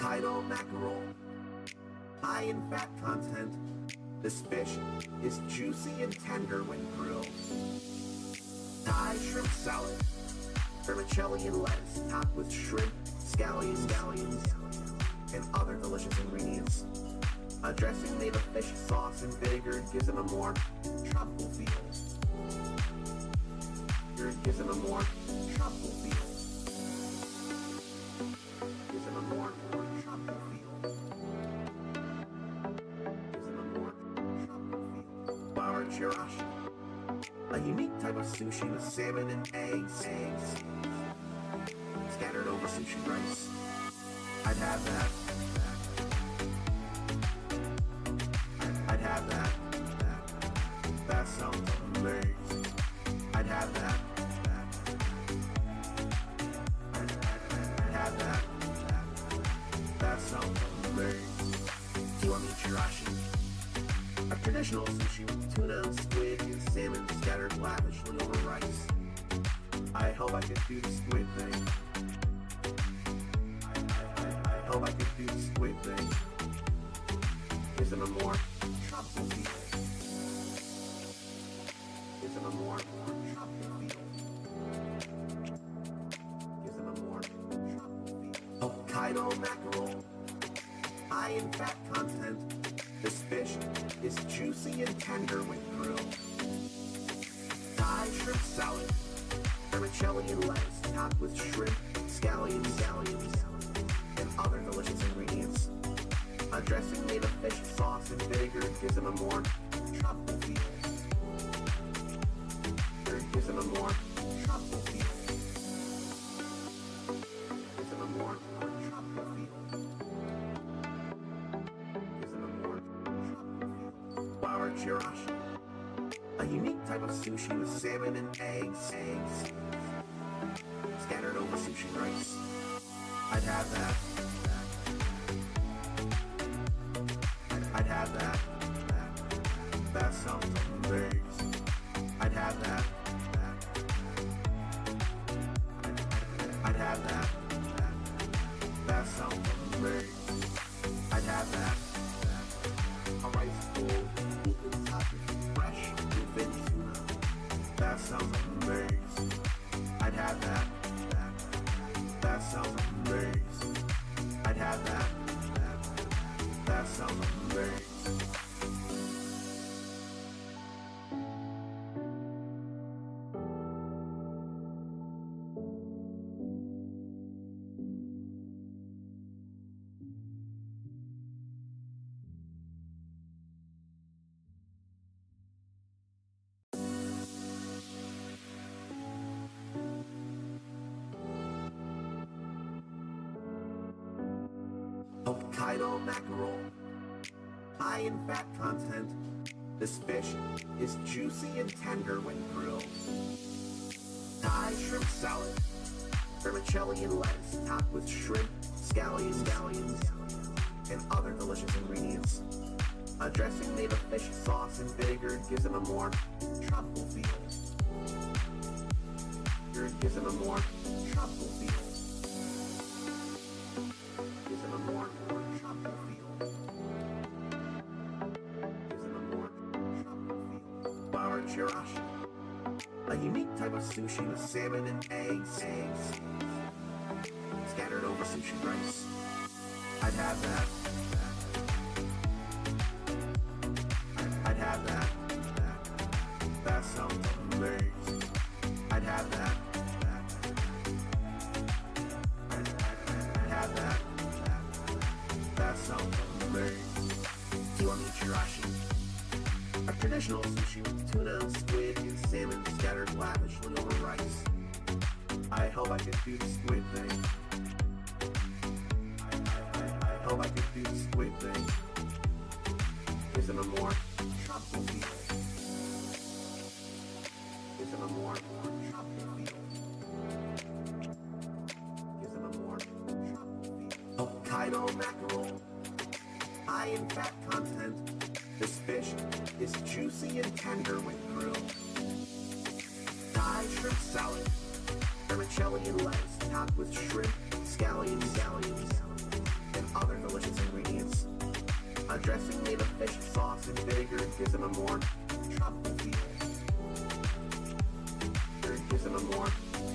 Hokkaido mackerel, high in fat content. This fish is juicy and tender when grilled. Thai shrimp salad, vermicelli and lettuce topped with shrimp, scallions, and other delicious ingredients. A dressing made of fish sauce and vinegar gives them a more tropical feel. Gives them a more tropical feel. Gives them a more tropical feel. Gives them a more tropical feel. Flour chirashi, a unique type of sushi with salmon and eggs scattered over sushi rice. I'd have that. I'd have that. That sounds amazing. I'd have that. I'd have that. That sounds amazing. Kiwami chirashi, a traditional sushi with tuna, squid, and salmon scattered lavishly over rice. I hope I could do the squid thing. I hope I could do the squid thing. Gives them a more tropical feel. Gives them a more tropical feel. Gives them a more tropical feel. Hokkaido mackerel, high in fat content. This fish is juicy and tender when grilled. Thai shrimp salad, vermicelli and lettuce topped with shrimp, scallions, and other delicious ingredients. A dressing made of fish sauce and vinegar gives them a more tropical feel. Gives them a more tropical feel. Gives them a more tropical feel. Gives them a more tropical feel. Flour chirashi, a unique type of sushi with salmon and eggs scattered over sushi rice. I'd have that. I'd have that. That sounds amazing. I'd have that. I'd have that. That sounds amazing. I'd have that. A rice bowl equal topped with fresh bluefin tuna. That sounds amazing. I'd have that. That sounds amazing. I'd have that. That sounds amazing. Hokkaido mackerel, high in fat content. This fish is juicy and tender when grilled. Thai shrimp salad, vermicelli and lettuce topped with shrimp, scallions, and other delicious ingredients. A dressing made of fish sauce and vinegar gives them a more tropical feel. Gives them a more tropical feel. Gives them a more tropical feel. Gives them a more tropical feel. Flour chirashi, a unique type of sushi with salmon and eggs scattered over sushi rice. I'd have that. I'd have that. That sounds amazing. I'd have that. I'd have that. That sounds amazing. Kiwami chirashi, a traditional sushi with tuna, squid, and salmon scattered lavishly over rice. I hope I could do the squid thing. I hope I could do the squid thing. Gives them a more tropical feel. Gives them a more tropical feel. Gives them a more tropical feel. Hokkaido mackerel, high in fat content. This fish is juicy and tender when grilled. Thai shrimp salad, vermicelli and lettuce topped with shrimp, scallions, and other delicious ingredients. A dressing made of fish sauce and vinegar gives them a more tropical feel. It gives them a more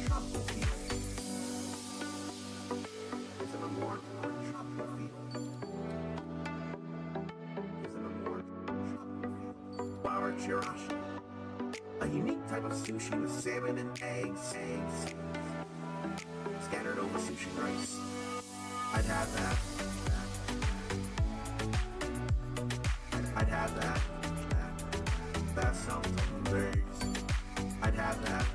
tropical feel. Gives them a more tropical feel. Gives them a more tropical feel. Flour chirashi, a unique type of sushi with salmon and eggs scattered over sushi rice. I'd have that. I'd have that. That sounds amazing. I'd have that.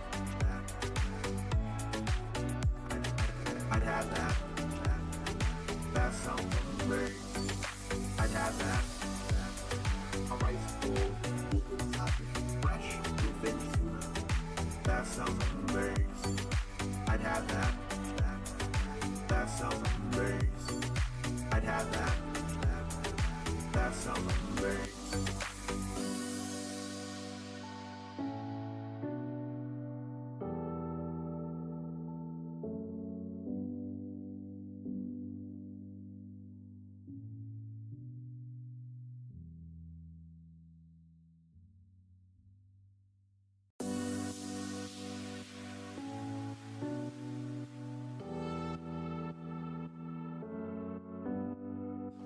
I'd have that. That sounds amazing. I'd have that. A rice bowl with fresh bluefin tuna. That sounds amazing. I'd have that. That sounds amazing. I'd have that. That sounds amazing.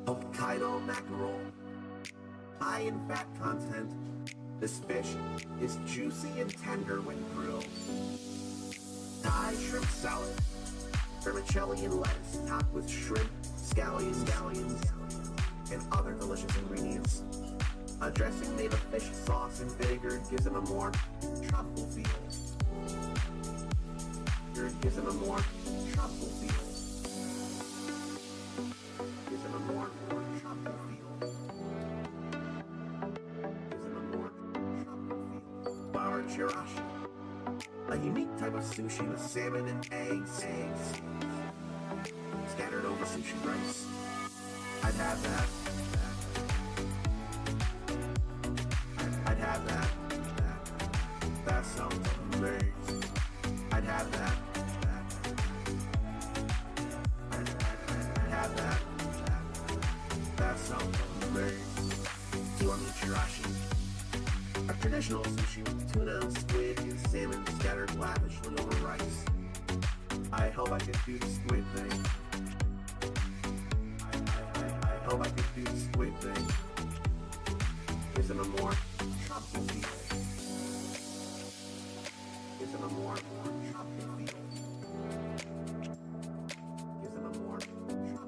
Hokkaido mackerel, high in fat content. This fish is juicy and tender when grilled. Thai shrimp salad, vermicelli and lettuce topped with shrimp, scallions, and other delicious ingredients. A dressing made of fish sauce and vinegar gives them a more tropical feel. It gives them a more tropical feel. Gives them a more tropical feel. Gives them a more tropical feel. Flour chirashi, a unique type of sushi with salmon and eggs scattered over sushi rice. I'd have that. I'd have that. That sounds amazing. I'd have that. I'd have that. That sounds amazing. Kiwami chirashi, a traditional sushi with tuna, squid, and salmon scattered lavishly over rice. I hope I could do the squid thing. I hope I could do the squid thing. Gives them a more tropical feel. Gives them a more tropical feel. Gives them a more tropical feel.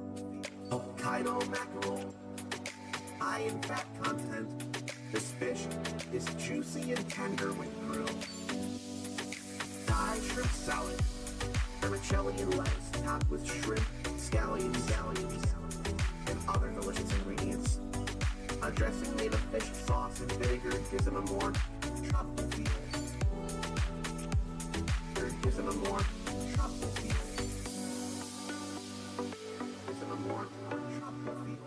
Hokkaido mackerel, high in fat content. This fish is juicy and tender when grilled. Thai shrimp salad, vermicelli and lettuce topped with shrimp, scallions, and other delicious ingredients. A dressing made of fish sauce and vinegar gives them a more tropical feel. It gives them a more tropical feel. Gives them a more tropical feel.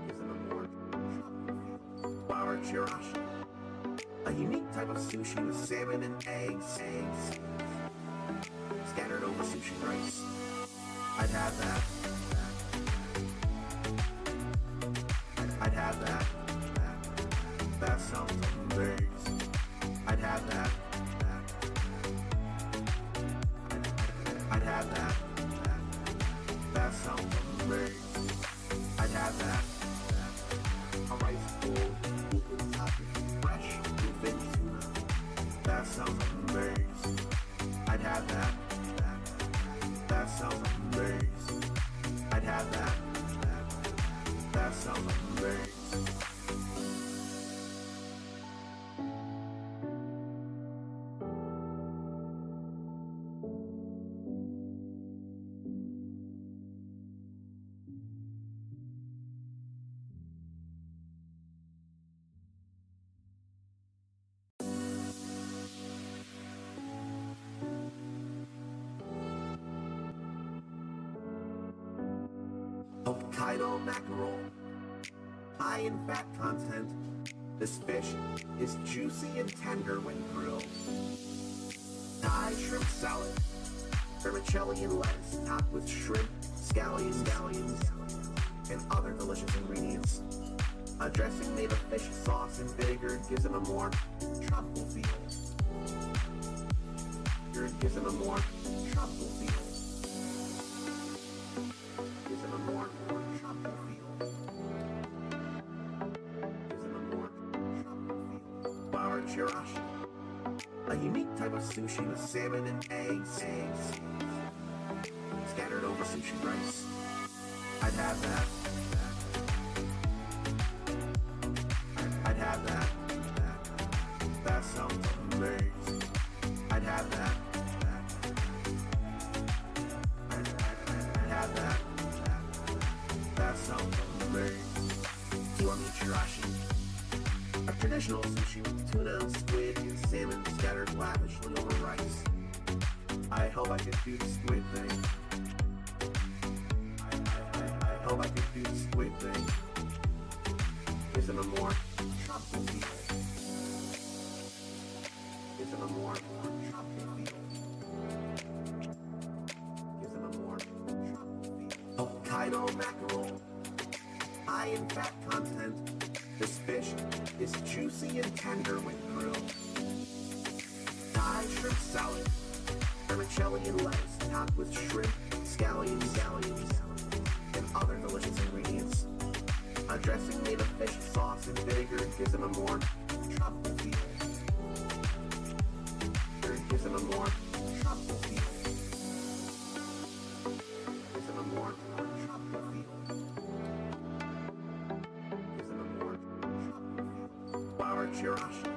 Gives them a more tropical feel. Flour chirashi, a unique type of sushi with salmon and eggs scattered over sushi rice. I'd have that. I'd have that. That sounds amazing. I'd have that. I'd have that. That sounds amazing. I'd have that. A rice bowl with fresh bluefin tuna. That sounds amazing. I'd have that. That sounds amazing. I'd have that. That sounds amazing. Hokkaido mackerel, high in fat content. This fish is juicy and tender when grilled. Thai shrimp salad, vermicelli and lettuce topped with shrimp, scallions, and other delicious ingredients. A dressing made of fish sauce and vinegar gives it a more tropical feel. Gives it a more tropical feel. Gives it a more tropical feel. Gives it a more tropical feel. Bar chirashi, a unique type of sushi with salmon and eggs scattered over sushi rice. I'd have that. I'd have that. That sounds amazing. I'd have that. I'd have that. That sounds amazing. Kiwami chirashi, a traditional sushi with tuna, squid, and salmon scattered lavishly over rice. I hope I could do the squid thing. I hope I could do the squid thing. Gives it a more tropical feel. Gives it a more tropical feel. Gives it a more tropical feel. Hokkaido mackerel, high in fat content. This fish is juicy and tender when grilled. Thai shrimp salad, vermicelli and lettuce topped with shrimp, scallions, and other delicious ingredients. A dressing made of fish sauce and vinegar gives it a more tropical feel. Gives it a more tropical feel. Gives it a more tropical feel. Gives it a more tropical feel. Bar chirashi,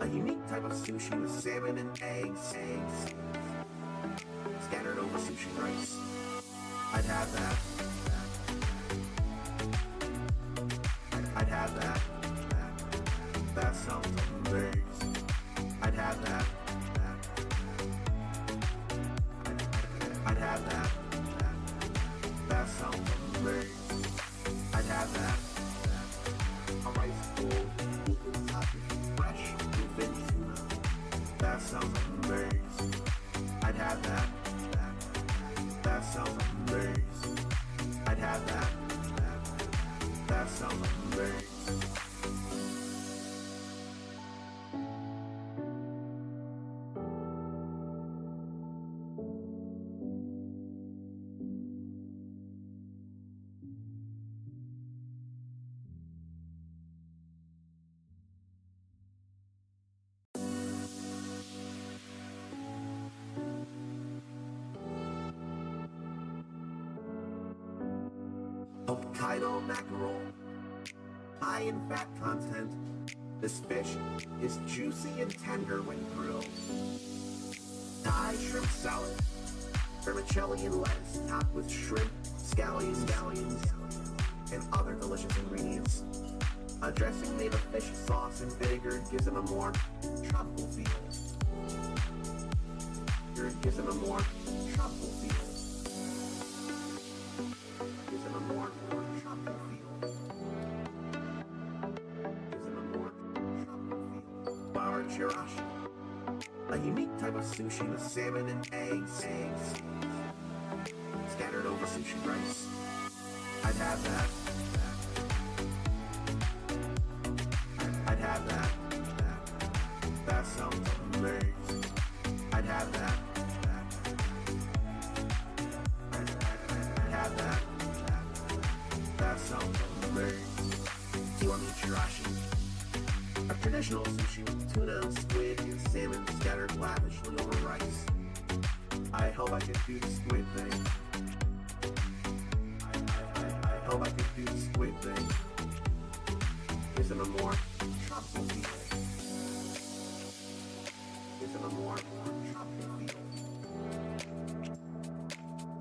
a unique type of sushi with salmon and eggs scattered over sushi rice. I'd have that. I'd have that. That sounds amazing. I'd have that. I'd have that. That sounds amazing. I'd have that. A rice bowl equals fresh bluefin tuna. That sounds amazing. I'd have that. That sounds amazing. I'd have that. That sounds amazing. Hokkaido mackerel, high in fat content. This fish is juicy and tender when grilled. Thai shrimp salad, vermicelli and lettuce topped with shrimp, scallions, and other delicious ingredients. A dressing made of fish sauce and vinegar gives it a more tropical feel. Gives it a more tropical feel. Gives it a more tropical feel. Gives it a more tropical feel. Bar chirashi, a unique type of sushi with salmon and eggs scattered over sushi rice. I'd have that. I'd have that. That sounds amazing. I'd have that. I'd have that. That sounds amazing. Kiwami chirashi, a traditional sushi with tuna, squid, and salmon scattered lavishly over rice. I hope I could do the squid thing. I hope I could do the squid thing. Gives it a more tropical feel. Gives it a more tropical feel.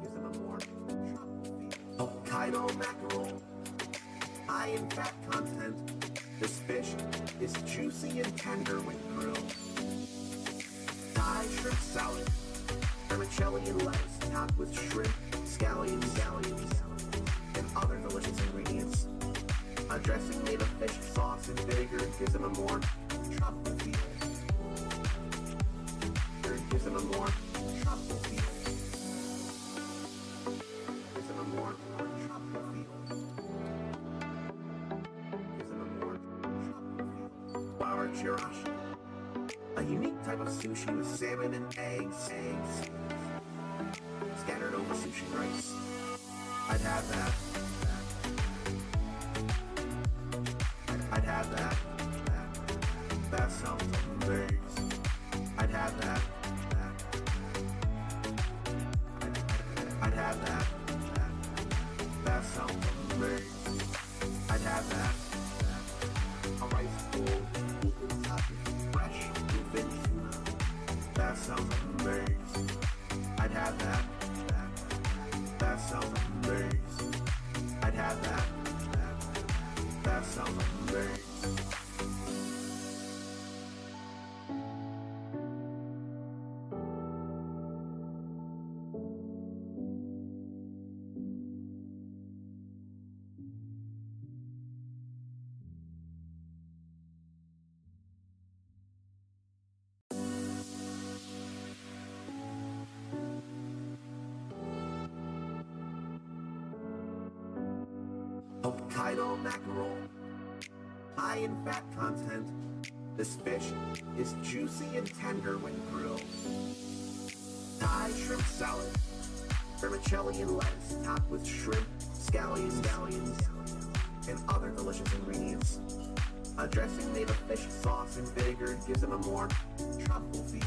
Gives it a more tropical feel. Hokkaido mackerel, high in fat content. This fish is juicy and tender when grilled. Thai shrimp salad, vermicelli and lettuce topped with shrimp, scallions, and other delicious ingredients. A dressing made of fish sauce and vinegar gives it a more tropical feel. Gives it a more tropical feel. chirashi, a unique type of sushi with salmon and eggs scattered over sushi rice. I'd have that. I'd have that. That sounds amazing. I'd have that. I'd have that. That sounds amazing. I'd have that. A rice bowl, fresh bluefin tuna. That sounds amazing. I'd have that. That sounds amazing. I'd have that. That sounds amazing. Hokkaido mackerel, high in fat content. This fish is juicy and tender when grilled. Thai shrimp salad, vermicelli and lettuce topped with shrimp, scallions, and other delicious ingredients. A dressing made of fish sauce and vinegar gives them a more truffle feel.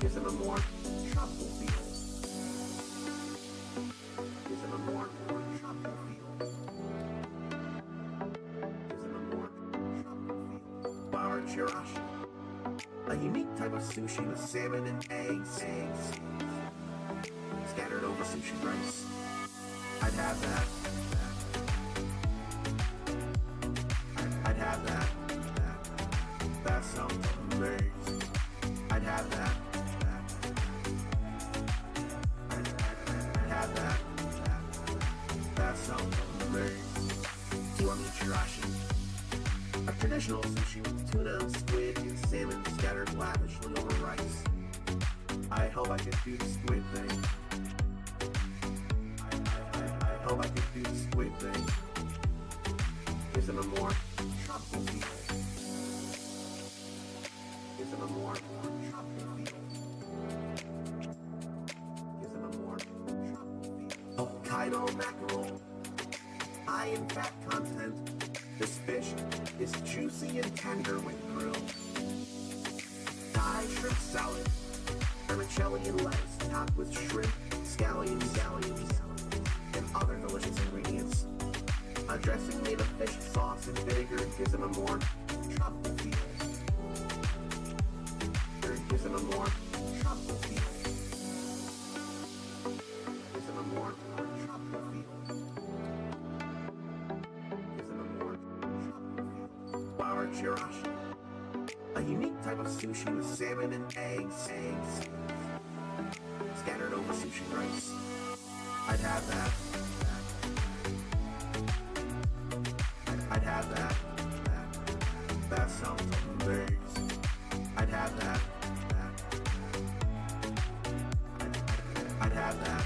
Gives them a more truffle feel. Gives them a more truffle feel. Gives them a more truffle feel. Bar chirashi, a unique type of sushi with salmon and eggs scattered over sushi rice. I'd have that. I'd have that. That sounds amazing. I'd have that. I'd have that. That sounds amazing. Kiwami chirashi, a traditional sushi with tuna, squid, and salmon scattered lavishly over rice. I hope I can do the squid thing. I hope I can do the squid thing. Gives them a more truffle feel. Gives them a more truffle feel. Gives them a more truffle feel. Hokkaido mackerel, high in fat content. This fish is juicy and tender when grilled. Thai shrimp salad, vermicelli and lettuce topped with shrimp, scallions, and other delicious ingredients. A dressing made of fish sauce and vinegar gives them a more truffle feel. Gives them a more truffle feel. Gives them a more truffle feel. Gives them a more truffle feel. Bar chirashi, a unique type of sushi with salmon and eggs scattered over sushi rice. I'd have that. I'd have that. That sounds amazing. I'd have that. I'd have that.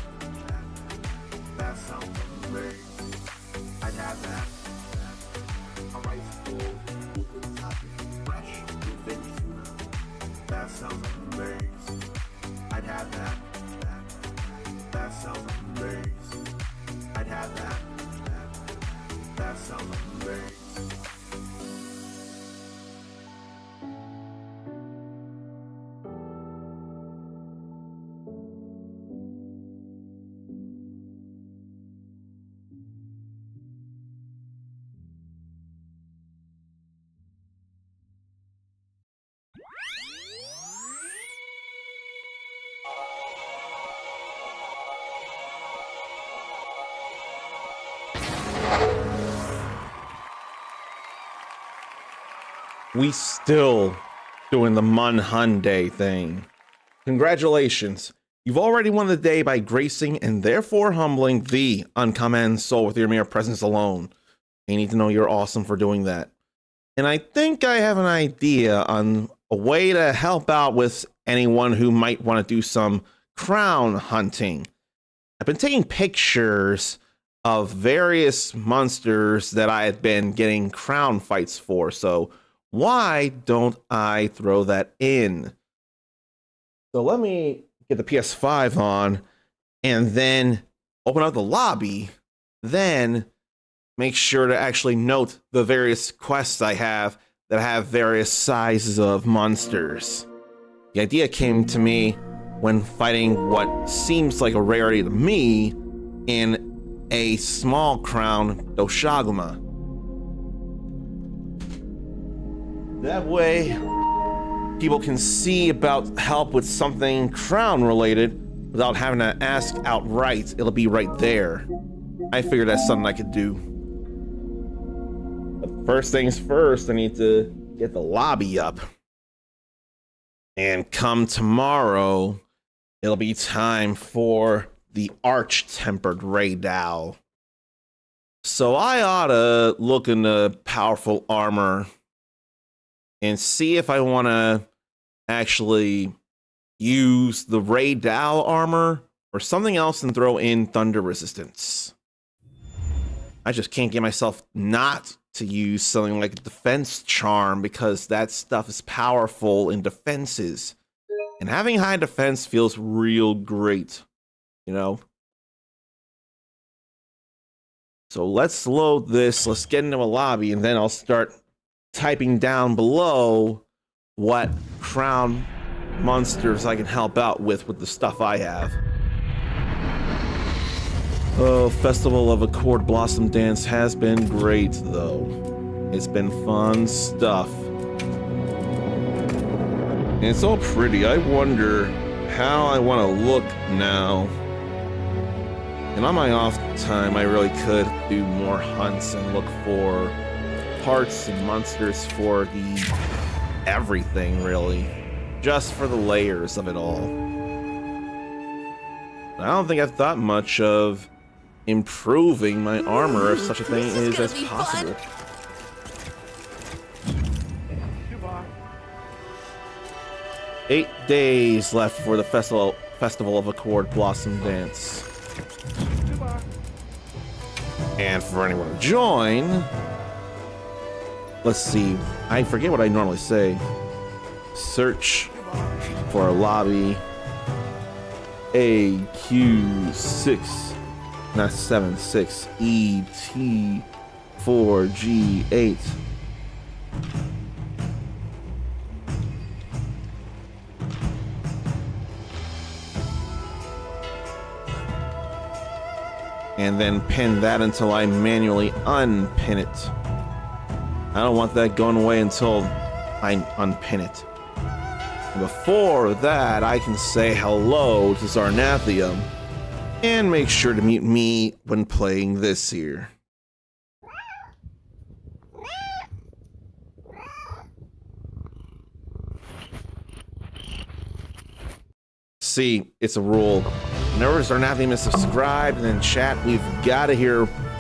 That sounds amazing. I'd have that. A rice bowl, fresh bluefin tuna. That sounds amazing. I'd have that. That sounds amazing. I'd have that. That sounds amazing. We still doing the MonHunDay thing. Congratulations. You've already won the day by gracing and therefore humbling the uncommon soul with your mere presence alone. You need to know you're awesome for doing that. And I think I have an idea on a way to help out with anyone who might want to do some crown hunting. I've been taking pictures of various monsters that I had been getting crown fights for. So why don't I throw that in? So let me get the PS5 on and then open up the lobby. Then make sure to actually note the various quests I have that have various sizes of monsters. The idea came to me when fighting what seems like a rarity to me in a small crown Doshaguma. That way, people can see about help with something crown related without having to ask outright. It'll be right there. I figured that's something I could do. But first things first, I need to get the lobby up. And come tomorrow, it'll be time for the Arch-Tempered Raydal. So I ought to look into powerful armor and see if I want to actually use the Raydal armor or something else and throw in thunder resistance. I just can't get myself not to use something like a defense charm because that stuff is powerful in defenses. And having high defense feels real great, you know? So let's load this, let's get into a lobby, and then I'll start typing down below what crown monsters I can help out with the stuff I have. Oh, Festival of Accord Blossom Dance has been great, though. It's been fun stuff. And it's all pretty. I wonder how I want to look now. And on my off time, I really could do more hunts and look for parts and monsters for the everything, really. Just for the layers of it all. I don't think I've thought much of improving my armor if such a thing is as possible. 8 days left for the Festival of Accord Blossom Dance. And for anyone to join, let's see, I forget what I normally say. Search for a lobby AQ6, not 76, ET4G8. And then pin that until I manually unpin it. I don't want that going away until I unpin it. Before that, I can say hello to Zarnathium and make sure to mute me when playing this here. See, it's a rule. Whenever Zarnathium is subscribed and in chat,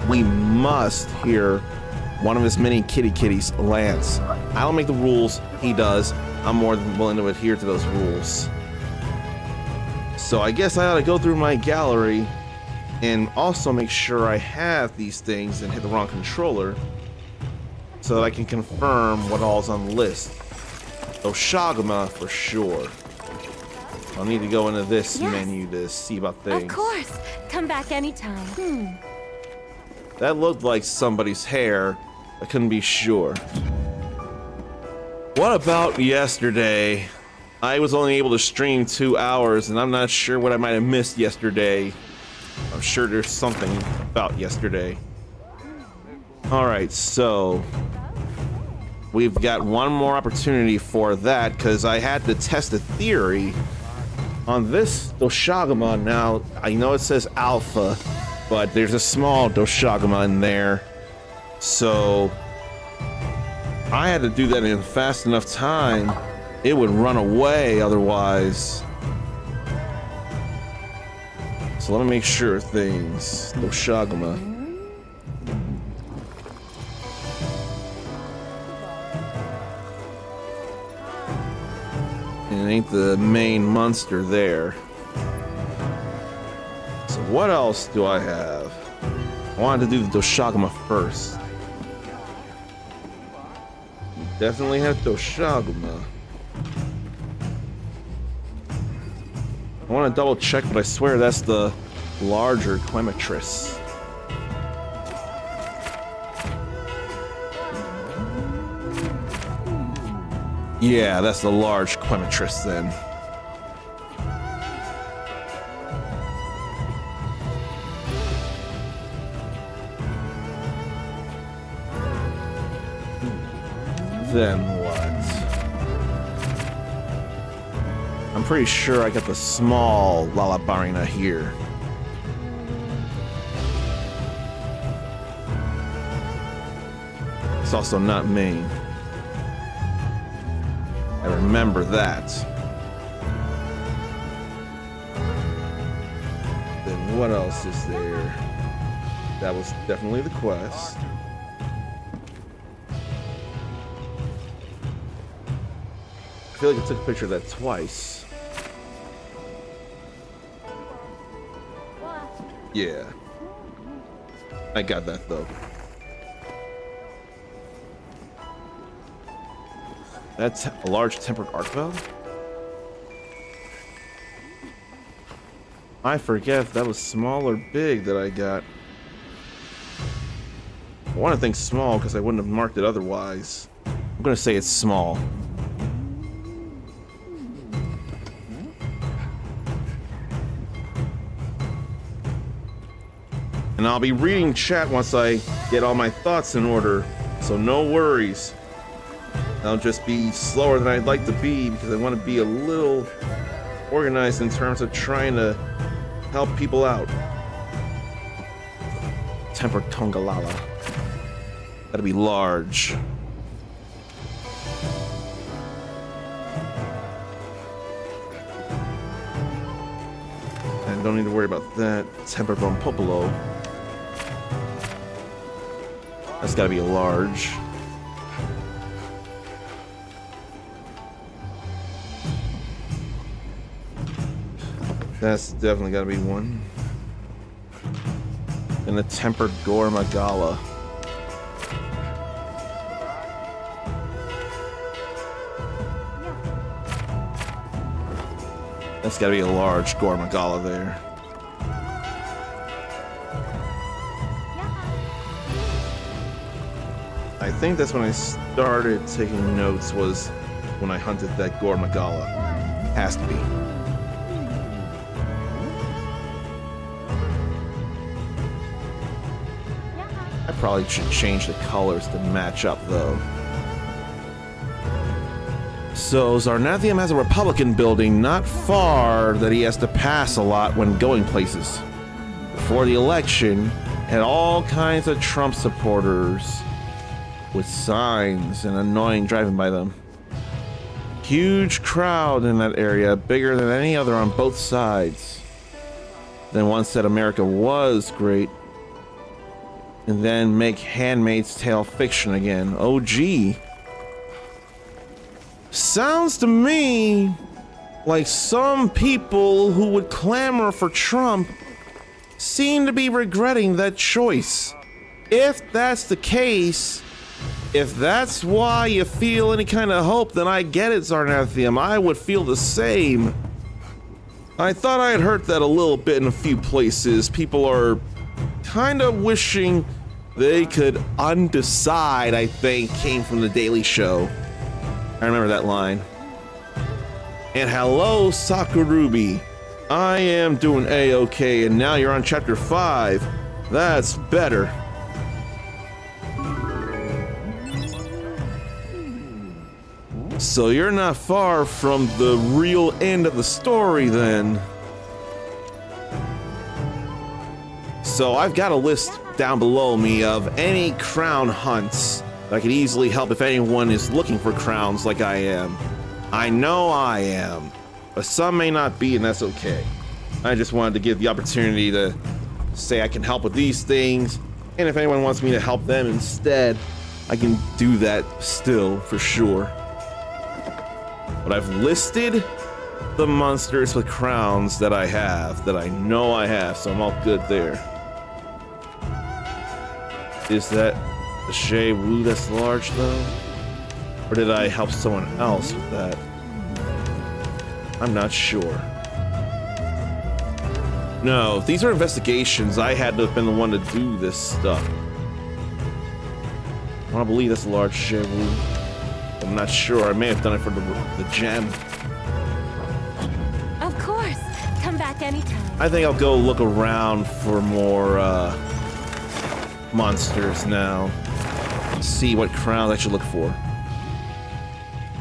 we must hear one of his many kitties, Lance. I don't make the rules, he does. I'm more than willing to adhere to those rules. So I guess I ought to go through my gallery and also make sure I have these things and hit the wrong controller so that I can confirm what all's on the list. So Shaguma for sure. I'll need to go into this menu to see about things. Of course. Come back anytime. That looked like somebody's hair. I couldn't be sure. What about yesterday? I was only able to stream 2 hours, and I'm not sure what I might have missed yesterday. I'm sure there's something about yesterday. Alright, so we've got one more opportunity for that, because I had to test a theory on this Doshaguma. Now, I know it says Alpha, but there's a small Doshaguma in there. So I had to do that in fast enough time. It would run away otherwise. So let me make sure of things. Doshaguma. And it ain't the main monster there. So what else do I have? I wanted to do the Doshaguma first. Definitely have Doshaguma. I want to double check, but I swear that's the larger Quematrix. Yeah, that's the large Quematrix then. Then what? I'm pretty sure I got the small Lalabarina here. It's also not main. I remember that. Then what else is there? That was definitely the quest. I feel like I took a picture of that twice. Yeah. I got that though. That's a large tempered arc valve? I forget if that was small or big that I got. I want to think small because I wouldn't have marked it otherwise. I'm going to say it's small. And I'll be reading chat once I get all my thoughts in order, so no worries. I'll just be slower than I'd like to be because I want to be a little organized in terms of trying to help people out. Tempered Tongalala. Gotta be large. And don't need to worry about that. Tempered Rompopolo. That's gotta be a large. That's definitely gotta be one. And a tempered Gormagala. That's gotta be a large Gormagala there. I think that's when I started taking notes, was when I hunted that Gormagala. Has to be. I probably should change the colors to match up though. So Zarnathium has a Republican building not far that he has to pass a lot when going places. Before the election, had all kinds of Trump supporters with signs and annoying driving by them. Huge crowd in that area, bigger than any other on both sides. Then one said America was great, and then make Handmaid's Tale fiction again. Oh gee. Sounds to me like some people who would clamor for Trump seem to be regretting that choice. If that's the case, if that's why you feel any kind of hope, then I get it, Zarnathium. I would feel the same. I thought I had heard that a little bit in a few places. People are kind of wishing they could undecide, I think, came from The Daily Show. I remember that line. And hello, Sakurubi. I am doing A-okay, and now you're on chapter 5. That's better. So you're not far from the real end of the story then. So I've got a list down below me of any crown hunts that I could easily help if anyone is looking for crowns like I am. I know I am, but some may not be, and that's okay. I just wanted to give the opportunity to say I can help with these things, and if anyone wants me to help them instead, I can do that still, for sure. But I've listed the monsters with crowns that I have, that I know I have, so I'm all good there. Is that the Shea Wu that's large, though? Or did I help someone else with that? I'm not sure. No, if these are investigations, I had to have been the one to do this stuff. I want to believe that's a large Shea Wu. I'm not sure. I may have done it for the gem. Of course. Come back anytime. I think I'll go look around for more monsters now. See what crowns I should look for.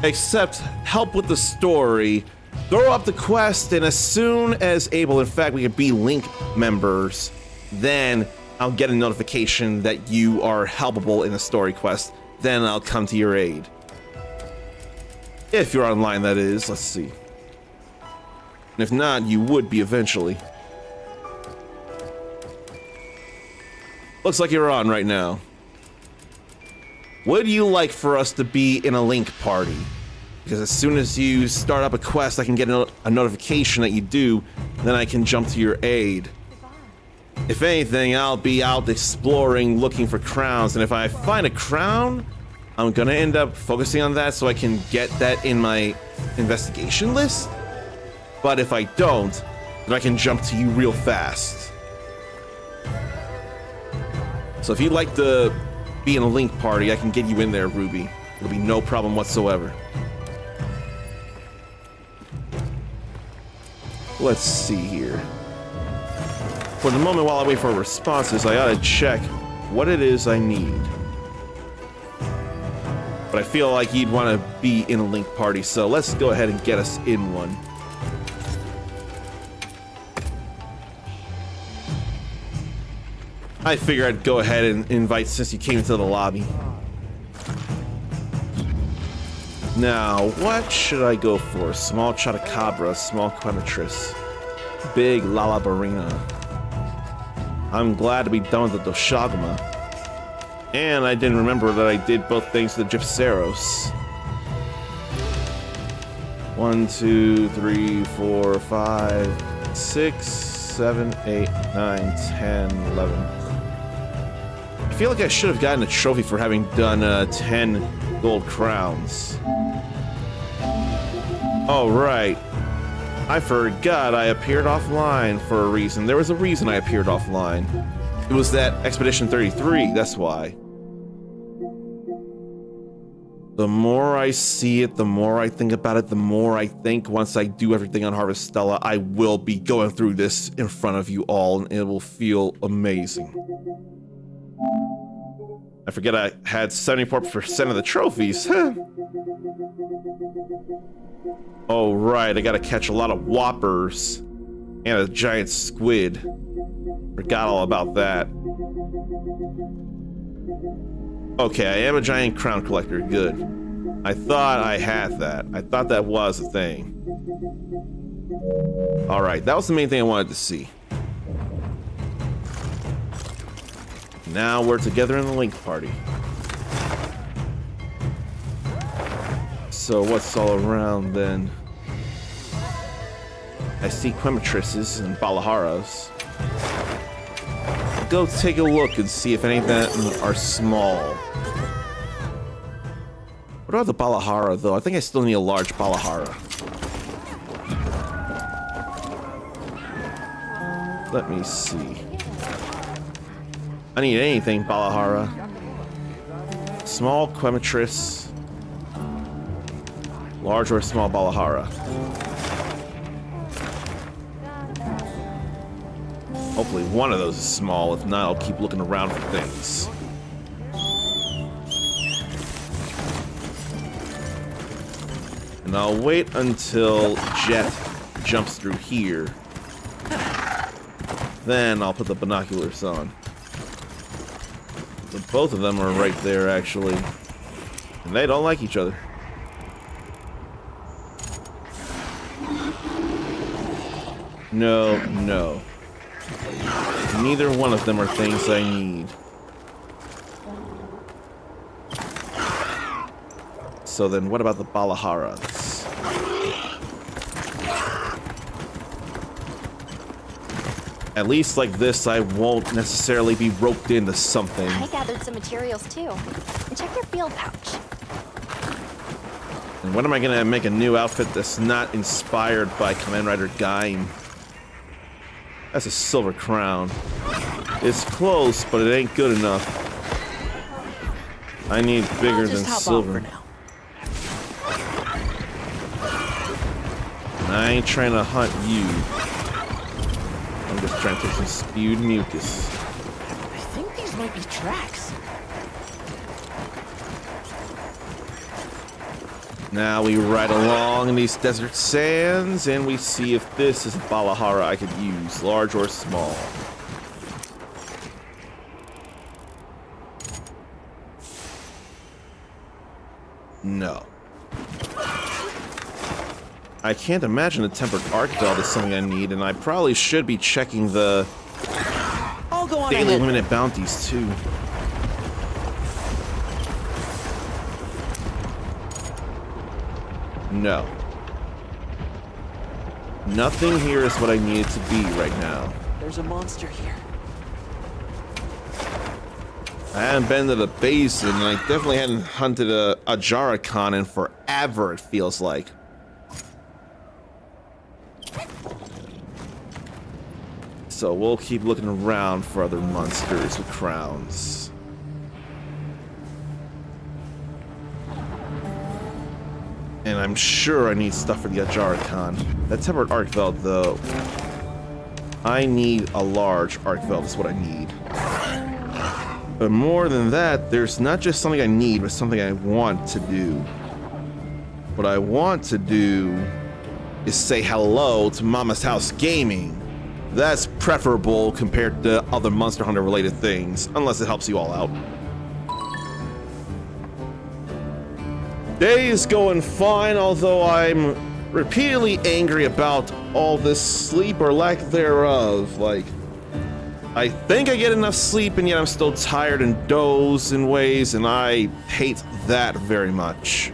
Except help with the story. Throw up the quest, and as soon as able, in fact, we can be Link members, then I'll get a notification that you are helpable in a story quest. Then I'll come to your aid. If you're online, that is. Let's see. And if not, you would be eventually. Looks like you're on right now. Would you like for us to be in a Link party? Because as soon as you start up a quest, I can get a notification that you do, then I can jump to your aid. If anything, I'll be out exploring, looking for crowns, and if I find a crown, I'm gonna end up focusing on that so I can get that in my investigation list. But if I don't, then I can jump to you real fast. So if you'd like to be in a Link party, I can get you in there, Ruby. It'll be no problem whatsoever. Let's see here. For the moment, while I wait for responses, I ought to check what it is I need. But I feel like you'd want to be in a Link party, so let's go ahead and get us in one. I figure I'd go ahead and invite since you came into the lobby. Now, what should I go for? Small Chotacabra, small Quemetris, big Lalabarina. I'm glad to be done with the Doshaguma. And I didn't remember that I did both things to the Gypceros. 1, 2, 3, 4, 5, 6, 7, 8, 9, 10, 11. I feel like I should have gotten a trophy for having done 10 gold crowns. Oh, right. I forgot I appeared offline for a reason. There was a reason I appeared offline. It was that Expedition 33, that's why. The more I see it, the more I think about it, the more I think once I do everything on Harvestella, I will be going through this in front of you all, and it will feel amazing. I forget I had 74% of the trophies. Oh, right, I gotta catch a lot of whoppers and a giant squid. Forgot all about that. Okay, I am a giant crown collector, good. I thought I had that. I thought that was a thing. Alright, that was the main thing I wanted to see. Now we're together in the Link party. So what's all around then? I see Quemetrises and Balaharas. I'll go take a look and see if any of them are small. What about the Balahara though? I think I still need a large Balahara. Let me see. I need anything Balahara. Small Quemetris. Large or small Balahara. Hopefully one of those is small. If not, I'll keep looking around for things. And I'll wait until Jet jumps through here. Then I'll put the binoculars on. But both of them are right there, actually. And they don't like each other. No, no. Neither one of them are things I need. So then what about the Balaharas? At least like this, I won't necessarily be roped into something. I gathered some materials too. And check your field pouch. And when am I gonna make a new outfit that's not inspired by Kamen Rider Gaim? That's a silver crown. It's close, but it ain't good enough. I need bigger than silver. And I ain't trying to hunt you. I'm just trying to take some spewed mucus. I think these might be tracks. Now we ride along in these desert sands and we see if this is a Balahara I could use, large or small. No. I can't imagine a tempered arc belt is something I need, and I probably should be checking the I'll go on daily ahead. limited bounties too. No. Nothing here is what I need it to be right now. There's a monster here. I haven't been to the basin, and I definitely hadn't hunted a Jaracon in forever, it feels like. So we'll keep looking around for other monsters with crowns. And I'm sure I need stuff for the Jaracon. That tempered arc belt, though. I need a large arc belt is what I need. But more than that, there's not just something I need, but something I want to do. What I want to do is say hello to Mama's House Gaming. That's preferable compared to other Monster Hunter related things, unless it helps you all out. Day is going fine, although I'm repeatedly angry about all this sleep or lack thereof. Like, I think I get enough sleep, and yet I'm still tired and doze in ways, and I hate that very much.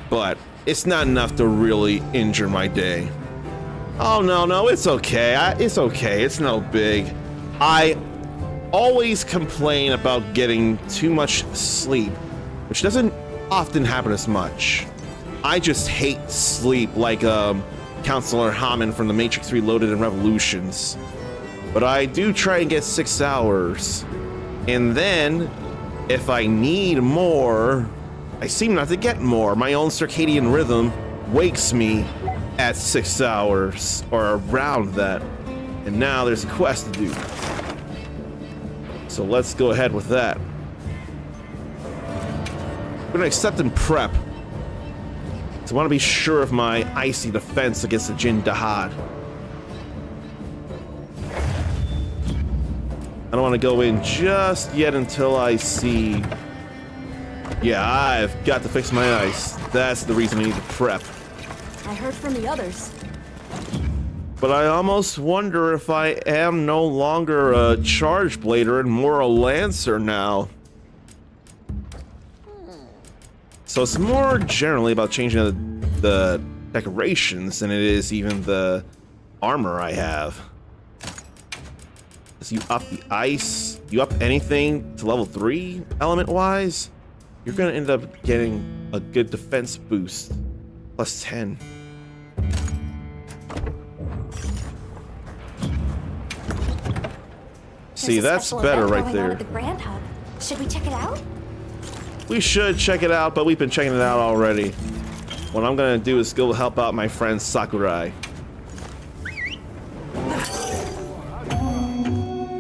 But it's not enough to really injure my day. Oh, no, it's okay. It's okay. It's no big. I always complain about getting too much sleep, which doesn't often happen as much. I just hate sleep like Counselor Hammond from The Matrix Reloaded and Revolutions. But I do try and get 6 hours. And then, if I need more, I seem not to get more. My own circadian rhythm wakes me at 6 hours, or around that. And now there's a quest to do. So let's go ahead with that. I'm gonna accept and prep. So I want to be sure of my icy defense against the Jin Dahad. I don't want to go in just yet until I see... Yeah, I've got to fix my ice. That's the reason I need to prep. I heard from the others. But I almost wonder if I am no longer a Charge Blader and more a Lancer now. So it's more generally about changing the decorations than it is even the armor I have. So you up the ice, you up anything to level 3 element-wise, you're gonna end up getting a good defense boost. Plus 10. See, There's a that's special better event right going on there. at the Grand Hub. Should we check it out? We should check it out, but we've been checking it out already. What I'm gonna do is go help out my friend Sakurai.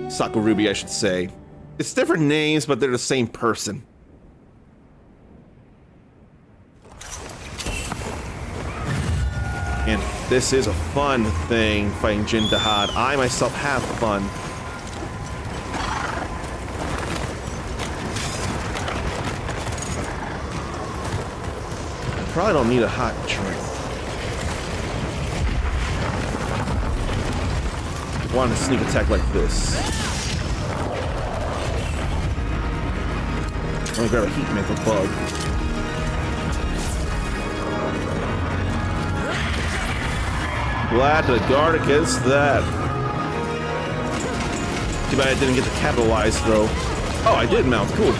Sakurubi, I should say. It's different names, but they're the same person. And this is a fun thing, fighting Jin Dahad. I myself have fun. Probably don't need a hot drink. Want to sneak attack like this. Let me grab a heat mental bug. Glad to guard against that. Too bad I didn't get to capitalize though. Oh, I did mount. Cool.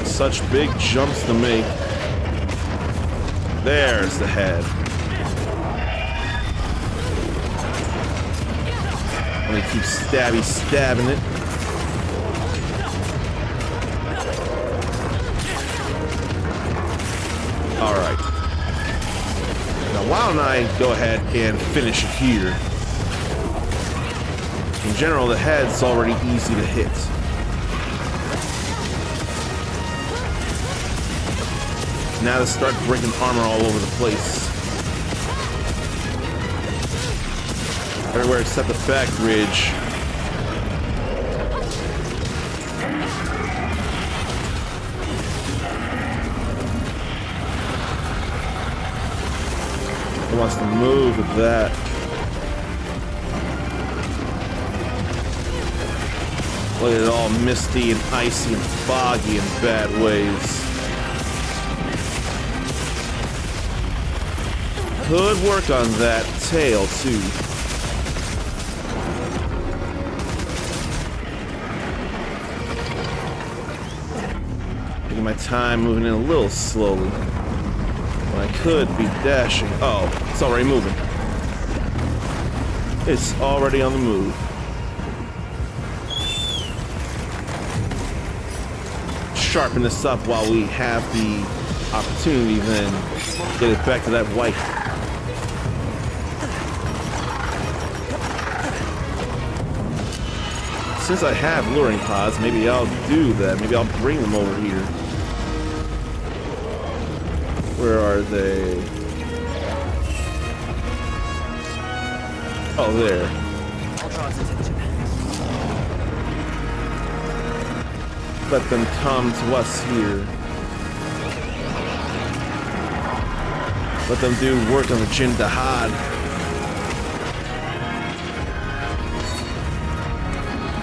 Such big jumps to make. There's the head. Let me keep stabbing it. Alright. Now why don't I go ahead and finish it here? In general, the head's already easy to hit. Now to start breaking armor all over the place. Everywhere except the back ridge. It wants to move with that. Look at it all misty and icy and foggy in bad ways. Could work on that tail too. Taking my time, moving in a little slowly. When I could be dashing. Oh, it's already moving. It's already on the move. Sharpen this up while we have the opportunity, then get it back to that white. Since I have luring pods, maybe I'll do that. Maybe I'll bring them over here. Where are they? Oh, there. I'll draw its attention. Let them come to us here. Let them do work on the Jindahad.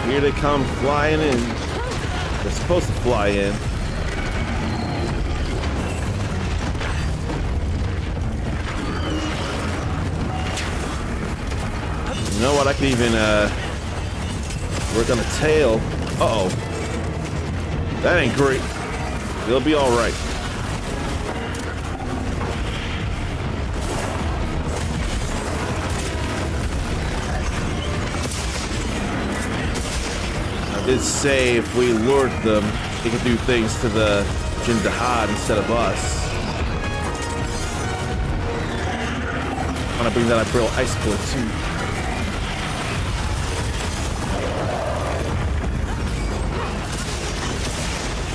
Here they come flying in. They're supposed to fly in. You know what? I could even work on the tail. Uh-oh. That ain't great. It'll be all right. I did say if we lured them, they could do things to the Jindahad instead of us. I want to bring that April Ice Bullet too.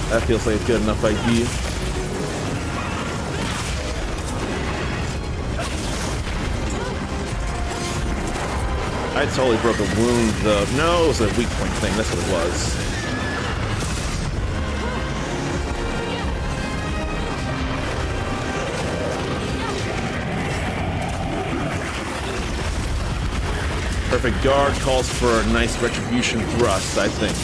That feels like a good enough idea. I totally broke a wound though. No, it was a weak point thing. That's what it was. Perfect guard calls for a nice retribution thrust, I think.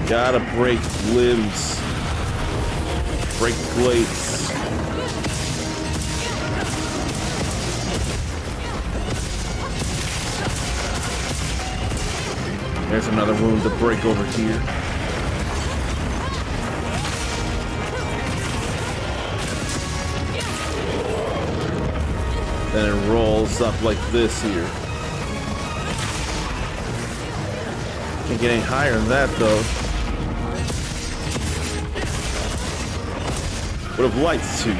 Gotta break limbs. Break plates. There's another wound to break over here. Then it rolls up like this here. Can't get any higher than that though. Would have liked to.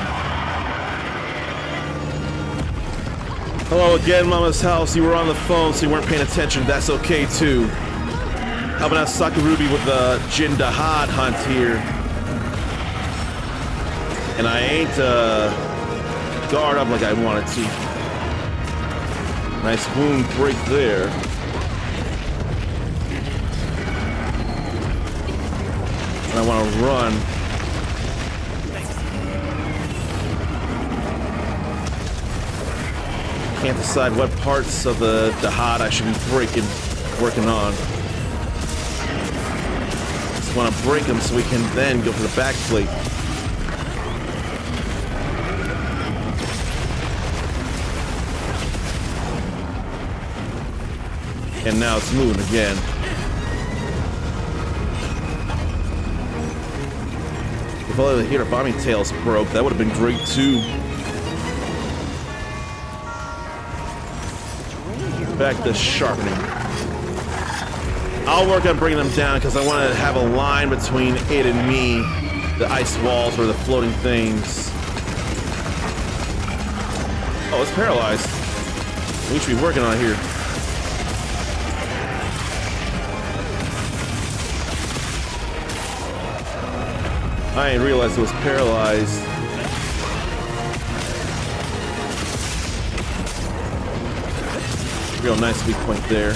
Hello again, Mama's house. You were on the phone, so you weren't paying attention. That's okay too. Helping out Sakurubi with the Jindahad hunt here. And I ain't guard up like I wanted to. Nice wound break there. And I want to run. Can't decide what parts of the Jindahad I should be working on. Just want to break them so we can then go for the back plate. And now it's moving again. If only the heater bombing tails broke, that would have been great too. Back to sharpening. I'll work on bringing them down because I want to have a line between it and me. The ice walls or the floating things. Oh, it's paralyzed. We should be working on it here. I didn't realize it was paralyzed. Real nice weak point there.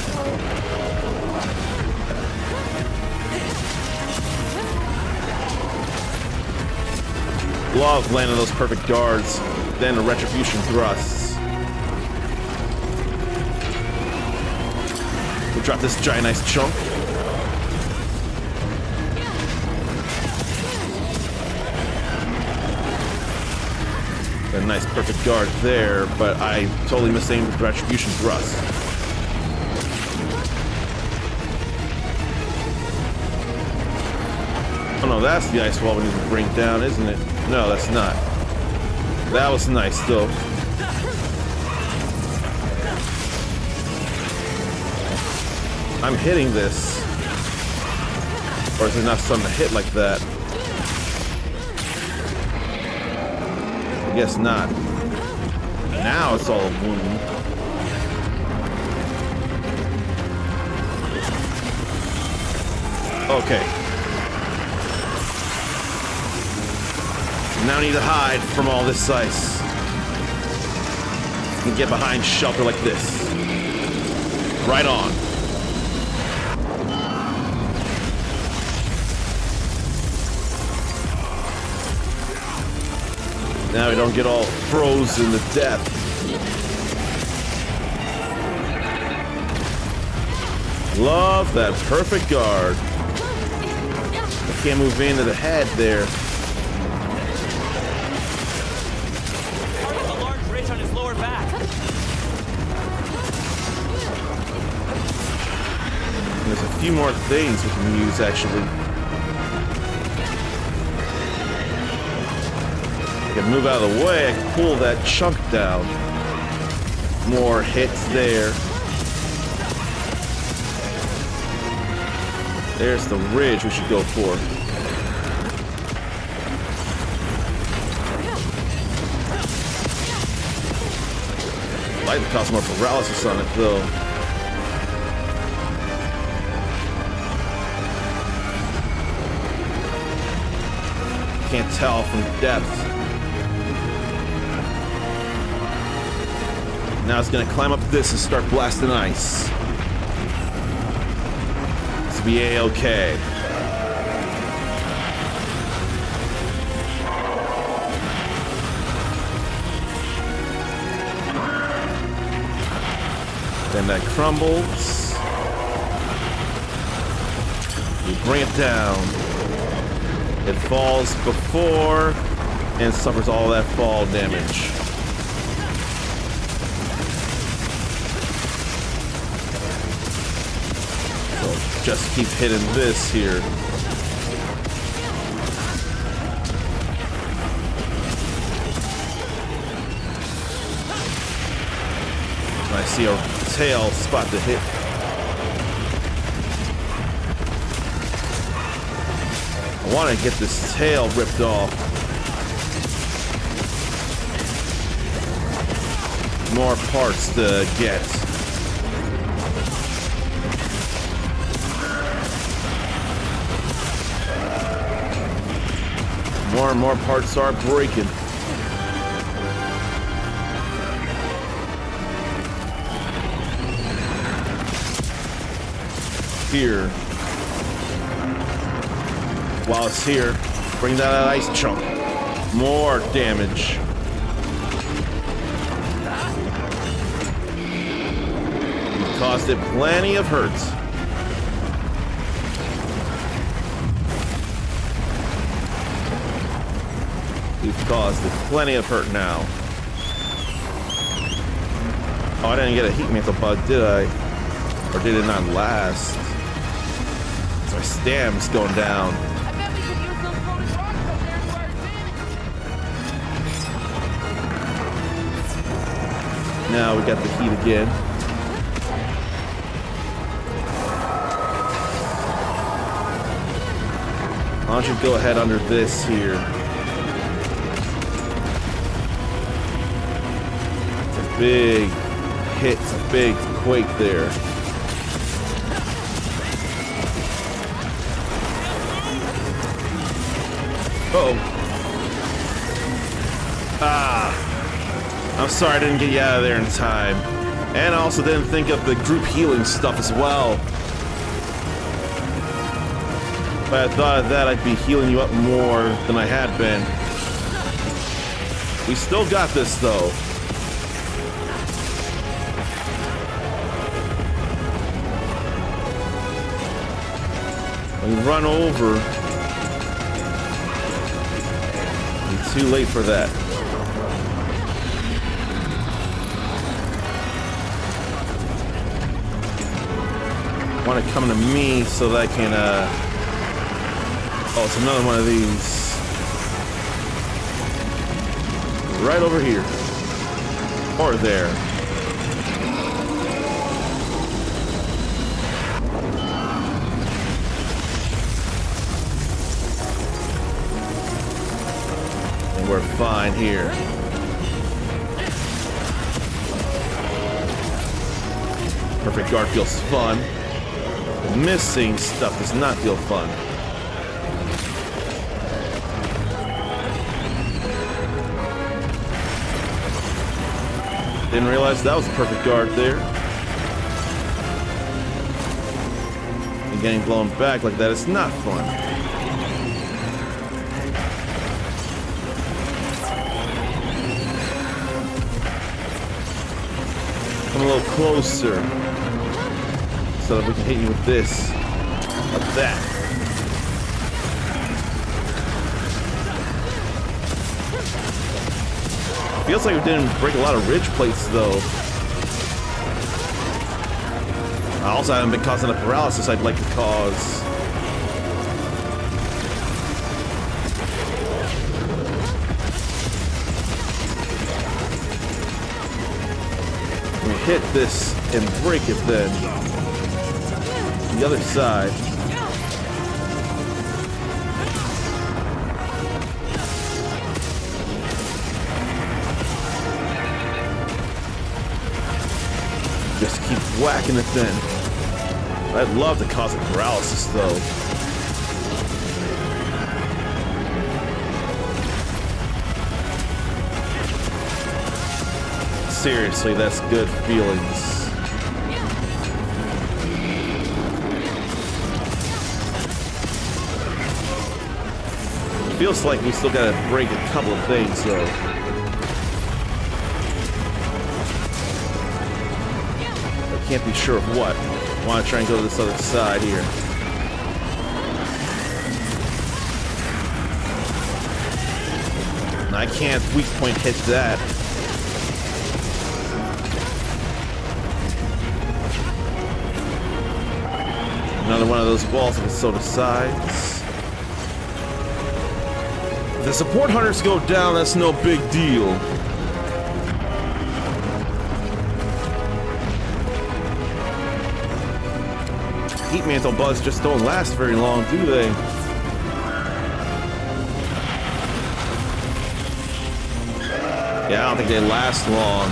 Love landing those perfect guards, then the retribution thrusts. We'll drop this giant nice chunk. A nice perfect guard there, but I totally misaimed with the retribution thrust. Oh no, that's the ice wall we need to bring down, isn't it? No, that's not. That was nice though. I'm hitting this. Or is there not something to hit like that? I guess not. Now it's all a wound. Okay. Now I need to hide from all this ice. And get behind shelter like this. Right on. Now we don't get all frozen to death. Love that perfect guard. I can't move into the head there. A large ridge on his lower back. There's a few more things we can use actually. I can move out of the way, I can pull that chunk down. More hits there. There's the ridge we should go for. I'd like to cause more paralysis on it though. Can't tell from depth. Now it's gonna climb up this and start blasting ice. This will be A-okay. Then that crumbles. We bring it down. It falls before and suffers all that fall damage. Just keep hitting this here. I see a tail spot to hit. I want to get this tail ripped off. More parts to get. More and more parts are breaking. Here. While it's here, bring that ice chunk. More damage. You caused it plenty of hurt. We've caused it plenty of hurt now. Oh, I didn't get a heat mantle bug, did I? Or did it not last? My stam's going down. I bet we could use those floating rocks up there to our advantage. Now we got the heat again. Why don't you go ahead under this here? It's a big hit, it's a big quake there. Uh-oh. I'm sorry I didn't get you out of there in time. And I also didn't think of the group healing stuff as well. If I had thought of that, I'd be healing you up more than I had been. We still got this, though. When you run over, you're too late for that. Want to come to me so that I can, oh, it's another one of these. Right over here. Or there. And we're fine here. Perfect guard feels fun. Missing stuff does not feel fun. Didn't realize that was a perfect guard there. And getting blown back like that is not fun. Come a little closer so that we can hit you with this, like that. Feels like we didn't break a lot of ridge plates, though. I also haven't been causing the paralysis I'd like to cause. We hit this and break it then. The other side. Just keep whacking it then. I'd love to cause a paralysis though. Seriously, that's good feelings. Feels like we still gotta break a couple of things though. Can't be sure of what. I want to try and go to this other side here. And I can't weak point hit that. Another one of those balls with soda sides. If the support hunters go down, that's no big deal. Heat mantle bugs just don't last very long, do they? Yeah, I don't think they last long.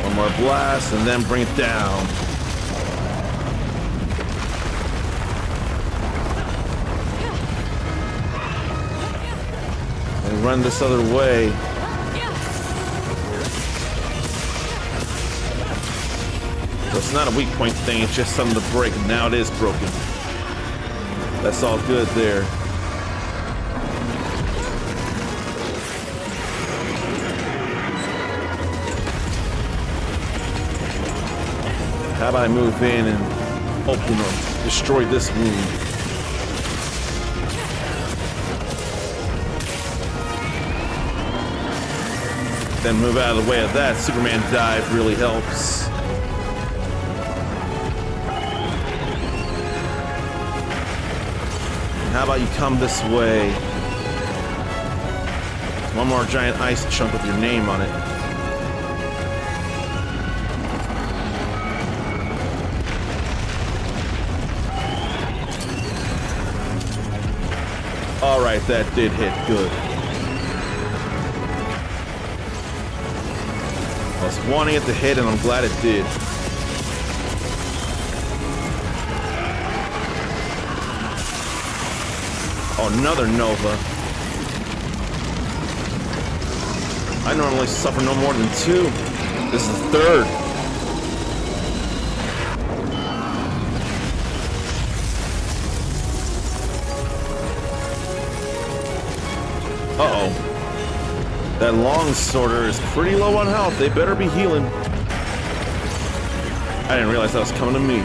One more blast and then bring it down. And run this other way. So it's not a weak point thing, it's just something to break. Now it is broken. That's all good there. How about I move in and open or destroy this wound? Then move out of the way of that. Superman dive really helps. How about you come this way? One more giant ice chunk with your name on it. Alright, that did hit good. I was wanting it to hit, and I'm glad it did. Oh, another Nova. I normally suffer no more than 2. This is the 3rd. Uh-oh. That long sorter is pretty low on health. They better be healing. I didn't realize that was coming to me.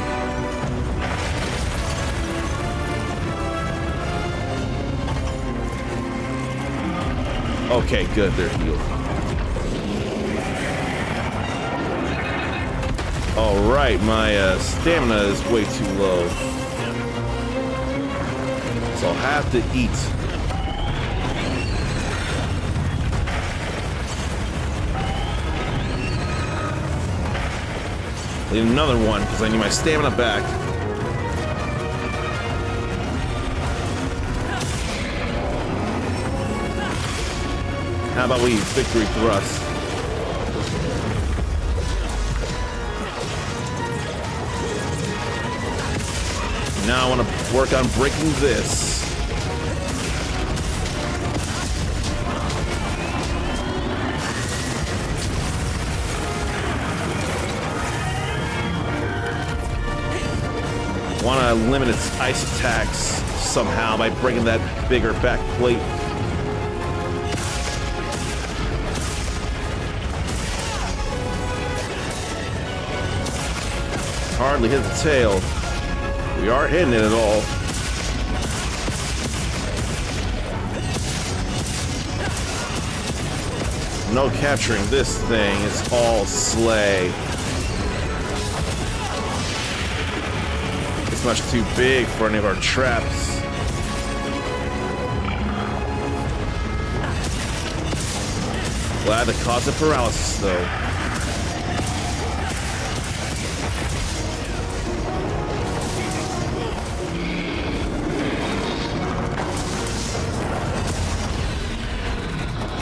Okay, good. They're healed. Alright, my stamina is way too low. So I'll have to eat. Need another one, because I need my stamina back. How about we victory thrust? Now I want to work on breaking this. Want to limit its ice attacks somehow by breaking that bigger back plate. Hardly hit the tail. We aren't hitting it at all. No capturing this thing. It's all slay. It's much too big for any of our traps. Glad to cause it paralysis, though.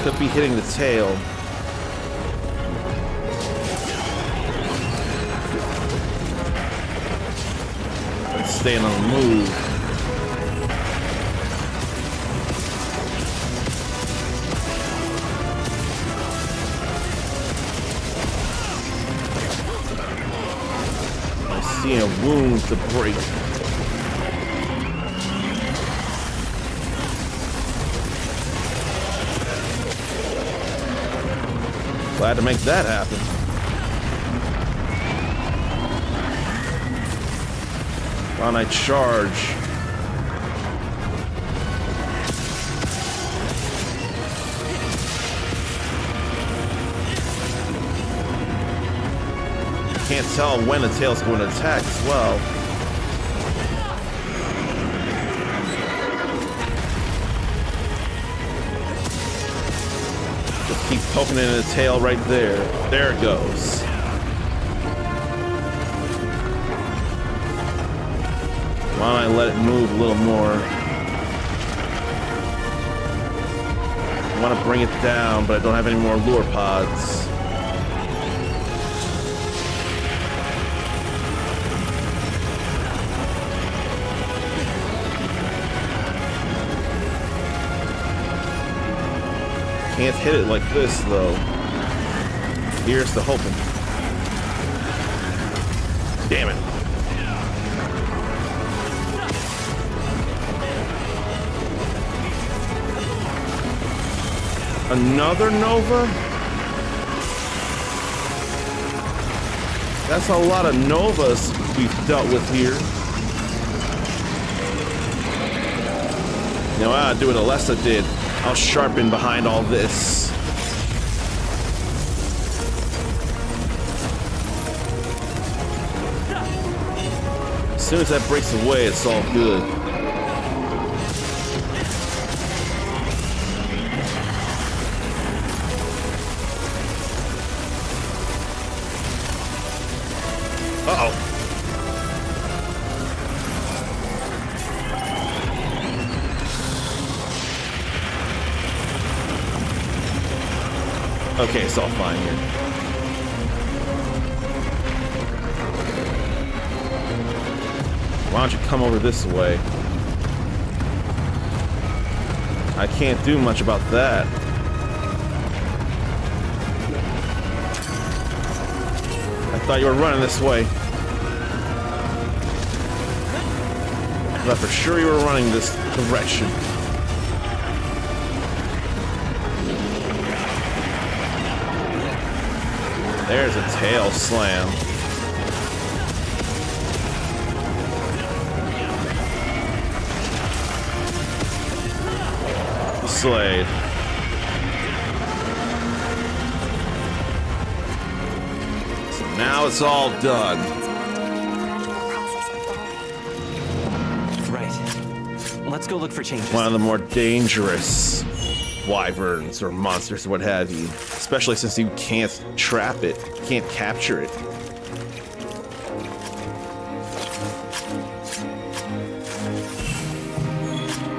Could be hitting the tail. But staying on the move. I see a wound to break. Glad to make that happen. On I charge. Can't tell when the tail's going to attack as well. Keep poking it in the tail right there. There it goes. Why don't I let it move a little more? I want to bring it down, but I don't have any more lure pods. Can't hit it like this, though. Here's the hoping. Damn it. Another Nova? That's a lot of Novas we've dealt with here. You know, I'll do what Alessa did. I'll sharpen behind all this. soon as that breaks away, it's all good. Uh-oh. Okay, it's all fine here. Why don't you come over this way? I can't do much about that. I thought you were running this way. I thought for sure you were running this direction. There's a tail slam. Slade. So now it's all done. Right. Let's go look for changes. One of the more dangerous wyverns or monsters or what have you. Especially since you can't trap it, can't capture it.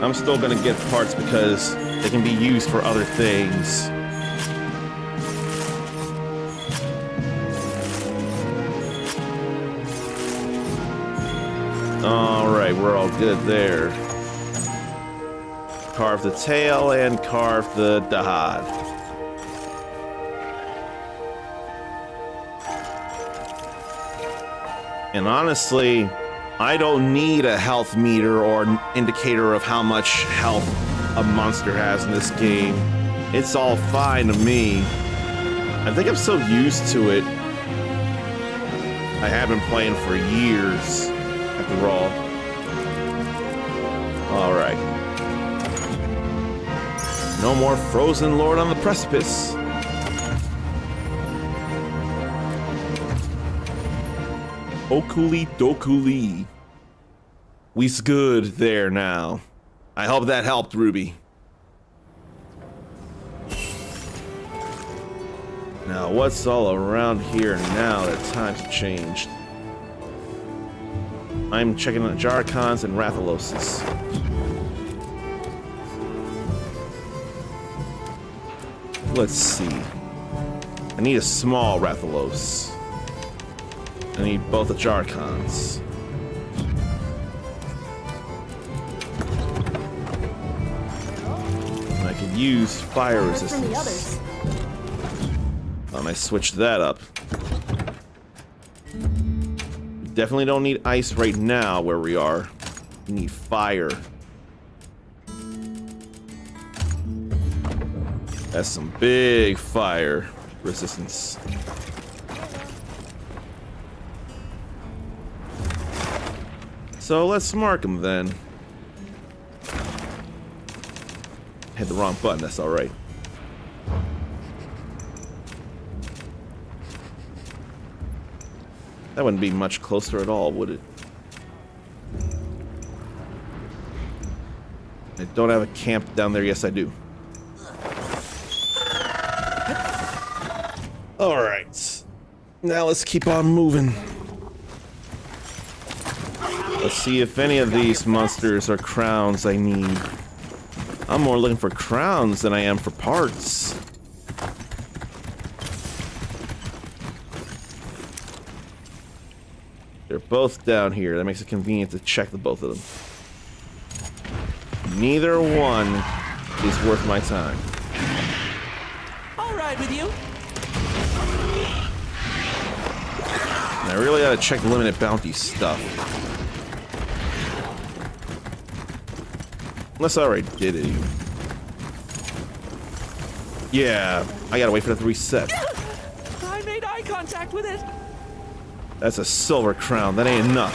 I'm still gonna get parts because they can be used for other things. Alright, we're all good there. Carve the tail and carve the dahad. And honestly, I don't need a health meter or an indicator of how much health a monster has in this game. It's all fine to me. I think I'm so used to it. I have been playing for years, after all. Alright. No more frozen lord on the precipice. Okuli dokuli. We's good there now. I hope that helped, Ruby. Now, what's all around here now that times have changed? I'm checking out Jarkons and Rathaloses. Let's see. I need a small Rathalos. I need both the Jarkons. And I could use fire resistance. I switched that up. We definitely don't need ice right now where we are. We need fire. That's some big fire resistance. So let's mark them then. Hit the wrong button, that's alright. That wouldn't be much closer at all, would it? I don't have a camp down there. Yes, I do. Alright. Now let's keep on moving. Let's see if any of these monsters are crowns I need. I'm more looking for crowns than I am for parts. They're both down here. That makes it convenient to check the both of them. Neither one is worth my time. I'll ride with you. And I really gotta check the limited bounty stuff. Unless I already did it. Yeah, I gotta wait for that to reset. I made eye contact with it. That's a silver crown. That ain't enough.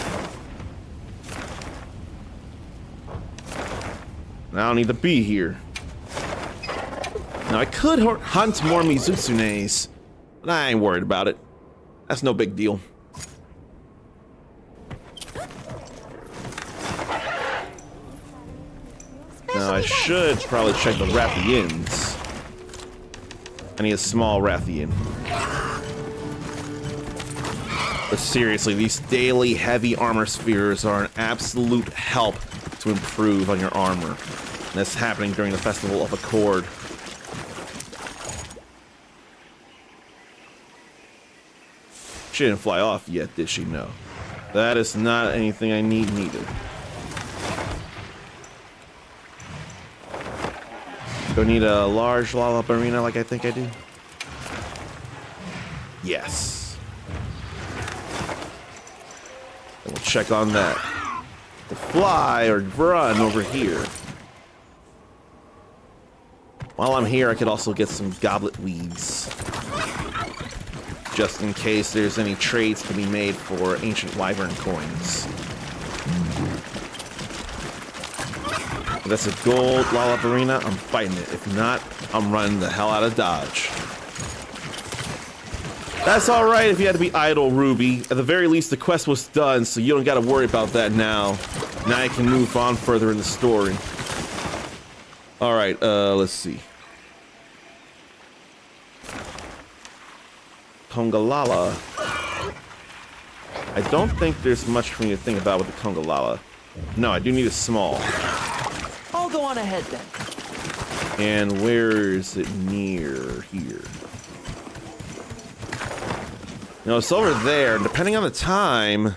I don't need to be here. Now, I could hunt more Mizutsunes, but I ain't worried about it. That's no big deal. Now I should probably check the Rathians. I need a small Rathian. But seriously, these daily heavy armor spheres are an absolute help to improve on your armor. And that's happening during the Festival of Accord. She didn't fly off yet, did she? No. That is not anything I need neither. Do I need a large Lollop arena like I think I do? Yes. We'll check on that. The fly or run over here. While I'm here, I could also get some goblet weeds. Just in case there's any trades to be made for ancient wyvern coins. If that's a gold Lollop arena, I'm fighting it. If not, I'm running the hell out of Dodge. That's alright if you had to be idle, Ruby. At the very least, the quest was done, so you don't gotta worry about that now. Now I can move on further in the story. Alright, let's see. Congalala. I don't think there's much for me to think about with the Congalala. No, I do need a small. I'll go on ahead then. And where is it near here? No, it's over there. Depending on the time,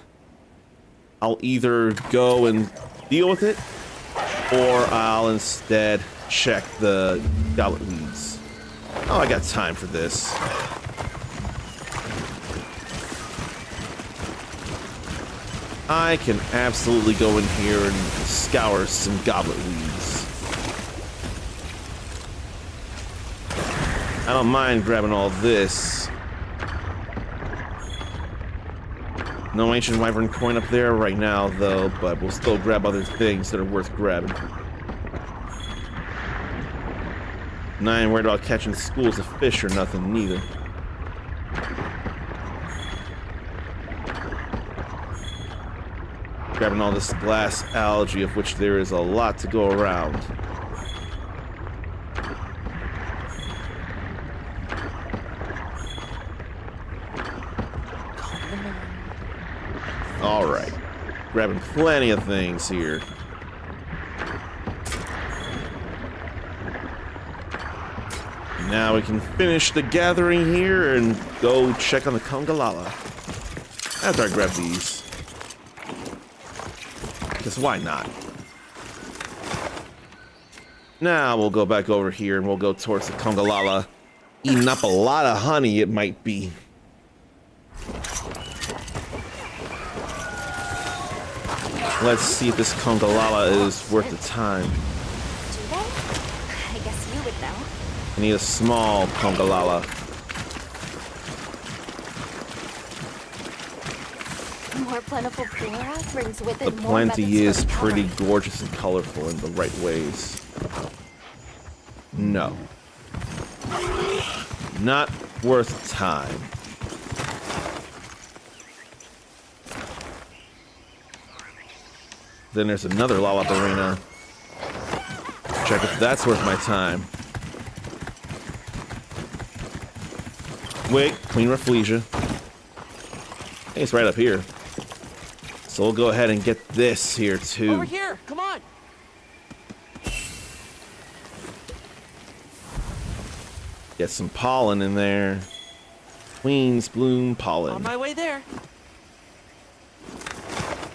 I'll either go and deal with it, or I'll instead check the goblet weeds. Oh, I got time for this. I can absolutely go in here and scour some goblet weeds. I don't mind grabbing all this. No ancient wyvern coin up there right now, though, but we'll still grab other things that are worth grabbing. And I ain't worried about catching schools of fish or nothing, neither. Grabbing all this glass algae, of which there is a lot to go around. Alright. Grabbing plenty of things here. Now we can finish the gathering here and go check on the Congalala. After I grab these. Because why not? Now we'll go back over here and we'll go towards the Congalala. Eating up a lot of honey, it might be. Let's see if this Congalala is worth the time. Do they? I guess you would know. I need a small Congalala. More plentiful flora brings with it The more plenty methods for is pretty recovery. gorgeous and colorful in the right ways. No. Not worth time. Then there's another Lollop arena. Check if that's worth my time. Wait, Queen Rafflesia. I think it's right up here. So we'll go ahead and get this here too. Over here, come on. Get some pollen in there. Queen's bloom pollen. On my way there.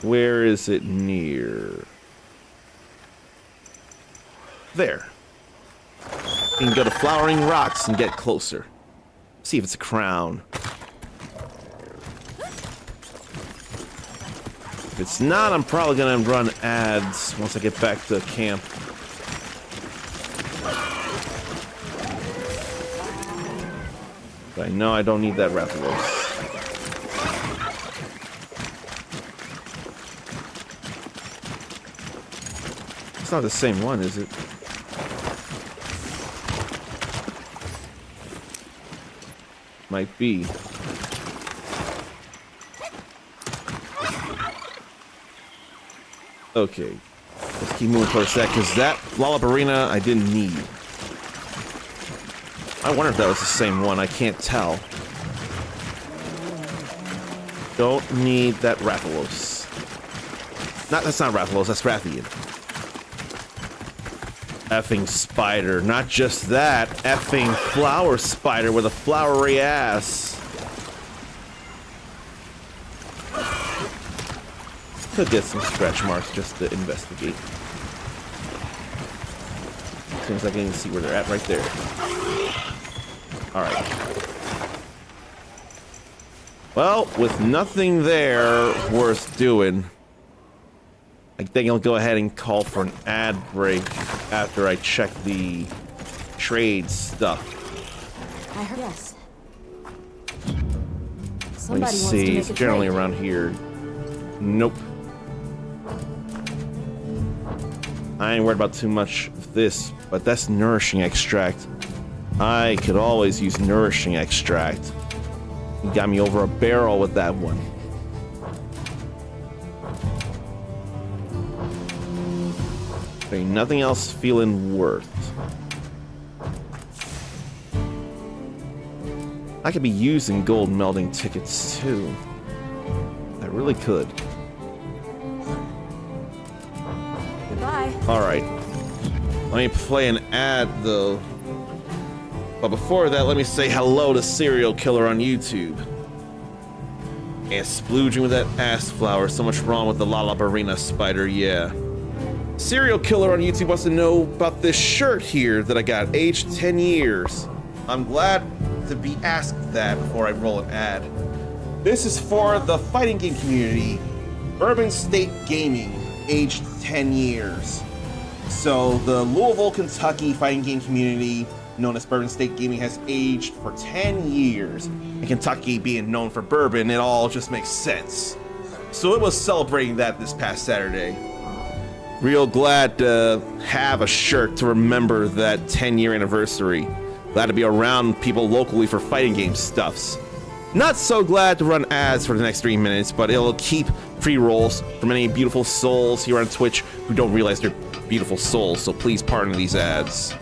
Where is it near? There. You can go to Flowering Rocks and get closer. See if it's a crown. If it's not, I'm probably gonna run ads once I get back to camp. But I know I don't need that Rathalos. It's not the same one, is it? Might be. Okay. Let's keep moving towards that, because that Lollabarina I didn't need. I wonder if that was the same one. I can't tell. Don't need that Rathalos. That's not Rathalos, that's Rathian. Effing spider. Not just that, effing flower spider with a flowery ass. Could get some stretch marks just to investigate. Seems like I can see where they're at right there. Alright. Well, with nothing there worth doing, I think I'll go ahead and call for an ad break after I check the trade stuff. I heard yes. Let me see, it's generally around here. Nope. I ain't worried about too much of this, but that's nourishing extract. I could always use nourishing extract. You got me over a barrel with that one. There ain't nothing else feeling worth. I could be using gold melding tickets too. I really could. Goodbye. Alright. Let me play an ad though. But before that, let me say hello to Serial Killer on YouTube. And splooging with that ass flower. So much wrong with the Lollabarina spider, yeah. Serial Killer on YouTube wants to know about this shirt here that I got, aged 10 years. I'm glad to be asked that before I roll an ad. This is for the fighting game community, Bourbon State Gaming, aged 10 years. So the Louisville, Kentucky fighting game community, known as Bourbon State Gaming, has aged for 10 years. And Kentucky being known for bourbon, it all just makes sense. So it was celebrating that this past Saturday. Real glad to have a shirt to remember that 10-year anniversary. Glad to be around people locally for fighting game stuffs. Not so glad to run ads for the next 3 minutes, but it'll keep pre-rolls from any beautiful souls here on Twitch who don't realize they're beautiful souls, so please pardon these ads.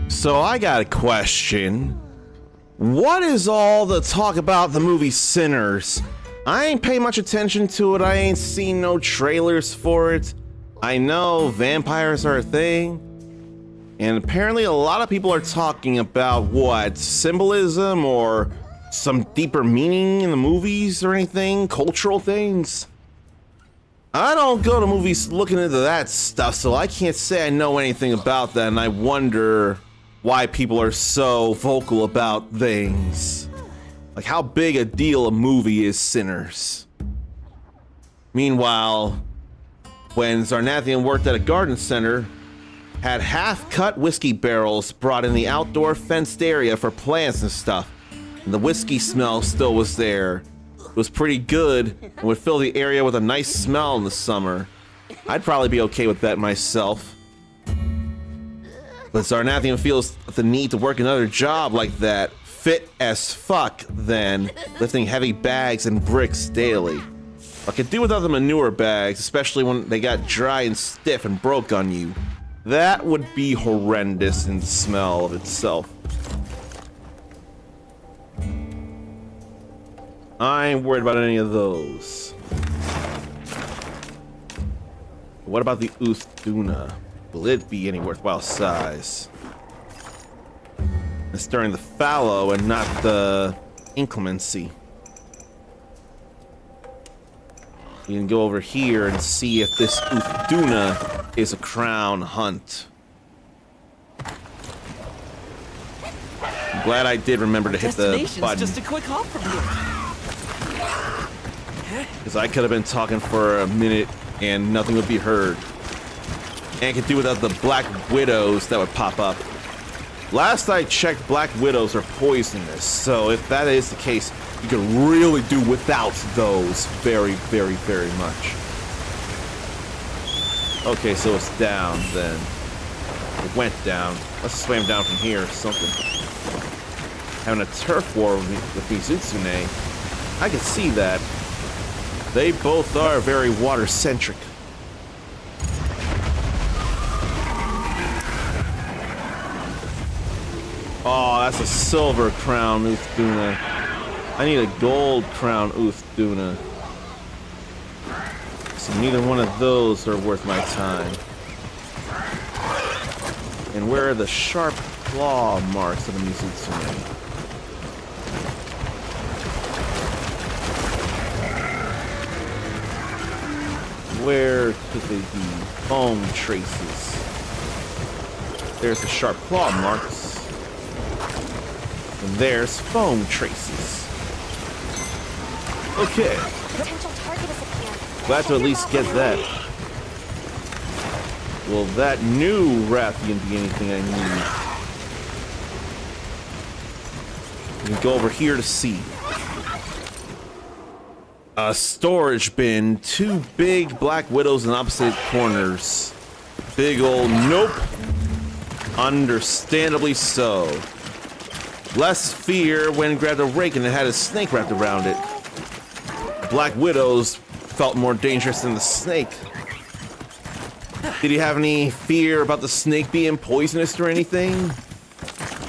So I got a question. What is all the talk about the movie Sinners? I ain't pay much attention to it. I ain't seen no trailers for it. I know vampires are a thing. And apparently a lot of people are talking about what, symbolism or some deeper meaning in the movies or anything, cultural things. I don't go to movies looking into that stuff, so I can't say I know anything about that, and I wonder why people are so vocal about things. Like how big a deal a movie is Sinners. Meanwhile, when Zarnathian worked at a garden center, had half-cut whiskey barrels brought in the outdoor fenced area for plants and stuff, and the whiskey smell still was there. It was pretty good and would fill the area with a nice smell in the summer. I'd probably be okay with that myself. But Zarnathian feels the need to work another job like that, fit as fuck then, lifting heavy bags and bricks daily. I could do without the manure bags, especially when they got dry and stiff and broke on you. That would be horrendous in smell of itself. I ain't worried about any of those. What about the Uthduna? Will it be any worthwhile size? It's during the fallow and not the inclemency. You can go over here and see if this Uthduna is a crown hunt. I'm glad I did remember to hit the button. Just a quick hop from here. Because I could have been talking for a minute and nothing would be heard. And could do without the black widows that would pop up. Last I checked, black widows are poisonous, so if that is the case, you could really do without those very, very, very much. Okay, so it's down then. It went down. Let's swim down from here or something. Having a turf war with Mizutsune, I can see that. They both are very water-centric. Oh, that's a silver crown Uthduna. I need a gold crown Uthduna. So neither one of those are worth my time. And where are the sharp claw marks of the Mizutsune? Where could they be? Foam traces. There's the sharp claw marks. And there's foam traces. Okay. Potential target has appeared. Glad to at least get that. Will that new Rathian be anything I need? We can go over here to see. A storage bin, 2 big black widows in opposite corners. Big old nope. Understandably so. Less fear when grabbed a rake and it had a snake wrapped around it. Black widows felt more dangerous than the snake. Did you have any fear about the snake being poisonous or anything?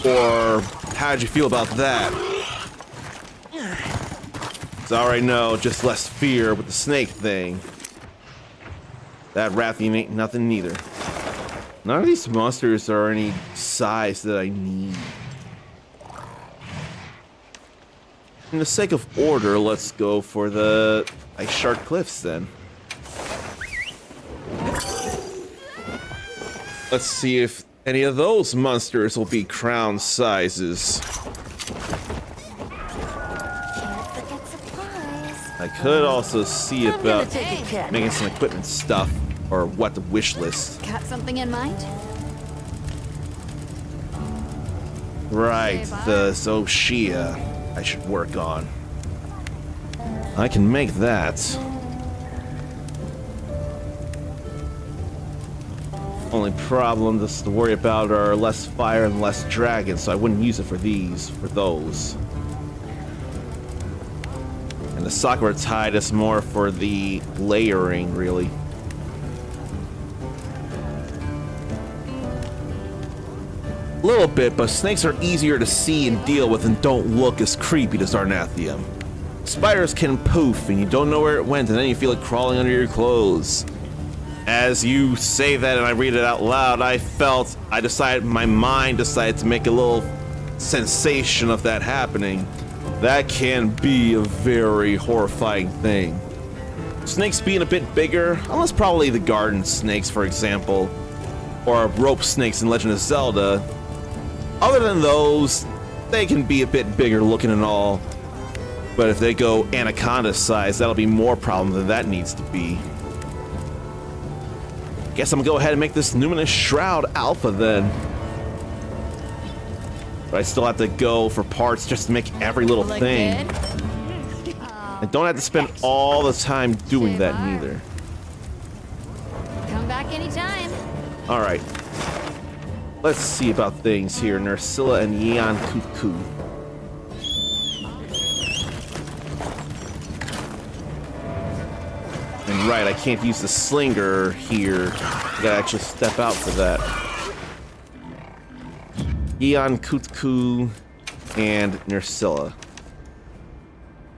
Or how did you feel about that? So I already know, just less fear with the snake thing. That Rathian ain't nothing neither. None of these monsters are any size that I need. For the sake of order, let's go for the Ice Shark Cliffs then. Let's see if any of those monsters will be crown sizes. I could also see about making some equipment stuff or what the wish list. Got something in mind? Right, the Zoshia I should work on. I can make that. Only problem just to worry about are less fire and less dragons, so I wouldn't use it for those. And the Sakura Tide is more for the layering, really. A little bit, but snakes are easier to see and deal with and don't look as creepy as Zarnathium. Spiders can poof and you don't know where it went and then you feel it crawling under your clothes. As you say that and I read it out loud, my mind decided to make a little sensation of that happening. That can be a very horrifying thing. Snakes being a bit bigger, unless probably the garden snakes, for example, or rope snakes in Legend of Zelda. Other than those, they can be a bit bigger looking and all. But if they go anaconda size, that'll be more problem than that needs to be. Guess I'm gonna go ahead and make this Numinous Shroud Alpha then. But I still have to go for parts just to make every little thing. I don't have to spend all the time doing that neither. Come back anytime. Alright. Let's see about things here. Nursilla and Yeon Cuckoo. And right, I can't use the slinger here. I gotta actually step out for that. Yeon Cuckoo and Nursilla.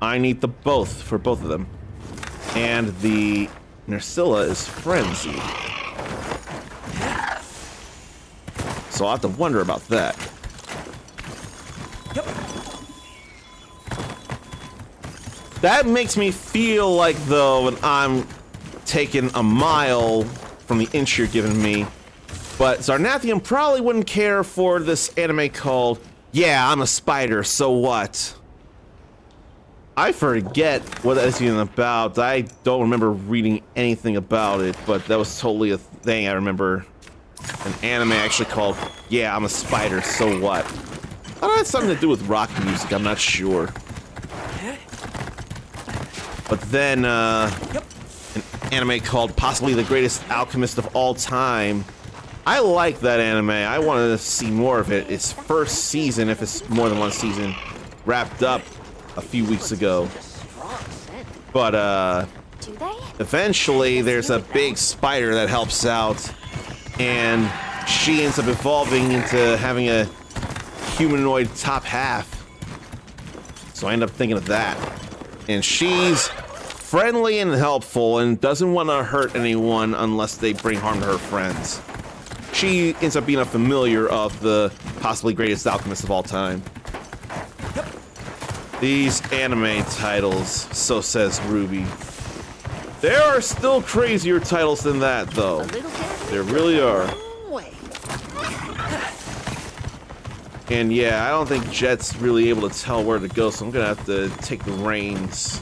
I need the both for both of them. And the Nursilla is Frenzy. So I'll have to wonder about that. Yep. That makes me feel like, though, when I'm taking a mile from the inch you're giving me. But Zarnathium probably wouldn't care for this anime called, Yeah, I'm a Spider, so what? I forget what that is even about. I don't remember reading anything about it, but that was totally a thing I remember. An anime actually called, Yeah, I'm a Spider, so what? I don't know, it had something to do with rock music, I'm not sure. But then, an anime called possibly the greatest alchemist of all time. I like that anime. I wanted to see more of it. Its first season, if it's more than one season, wrapped up a few weeks ago. But, Do they? eventually there's a big spider that helps out, and she ends up evolving into having a humanoid top half. So I end up thinking of that. And she's friendly and helpful and doesn't want to hurt anyone unless they bring harm to her friends. She ends up being a familiar of the possibly greatest alchemist of all time. These anime titles, so says Ruby. There are still crazier titles than that, though. There really are. And yeah, I don't think Jet's really able to tell where to go, so I'm gonna have to take the reins.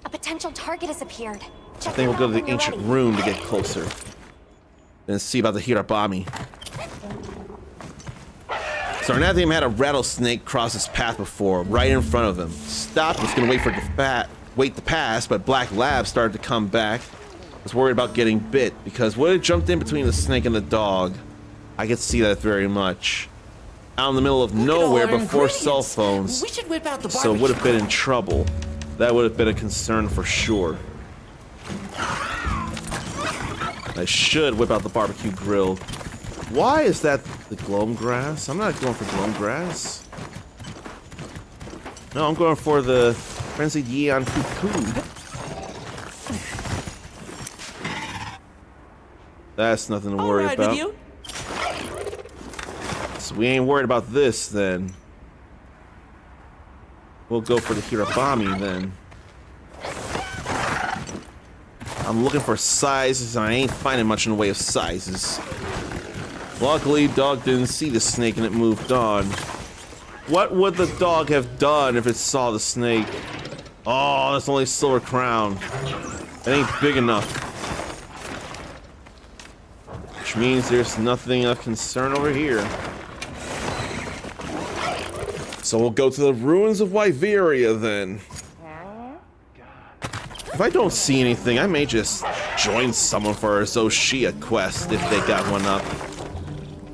A potential target has appeared. I think we'll go to the ancient room to get closer. Then see about the Hirabami. Zarnathium had a rattlesnake cross his path before, right in front of him. Stopped, was gonna wait for it to wait to pass, but Black Lab started to come back. Was worried about getting bit, because what had jumped in between the snake and the dog? I could see that very much. Out in the middle of nowhere before cell phones, We should whip out the so would have been in trouble. That would have been a concern for sure. I should whip out the barbecue grill. Why is that the gloam grass? I'm not going for gloam grass. No, I'm going for the frenzied Yeon Cuckoo. That's nothing to I'll worry ride about. with you. So we ain't worried about this then. We'll go for the Hirabami then. I'm looking for sizes and I ain't finding much in the way of sizes. Luckily, dog didn't see the snake and it moved on. What would the dog have done if it saw the snake? Oh, that's only silver crown. It ain't big enough. Which means there's nothing of concern over here. So we'll go to the ruins of Wyveria then. If I don't see anything, I may just join someone for a Zoshia quest if they got one up.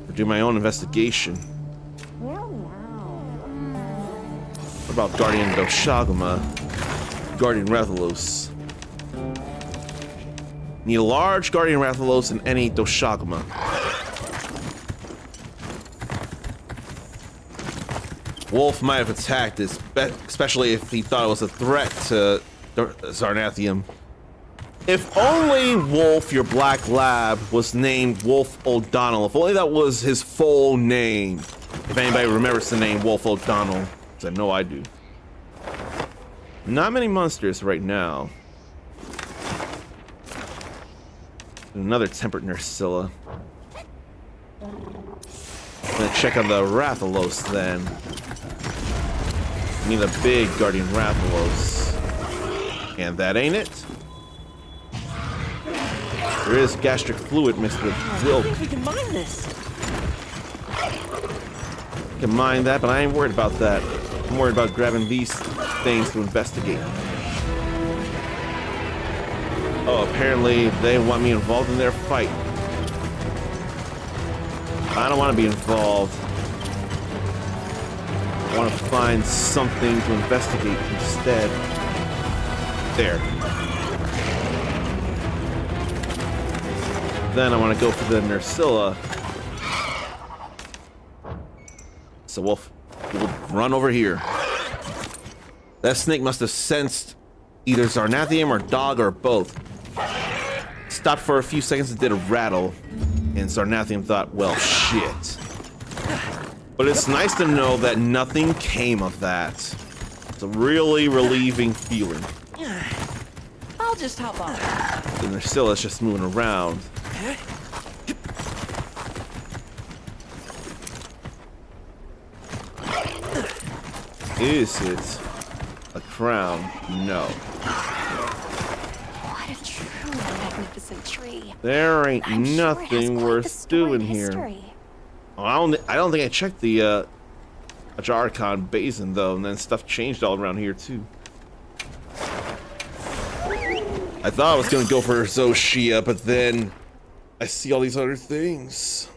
Or do my own investigation. What about Guardian Doshaguma? Guardian Rathalos. Need a large Guardian Rathalos and any Doshaguma. Wolf might have attacked this, especially if he thought it was a threat to Zarnathium. If only Wolf, your black lab, was named Wolf O'Donnell. If only that was his full name. If anybody remembers the name Wolf O'Donnell, because I know I do. Not many monsters right now. Another tempered Nursilla. I'm gonna check on the Rathalos then. Need a big Guardian Rathalos. And that ain't it. There is gastric fluid mixed with milk. I think we can mine this. Can mine that, but I ain't worried about that. I'm worried about grabbing these things to investigate. Oh, apparently they want me involved in their fight. I don't want to be involved. I want to find something to investigate instead. There. Then I want to go for the Nursilla. So we'll run over here. That snake must have sensed either Zarnathium or dog or both. Stopped for a few seconds and did a rattle. And Zarnathium thought, well, shit. But it's nice to know that nothing came of that. It's a really relieving feeling. I'll just hop on. The Nursilla's just moving around. Is it a crown? No. What a truly magnificent tree. There ain't I'm sure it has nothing quite the worth storied doing here. history. Oh, I don't think I checked the Ajarkon Basin though, and then stuff changed all around here too. I thought I was gonna go for Zoshia, but then I see all these other things.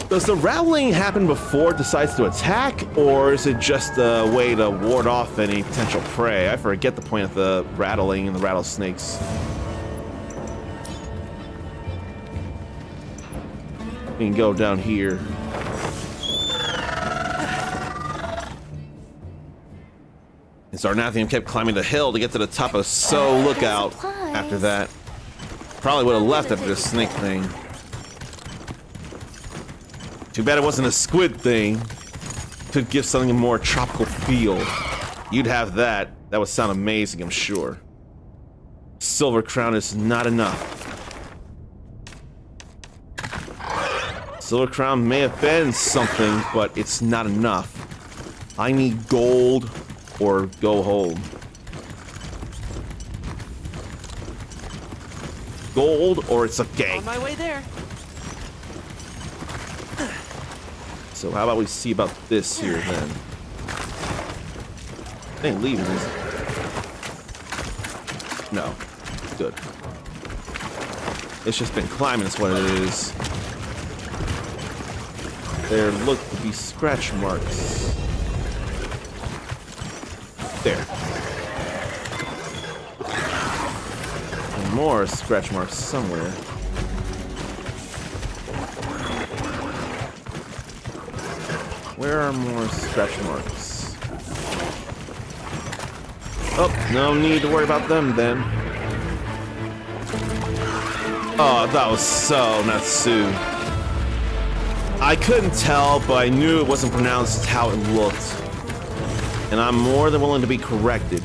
Does the rattling happen before it decides to attack, or is it just a way to ward off any potential prey? I forget the point of the rattling and the rattlesnakes. We can go down here. And Zarnathium kept climbing the hill to get to the top of So Lookout after that. Probably would have left after the snake thing. Too bad it wasn't a squid thing. Could give something a more tropical feel. You'd have that. That would sound amazing, I'm sure. Silver crown is not enough. Silver crown may have been something, but it's not enough. I need gold or go home. Gold or it's a gang. On my way there. So how about we see about this here then? It ain't leaving, is it? No. Good. It's just been climbing, is what it is. There look to be scratch marks. There. And more scratch marks somewhere. Where are more scratch marks? Oh, no need to worry about them then. Oh, that was so Natsu. I couldn't tell, but I knew it wasn't pronounced how it looked. And I'm more than willing to be corrected.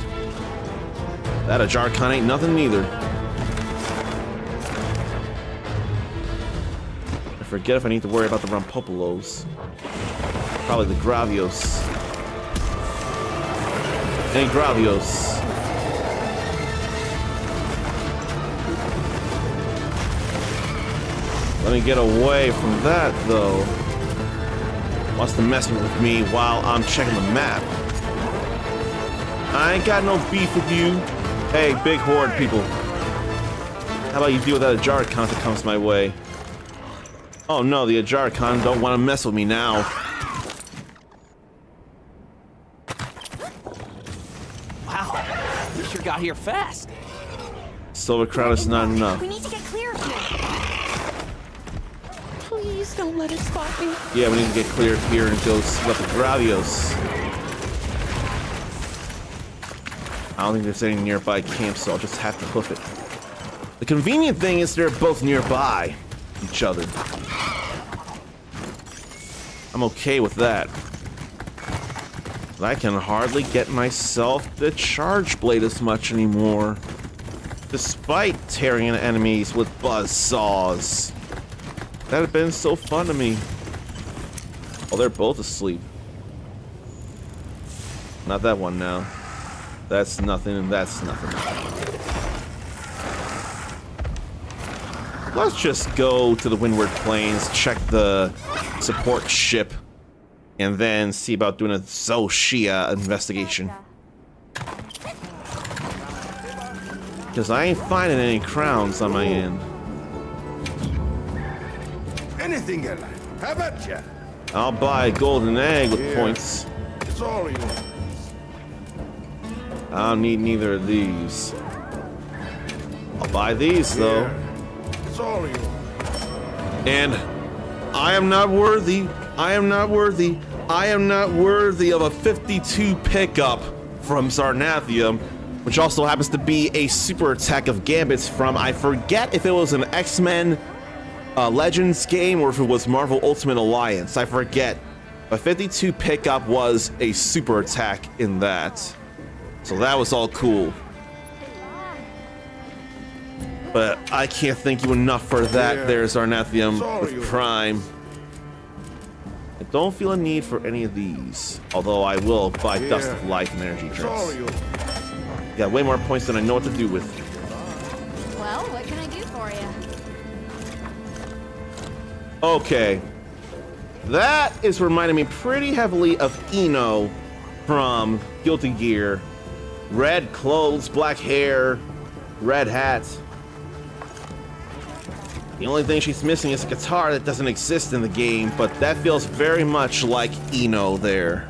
That Ajarkon ain't nothing neither. I forget if I need to worry about the Rampopolos. Probably the Gravios. Hey, Gravios. Let me get away from that, though. Wants to mess with me while I'm checking the map. I ain't got no beef with you. Hey, big horde people. How about you deal with that Ajarkon that comes my way? Oh no, the Ajarkon don't want to mess with me now. Wow, you sure got here fast. Silver Crown is not enough. We need to get clear of here. Please don't let it spot me. Yeah, we need to get clear of here and go see about the Gravios. I don't think there's any nearby camps, so I'll just have to hoof it. The convenient thing is they're both nearby each other. I'm okay with that. But I can hardly get myself to charge blade as much anymore. Despite tearing in enemies with buzz saws. That had been so fun to me. Oh, they're both asleep. Not that one now. That's nothing and that's nothing. Let's just go to the Windward Plains, check the support ship, and then see about doing a Zoshia investigation. Because I ain't finding any crowns on my end. Anything you like. How about ya? I'll buy a golden egg with Here. points. It's all yours. I don't need neither of these. I'll buy these though. Here. It's all yours. And I am not worthy. I am not worthy. I am not worthy of a 52 pickup from Zarnathium, which also happens to be a super attack of Gambits from, I forget if it was an X-Men Legends game or if it was Marvel Ultimate Alliance. I forget. But 52 pickup was a super attack in that. So that was all cool. But I can't thank you enough for that. Yeah. There's Zarnathium with Sorry. Prime. I don't feel a need for any of these. Although I will buy Dust of Life and energy It's all drinks. yours. Got way more points than I know what to do with. Well, what can I do for you? Okay. That is reminding me pretty heavily of Ino from Guilty Gear. Red clothes, black hair, red hat. The only thing she's missing is a guitar that doesn't exist in the game, but that feels very much like Ino there.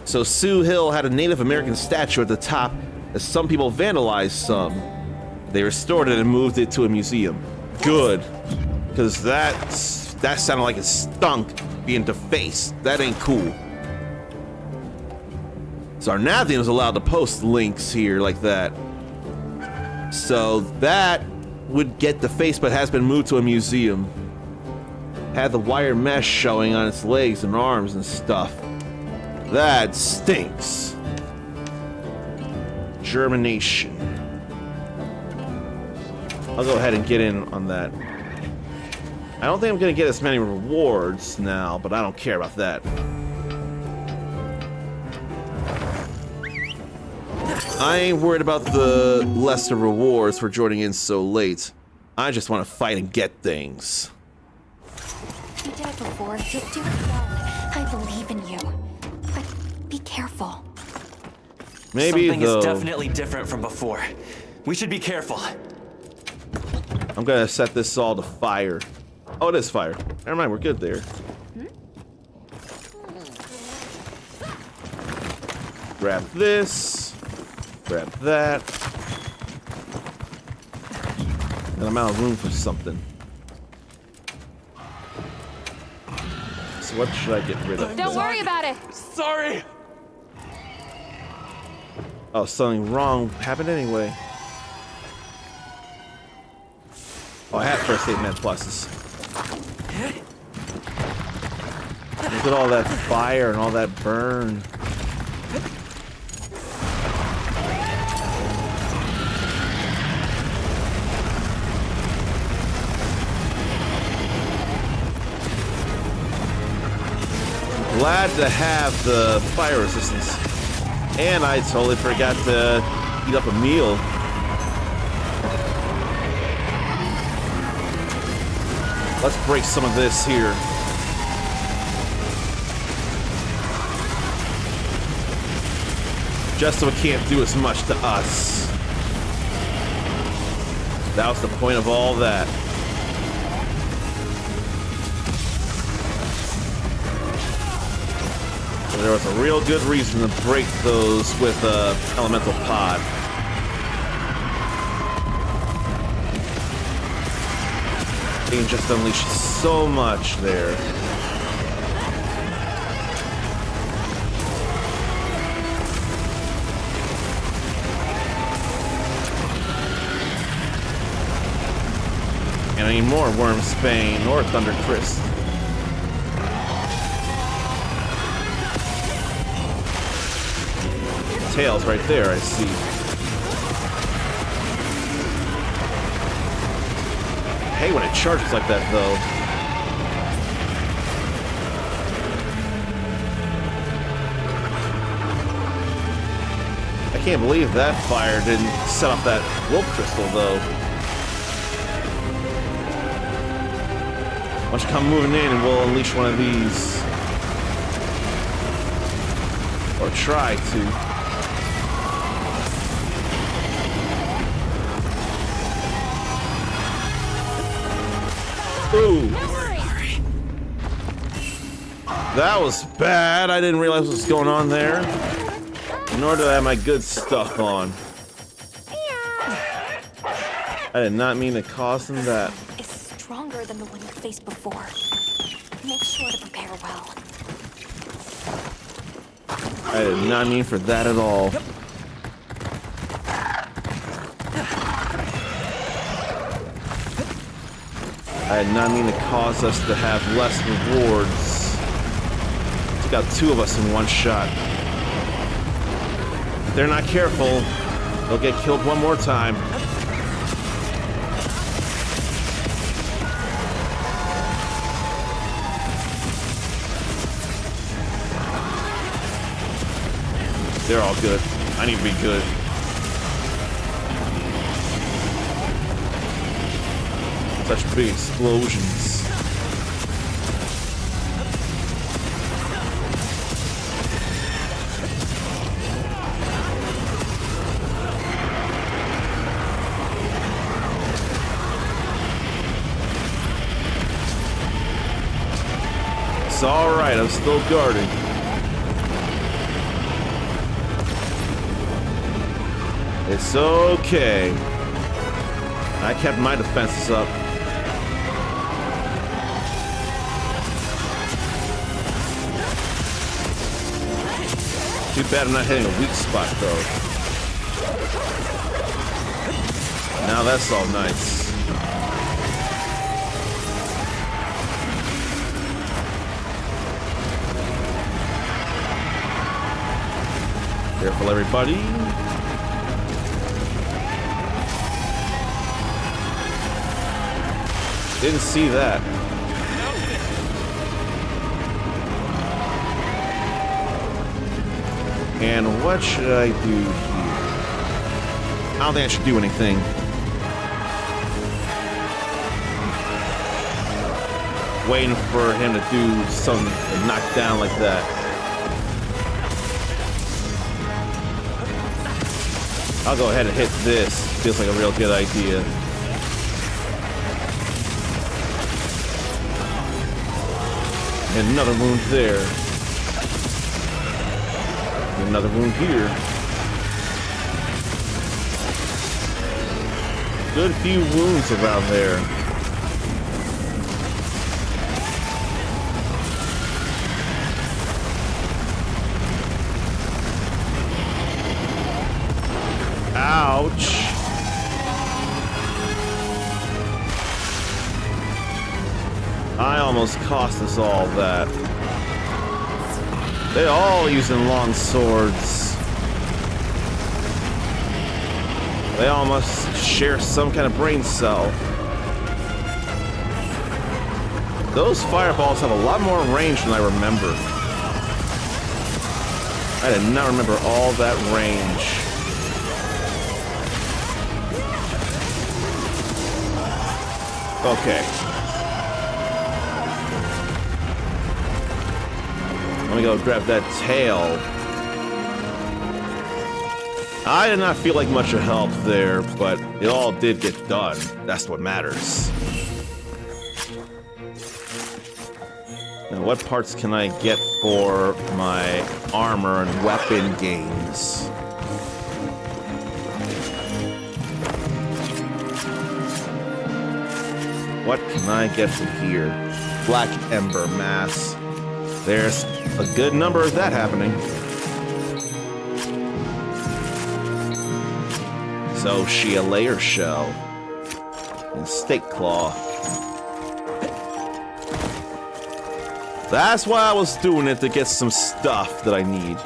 So Sioux Hill had a Native American statue at the top that some people vandalized some. They restored it and moved it to a museum. Good. Because that sounded like it stunk being defaced. That ain't cool. Zarnathium was allowed to post links here like that. So that would get defaced but has been moved to a museum. Had the wire mesh showing on its legs and arms and stuff. That stinks. Germination. I'll go ahead and get in on that. I don't think I'm gonna get as many rewards now, but I don't care about that. I ain't worried about the lesser rewards for joining in so late. I just want to fight and get things. You did it before. Do it again. I believe in you. But be careful. Maybe Something though. is definitely different from before. We should be careful. I'm gonna set this all to fire. Oh, it is fire. Never mind, we're good there. Grab this. Grab that. And I'm out of room for something. So what should I get rid of? Don't worry about it. Sorry. Oh, something wrong happened anyway. Oh, I had first aid med pluses. Look at all that fire and all that burn. Glad to have the fire resistance. And I totally forgot to eat up a meal. Let's break some of this here. Just so it can't do as much to us. That was the point of all that. So there was a real good reason to break those with elemental pod. Thing just unleashed so much there. And any more Wormsbane or Thunder Chris. Tails right there, I see. Hey, when it charges like that, though. I can't believe that fire didn't set off that wolf crystal, though. Why don't you come moving in and we'll unleash one of these. Or try to. Ooh. That was bad. I didn't realize what was going on there. Nor did I have my good stuff on. I did not mean to cause them that. Is stronger than the one you faced before. Make sure to prepare well. I did not mean for that at all. I did not mean to cause us to have less rewards. Took out 2 of us in one shot. If they're not careful, they'll get killed one more time. They're all good. I need to be good. Such big explosions. It's all right. I'm still guarding. It's okay. I kept my defenses up. Too bad I'm not hitting a weak spot, though. Now that's all nice. Careful, everybody. Didn't see that. And what should I do here? I don't think I should do anything. Waiting for him to do some knockdown like that. I'll go ahead and hit this. Feels like a real good idea. And another wound there. Another wound here. Good few wounds around there. Ouch. I almost cost us all that. They all using long swords. They all must share some kind of brain cell. Those fireballs have a lot more range than I remember. I did not remember all that range. Okay. Let me go grab that tail. I did not feel like much of help there, but it all did get done. That's what matters. Now, what parts can I get for my armor and weapon gains? What can I get from here? Black Ember Mass. There's a good number of that happening. So, Shia Layer Shell. And Stake Claw. That's why I was doing it, to get some stuff that I need.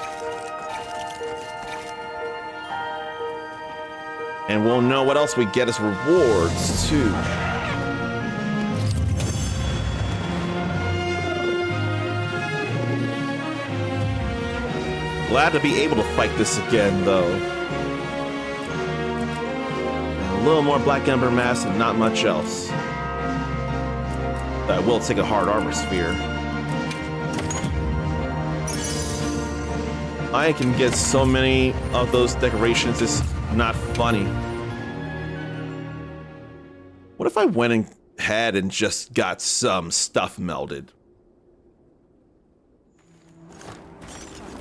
And we'll know what else we get as rewards, too. Glad to be able to fight this again, though. And a little more Black Ember Mass and not much else. I will take a hard armor sphere. I can get so many of those decorations, it's not funny. What if I went ahead and just got some stuff melded?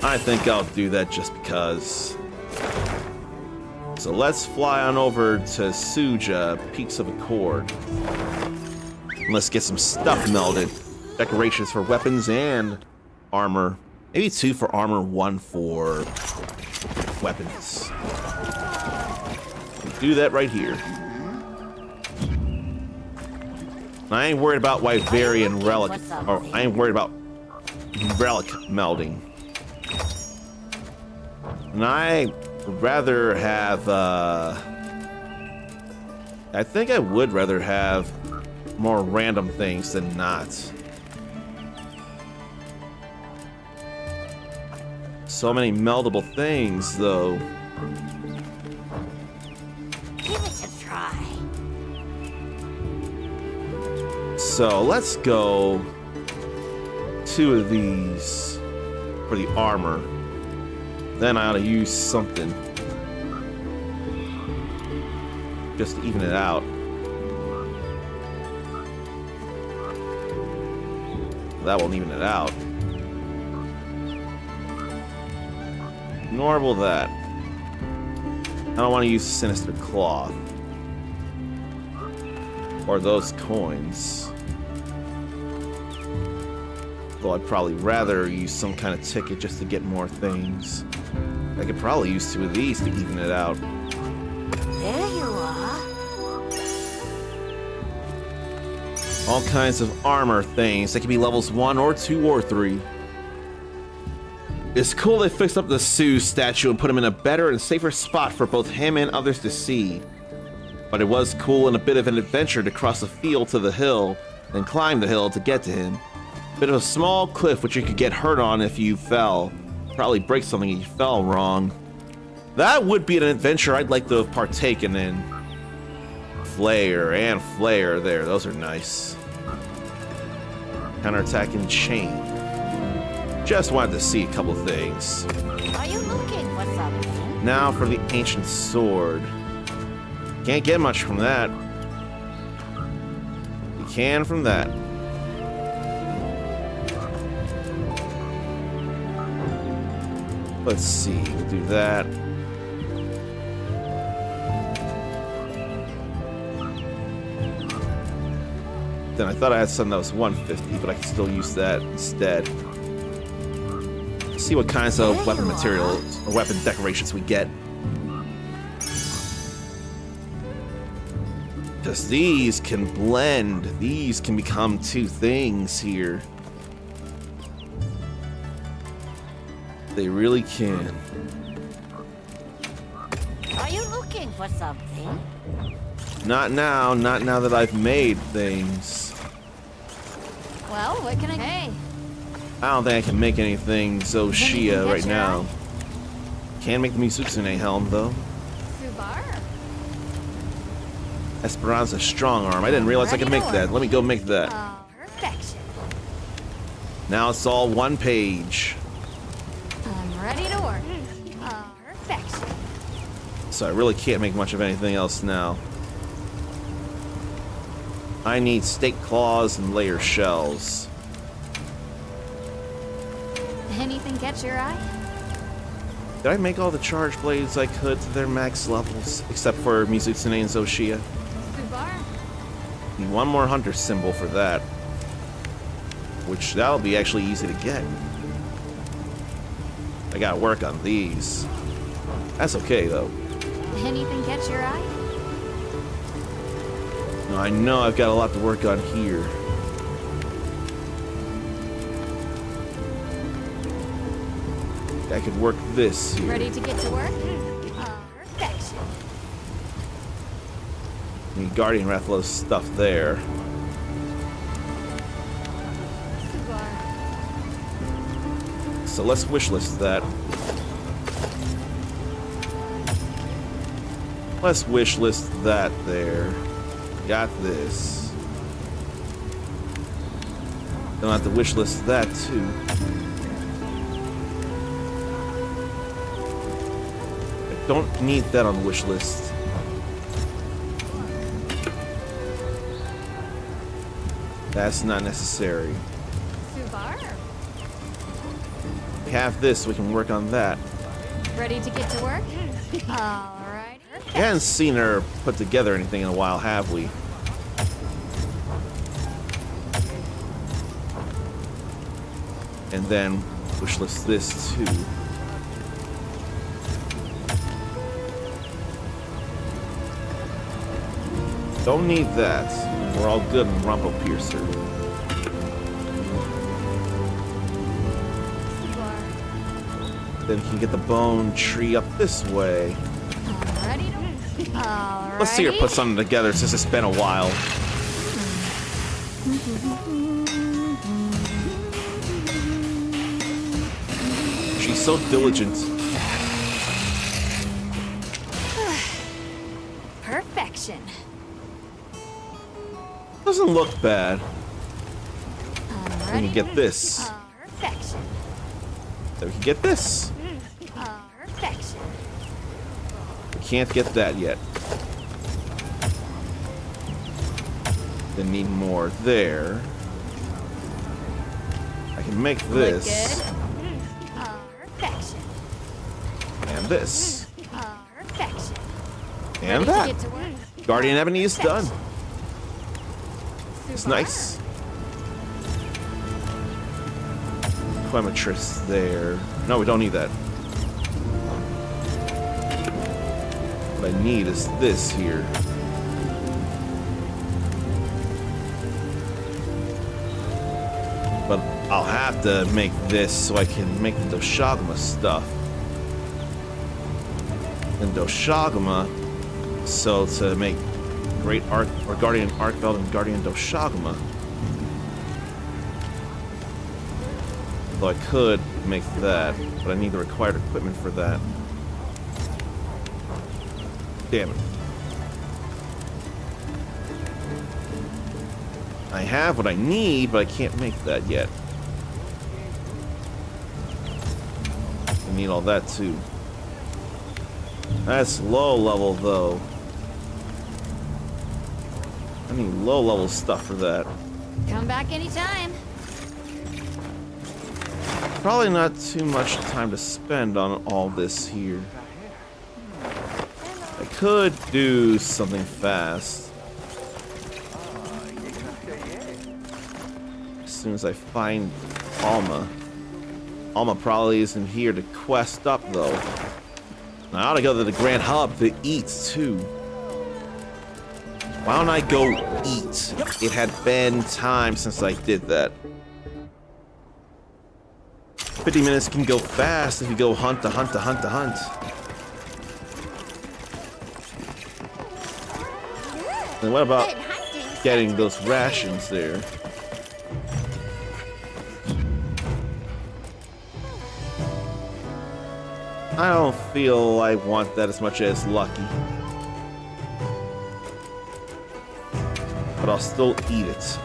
I think I'll do that just because. So let's fly on over to Suja, Peaks of Accord. And let's get some stuff melded. Decorations for weapons and armor. Maybe 2 for armor, 1 for weapons. Do that right here. I ain't worried about Wyverian Relic, or I ain't worried about Relic melding. And I rather have, I think I would rather have more random things than not. So many meldable things, though. Give it a try. So let's go 2 of these for the armor. Then I ought to use something just to even it out. That won't even it out. Nor will that. I don't want to use Sinister Cloth. Or those coins. Though I'd probably rather use some kind of ticket just to get more things. I could probably use 2 of these to even it out. There you are. All kinds of armor things. They could be levels 1 or 2 or 3. It's cool they fixed up the Sue statue and put him in a better and safer spot for both him and others to see. But it was cool and a bit of an adventure to cross a field to the hill and climb the hill to get to him. Bit of a small cliff which you could get hurt on if you fell. Probably break something if you fell wrong. That would be an adventure I'd like to have partaken in. Flare and Flare there, those are nice. Counterattack and chain. Just wanted to see a couple things. Are you looking for something? Now for the ancient sword. Can't get much from that. You can from that. Let's see, we'll do that. Then I thought I had something that was 150, but I can still use that instead. See what kinds of weapon materials or weapon decorations we get. Because these can blend. These can become two things here. They really can. Are you looking for something? Not now. Not now that I've made things. Well, what can I... Hey, I don't think I can make anything Zoshia right now. Can make the Mizutsune helm, though. Subar. Esperanza strong arm. I didn't realize I could make that. Let me go make that. Perfection. Now it's all one page. I'm ready to work. Perfection. So I really can't make much of anything else now. I need stake claws and layer shells. Anything catch your eye? Did I make all the charge blades I could to their max levels? Except for Mizutsune and Zoshia. Subar. Need one more hunter symbol for that. Which, that'll be actually easy to get. I gotta work on these. That's okay, though. Anything catch your eye? No, I know I've got a lot to work on here. I could work this here. Ready to get to work? Perfection. Need Guardian Rathlow's stuff there. Subar. So let's wishlist that. Let's wishlist that there. Got this. Then I'll have to wishlist that too. I don't need that on the wish list. That's not necessary. Subar. We have this, so we can work on that. Ready to get to work? Alrighty. We haven't seen her put together anything in a while, have we? And then wishlist this too. Don't need that. We're all good in Rumble Piercer. Then we can get the bone tree up this way. Alrighty. Alrighty. Let's see her put something together since it's been a while. She's so diligent. Perfection. Doesn't look bad. Alrighty. We can get this. Perfection. Then we can get this. Perfection. We can't get that yet. Then need more there. I can make this. Look good. Perfection. And this. Perfection. And Ready to that. get to work? Guardian Ebony is done. It's Subar. nice. Quematrix there. No, we don't need that. What I need is this here. But I'll have to make this so I can make the Doshaguma stuff. And Doshaguma, so to make Great Arc or Guardian Arcveld and Guardian Doshaguma. Though I could make that, but I need the required equipment for that. Damn it. I have what I need, but I can't make that yet. I need all that too. That's low level though. I need low level stuff for that. Come back anytime. Probably not too much time to spend on all this here. I could do something fast. As soon as I find Alma. Alma probably isn't here to quest up though. I ought to go to the Grand Hub to eat too. Why don't I go eat? It had been time since I did that. 50 minutes can go fast if you go hunt to hunt to hunt to hunt. And what about getting those rations there? I don't feel I want that as much as Lucky. But I'll still eat it.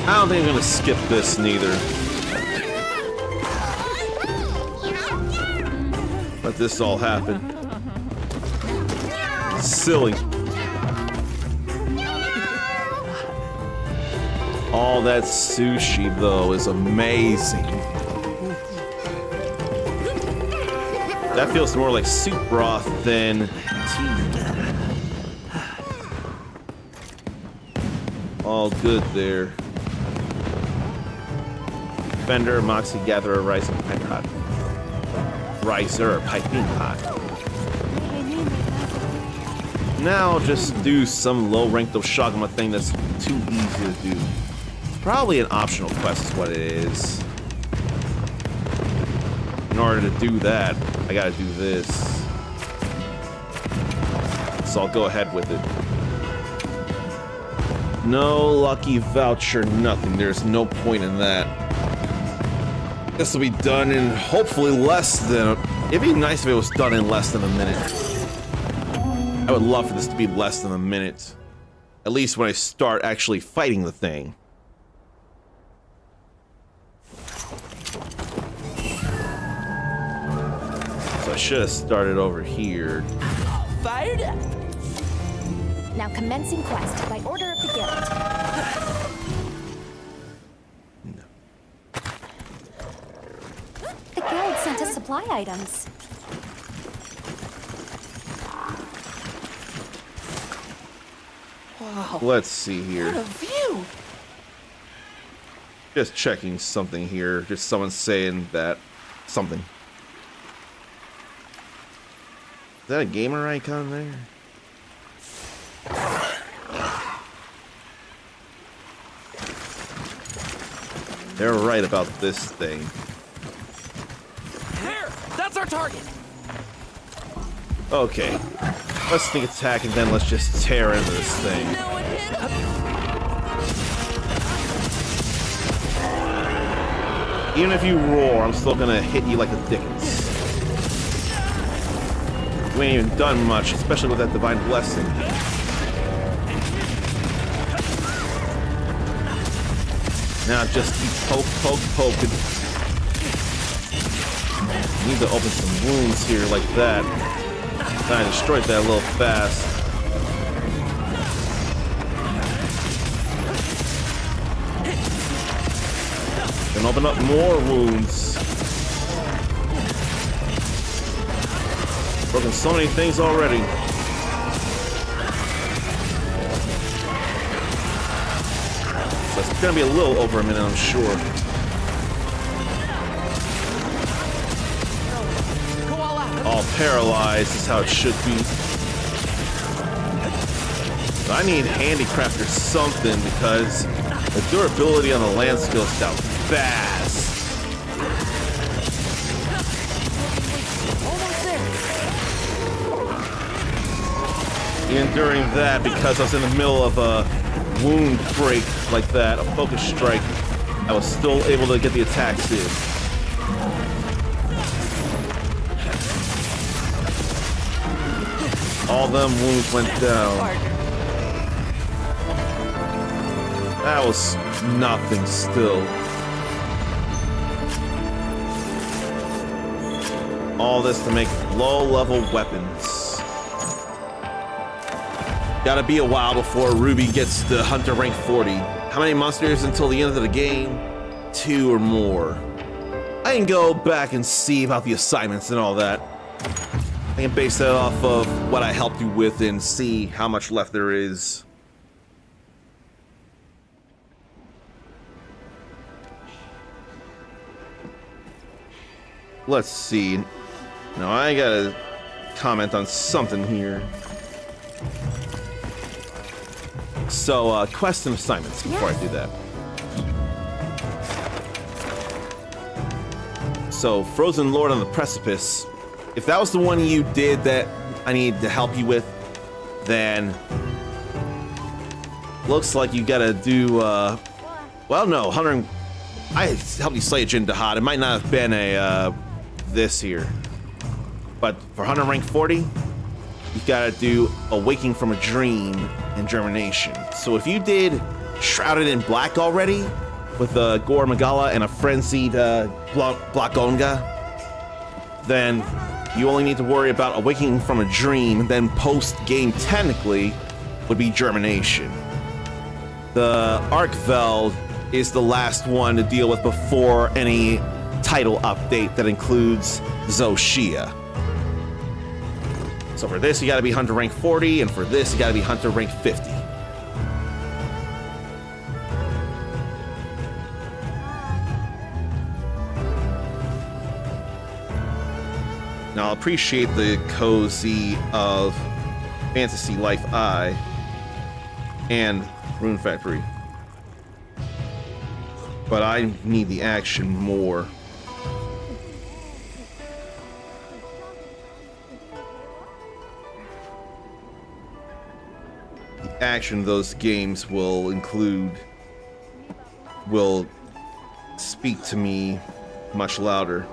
I don't think I'm gonna skip this neither. Let this all happen. Silly. All that sushi though is amazing. That feels more like soup broth than tea. All good there. Fender, Moxie, Gatherer, Rice, and Piping Hot. Ricer, Piping Hot. Now just do some low-ranked Oshagama thing that's too easy to do. Probably an optional quest is what it is. In order to do that, I gotta do this. So I'll go ahead with it. No lucky voucher, nothing. There's no point in that. This will be done in hopefully less than... It'd be nice if it was done in less than a minute. I would love for this to be less than a minute. At least when I start actually fighting the thing. So I should have started over here. Fired up. Now commencing quest by order of the guild. The guild sent us supply items. Wow. Let's see here. What a view. Just checking something here. Just someone saying that something. Is that a gamer icon there? They're right about this thing. There! That's our target! Okay. Let's sneak attack and then let's just tear into this thing. No one hit us! Even if you roar, I'm still gonna hit you like a dickens. We ain't even done much, especially with that divine blessing. Now just keep poking. Need to open some wounds here like that. I destroyed that a little fast. Then open up more wounds. Broken so many things already. So it's gonna be a little over a minute, I'm sure. All paralyzed is how it should be. So I need handicraft or something because the durability on the land skill is down fast. Even during that, because I was in the middle of a wound break like that, a focus strike, I was still able to get the attacks in. All them wounds went down. That was nothing still. All this to make low-level weapons. Gotta be a while before Ruby gets to Hunter rank 40. How many monsters until the end of the game? 2 or more. I can go back and see about the assignments and all that. I can base that off of what I helped you with and see how much left there is. Let's see. Now I gotta comment on something here. So, quests and assignments before I do that. So, Frozen Lord on the Precipice. If that was the one you did that I need to help you with, then looks like you gotta do, well, no, 100. I helped you slay a Jin Dahad. It might not have been a, this here. But for 100 rank 40, you gotta do Awaking from a Dream and Germination. So if you did Shrouded in Black already, with a Gore Magala and a Frenzied Blakonga, then you only need to worry about Awakening from a Dream, then post-game technically would be Germination. The Arkveld is the last one to deal with before any title update that includes Zoshia. So for this, you gotta be Hunter rank 40, and for this, you gotta be Hunter rank 50. Now, I'll appreciate the cozy of Fantasy Life I and Rune Factory, but I need the action more. The action of those games will speak to me much louder.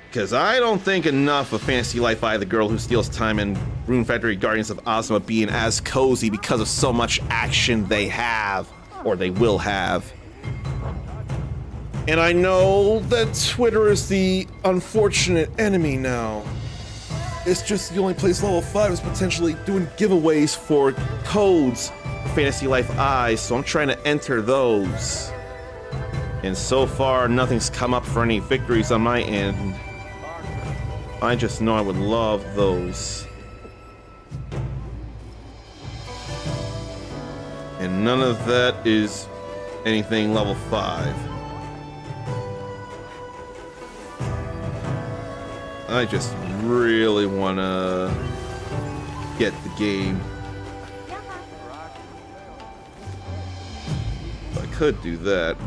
Because I don't think enough of Fantasy Life I, the Girl Who Steals Time, and Rune Factory Guardians of Ozma being as cozy because of so much action they have, or they will have. And I know that Twitter is the unfortunate enemy now. It's just the only place level 5 is potentially doing giveaways for codes for Fantasy Life I, so I'm trying to enter those. And so far, nothing's come up for any victories on my end. I just know I would love those. And none of that is anything level 5. I just really want to get the game. I could do that.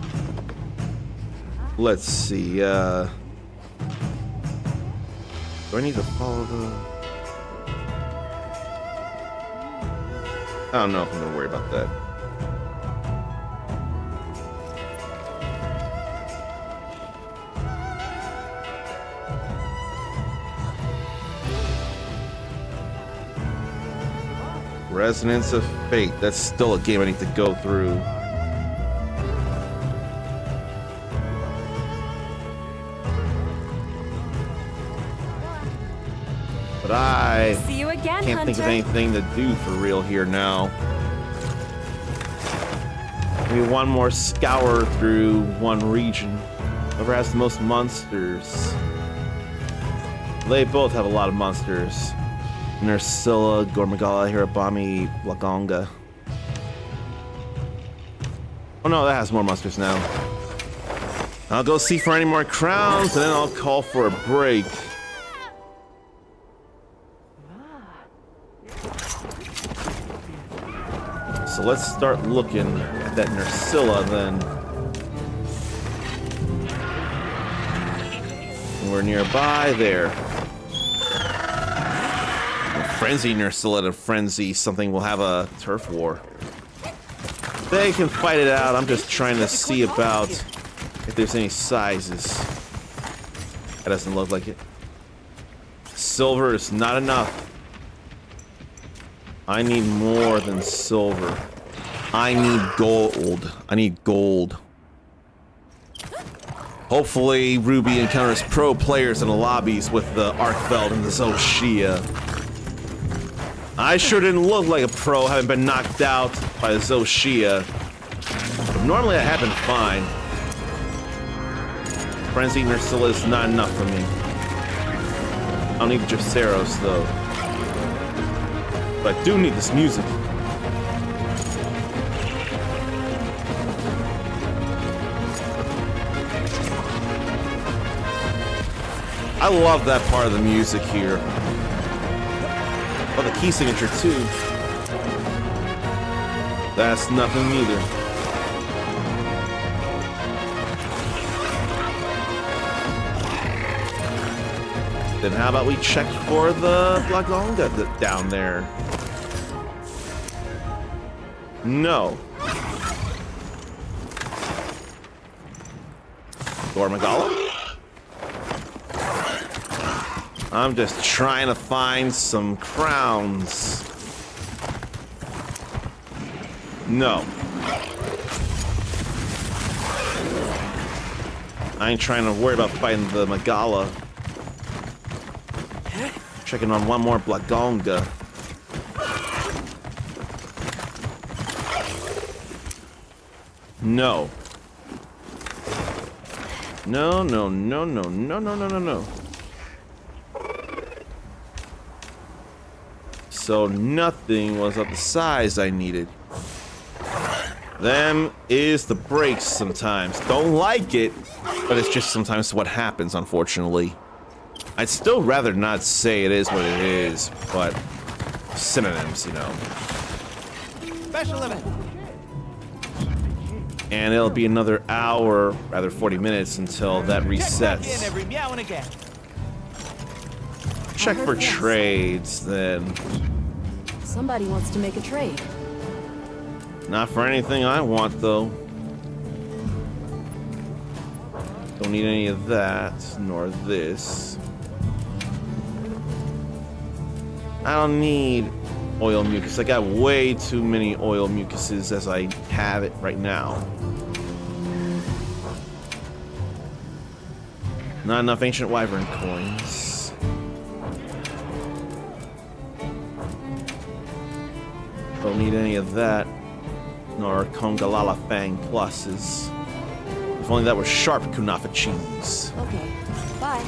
Let's see, do I need to follow the... I don't know if I'm gonna worry about that. Resonance of Fate. That's still a game I need to go through. But I See you again, can't think of Hunter. anything to do for real here now. Maybe one more scour through one region. Whoever has the most monsters. They both have a lot of monsters. Nursilla, Gormagala, Hirabami, Blakonga. Oh no, that has more monsters now. I'll go see for any more crowns, and then I'll call for a break. So let's start looking at that Nursilla then. We're nearby there. Frenzy Nursilla to Frenzy something will have a turf war. They can fight it out. I'm just trying to see about if there's any sizes. That doesn't look like it. Silver is not enough. I need more than silver. I need gold. I need gold. Hopefully Ruby encounters pro players in the lobbies with the Arkveld and the Zoshia. I sure didn't look like a pro having been knocked out by the Zoshia. But normally I have been fine. Frenzy Nursilla is not enough for me. I don't need Jaceros though. But I do need this music. I love that part of the music here. Oh, the key signature too. That's nothing either. Then how about we check for the Blagonga down there? No. Gormagala? I'm just trying to find some crowns. No. I ain't trying to worry about fighting the Magala. Checking on one more Blagonga. No. No, no, no, no, no, no, no, no, no. So nothing was of the size I needed. Them is the breaks sometimes. Don't like it, but it's just sometimes what happens, unfortunately. I'd still rather not say it is what it is, but synonyms, you know. Special event. And it'll be another hour, rather 40 minutes, until that Check back in resets. every meow and again. Check for trades, then. Somebody wants to make a trade. Not for anything I want, though. Don't need any of that, nor this. I don't need oil mucus. I got way too many oil mucuses as I have it right now. Not enough ancient wyvern coins. Don't need any of that. Nor Kongalala Fang pluses. If only that were sharp kunafa cheese. Okay, bye.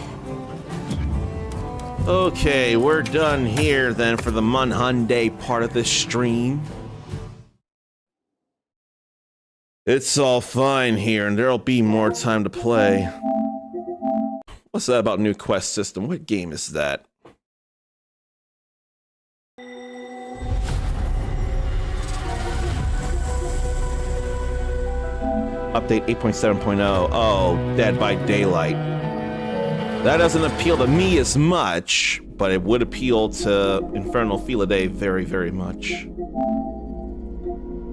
Okay, we're done here then for the MonHunDay part of this stream. It's all fine here, and there'll be more time to play. What's that about new quest system? What game is that? Update 8.7.0. Oh, Dead by Daylight. That doesn't appeal to me as much, but it would appeal to Infernal Felidae very, very much.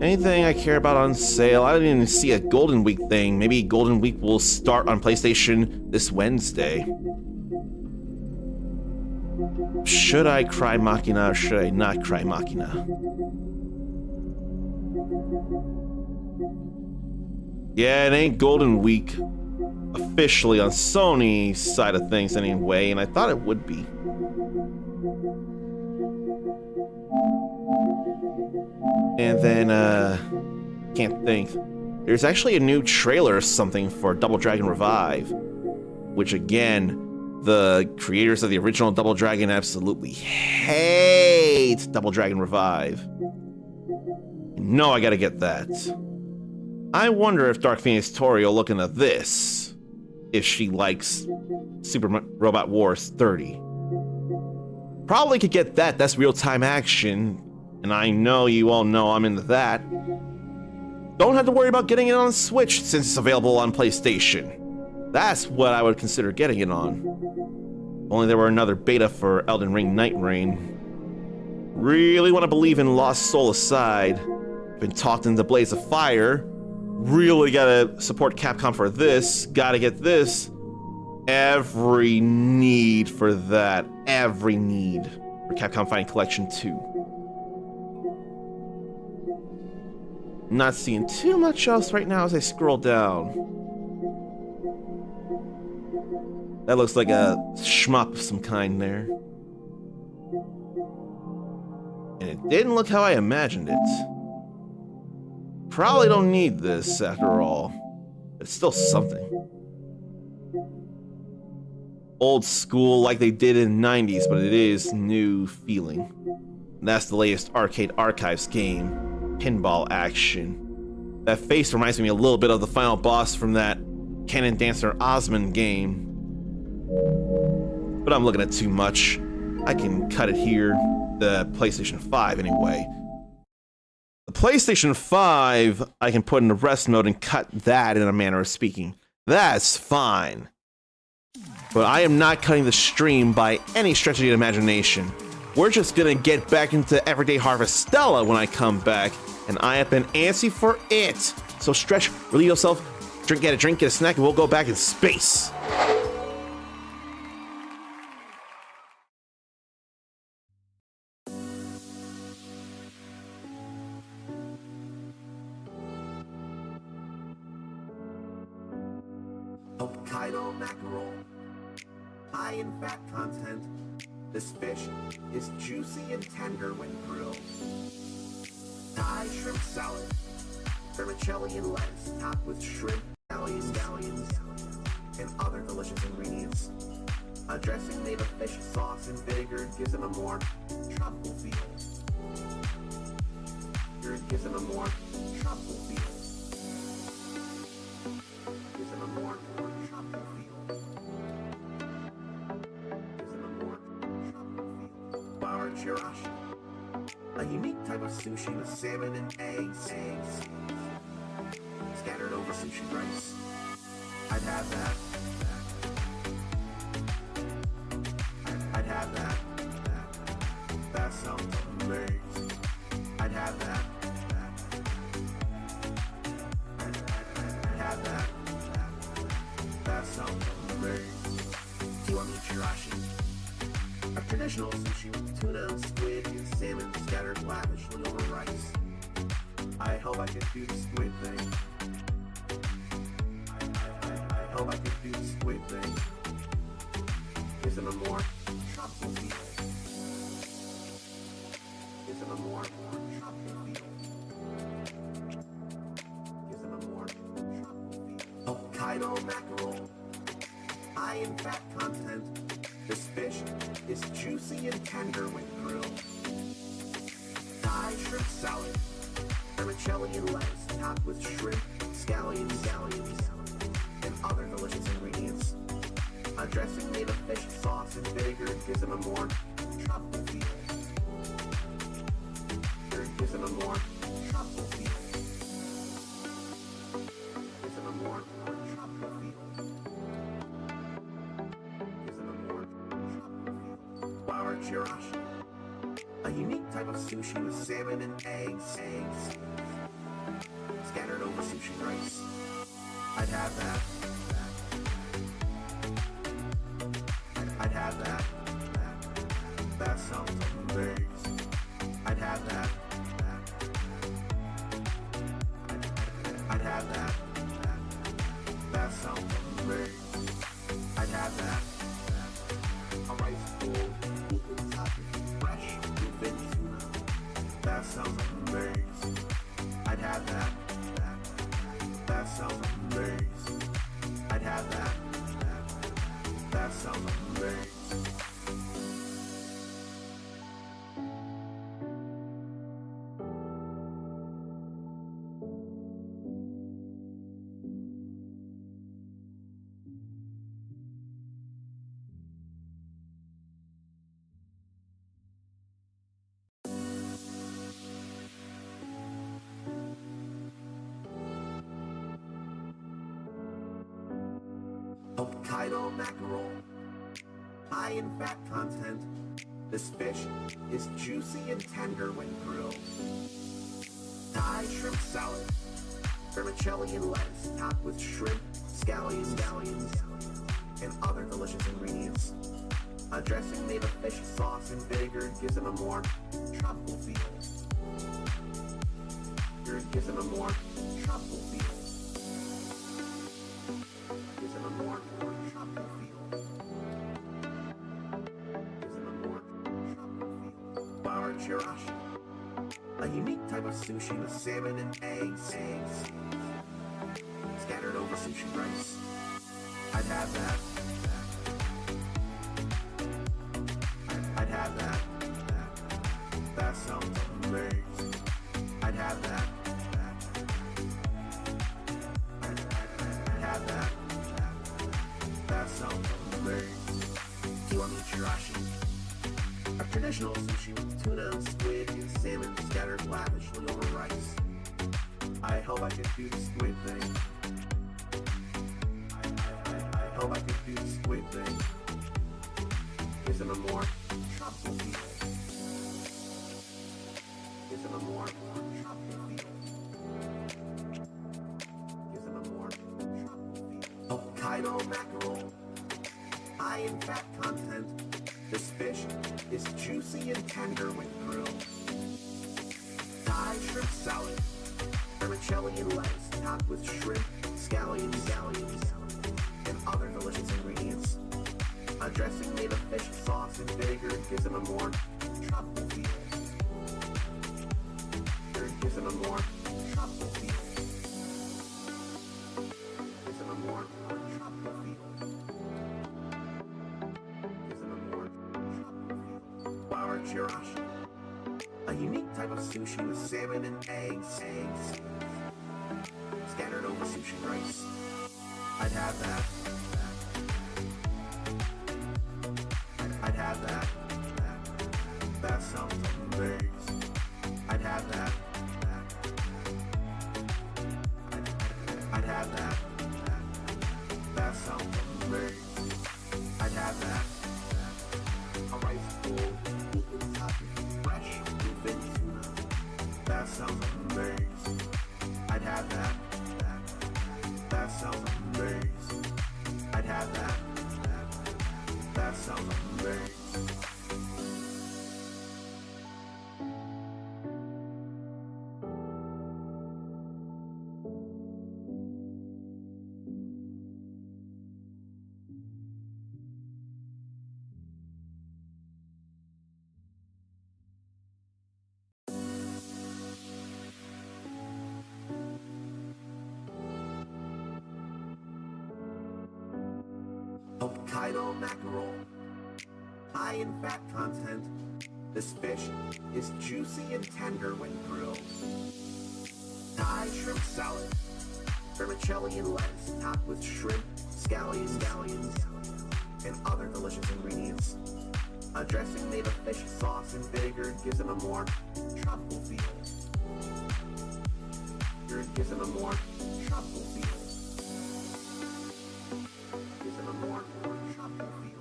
Anything I care about on sale? I didn't even see a Golden Week thing. Maybe Golden Week will start on PlayStation this Wednesday. Should I cry Machina or should I not cry Machina? Yeah, it ain't Golden Week officially on Sony's side of things anyway, and I thought it would be. And then, can't think. There's actually a new trailer or something for Double Dragon Revive, which again, the creators of the original Double Dragon absolutely hate Double Dragon Revive. No, I gotta get that. I wonder if Dark Phoenix Tori will look into this, if she likes Super Robot Wars 30. Probably could get that, that's real-time action, and I know you all know I'm into that. Don't have to worry about getting it on Switch since it's available on PlayStation. That's what I would consider getting it on. If only there were another beta for Elden Ring Night Rain. Really want to believe in Lost Soul aside. Been talked into Blaze of Fire. Really gotta support Capcom for this. Gotta get this. Every need for that. Every need for Capcom Fighting Collection 2. Not seeing too much else right now as I scroll down. That looks like a shmup of some kind there. And it didn't look how I imagined it. Probably don't need this after all. It's still something. Old school like they did in the 90s, but it is new feeling. And that's the latest Arcade Archives game. Pinball action. That face reminds me a little bit of the final boss from that Cannon Dancer Osmond game. But I'm looking at too much. I can cut it here. the PlayStation 5 anyway. The PlayStation 5, I can put in the rest mode and cut that in a manner of speaking. That's fine. But I am not cutting the stream by any stretch of the imagination. We're just gonna get back into everyday Harvestella when I come back, and I have been antsy for it. So stretch, relieve yourself, get a drink, get a snack, and we'll go back in space. Hokkaido mackerel, high in fat content. This fish is juicy and tender when grilled. Thai shrimp salad, vermicelli and lettuce topped with shrimp, scallions, and other delicious ingredients. A dressing made of fish sauce and vinegar gives it a more tropical feel. Gives it a more tropical feel. Gives it a more tropical feel. Gives it a more tropical feel. Bar chirashi, a unique type of sushi with salmon and eggs scattered over sushi rice. I'd have that. I'd have that. That sounds amazing. I'd have that. I'd have that. That sounds amazing. Kiwami chirashi, a traditional sushi with tuna, squid, and salmon scattered lavishly over rice. I hope I can do the squid thing. I hope I can do the squid thing. Gives it a more tropical feel. Gives it a more tropical feel. Gives it a more tropical feel. Hokkaido mackerel, high in fat content. This fish is juicy and tender when grilled. Thai shrimp salad, vermicelli and lettuce topped with shrimp, scallions, and other delicious ingredients. A dressing made of fish sauce and vinegar gives it a more tropical feel. Gives it a more tropical feel. Gives it a more tropical feel. Gives it a more tropical feel. Bar chirashi, a unique type of sushi with salmon and eggs scattered over sushi rice. I'd have that. I'd have that. That sounds amazing. I'd have that. I'd have that. That sounds amazing. I'd have that. A rice bowl, equal topping, fresh, bluefin tuna. That sounds amazing. I'd have that. That sounds amazing. I'd have that. That sounds amazing. Hokkaido mackerel, high in fat content. This fish is juicy and tender when grilled. Thai shrimp salad, vermicelli and lettuce topped with shrimp, scallions, and other delicious ingredients. A dressing made of fish sauce and vinegar gives it a more tropical feel. Gives it a more tropical feel. Gives it a more tropical feel. Gives it a more tropical feel. Bar chirashi, a unique type of sushi with salmon and eggs scattered over sushi rice. I'd have that. I'd have that. That sounds amazing. I'd have that. I'd have that. That sounds amazing. Kiwami chirashi, a traditional sushi with tuna, squid, and salmon scattered lavishly over rice. I hope I could do the squid thing. I hope I could do the squid thing. Isn't a more tropical feel? Isn't a more tropical feel? Isn't a more tropical feel? Hokkaido mackerel, high in fat content. This fish is juicy and tender when grilled. Thai shrimp salad, vermicelli and lettuce topped with shrimp, scallions, and other delicious ingredients. A dressing made of fish sauce and vinegar gives it a more tropical feel. Gives it a more tropical feel. Gives it a more tropical feel. Gives it a more tropical feel. Flour chirashi, a unique type of sushi with salmon and eggs scattered over sushi rice. I'd have that. I'd have that. That sounds amazing. I'd have that. I'd have that. That sounds amazing. I'd have that. A rice bowl, fresh bluefin tuna. That sounds amazing. I'd have that. That sounds amazing. I'd have that. That sounds amazing. Hokkaido mackerel, high in fat content. This fish is juicy and tender when grilled. Thai shrimp salad, vermicelli and lettuce topped with shrimp, scallions, and other delicious ingredients. A dressing made of fish sauce and vinegar gives it a more tropical feel. Gives it a more tropical feel. Gives it a more tropical feel.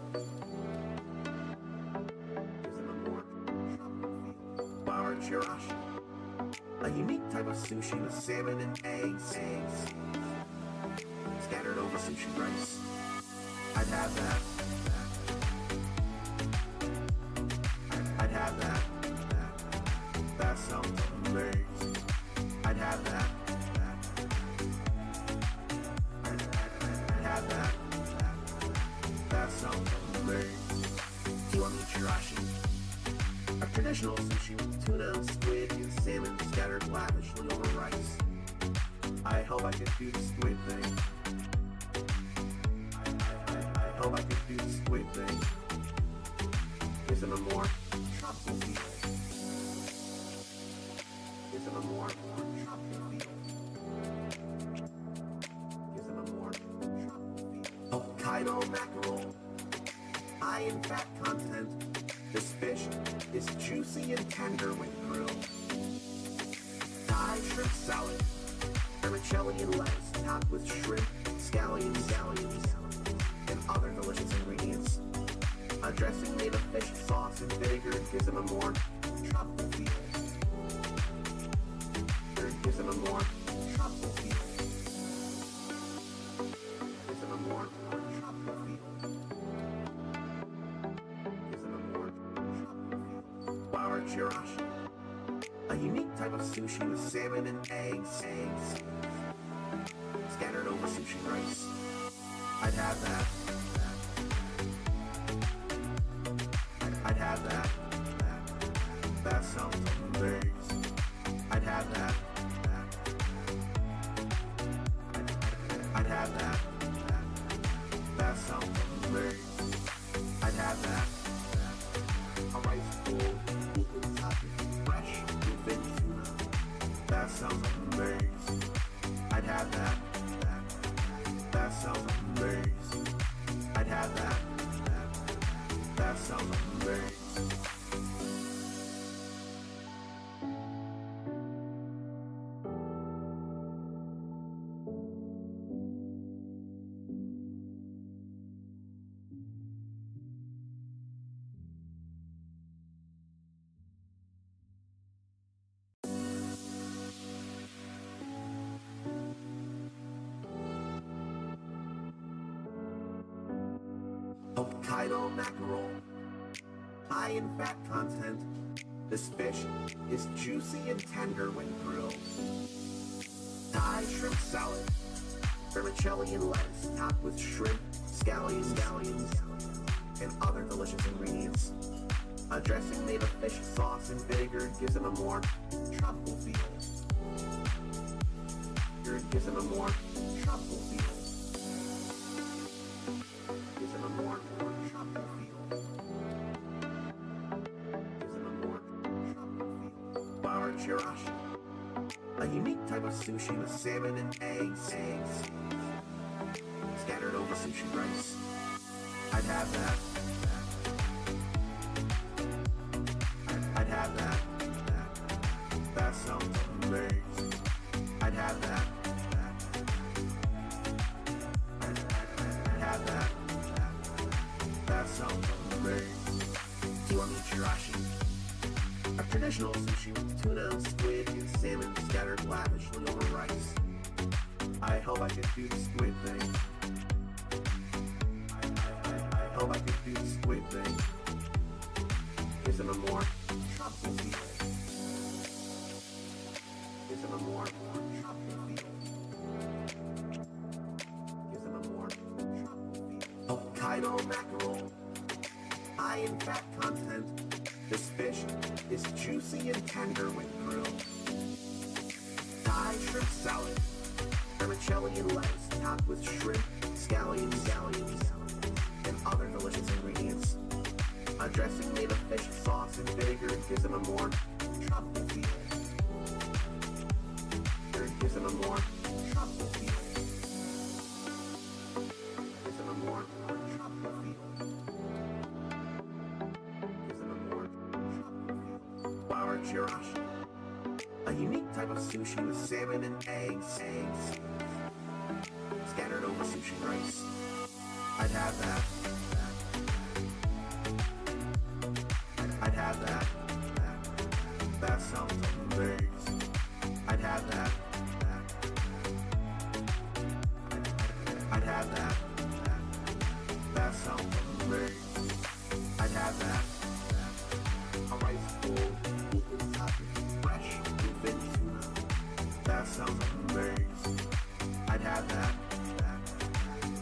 Gives it a more tropical feel. Flour chirashi, a unique type of sushi with salmon and eggs scattered over sushi rice. I'd have that. I'd have that. That sounds amazing. I'd have that. I'd have that. That sounds amazing. Kiwami chirashi, a traditional sushi with tuna, squid, and salmon scattered lavishly over rice. I hope I could do the squid thing. I hope I could do the squid thing. Isn't a more tropical feel? Isn't a more tropical feel? Isn't a more tropical feel? Hokkaido mackerel, high in fat content. This fish is juicy and tender when grilled. Thai shrimp salad, vermicelli and lettuce topped with shrimp, scallions, and other delicious ingredients. A dressing made of fish sauce and vinegar gives it a more tropical feel. Gives it a more tropical feel. Gives it a more tropical feel. Gives it a more tropical feel. Flour chirashi, a unique type of sushi with salmon and eggs scattered over sushi rice. I'd have that. I'd have that. That sounds amazing. I'd have that. I'd have that. That sounds amazing. I'd have that. A rice bowl, fresh bluefin tuna. That sounds amazing. I'd have that. That sounds amazing. Hokkaido mackerel, high in fat content. This fish is juicy and tender when grilled. Thai shrimp salad, vermicelli and lettuce topped with shrimp, scallions, and other delicious ingredients. A dressing made of fish sauce and vinegar gives it a more tropical feel. Gives it a more tropical feel. Gives it a more tropical feel. Gives it a more tropical feel. Bar chirashi, a unique type of sushi with salmon and eggs scattered over sushi rice. I'd have that. I'd have that. That sounds amazing. I'd have that. I'd have that. That sounds amazing. Do you want me chirashi? A traditional sushi with tuna, squid, and salmon scattered lavishly over rice. I hope I could do the squid thing. I hope I could do the squid thing. Gives it a more tropical feel. Gives it a more tropical feel. Gives it a more tropical feel. Hokkaido mackerel, high in fat content. This fish is juicy and tender when grilled. Thai shrimp salad, vermicelli and lettuce topped with shrimp, scallions, and other delicious ingredients. A dressing made of fish sauce and vinegar gives it a more tropical feel. Gives it a more tropical feel. Gives it a more tropical feel. Gives it a more tropical feel. Bar chirashi, a unique type of sushi with salmon and eggs scattered over sushi rice. I'd have that. I'd have that. That sounds amazing. I'd have that. I'd have that. That sounds amazing. I'd have that. A rice bowl, equal topping, fresh, thin tuna. That sounds amazing. I'd have that.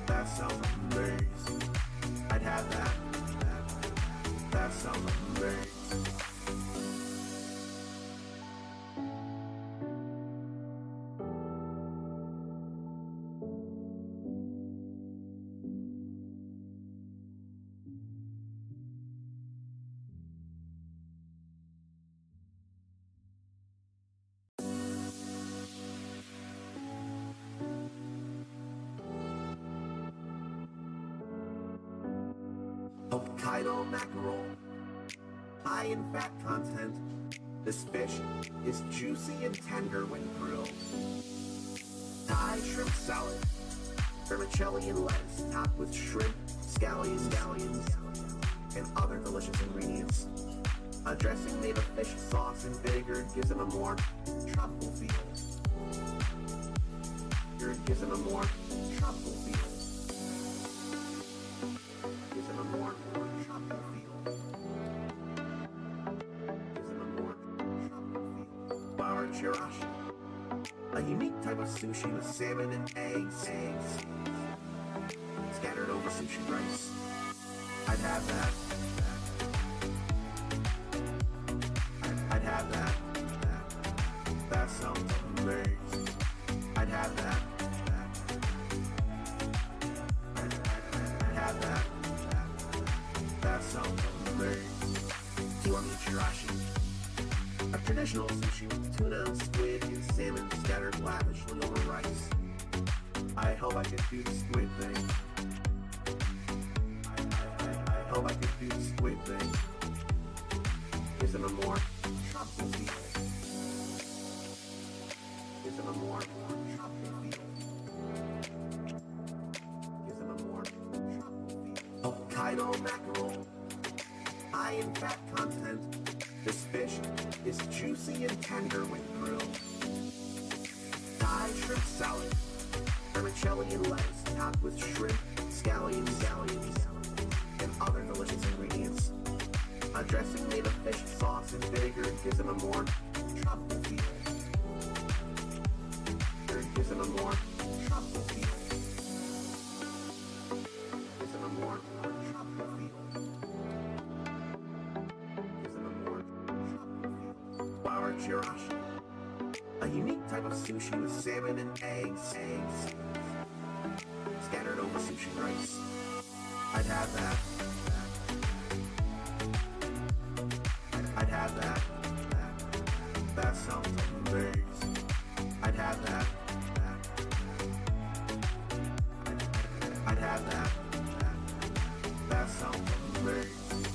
That sounds amazing. I'd have that. That sounds amazing. Hokkaido mackerel, high in fat content. This fish is juicy and tender when grilled. Thai shrimp salad, vermicelli and lettuce topped with shrimp, scallions, and other delicious ingredients. A dressing made of fish sauce and vinegar gives it a more tropical feel. Gives it a more tropical feel. Gives it a more tropical feel. Gives it a more tropical feel. Bar chirashi, a unique type of sushi with salmon and eggs scattered over sushi rice. I'd have that. I'd have that. That sounds amazing. I'd have that. I'd have that. That sounds amazing. Do you want me chirashi? A traditional sushi with tuna, squid, and salmon scattered lavishly over rice. I hope I could do the squid thing. I hope I could do the squid thing. Gives it a more tropical feel. Gives it a more tropical feel. Gives it a more tropical feel. Hokkaido mackerel, high in fat content. This fish is juicy and tender when grilled. Thai shrimp salad, vermicelli and lettuce topped with shrimp, scallions, other delicious ingredients. A dressing made of fish sauce and vinegar gives it a more truffle feel. Gives it a more truffle feel. Gives it a more truffle feel. Gives it a more truffle feel. Flour chirashi. A unique type of sushi with salmon and eggs scattered over sushi rice. I'd have that. I'd have that. That sounds amazing. I'd have that. I'd have that. That sounds amazing.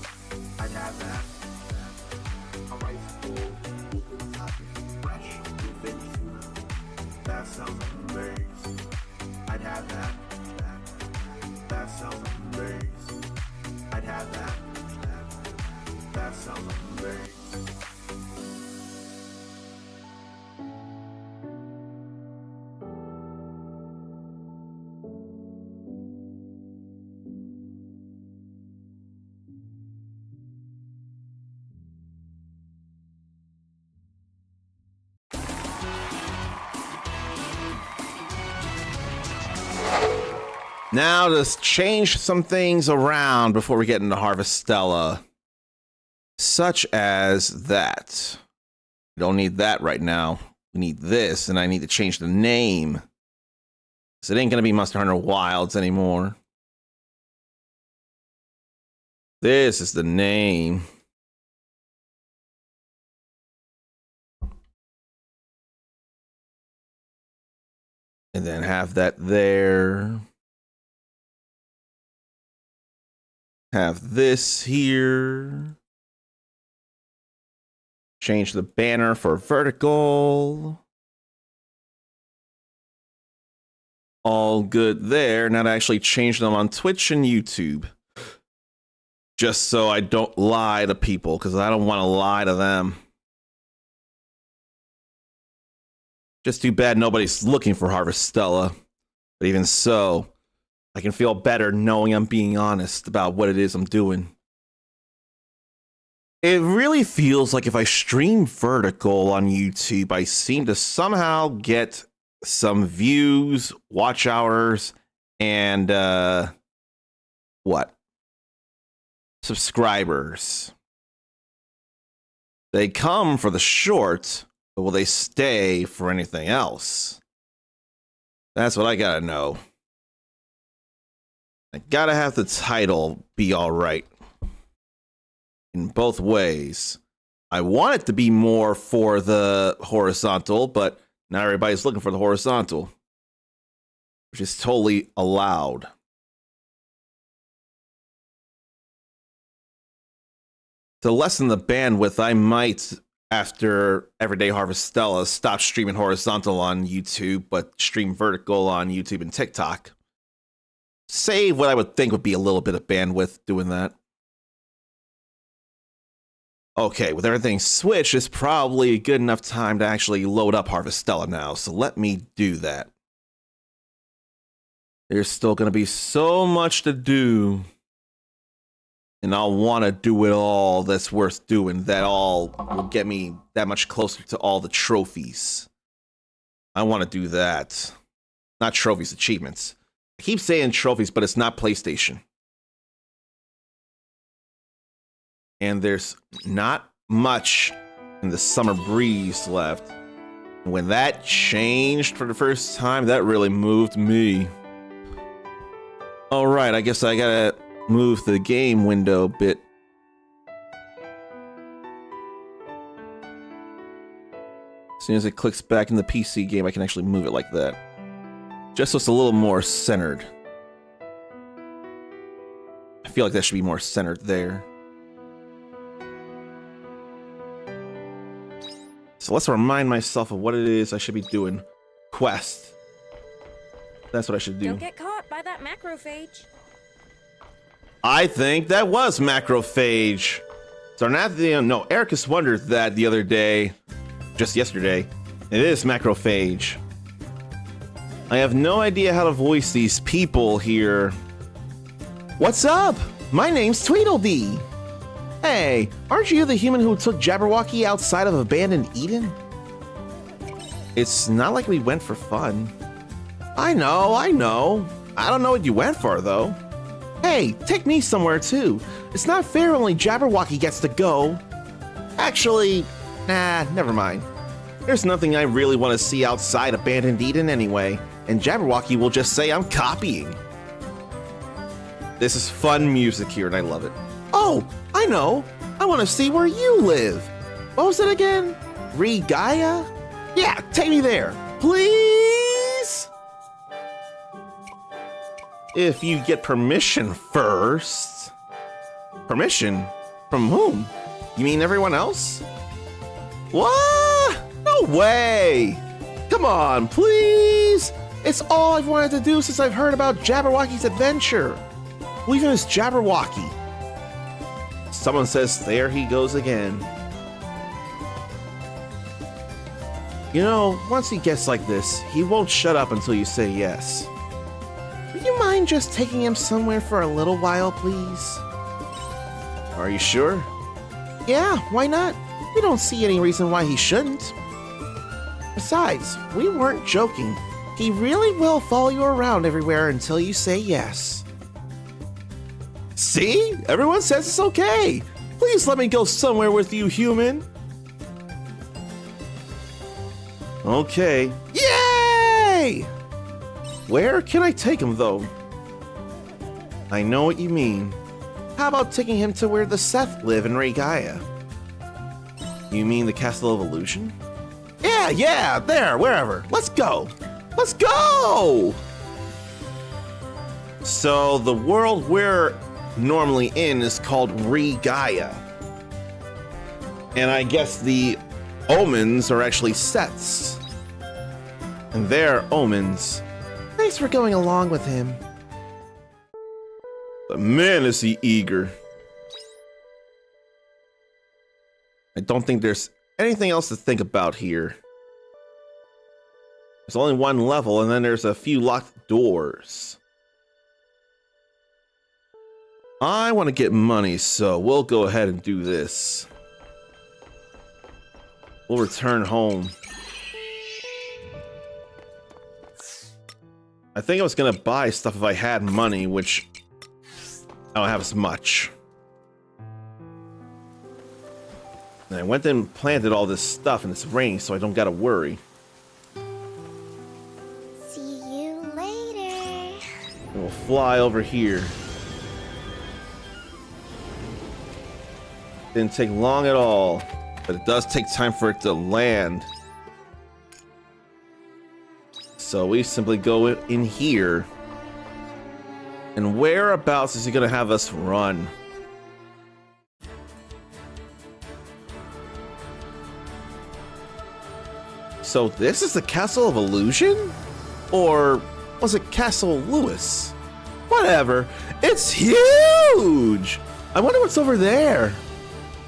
I'd have that. A rice bowl, fresh bluefin tuna. That sounds amazing. I'd have that. That sounds amazing. I'd have that. That sounds amazing. Now, let's change some things around before we get into Harvestella. Such as that. We don't need that right now. We need this, and I need to change the name. So it ain't gonna be Monster Hunter Wilds anymore. This is the name. And then have that there. Have this here. Change the banner for vertical. All good there. Now to actually change them on Twitch and YouTube. Just so I don't lie to people, because I don't want to lie to them. Just too bad nobody's looking for Harvestella. But even so, I can feel better knowing I'm being honest about what it is I'm doing. It really feels like if I stream vertical on YouTube, I seem to somehow get some views, watch hours, and what? Subscribers. They come for the short, but will they stay for anything else? That's what I gotta know. I gotta have the title be alright. In both ways. I want it to be more for the horizontal, but not everybody's looking for the horizontal. Which is totally allowed. To lessen the bandwidth, I might, after Everyday Harvestella, stop streaming horizontal on YouTube, but stream vertical on YouTube and TikTok. Save what I would think would be a little bit of bandwidth doing that. Okay, with everything switched, it's probably a good enough time to actually load up Harvestella now, so let me do that. There's still going to be so much to do, and I'll want to do it all that's worth doing. That all will get me that much closer to all the trophies. I want to do that. Not trophies, achievements. I keep saying trophies, but it's not PlayStation. And there's not much in the summer breeze left. When that changed for the first time, that really moved me. All right, I guess I gotta move the game window a bit. As soon as it clicks back in the PC game, I can actually move it like that. Just so it's a little more centered. I feel like that should be more centered there. So let's remind myself of what it is I should be doing. Quest. That's what I should do. Don't get caught by that macrophage. I think that was macrophage. So no, Ericus wondered that the other day, just yesterday. It is macrophage. I have no idea how to voice these people here. What's up? My name's Tweedledee. Hey, aren't you the human who took Jabberwocky outside of abandoned Eden? It's not like we went for fun. I know. I don't know what you went for, though. Hey, take me somewhere, too. It's not fair only Jabberwocky gets to go. Actually, nah, never mind. There's nothing I really want to see outside abandoned Eden anyway, and Jabberwocky will just say I'm copying. This is fun music here, and I love it. Oh, I know. I want to see where you live. What was it again? Regaia? Yeah, take me there, please. If you get permission first. Permission? From whom? You mean everyone else? What? No way! Come on, please! It's all I've wanted to do since I've heard about Jabberwocky's adventure. Who even is Jabberwocky? Someone says there he goes again. You know, once he gets like this, he won't shut up until you say yes. Would you mind just taking him somewhere for a little while, please? Are you sure? Yeah, why not? We don't see any reason why he shouldn't. Besides, we weren't joking. He really will follow you around everywhere until you say yes. See? Everyone says it's okay. Please let me go somewhere with you, human. Okay. Yay! Where can I take him, though? I know what you mean. How about taking him to where the Seth live in Regaia? You mean the Castle of Illusion? Yeah, there, wherever. Let's go. Let's go! So the world we're normally in is called Regaia. And I guess the omens are actually Seths. And they're omens. Thanks for going along with him. But man, is he eager. I don't think there's anything else to think about here. There's only one level, and then there's a few locked doors. I want to get money, so we'll go ahead and do this. We'll return home. I think I was gonna buy stuff if I had money, which I don't have as much. And I went and planted all this stuff, and it's raining, so I don't gotta worry. See you later. And we'll fly over here. Didn't take long at all, but it does take time for it to land. So we simply go in here. And whereabouts is he gonna have us run? So this is the Castle of Illusion? Or was it Castle Lewis? Whatever. It's huge! I wonder what's over there.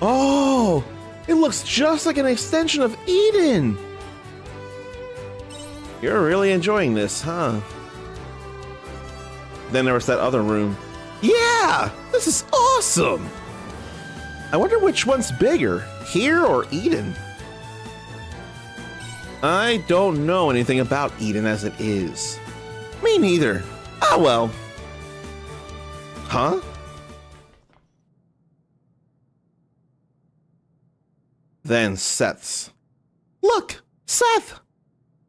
Oh, it looks just like an extension of Eden. You're really enjoying this, huh? Then there was that other room. Yeah, this is awesome. I wonder which one's bigger, here or Eden? I don't know anything about Eden as it is. Me neither. Ah, well. Huh? Then Seth's. Look, Seth!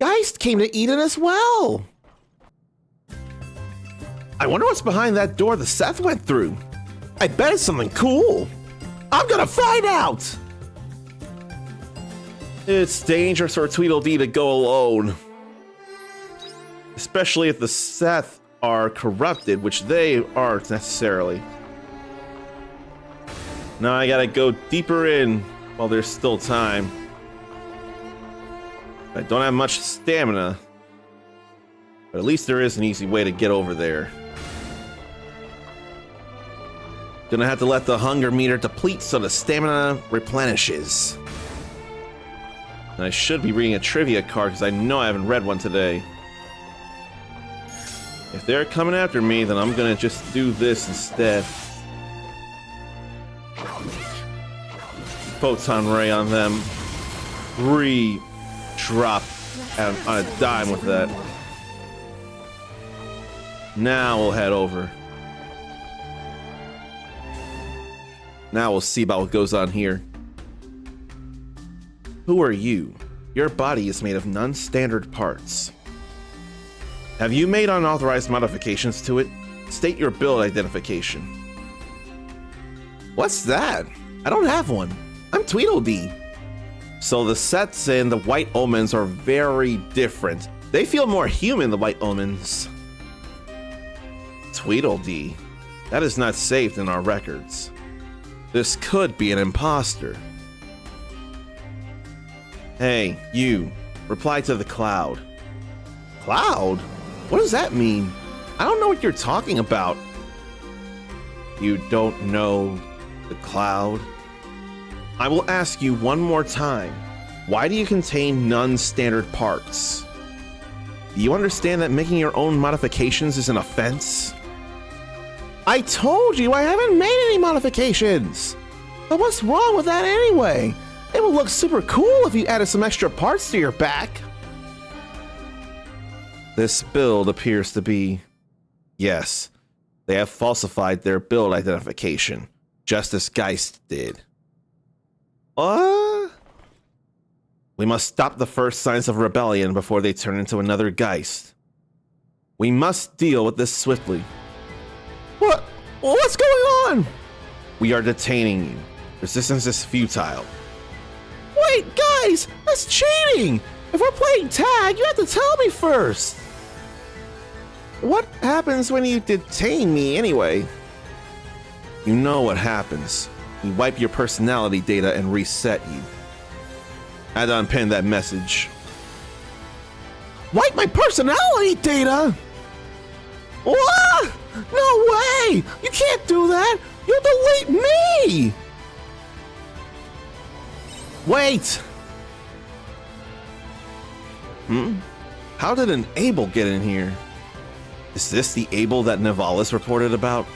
Geist came to Eden as well. I wonder what's behind that door the Seth went through. I bet it's something cool. I'm gonna find out! It's dangerous for Tweedledee to go alone. Especially if the Seth are corrupted, which they aren't necessarily. Now I gotta go deeper in while there's still time. I don't have much stamina, but at least there is an easy way to get over there. Gonna have to let the hunger meter deplete so the stamina replenishes. And I should be reading a trivia card because I know I haven't read one today. If they're coming after me, then I'm gonna just do this instead. photon ray on them. Drop on a dime with that. Now we'll head over. Now we'll see about what goes on here. Who are you? Your body is made of non-standard parts. Have you made unauthorized modifications to it? State your build identification. What's that? I don't have one. I'm Tweedledee. So the sets in the White Omens are very different. They feel more human, the White Omens. Tweedledee. That is not saved in our records. This could be an imposter. Hey, you. Reply to the cloud. Cloud? What does that mean? I don't know what you're talking about. You don't know the cloud? I will ask you one more time. Why do you contain non-standard parts? Do you understand that making your own modifications is an offense? I told you I haven't made any modifications! But what's wrong with that anyway? It would look super cool if you added some extra parts to your back. This build appears to be... Yes, they have falsified their build identification, just as Geist did. We must stop the first signs of rebellion before they turn into another Geist. We must deal with this swiftly. What's going on? We are detaining you. Resistance is futile. Wait, guys! That's cheating! If we're playing tag, you have to tell me first! What happens when you detain me anyway? You know what happens. We wipe your personality data and reset you. I had to unpin that message. Wipe my personality data? What? No way! You can't do that! You'll delete me! Wait! How did an Abel get in here? Is this the Abel that Nivalis reported about?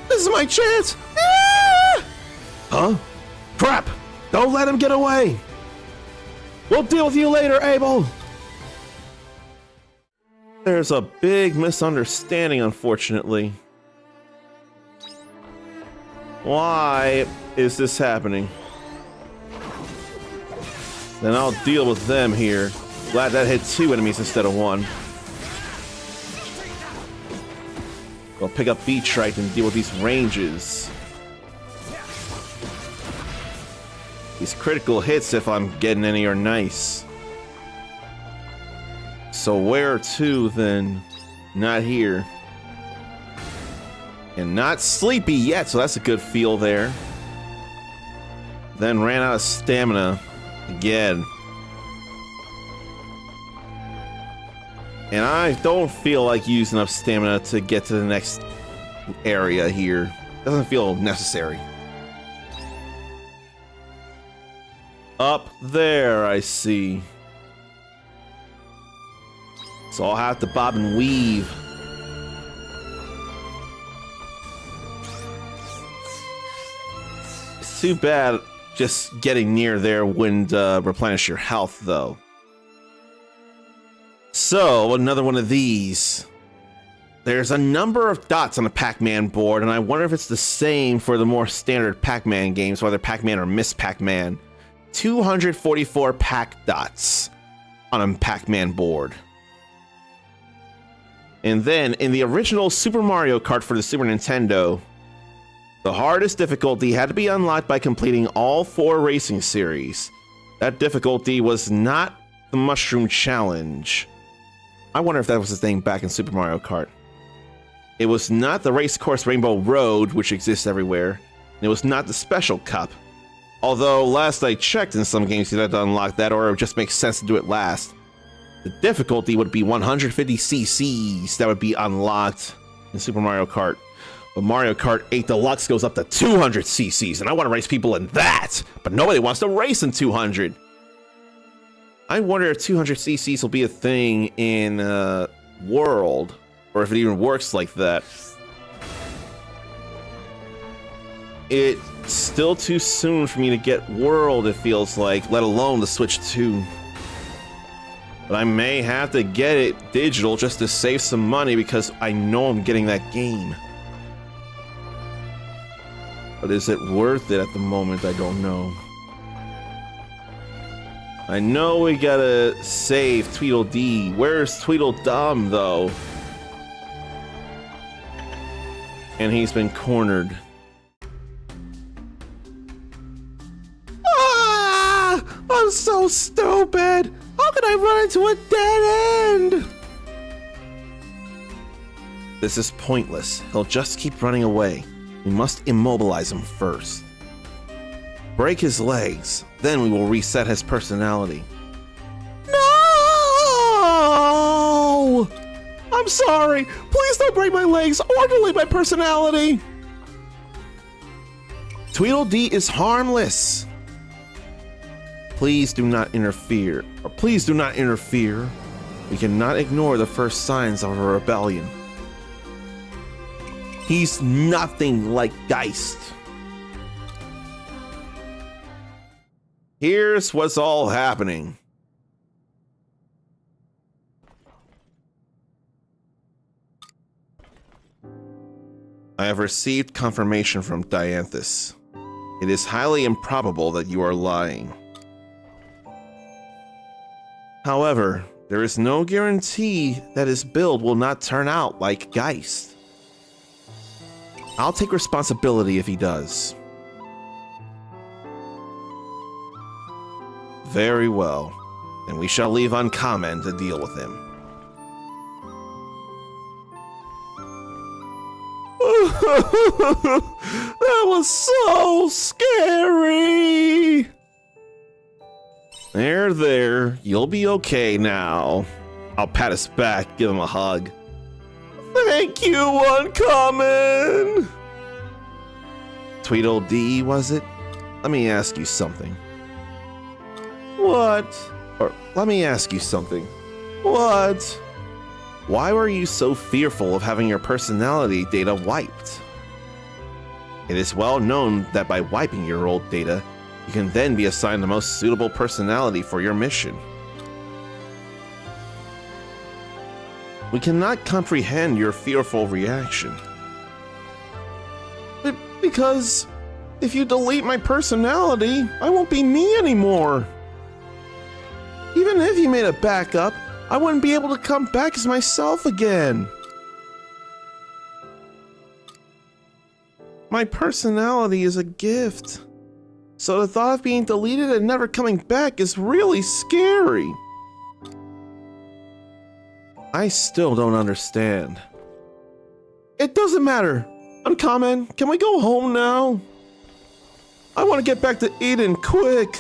This is my chance! Ah! Huh? Crap! Don't let him get away! We'll deal with you later, Abel! There's a big misunderstanding, unfortunately. Why is this happening? Then I'll deal with them here. Glad that hit 2 enemies instead of 1. I'll pick up Beatrite and deal with these ranges. These critical hits, if I'm getting any, are nice. So where to then? Not here. And not sleepy yet, so that's a good feel there. Then ran out of stamina again. And I don't feel like using up stamina to get to the next area here. Doesn't feel necessary. Up there, I see. So I'll have to bob and weave. It's too bad just getting near there wouldn't replenish your health, though. So, another one of these. There's a number of dots on the Pac-Man board, and I wonder if it's the same for the more standard Pac-Man games, whether Pac-Man or Miss Pac-Man. 244 Pac dots on a Pac-Man board. And then, in the original Super Mario Kart for the Super Nintendo, the hardest difficulty had to be unlocked by completing all 4 racing series. That difficulty was not the Mushroom Challenge. I wonder if that was the thing back in Super Mario Kart. It was not the race course Rainbow Road, which exists everywhere. And it was not the Special Cup. Although, last I checked, in some games you'd have to unlock that, or it just makes sense to do it last. The difficulty would be 150 cc's that would be unlocked in Super Mario Kart. But Mario Kart 8 Deluxe goes up to 200 cc's, and I want to race people in that! But nobody wants to race in 200! I wonder if 200 cc's will be a thing in World, or if it even works like that. It's still too soon for me to get World, it feels like, let alone the Switch 2. But I may have to get it digital just to save some money because I know I'm getting that game. But is it worth it at the moment? I don't know. I know we gotta save Tweedledee. Where's Tweedledum, though? And he's been cornered. Ah! I'm so stupid! How could I run into a dead end? This is pointless. He'll just keep running away. We must immobilize him first. Break his legs, then we will reset his personality. No! I'm sorry. Please don't break my legs or delete my personality. Tweedledee is harmless. Please do not interfere. Or please do not interfere. We cannot ignore the first signs of a rebellion. He's nothing like Geist. Here's what's all happening. I have received confirmation from Dianthus. It is highly improbable that you are lying. However, there is no guarantee that his build will not turn out like Geist. I'll take responsibility if he does. Very well. Then we shall leave Uncommon to deal with him. That was so scary! There. You'll be okay now. I'll pat his back, give him a hug. Thank you, Uncommon! Tweedledee, was it? Let me ask you something. What? Or let me ask you something. What? Why were you so fearful of having your personality data wiped? It is well known that by wiping your old data, you can then be assigned the most suitable personality for your mission. We cannot comprehend your fearful reaction. Because if you delete my personality, I won't be me anymore. Even if you made a backup, I wouldn't be able to come back as myself again. My personality is a gift. So the thought of being deleted and never coming back is really scary. I still don't understand. It doesn't matter. Uncommon, can we go home now? I want to get back to Eden quick.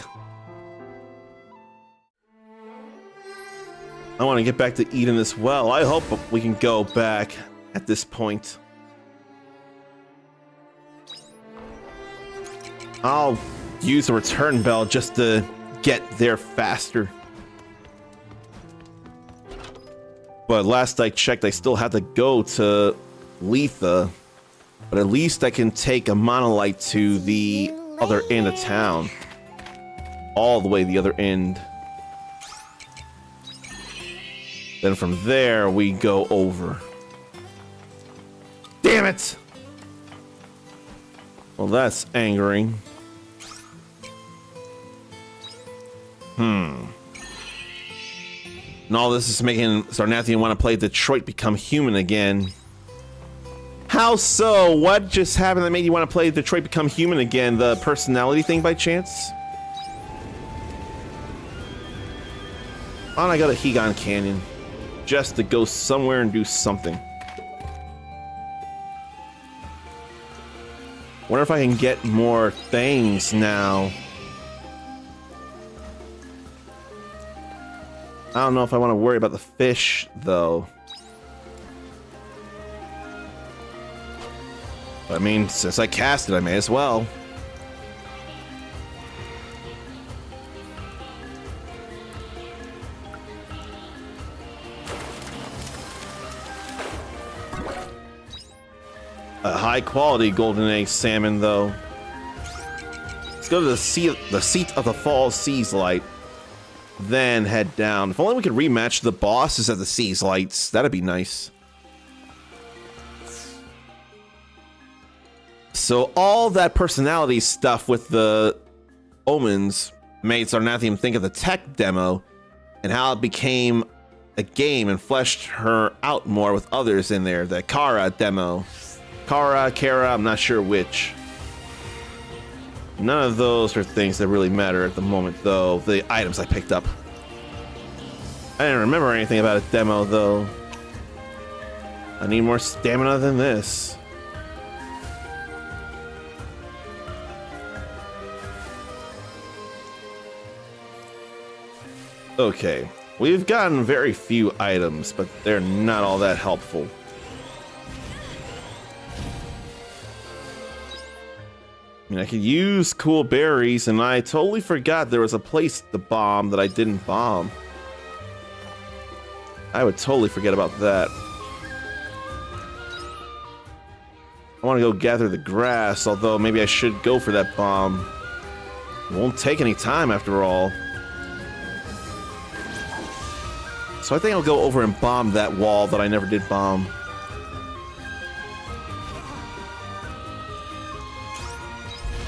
I want to get back to Eden as well. I hope we can go back at this point. I'll use the return bell just to get there faster. But last I checked, I still had to go to Letha. But at least I can take a monolite to the other end of town. All the way to the other end. Then from there, we go over. Damn it! Well, that's angering. And all this is making Sarnathian want to play Detroit Become Human again. How so? What just happened that made you want to play Detroit Become Human again? The personality thing by chance? Why don't I go to Hegon Canyon? Just to go somewhere and do something. Wonder if I can get more things now. I don't know if I want to worry about the fish, though. But, I mean, since I cast it, I may as well. A high-quality golden egg salmon, though. go to the seat of the Falls Seas Light. Then head down. If only we could rematch the bosses at the Seas Lights. That'd be nice. So all that personality stuff with the omens made Sarnathium think of the tech demo and how it became a game and fleshed her out more with others in there. The Kara demo. Kara, I'm not sure which. None of those are things that really matter at the moment, though. The items I picked up. I didn't remember anything about a demo, though. I need more stamina than this. Okay, we've gotten very few items, but they're not all that helpful. I mean, I could use cool berries, and I totally forgot there was a place to bomb that I didn't bomb. I would totally forget about that. I want to go gather the grass, although maybe I should go for that bomb. It won't take any time after all. So I think I'll go over and bomb that wall that I never did bomb.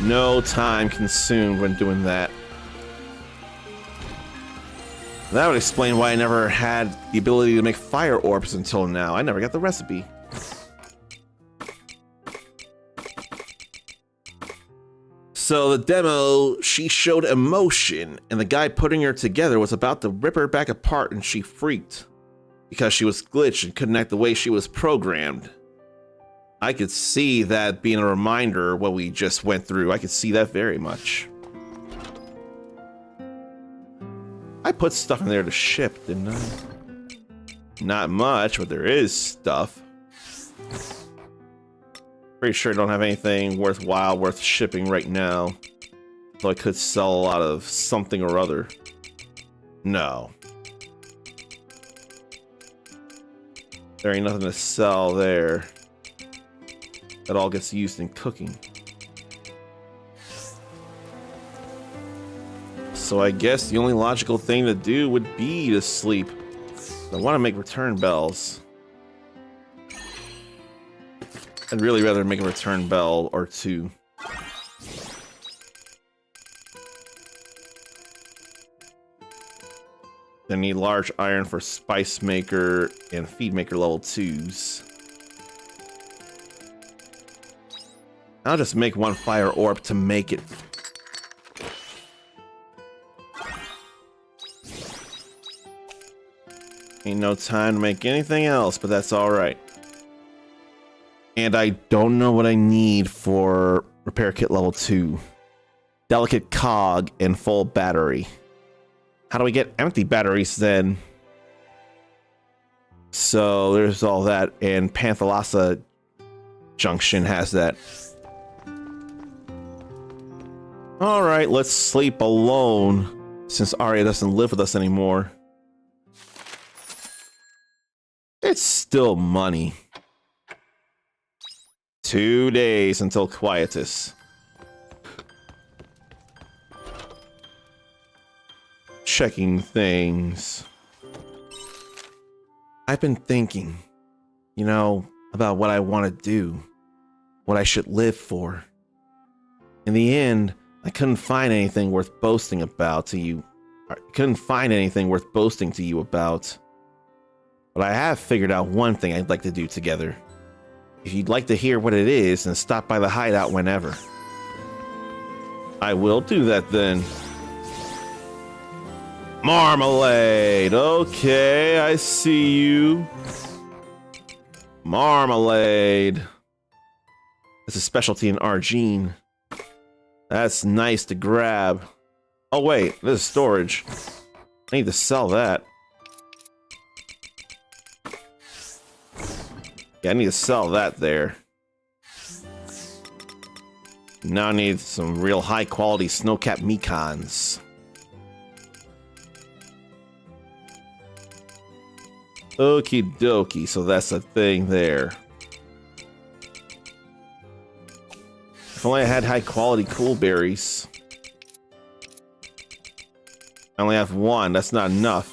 No time consumed when doing that. That would explain why I never had the ability to make fire orbs until now. I never got the recipe. So the demo, she showed emotion, and the guy putting her together was about to rip her back apart, and she freaked because she was glitched and couldn't act the way she was programmed. I could see that being a reminder of what we just went through. I could see that very much. I put stuff in there to ship, didn't I? Not much, but there is stuff. Pretty sure I don't have anything worthwhile worth shipping right now. So I could sell a lot of something or other. No. There ain't nothing to sell there. That all gets used in cooking. So I guess the only logical thing to do would be to sleep. I want to make return bells. I'd really rather make a return bell or two. I need large iron for spice maker and feed maker level 2s. I'll just make one fire orb to make it. Ain't no time to make anything else, but that's alright. And I don't know what I need for repair kit level 2. Delicate cog and full battery. How do we get empty batteries then? So there's all that, and Panthalassa Junction has that. Alright, let's sleep alone, since Arya doesn't live with us anymore. It's still money. 2 days until Quietus. Checking things. I've been thinking, you know, about what I want to do. What I should live for. In the end, I couldn't find anything worth boasting about to you. I couldn't find anything worth boasting to you about. But I have figured out one thing I'd like to do together. If you'd like to hear what it is, then stop by the hideout whenever. I will do that then. Marmalade! Okay, I see you. Marmalade. That's a specialty in Argene. That's nice to grab. Oh wait, this is storage. I need to sell that. Yeah, I need to sell that there. Now I need some real high quality snowcap mekons. Okie dokie, so that's a thing there. If only I had high quality cool berries. I only have one. That's not enough.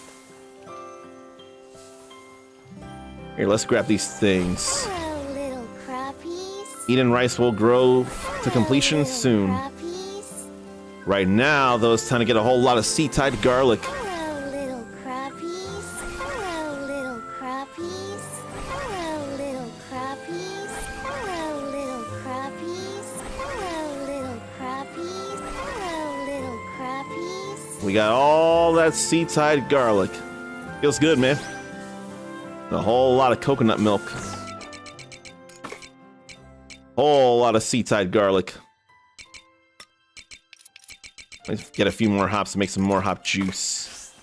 Here, let's grab these things. Hello, little crappies. Eden rice will grow to completion soon. Crappies. Right now, though, it's time to get a whole lot of sea-tide garlic. Hello, little crappies. Hello, little crappies. Hello, little crappies. Hello, little crappies. Hello, little crappies. Hello, little crappies. We got all that sea-tide garlic. Feels good, man. A whole lot of coconut milk. Whole lot of sea-tide garlic. Let's get a few more hops to make some more hop juice.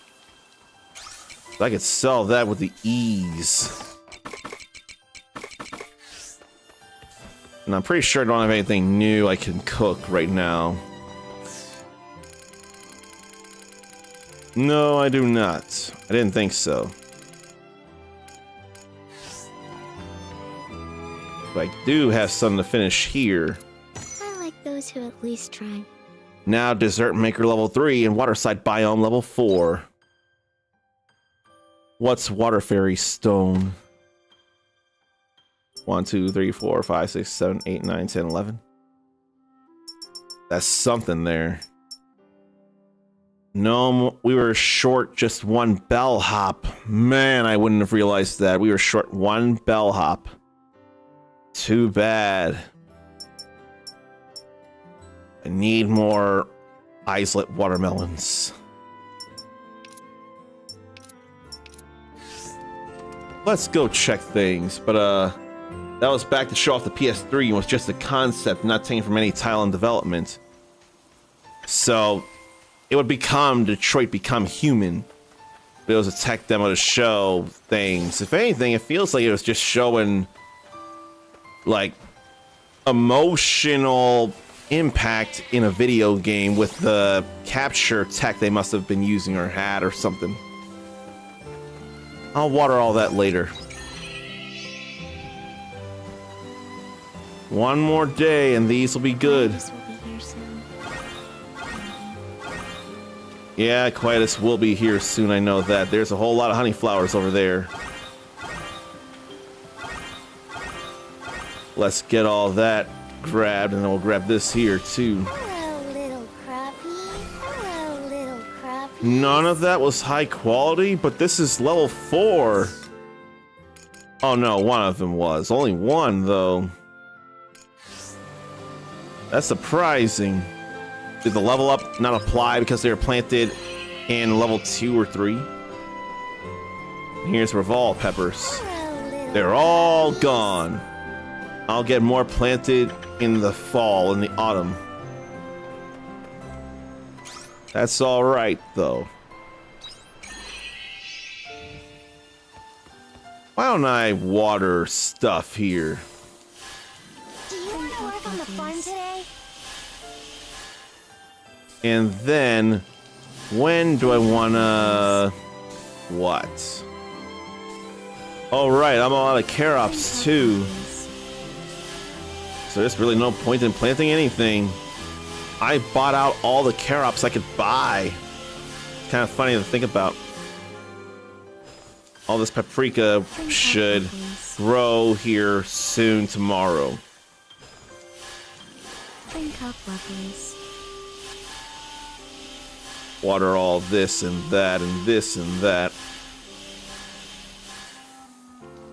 I could sell that with the ease. And I'm pretty sure I don't have anything new I can cook right now. No, I do not. I didn't think so. But I do have something to finish here. I like those who at least try. Now Dessert Maker level 3 and Waterside Biome level 4. What's Water Fairy Stone? 1, 2, 3, 4, 5, 6, 7, 8, 9, 10, 11. That's something there. No, we were short just one bellhop. Man, I wouldn't have realized that. We were short one bellhop. Too bad. I need more islet watermelons. Let's go check things, but that was back to show off the PS3 and was just a concept, not taken from any title in development. So it would become Detroit Become Human. But it was a tech demo to show things. If anything, it feels like it was just showing like emotional impact in a video game with the capture tech they must have been using or had or something. I'll water all that later. One more day and these will be good. This will be here soon. Yeah, Quietus will be here soon, I know that. There's a whole lot of honey flowers over there. Let's get all that grabbed, and then we'll grab this here, too. Hello, little crappie. Hello, little crappie. None of that was high quality, but this is level 4. Oh, no, one of them was. Only one, though. That's surprising. Did the level up not apply because they were planted in level 2 or 3? Here's Revolve peppers. They're all gone. I'll get more planted in the fall, in the autumn. That's all right, though. Why don't I water stuff here? Do you want to work on the farm today? And then, when do I wanna... what? Oh, right, I'm all out of Carops, too. So there's really no point in planting anything. I bought out all the Carops I could buy. It's kind of funny to think about. All this paprika should grow here soon tomorrow. Drink up, lovelies. Water all this and that and this and that.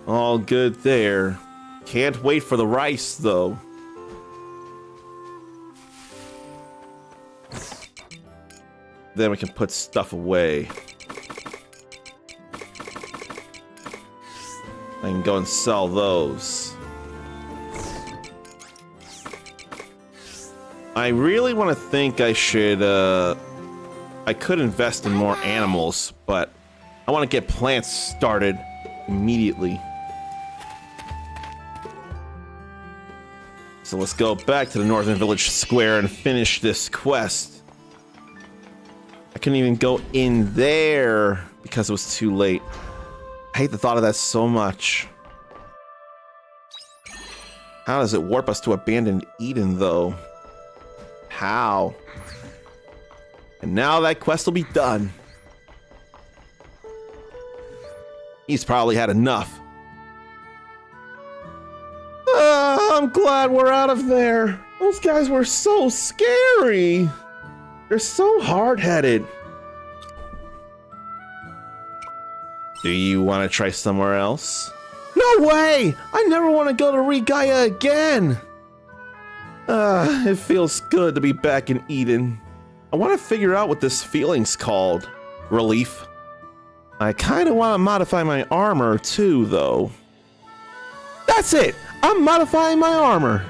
All good there. Can't wait for the rice, though. Then we can put stuff away. I can go and sell those. I really want to think I should, I could invest in more animals, but I want to get plants started immediately. So let's go back to the Northern Village Square and finish this quest. I couldn't even go in there because it was too late. I hate the thought of that so much. How does it warp us to abandoned Eden, though? How? And now that quest will be done. He's probably had enough. I'm glad we're out of there. Those guys were so scary. They're so hard-headed. Do you want to try somewhere else? No way! I never want to go to Regaya again. It feels good to be back in Eden. I want to figure out what this feeling's called. Relief. I kind of want to modify my armor too, though. That's it! I'm modifying my armor.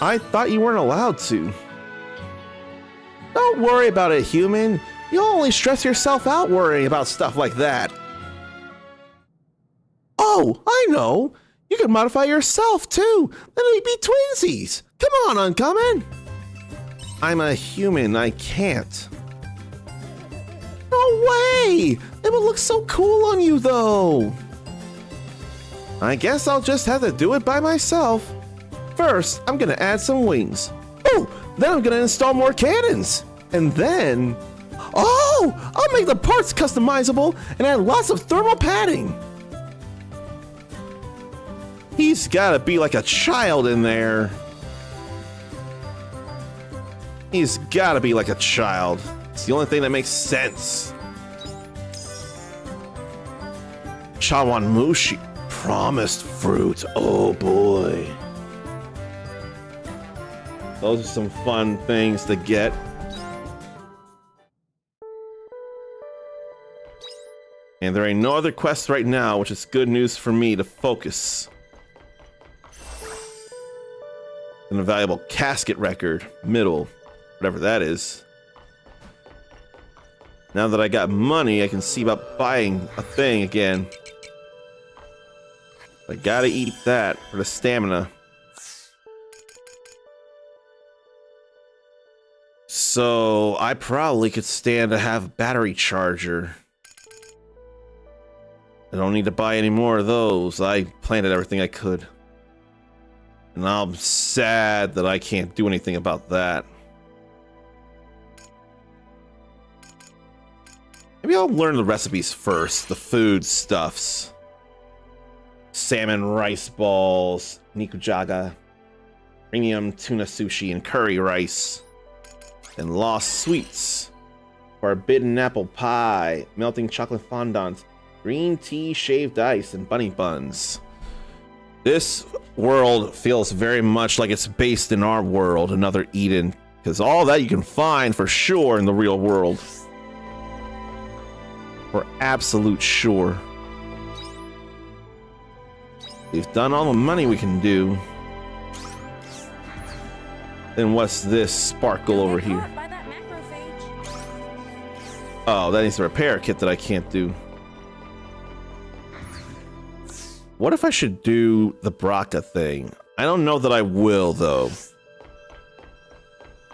I thought you weren't allowed to. Don't worry about it, human. You'll only stress yourself out worrying about stuff like that. Oh, I know. You can modify yourself too. Then we'd be twinsies. Come on, Uncommon. I'm a human. I can't. No way! It would look so cool on you, though. I guess I'll just have to do it by myself. First, I'm gonna add some wings. Oh, then I'm gonna install more cannons. And then... oh! I'll make the parts customizable and add lots of thermal padding. He's gotta be like a child in there. He's gotta be like a child. It's the only thing that makes sense. Chawanmushi. Promised fruit. Oh boy. Those are some fun things to get. And there ain't no other quests right now, which is good news for me to focus. An invaluable casket record. Middle. Whatever that is. Now that I got money, I can see about buying a thing again. I gotta eat that for the stamina. So I probably could stand to have a battery charger. I don't need to buy any more of those. I planted everything I could. And I'm sad that I can't do anything about that. Maybe I'll learn the recipes first, the food stuffs. Salmon rice balls, nikujaga, premium tuna sushi, and curry rice. And lost sweets. Forbidden apple pie, melting chocolate fondant, green tea, shaved ice, and bunny buns. This world feels very much like it's based in our world, another Eden, because all that you can find for sure in the real world. For absolute sure. We've done all the money we can do. Then what's this sparkle over here? By that macrophage. Oh, that needs a repair kit that I can't do. What if I should do the Braca thing? I don't know that I will, though.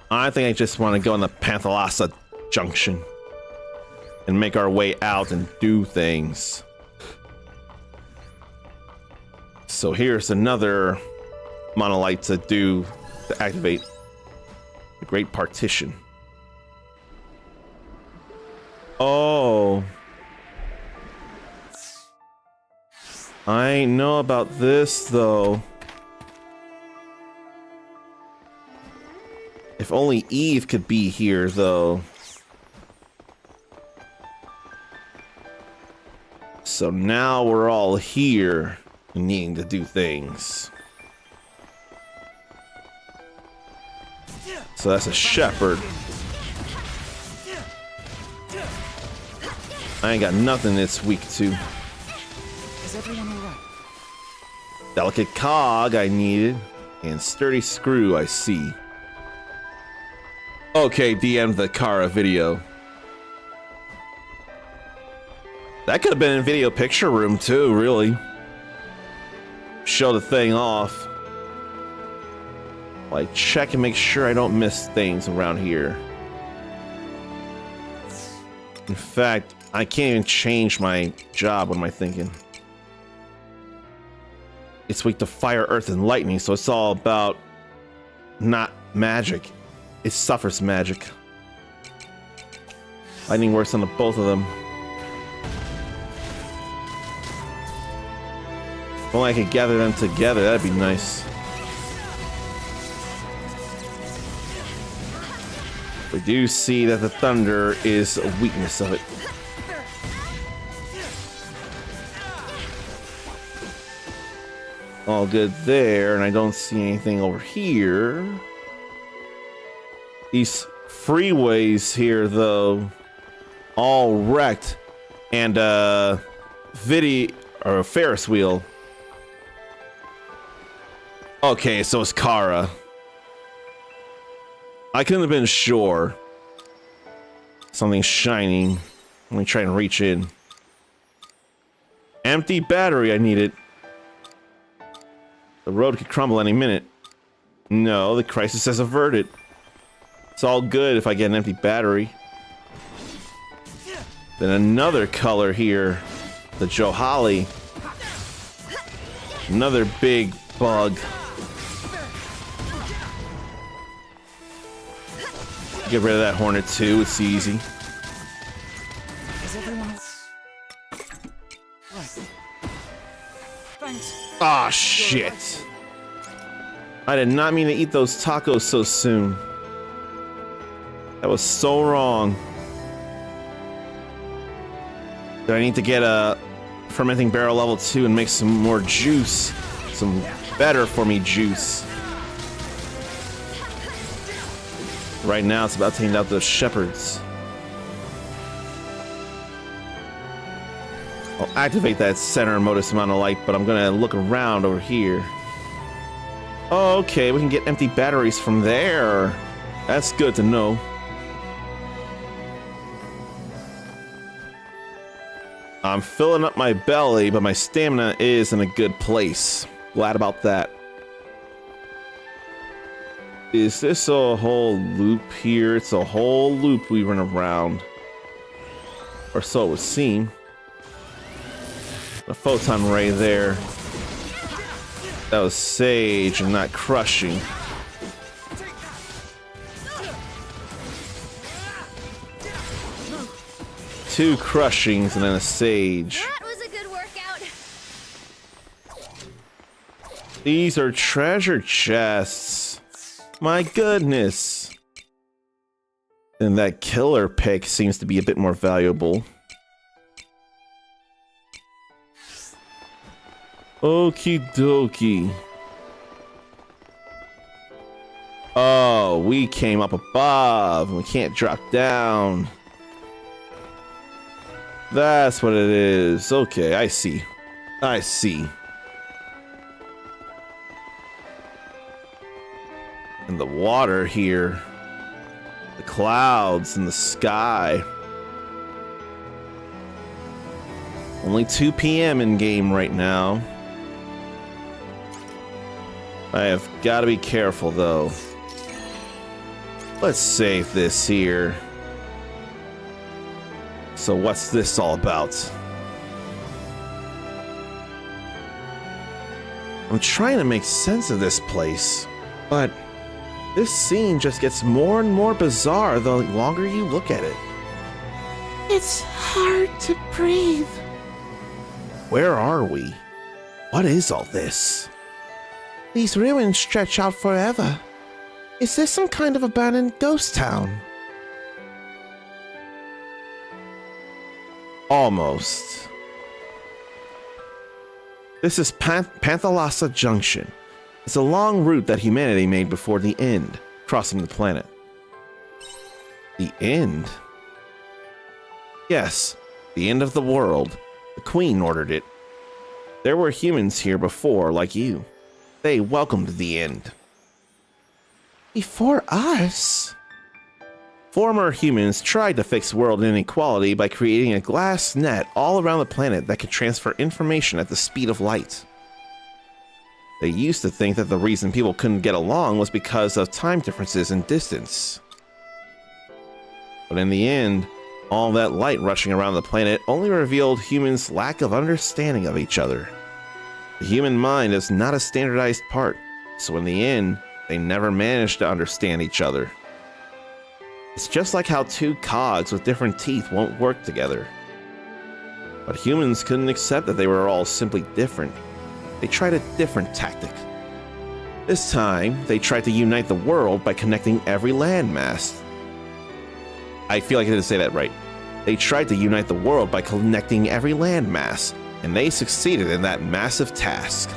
I think I just want to go on the Panthalassa Junction and make our way out and do things. So here's another monolith to do to activate the Great Partition. Oh. I know about this, though. If only Eve could be here, though. So now we're all here, needing to do things. So that's a shepherd. I ain't got nothing it's weak to. Is everyone alright? Delicate cog I needed, and sturdy screw I see. Okay, DM the Kara video. That could have been in video picture room too, really. Show the thing off. Like, check and make sure I don't miss things around here. In fact, I can't even change my job. What am I thinking? It's weak to fire, earth, and lightning, so it's all about not magic. It suffers magic. Lightning works on the both of them. If only I could gather them together, that'd be nice. We do see that the thunder is a weakness of it. All good there, and I don't see anything over here. These freeways here, though, all wrecked, and Ferris wheel. Okay, so it's Kara. I couldn't have been sure. Something shining. Let me try and reach in. Empty battery, I need it. The road could crumble any minute. No, the crisis has averted. It's all good if I get an empty battery. Then another color here. The Johali. Another big bug. Get rid of that hornet too, it's easy. Is everyone right? Thanks. Ah, shit. I did not mean to eat those tacos so soon. That was so wrong. Do I need to get a fermenting barrel level 2 and make some more juice? Some better for me juice. Right now, it's about to hand out those shepherds. I'll activate that center modus amount of light, but I'm gonna look around over here. Okay, we can get empty batteries from there. That's good to know. I'm filling up my belly, but my stamina is in a good place. Glad about that. Is this a whole loop here? It's a whole loop we run around. Or so it would seem. A photon ray there. That was sage and not crushing. Two crushings and then a sage. That was a good workout. These are treasure chests. My goodness. And that killer pick seems to be a bit more valuable. Okie dokie. Oh, we came up above and we can't drop down. That's what it is. Okay, I see. I see. And the water here. The clouds and the sky. Only 2 p.m. in game right now. I have got to be careful though. Let's save this here. So what's this all about? I'm trying to make sense of this place, but this scene just gets more and more bizarre the longer you look at it. It's hard to breathe. Where are we? What is all this? These ruins stretch out forever. Is this some kind of abandoned ghost town? Almost. This is Panthalassa Junction. It's a long route that humanity made before the end, crossing the planet. The end? Yes, the end of the world. The Queen ordered it. There were humans here before, like you. They welcomed the end. Before us? Former humans tried to fix world inequality by creating a glass net all around the planet that could transfer information at the speed of light. They used to think that the reason people couldn't get along was because of time differences and distance. But in the end, all that light rushing around the planet only revealed humans' lack of understanding of each other. The human mind is not a standardized part, so in the end, they never managed to understand each other. It's just like how two cogs with different teeth won't work together. But humans couldn't accept that they were all simply different. They tried a different tactic. This time, they tried to unite the world by connecting every landmass. I feel like I didn't say that right. They tried to unite the world by connecting every landmass, and they succeeded in that massive task.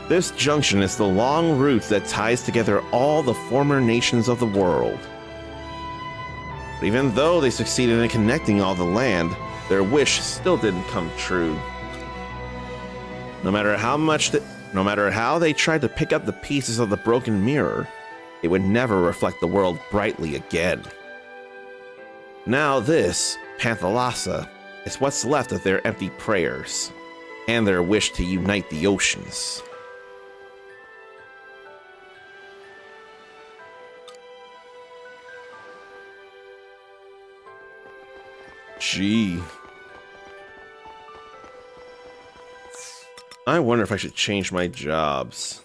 This junction is the long route that ties together all the former nations of the world. But even though they succeeded in connecting all the land, their wish still didn't come true. No matter how they tried to pick up the pieces of the broken mirror, it would never reflect the world brightly again. Now this, Panthalassa, is what's left of their empty prayers, and their wish to unite the oceans. Gee. I wonder if I should change my jobs.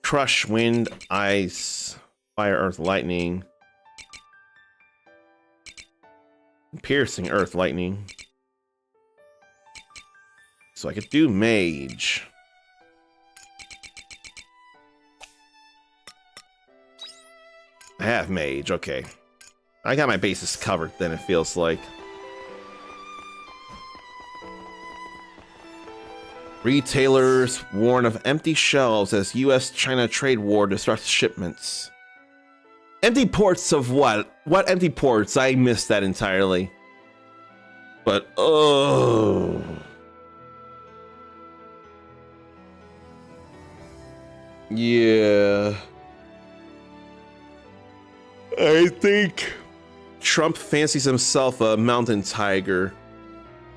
Crush, wind, ice, fire, earth, lightning. Piercing, earth, lightning. So I could do mage. I have mage, okay. I got my bases covered then, it feels like. Retailers warn of empty shelves as US-China trade war disrupts shipments. Empty ports of what? What empty ports? I missed that entirely. But, oh. Yeah. I think Trump fancies himself a mountain tiger.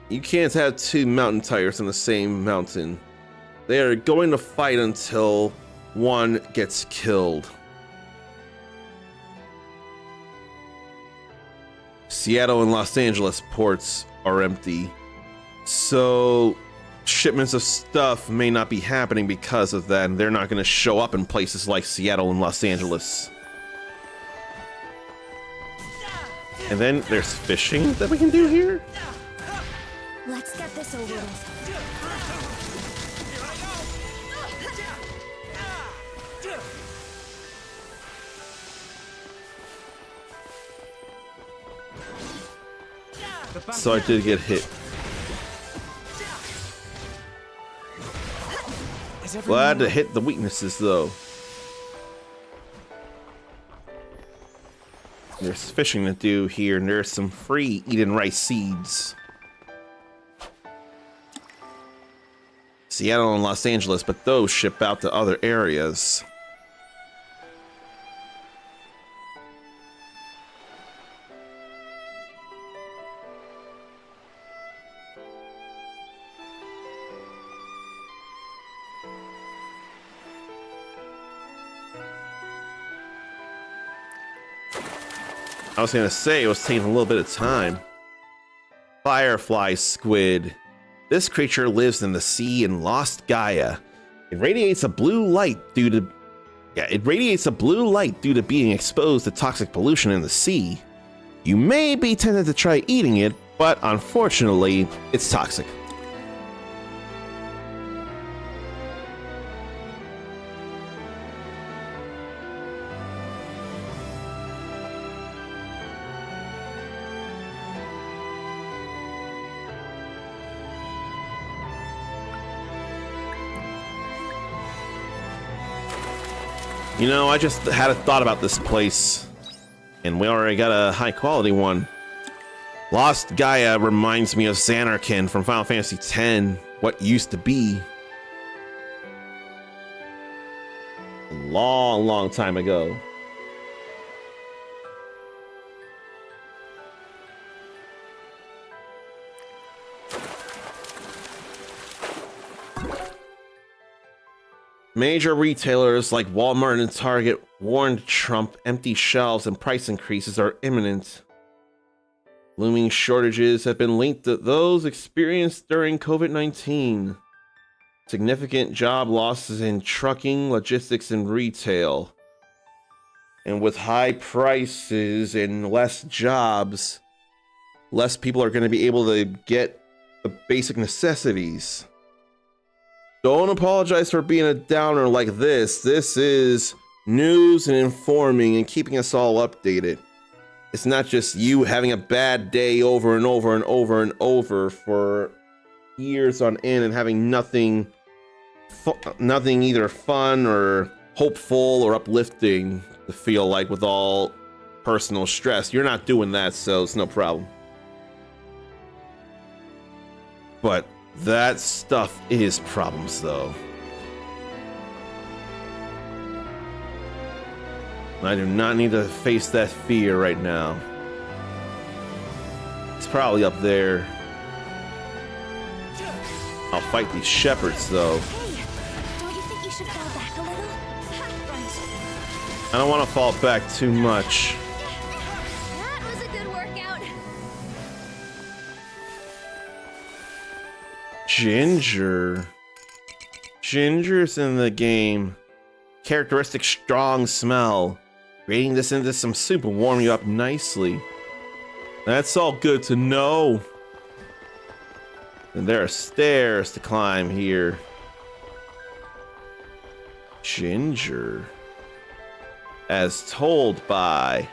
You can't have two mountain tigers in the same mountain. They are going to fight until one gets killed. Seattle and Los Angeles ports are empty. So shipments of stuff may not be happening because of that, and they're not going to show up in places like Seattle and Los Angeles. And then there's fishing that we can do here? Let's get this over with. So I did get hit. Glad to hit the weaknesses though. There's fishing to do here, and there's some free Eden rice seeds. Seattle and Los Angeles, but those ship out to other areas. I was gonna say it was taking a little bit of time. Firefly squid. This creature lives in the sea in Lost Gaia. It radiates a blue light due to being exposed to toxic pollution in the sea. You may be tempted to try eating it, but unfortunately, it's toxic. You know, I just had a thought about this place, and we already got a high quality one. Lost Gaia reminds me of Xanarkin from Final Fantasy X, what used to be. A long, long time ago. Major retailers like Walmart and Target warned Trump empty shelves and price increases are imminent. Looming shortages have been linked to those experienced during COVID-19. Significant job losses in trucking, logistics, and retail. And with high prices and less jobs, less people are going to be able to get the basic necessities. Don't apologize for being a downer like this. This is news and informing and keeping us all updated. It's not just you having a bad day over and over and over and over for years on end and having nothing either fun or hopeful or uplifting to feel like with all personal stress. You're not doing that, so it's no problem. But that stuff is problems, though. I do not need to face that fear right now. It's probably up there. I'll fight these shepherds, though. Hey, don't you think you should fall back a little? I don't want to fall back too much. That was a good workout. Ginger. Ginger's in the game. Characteristic strong smell. Creating this into some soup will warm you up nicely. That's all good to know. And there are stairs to climb here. Ginger. As told by...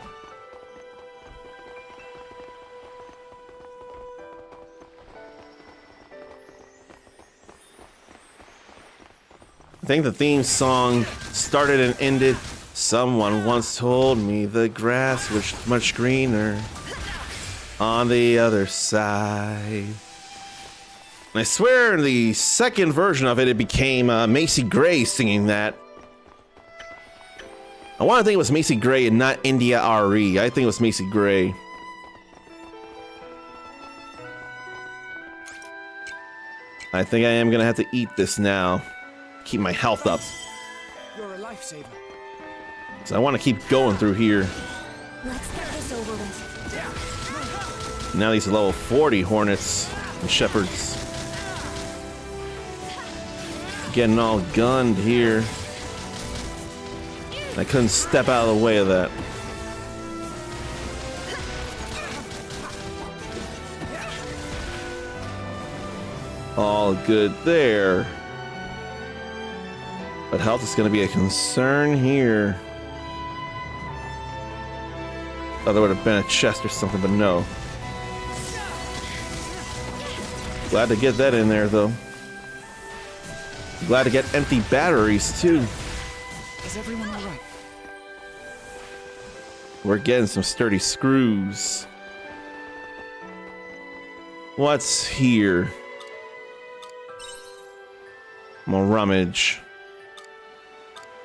I think the theme song started and ended. Someone once told me the grass was much greener on the other side. And I swear in the second version of it, it became Macy Gray singing that. I want to think it was Macy Gray and not India RE. I think it was Macy Gray. I think I am going to have to eat this now. Keep my health up. You're a lifesaver. So I want to keep going through here. Let's get this over with. Now these level 40 hornets and shepherds. Getting all gunned here. I couldn't step out of the way of that. All good there. But health is going to be a concern here. Thought there would have been a chest or something, but no. Glad to get that in there, though. Glad to get empty batteries, too. Is everyone all right? We're getting some sturdy screws. What's here? More rummage.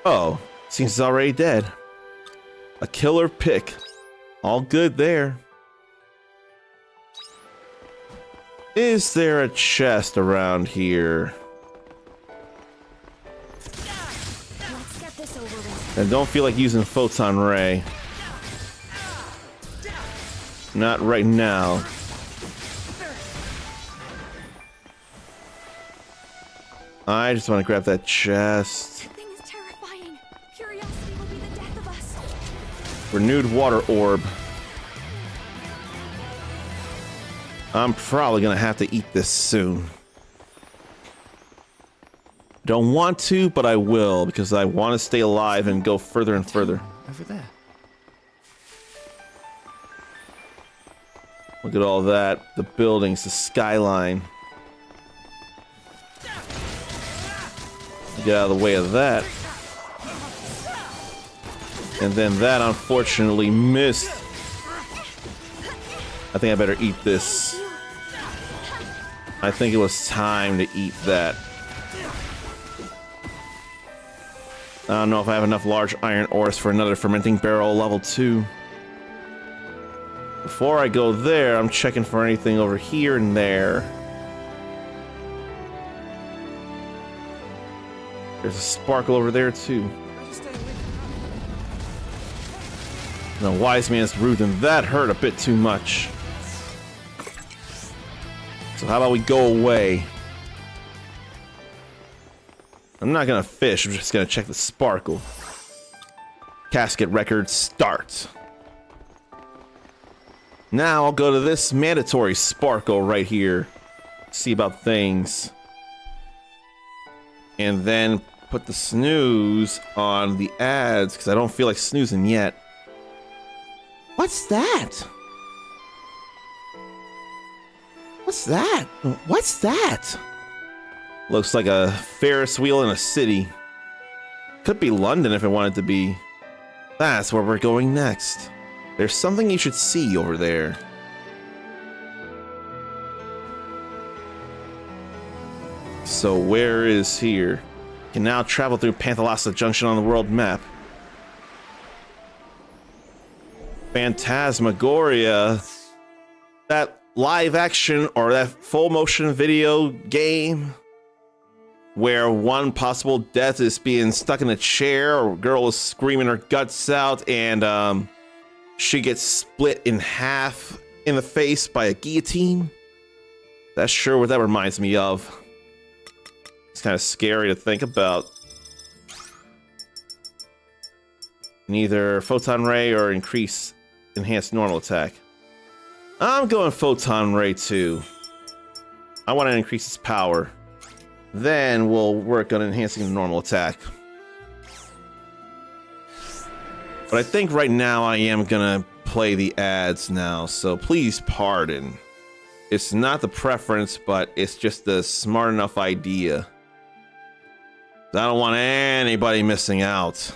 Oh, seems it's already dead. A killer pick. All good there. Is there a chest around here? Let's get this over with. I don't feel like using photon ray. Not right now. I just want to grab that chest. That thing is terrifying. Curiosity will be the death of us. Renewed water orb. I'm probably gonna have to eat this soon. Don't want to, but I will, because I want to stay alive and go further and further. Over there. Look at all that. The buildings, the skyline. Get out of the way of that. And then that unfortunately missed. I think I better eat this. I think it was time to eat that. I don't know if I have enough large iron ores for another fermenting barrel level 2. Before I go there, I'm checking for anything over here and there. There's a sparkle over there too. No, wise man's rude, and that hurt a bit too much. So how about we go away? I'm not gonna fish, I'm just gonna check the sparkle. Casket record start. Now I'll go to this mandatory sparkle right here. See about things. And then put the snooze on the ads because I don't feel like snoozing yet. What's that? What's that? What's that? Looks like a Ferris wheel in a city. Could be London if it wanted to be. That's where we're going next. There's something you should see over there. So where is here? Can now travel through Panthalassa Junction on the world map. Phantasmagoria. That live action or that full motion video game where one possible death is being stuck in a chair or a girl is screaming her guts out and she gets split in half in the face by a guillotine. That's sure what that reminds me of. It's kind of scary to think about. Neither photon ray or enhanced normal attack. I'm going photon ray too. I want to increase its power. Then we'll work on enhancing the normal attack. But I think right now I am gonna play the ads now, so please pardon. It's not the preference, but it's just a smart enough idea. I don't want anybody missing out.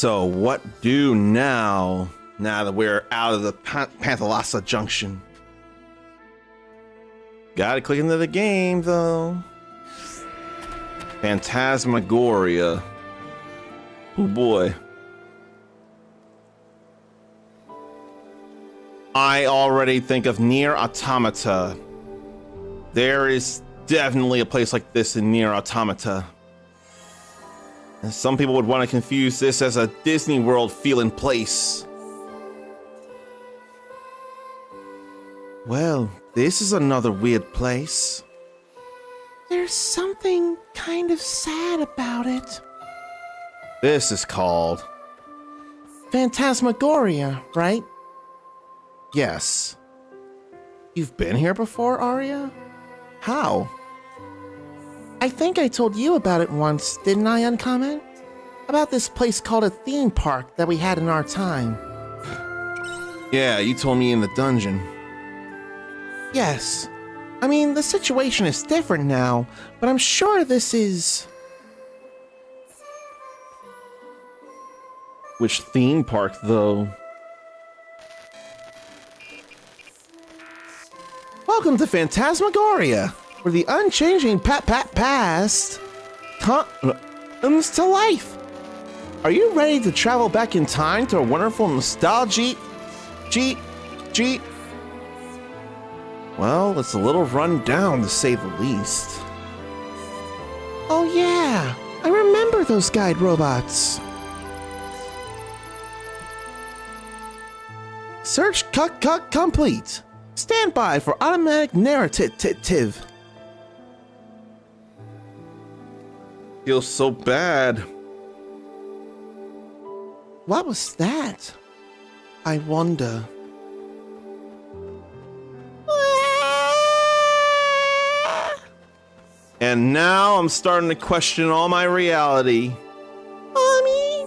So what do now? Now that we're out of the Panthalassa Junction. Gotta click into the game though. Phantasmagoria. Oh boy. I already think of Nier Automata. There is definitely a place like this in Nier Automata. And some people would want to confuse this as a Disney World feeling place. Well, this is another weird place. There's something kind of sad about it. This is called Phantasmagoria, right? Yes. You've been here before, Arya? How? I think I told you about it once, didn't I, Uncommon? About this place called a theme park that we had in our time. Yeah, you told me in the dungeon. Yes. I mean, the situation is different now, but I'm sure this is... Which theme park, though? Welcome to Phantasmagoria, where the unchanging past comes to life. Are you ready to travel back in time to a wonderful nostalgia? Well, it's a little run down to say the least. Oh yeah, I remember those guide robots. Search complete. Stand by for automatic narrative. Feels so bad. What was that? I wonder. And now I'm starting to question all my reality. Mommy?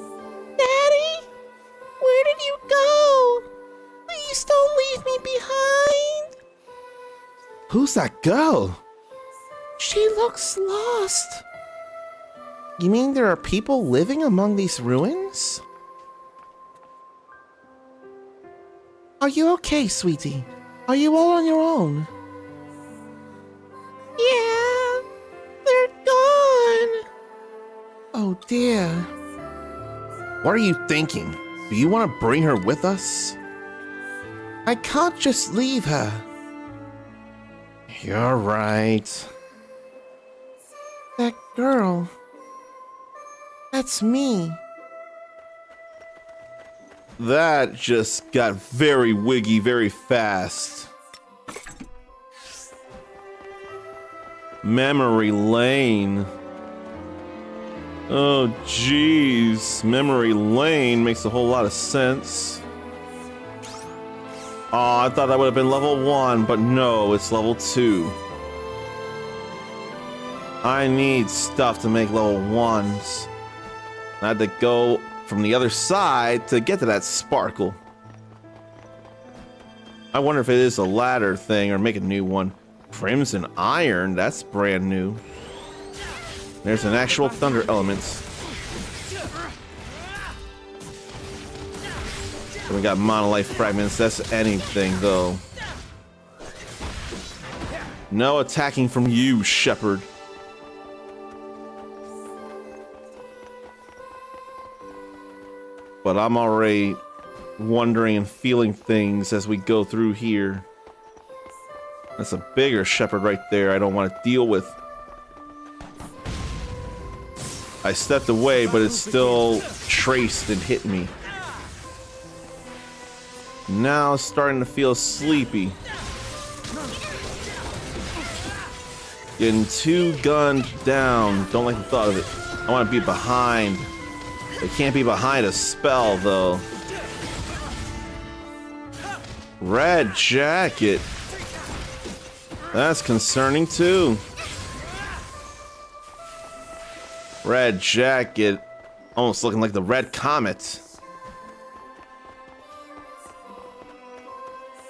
Daddy? Where did you go? Please don't leave me behind. Who's that girl? She looks lost. You mean there are people living among these ruins? Are you okay, sweetie? Are you all on your own? Yeah, they're gone. Oh dear. What are you thinking? Do you want to bring her with us? I can't just leave her. You're right. That girl. That's me. That just got very wiggy very fast. Memory lane. Oh jeez, memory lane makes a whole lot of sense. Oh, I thought that would have been level 1, but no, it's level 2. I need stuff to make level 1s. I had to go from the other side to get to that sparkle. I wonder if it is a ladder thing or make a new one. Crimson Iron, that's brand new. There's an actual thunder element. We got monolife fragments, that's anything though. No attacking from you, Shepherd. But I'm already wondering and feeling things as we go through here. That's a bigger shepherd right there I don't want to deal with. I stepped away, but it's still traced and hit me. Now it's starting to feel sleepy. Getting 2 gunned down. Don't like the thought of it. I want to be behind. They can't be behind a spell, though. Red jacket. That's concerning, too. Red jacket. Almost looking like the Red Comet.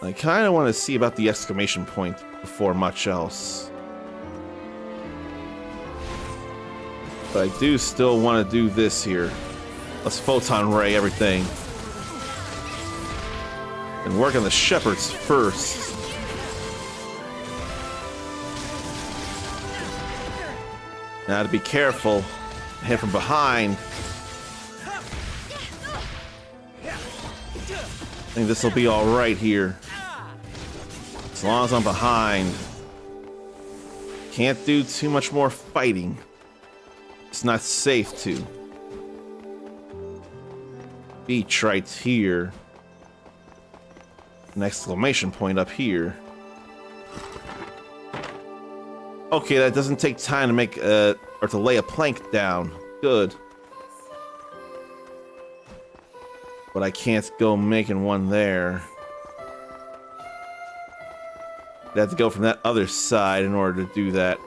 I kind of want to see about the exclamation point before much else. But I do still want to do this here. Let's photon ray everything. And work on the shepherds first. Now to be careful. Hit from behind. I think this will be alright here. As long as I'm behind. Can't do too much more fighting. It's not safe to. Beach right here. An exclamation point up here. Okay, that doesn't take time to make or to lay a plank down. Good. But I can't go making one there. I have to go from that other side in order to do that.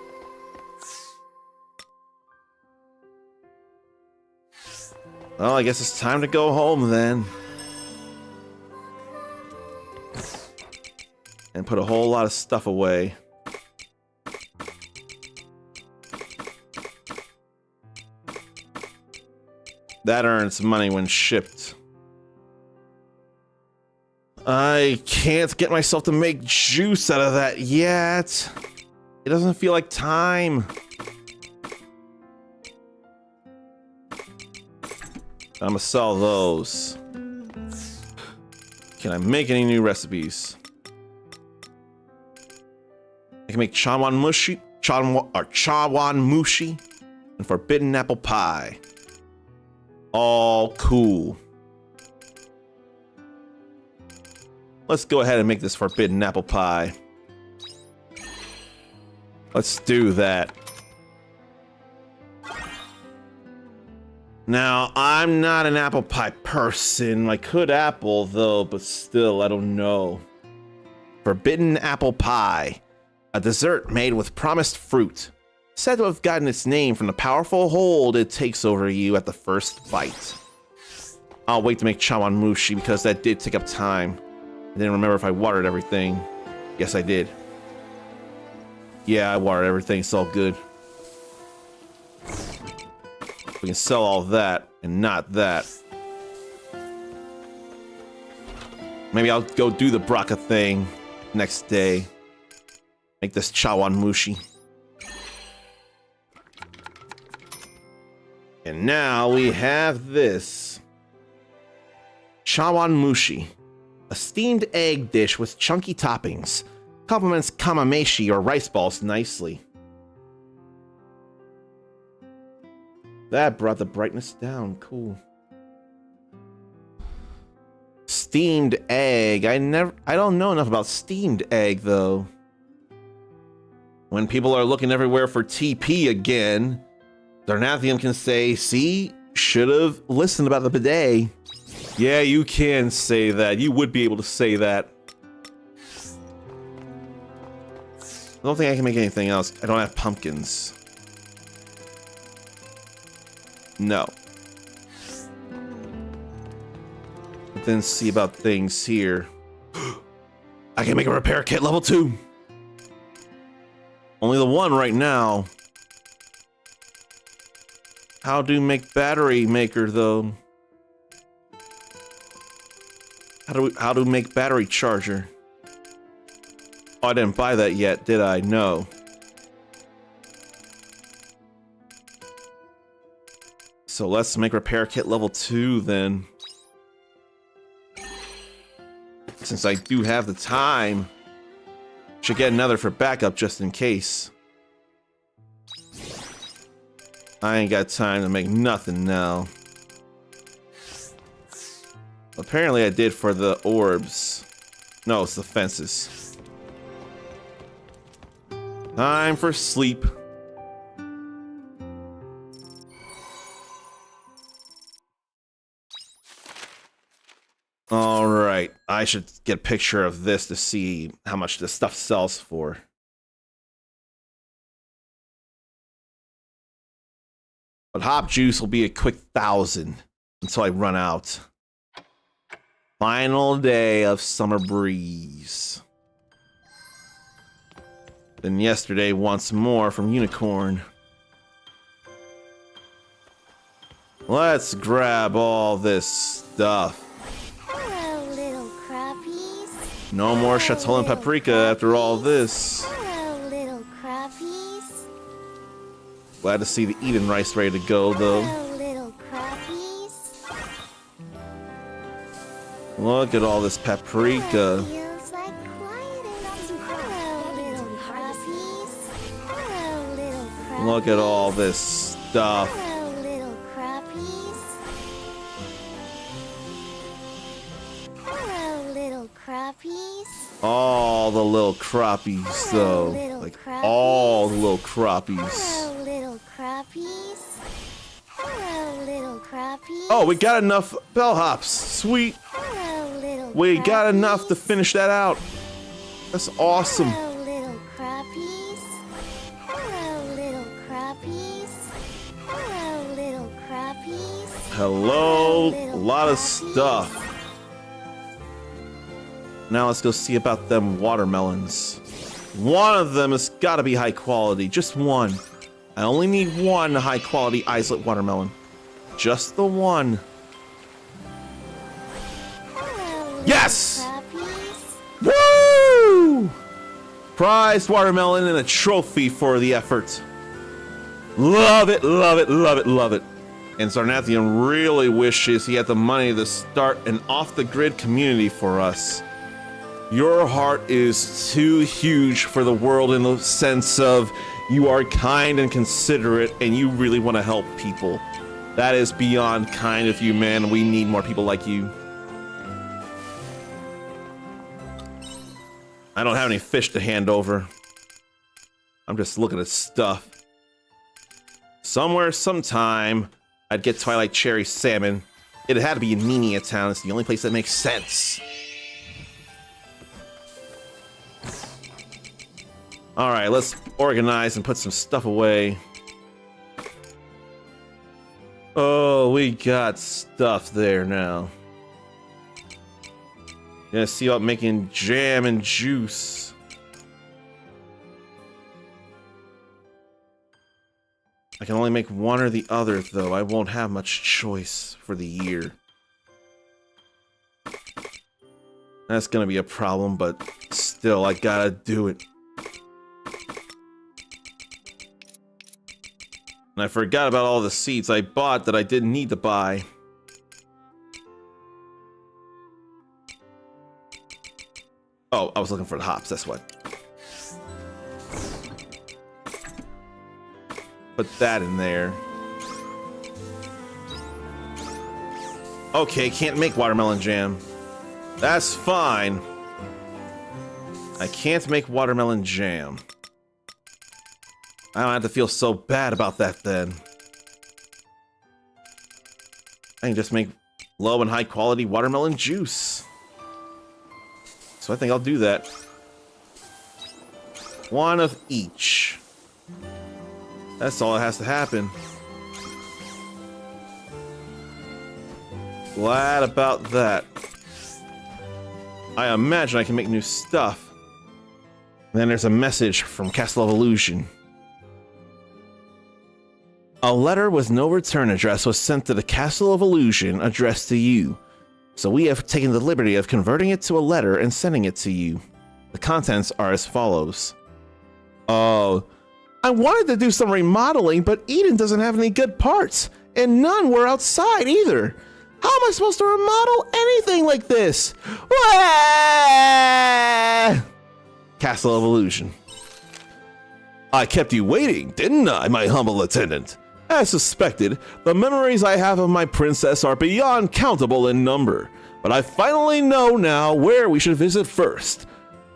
Well, I guess it's time to go home then. And put a whole lot of stuff away. That earns money when shipped. I can't get myself to make juice out of that yet. It doesn't feel like time. I'm gonna sell those. Can I make any new recipes? I can make chawan mushi, and forbidden apple pie. All cool. Let's go ahead and make this forbidden apple pie. Let's do that. Now, I'm not an apple pie person. I could apple, though, but still, I don't know. Forbidden apple pie. A dessert made with promised fruit. Said to have gotten its name from the powerful hold it takes over you at the first bite. I'll wait to make chawan mushi because that did take up time. I didn't remember if I watered everything. Yes, I did. Yeah, I watered everything. It's all good. We can sell all that and not that. Maybe I'll go do the Braca thing next day. Make this chawan mushi. And now we have this. Chawan mushi. A steamed egg dish with chunky toppings. Complements kamameshi or rice balls nicely. That brought the brightness down. Cool. Steamed egg. I don't know enough about steamed egg though. When people are looking everywhere for TP again, Darnathium can say, see, should have listened about the bidet. Yeah, you can say that. You would be able to say that. I don't think I can make anything else. I don't have pumpkins. No. But then see about things here. I can make a repair kit level 2. Only the one right now. How do make battery maker though? How do make battery charger? Oh, I didn't buy that yet, did I? No. So let's make repair kit level 2 then. Since I do have the time, should get another for backup just in case. I ain't got time to make nothing now. Apparently I did for the orbs. No, it's the fences. Time for sleep. Alright, I should get a picture of this to see how much this stuff sells for. But hop juice will be a quick 1,000 until I run out. Final day of summer breeze. Then yesterday once more from Unicorn. Let's grab all this stuff. Hello, little crappies. No more Chateau and Paprika after all this. Hello, little crappies. Glad to see the Eden rice ready to go, though. Hello, little crappies. Look at all this paprika. Feels like quiet enough. Hello, little crappies. Hello, little crappies. Look at all this stuff. Hello, little crappies. Hello, little crappies. All the little crappies, though. little Like, crappies. all the little crappies. Hello, little crappies. Hello, little crappies. Oh, we got enough bellhops. Sweet. Hello, little We got enough to crappies. finish that out. That's awesome. Hello, little crappies. Hello, little crappies. Hello, little crappies. Hello. A lot of stuff. Now let's go see about them watermelons. One of them has got to be high quality. Just one. I only need one high quality islet watermelon. Just the one. Hello, little Yes! crappies. Woo! Prized watermelon and a trophy for the effort. Love it, love it, love it, love it. And Sarnathian really wishes he had the money to start an off-the-grid community for us. Your heart is too huge for the world in the sense of you are kind and considerate and you really want to help people. That is beyond kind of you, man. We need more people like you. I don't have any fish to hand over. I'm just looking at stuff. Somewhere, sometime, I'd get Twilight Cherry Salmon. It had to be in Nenia Town. It's the only place that makes sense. Alright, let's organize and put some stuff away. Oh, we got stuff there now. Gonna see about making jam and juice. I can only make one or the other, though. I won't have much choice for the year. That's gonna be a problem, but still, I gotta do it. And I forgot about all the seeds I bought that I didn't need to buy. Oh, I was looking for the hops, that's what. Put that in there. Okay, can't make watermelon jam. That's fine. I can't make watermelon jam. I don't have to feel so bad about that then. I can just make low and high quality watermelon juice. So I think I'll do that. One of each. That's all that has to happen. Glad about that. I imagine I can make new stuff. Then there's a message from Castle of Illusion. A letter with no return address was sent to the Castle of Illusion addressed to you. So we have taken the liberty of converting it to a letter and sending it to you. The contents are as follows. Oh, I wanted to do some remodeling, but Eden doesn't have any good parts, and none were outside either. How am I supposed to remodel anything like this? Wah! Castle of Illusion. I kept you waiting, didn't I, my humble attendant? As suspected, the memories I have of my princess are beyond countable in number, but I finally know now where we should visit first.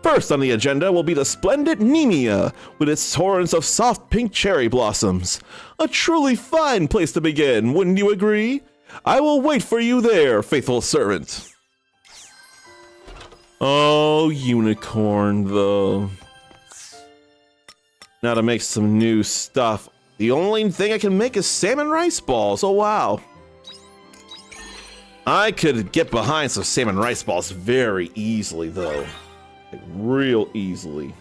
First on the agenda will be the splendid Nemea, with its torrents of soft pink cherry blossoms. A truly fine place to begin, wouldn't you agree? I will wait for you there, faithful servant. Oh, unicorn, though. Now to make some new stuff. The only thing I can make is salmon rice balls. Oh, wow. I could get behind some salmon rice balls very easily, though. Like, real easily.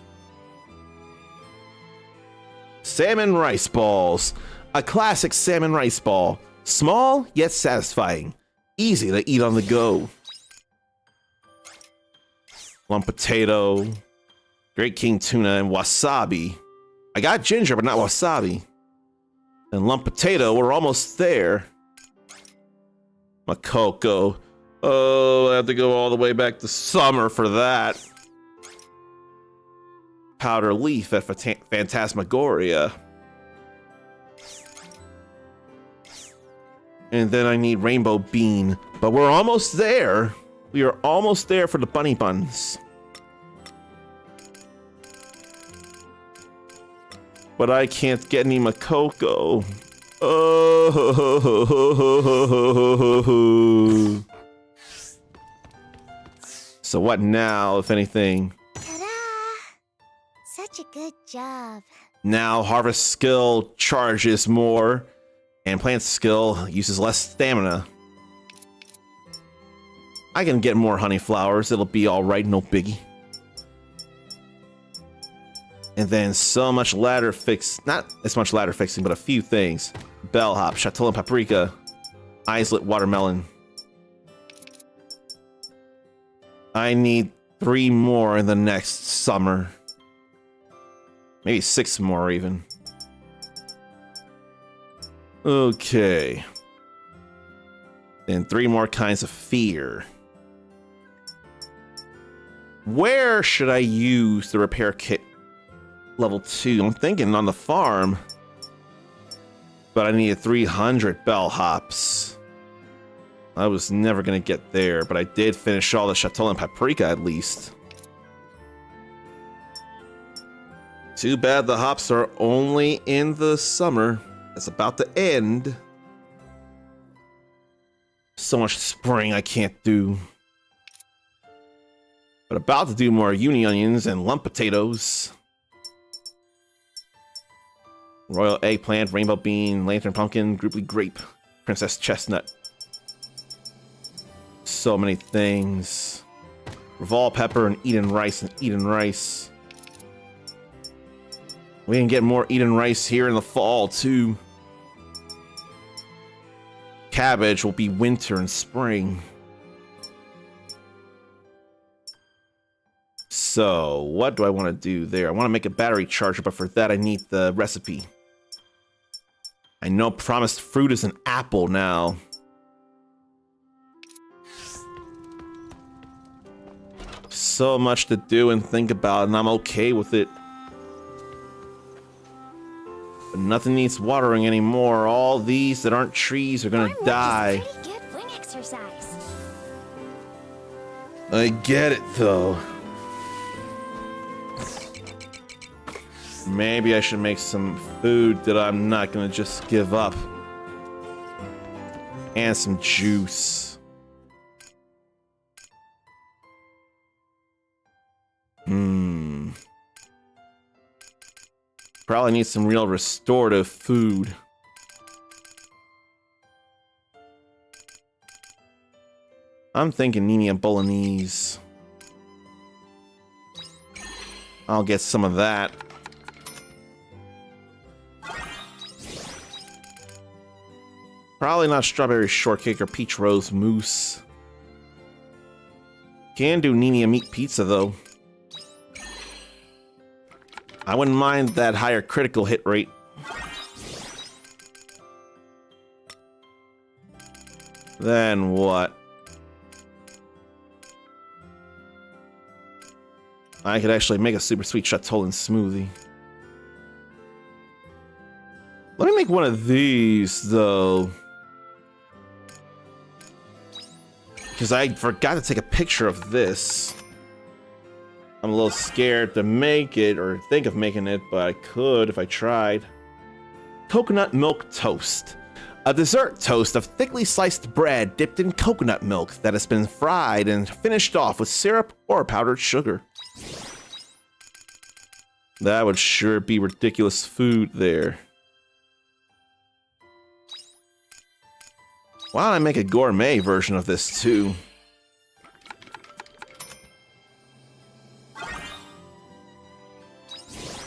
Salmon rice balls. A classic salmon rice ball. Small, yet satisfying. Easy to eat on the go. Lump potato, Great King tuna, and wasabi. I got ginger, but not wasabi. And lump potato, we're almost there. Makoko. Oh, I have to go all the way back to summer for that. Powder leaf at Phantasmagoria. And then I need rainbow bean. But we're almost there. We are almost there for the bunny buns. But I can't get any Makoko. Oh. So what now, if anything? Ta-da! Such a good job. Now harvest skill charges more, and plant skill uses less stamina. I can get more honey flowers. It'll be all right, no biggie. And then so much ladder not as much ladder fixing, but a few things. Bellhop, Chatillon paprika, Islet watermelon. I need 3 more in the next summer. Maybe 6 more even. Okay. Then 3 more kinds of fear. Where should I use the repair kit level 2? I'm thinking on the farm. But I needed 300 bellhops. I was never going to get there, but I did finish all the Chatillon paprika at least. Too bad the hops are only in the summer. It's about to end. So much spring I can't do. But about to do more uni onions and lump potatoes. Royal eggplant, rainbow bean, lantern pumpkin, grouply grape, princess chestnut. So many things. Revol pepper and Eden rice and Eden rice. We can get more Eden rice here in the fall too. Cabbage will be winter and spring. So, what do I want to do there? I want to make a battery charger, but for that I need the recipe. I know promised fruit is an apple now. So much to do and think about, and I'm okay with it. But nothing needs watering anymore. All these that aren't trees are gonna die. Pretty good wing exercise. I get it though. Maybe I should make some food that I'm not gonna just give up. And some juice. Probably need some real restorative food. I'm thinking Nini and Bolognese. I'll get some of that. Probably not strawberry shortcake or peach rose mousse. Can do Nini and meat pizza though. I wouldn't mind that higher critical hit rate. Then what? I could actually make a super sweet Chatillon smoothie. Let me make one of these though. Because I forgot to take a picture of this. I'm a little scared to make it or think of making it, but I could if I tried. Coconut milk toast. A dessert toast of thickly sliced bread dipped in coconut milk that has been fried and finished off with syrup or powdered sugar. That would sure be ridiculous food there. Why don't I make a gourmet version of this too?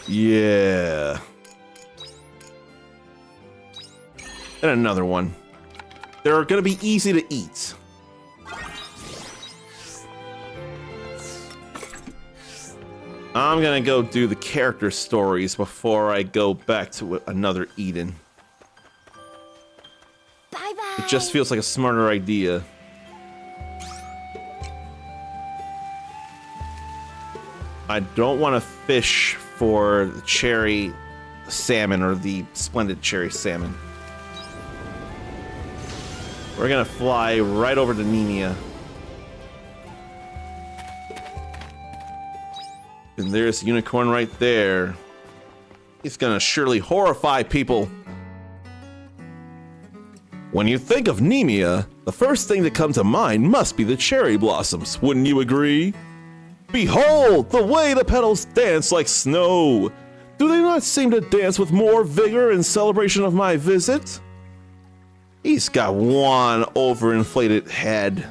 Yeah. And another one. They're gonna be easy to eat. I'm gonna go do the character stories before I go back to another Eden. Bye-bye. It just feels like a smarter idea. I don't want to fish for the cherry salmon or the splendid cherry salmon. We're gonna fly right over to Nemea. And there's a unicorn right there. He's gonna surely horrify people. When you think of Nemea, the first thing that comes to mind must be the cherry blossoms, wouldn't you agree? Behold, the way the petals dance like snow! Do they not seem to dance with more vigor in celebration of my visit? He's got one overinflated head.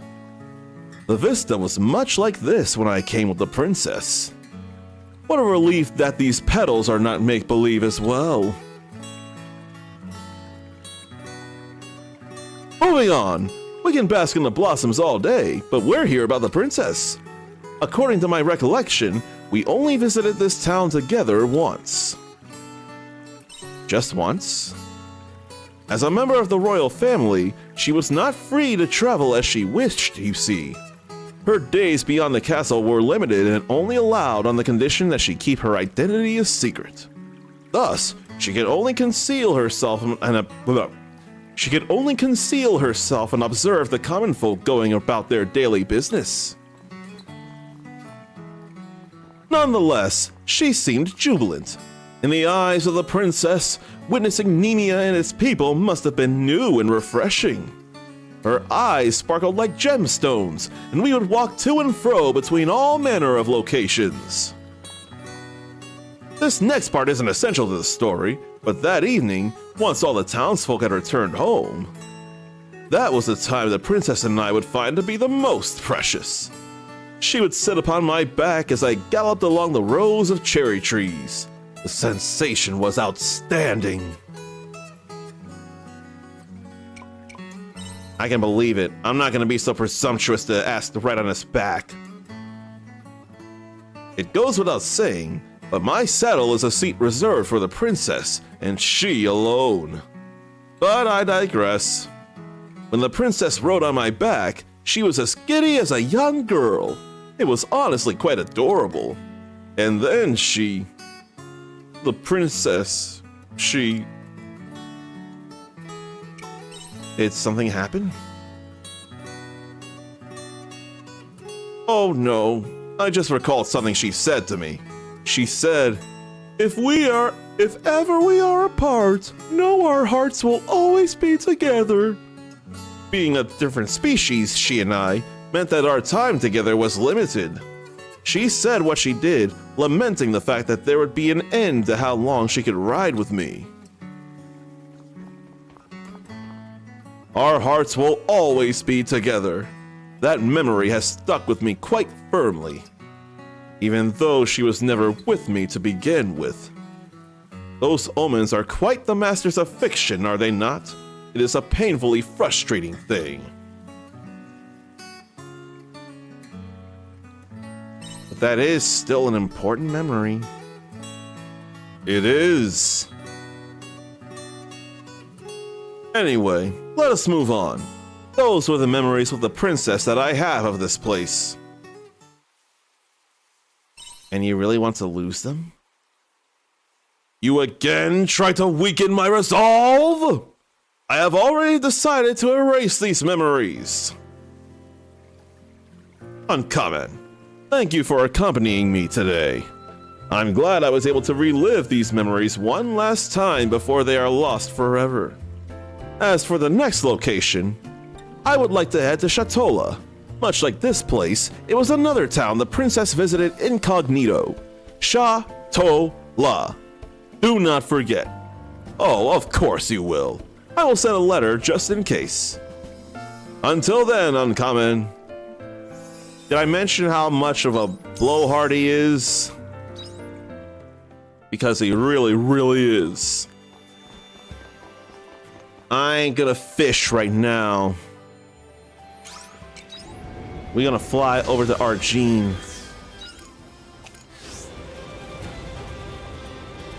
The vista was much like this when I came with the princess. What a relief that these petals are not make-believe as well. Moving on, we can bask in the blossoms all day, but we're here about the princess. According to my recollection, we only visited this town together once. Just once? As a member of the royal family, she was not free to travel as she wished, you see. Her days beyond the castle were limited and only allowed on the condition that she keep her identity a secret. Thus, she could only conceal herself and observe the common folk going about their daily business. Nonetheless, she seemed jubilant. In the eyes of the princess, witnessing Nemea and its people must have been new and refreshing. Her eyes sparkled like gemstones, and we would walk to and fro between all manner of locations. This next part isn't essential to the story, but that evening, once all the townsfolk had returned home, that was the time the princess and I would find to be the most precious. She would sit upon my back as I galloped along the rows of cherry trees. The sensation was outstanding. I can believe it. I'm not going to be so presumptuous to ask to ride on his back. It goes without saying, but my saddle is a seat reserved for the princess, and she alone. But I digress. When the princess rode on my back, she was as giddy as a young girl. It was honestly quite adorable. And then the princess, Did something happen? Oh no, I just recalled something she said to me. She said, if ever we are apart, know our hearts will always be together. Being a different species, she and I, meant that our time together was limited. She said what she did, lamenting the fact that there would be an end to how long she could ride with me. Our hearts will always be together. That memory has stuck with me quite firmly, even though she was never with me to begin with. Those omens are quite the masters of fiction, are they not? It is a painfully frustrating thing. But that is still an important memory. It is. Anyway, let us move on. Those were the memories with the princess that I have of this place. And you really want to lose them? You again try to weaken my resolve? I have already decided to erase these memories. Uncommon, thank you for accompanying me today. I'm glad I was able to relive these memories one last time before they are lost forever. As for the next location, I would like to head to Shatola. Much like this place, it was another town the princess visited incognito. Shatola. Do not forget. Oh, of course you will. I will send a letter just in case. Until then, Uncommon. Did I mention how much of a blowhard he is? Because he really, really is. I ain't gonna fish right now. We're gonna fly over to Argene.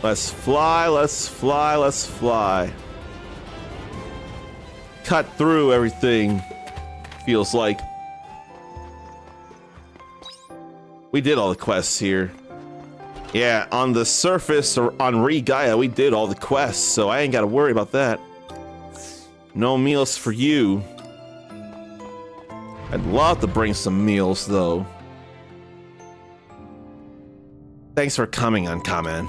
Let's fly, let's fly, let's fly. Cut through everything. Feels like. We did all the quests here. Yeah, on the surface or on Re-Gaia, we did all the quests, so I ain't gotta worry about that. No meals for you. I'd love to bring some meals, though. Thanks for coming, Uncommon.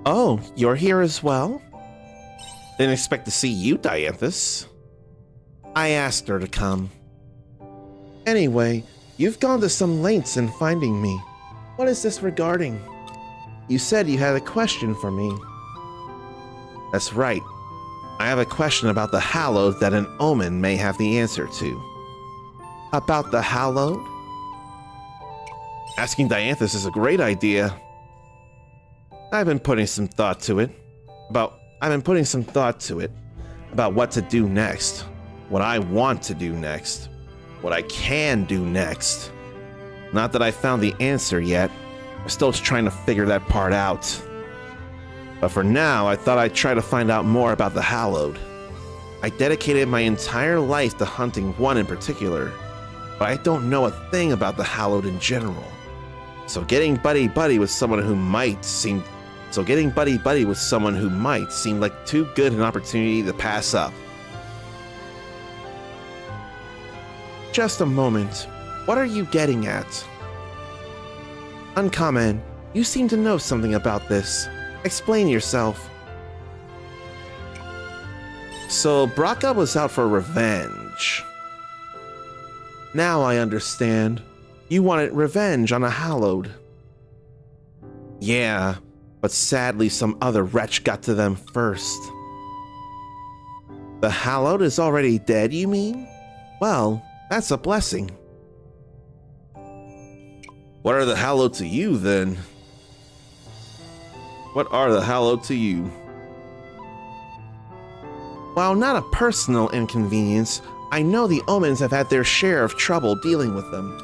Oh, you're here as well? Didn't expect to see you, Dianthus. I asked her to come. Anyway, you've gone to some lengths in finding me. What is this regarding? You said you had a question for me. That's right. I have a question about the Hallowed that an Omen may have the answer to. About the Hallowed? Asking Dianthus is a great idea. I've been putting some thought to it. About what to do next. What I want to do next. What I can do next. Not that I found the answer yet. I'm still trying to figure that part out. But for now, I thought I'd try to find out more about the Hallowed. I dedicated my entire life to hunting one in particular, but I don't know a thing about the Hallowed in general. So getting buddy-buddy with someone who might seem like too good an opportunity to pass up. Just a moment. What are you getting at? Uncommon, you seem to know something about this. Explain yourself. So, Braca was out for revenge. Now I understand. You wanted revenge on a Hallowed. Yeah, but sadly some other wretch got to them first. The Hallowed is already dead, you mean? Well, that's a blessing. What are the Hallowed to you, then? What are the Hallowed to you? While not a personal inconvenience, I know the Omens have had their share of trouble dealing with them.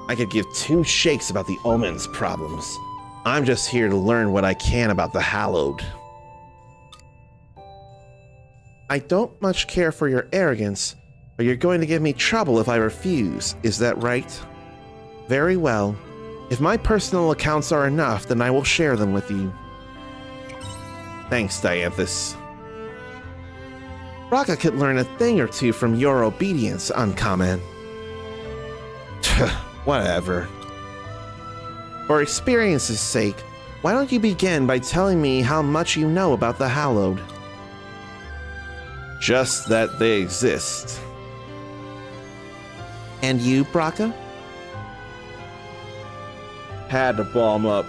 I could give two shakes about the Omens' problems. I'm just here to learn what I can about the Hallowed. I don't much care for your arrogance, but you're going to give me trouble if I refuse, is that right? Very well. If my personal accounts are enough, then I will share them with you. Thanks, Dianthus. Braca could learn a thing or two from your obedience, Uncommon. Whatever. For experience's sake, why don't you begin by telling me how much you know about the Hallowed? Just that they exist. And you, Braca? Had to ball 'em up.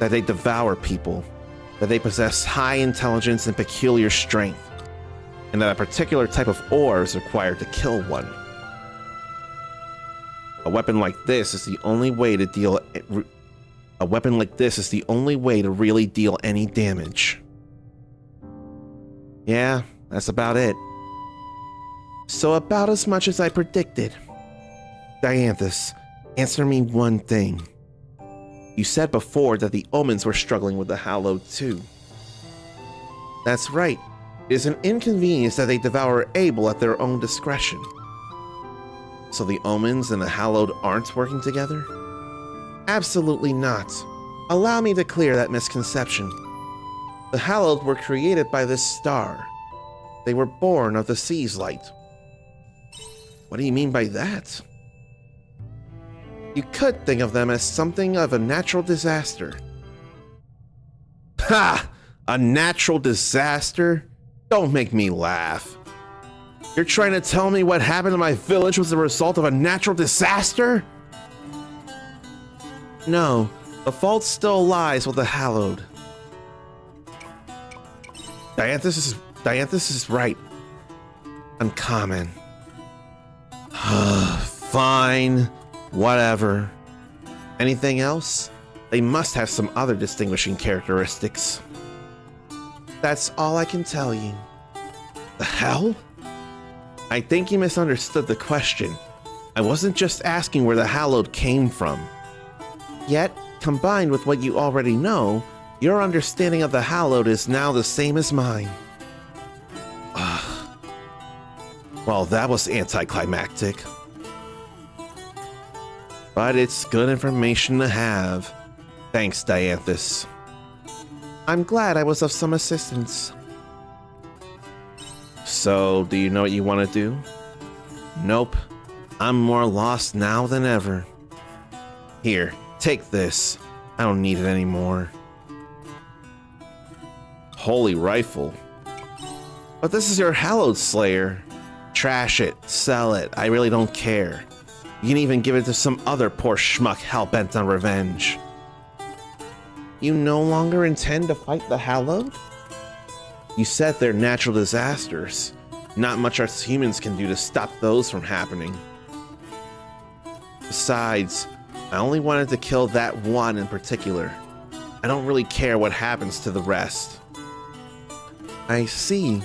That they devour people. That they possess high intelligence and peculiar strength. And that a particular type of ore is required to kill one. A weapon like this is the only way to really deal any damage. Yeah, that's about it. So about as much as I predicted. Dianthus, answer me one thing. You said before that the Omens were struggling with the Hallowed too. That's right. It is an inconvenience that they devour Abel at their own discretion. So the Omens and the Hallowed aren't working together? Absolutely not. Allow me to clear that misconception. The Hallowed were created by this star. They were born of the sea's light. What do you mean by that? You could think of them as something of a natural disaster. Ha! A natural disaster? Don't make me laugh. You're trying to tell me what happened to my village was the result of a natural disaster? No, the fault still lies with the Hallowed. Dianthus is right. Uncommon. Fine. Whatever. Anything else? They must have some other distinguishing characteristics. That's all I can tell you. The hell? I think you misunderstood the question. I wasn't just asking where the hallowed came from. Yet, combined with what you already know, your understanding of the hallowed is now the same as mine. Well, that was anticlimactic. But it's good information to have. Thanks, Dianthus. I'm glad I was of some assistance. So, do you know what you want to do? Nope. I'm more lost now than ever. Here, take this. I don't need it anymore. Holy rifle. But this is your Hallowed Slayer. Trash it, sell it, I really don't care. You can even give it to some other poor schmuck hell-bent on revenge. You no longer intend to fight the Hallowed? You said they're natural disasters. Not much us humans can do to stop those from happening. Besides, I only wanted to kill that one in particular. I don't really care what happens to the rest. I see.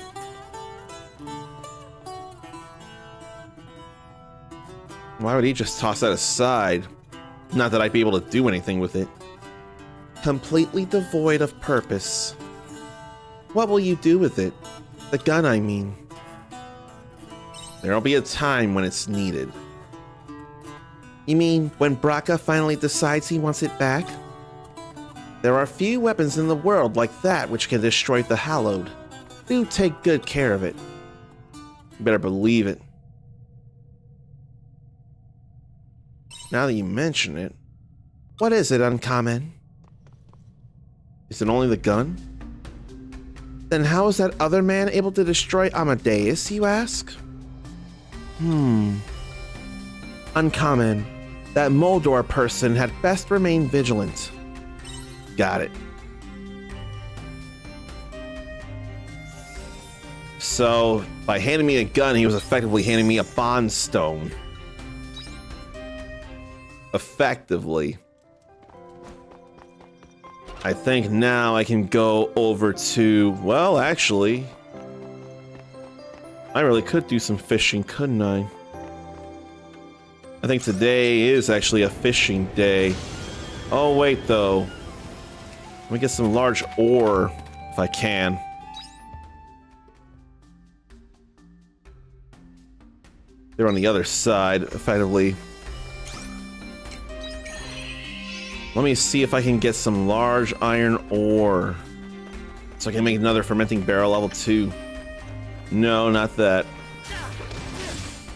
Why would he just toss that aside? Not that I'd be able to do anything with it. Completely devoid of purpose. What will you do with it? The gun, I mean. There'll be a time when it's needed. You mean when Braca finally decides he wants it back? There are few weapons in the world like that which can destroy the Hallowed. Do take good care of it. You better believe it. Now that you mention it, what is it, Uncommon? Is it only the gun? Then how is that other man able to destroy Amadeus, you ask? Uncommon. That Moldor person had best remain vigilant. Got it. So, by handing me a gun, he was effectively handing me a bond stone. Effectively. I think now I can go over to... Well, actually... I really could do some fishing, couldn't I? I think today is actually a fishing day. Oh, wait, though. Let me get some large ore, if I can. They're on the other side, effectively. Let me see if I can get some large iron ore. So I can make another fermenting barrel level 2. No, not that.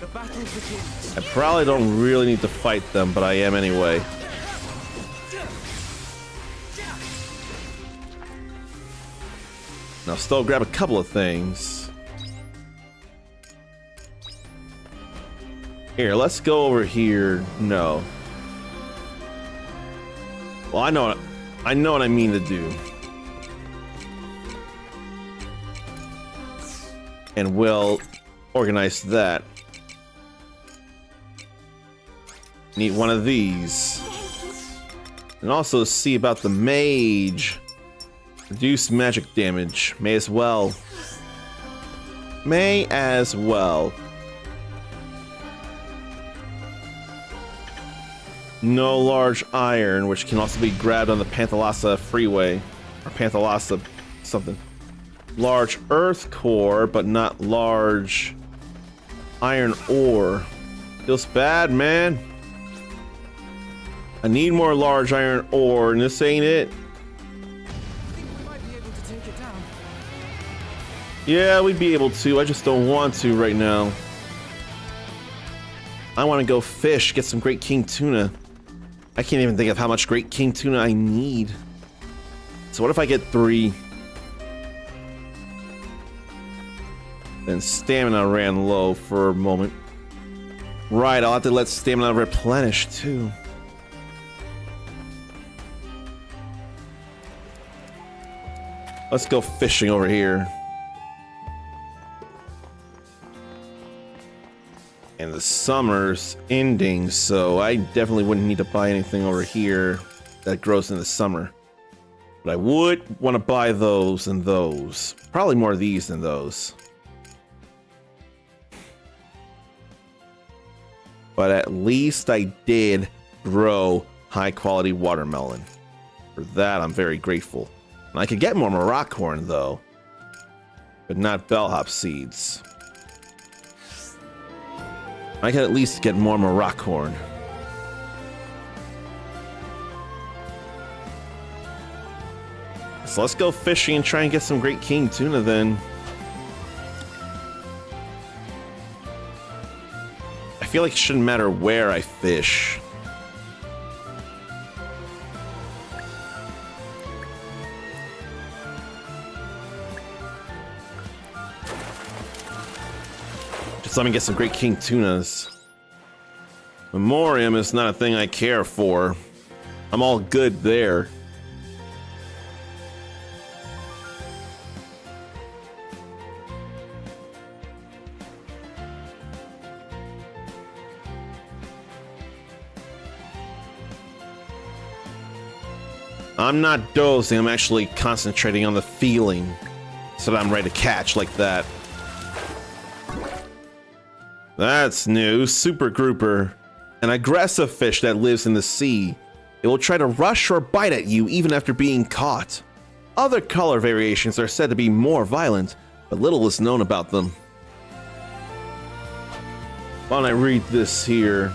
The battle begins. I probably don't really need to fight them, but I am anyway. Now still grab a couple of things. Here, let's go over here. No. Well, I know what I mean to do. And we'll organize that. Need one of these. And also see about the mage. Reduce magic damage. May as well. May as well. No large iron, which can also be grabbed on the Panthalassa freeway. Or Panthalassa something. Large earth core, but not large iron ore. Feels bad, man. I need more large iron ore, and this ain't it. I think we might be able to take it down. Yeah, we'd be able to. I just don't want to right now. I want to go fish, get some Great King Tuna. I can't even think of how much Great King Tuna I need. So what if I get 3? Then stamina ran low for a moment. Right, I'll have to let stamina replenish too. Let's go fishing over here. And the summer's ending, so I definitely wouldn't need to buy anything over here that grows in the summer. But I would want to buy those and those. Probably more of these than those. But at least I did grow high quality watermelon. For that, I'm very grateful. And I could get more Maroc corn though, but not bellhop seeds. I could at least get more Maroc corn. So let's go fishing and try and get some great king tuna then. I feel like it shouldn't matter where I fish. Just let me get some great king tunas. Memoriam is not a thing I care for. I'm all good there. I'm not dozing, I'm actually concentrating on the feeling so that I'm ready to catch like that. That's new. Super grouper. An aggressive fish that lives in the sea. It will try to rush or bite at you even after being caught. Other color variations are said to be more violent, but little is known about them. Why don't I read this here?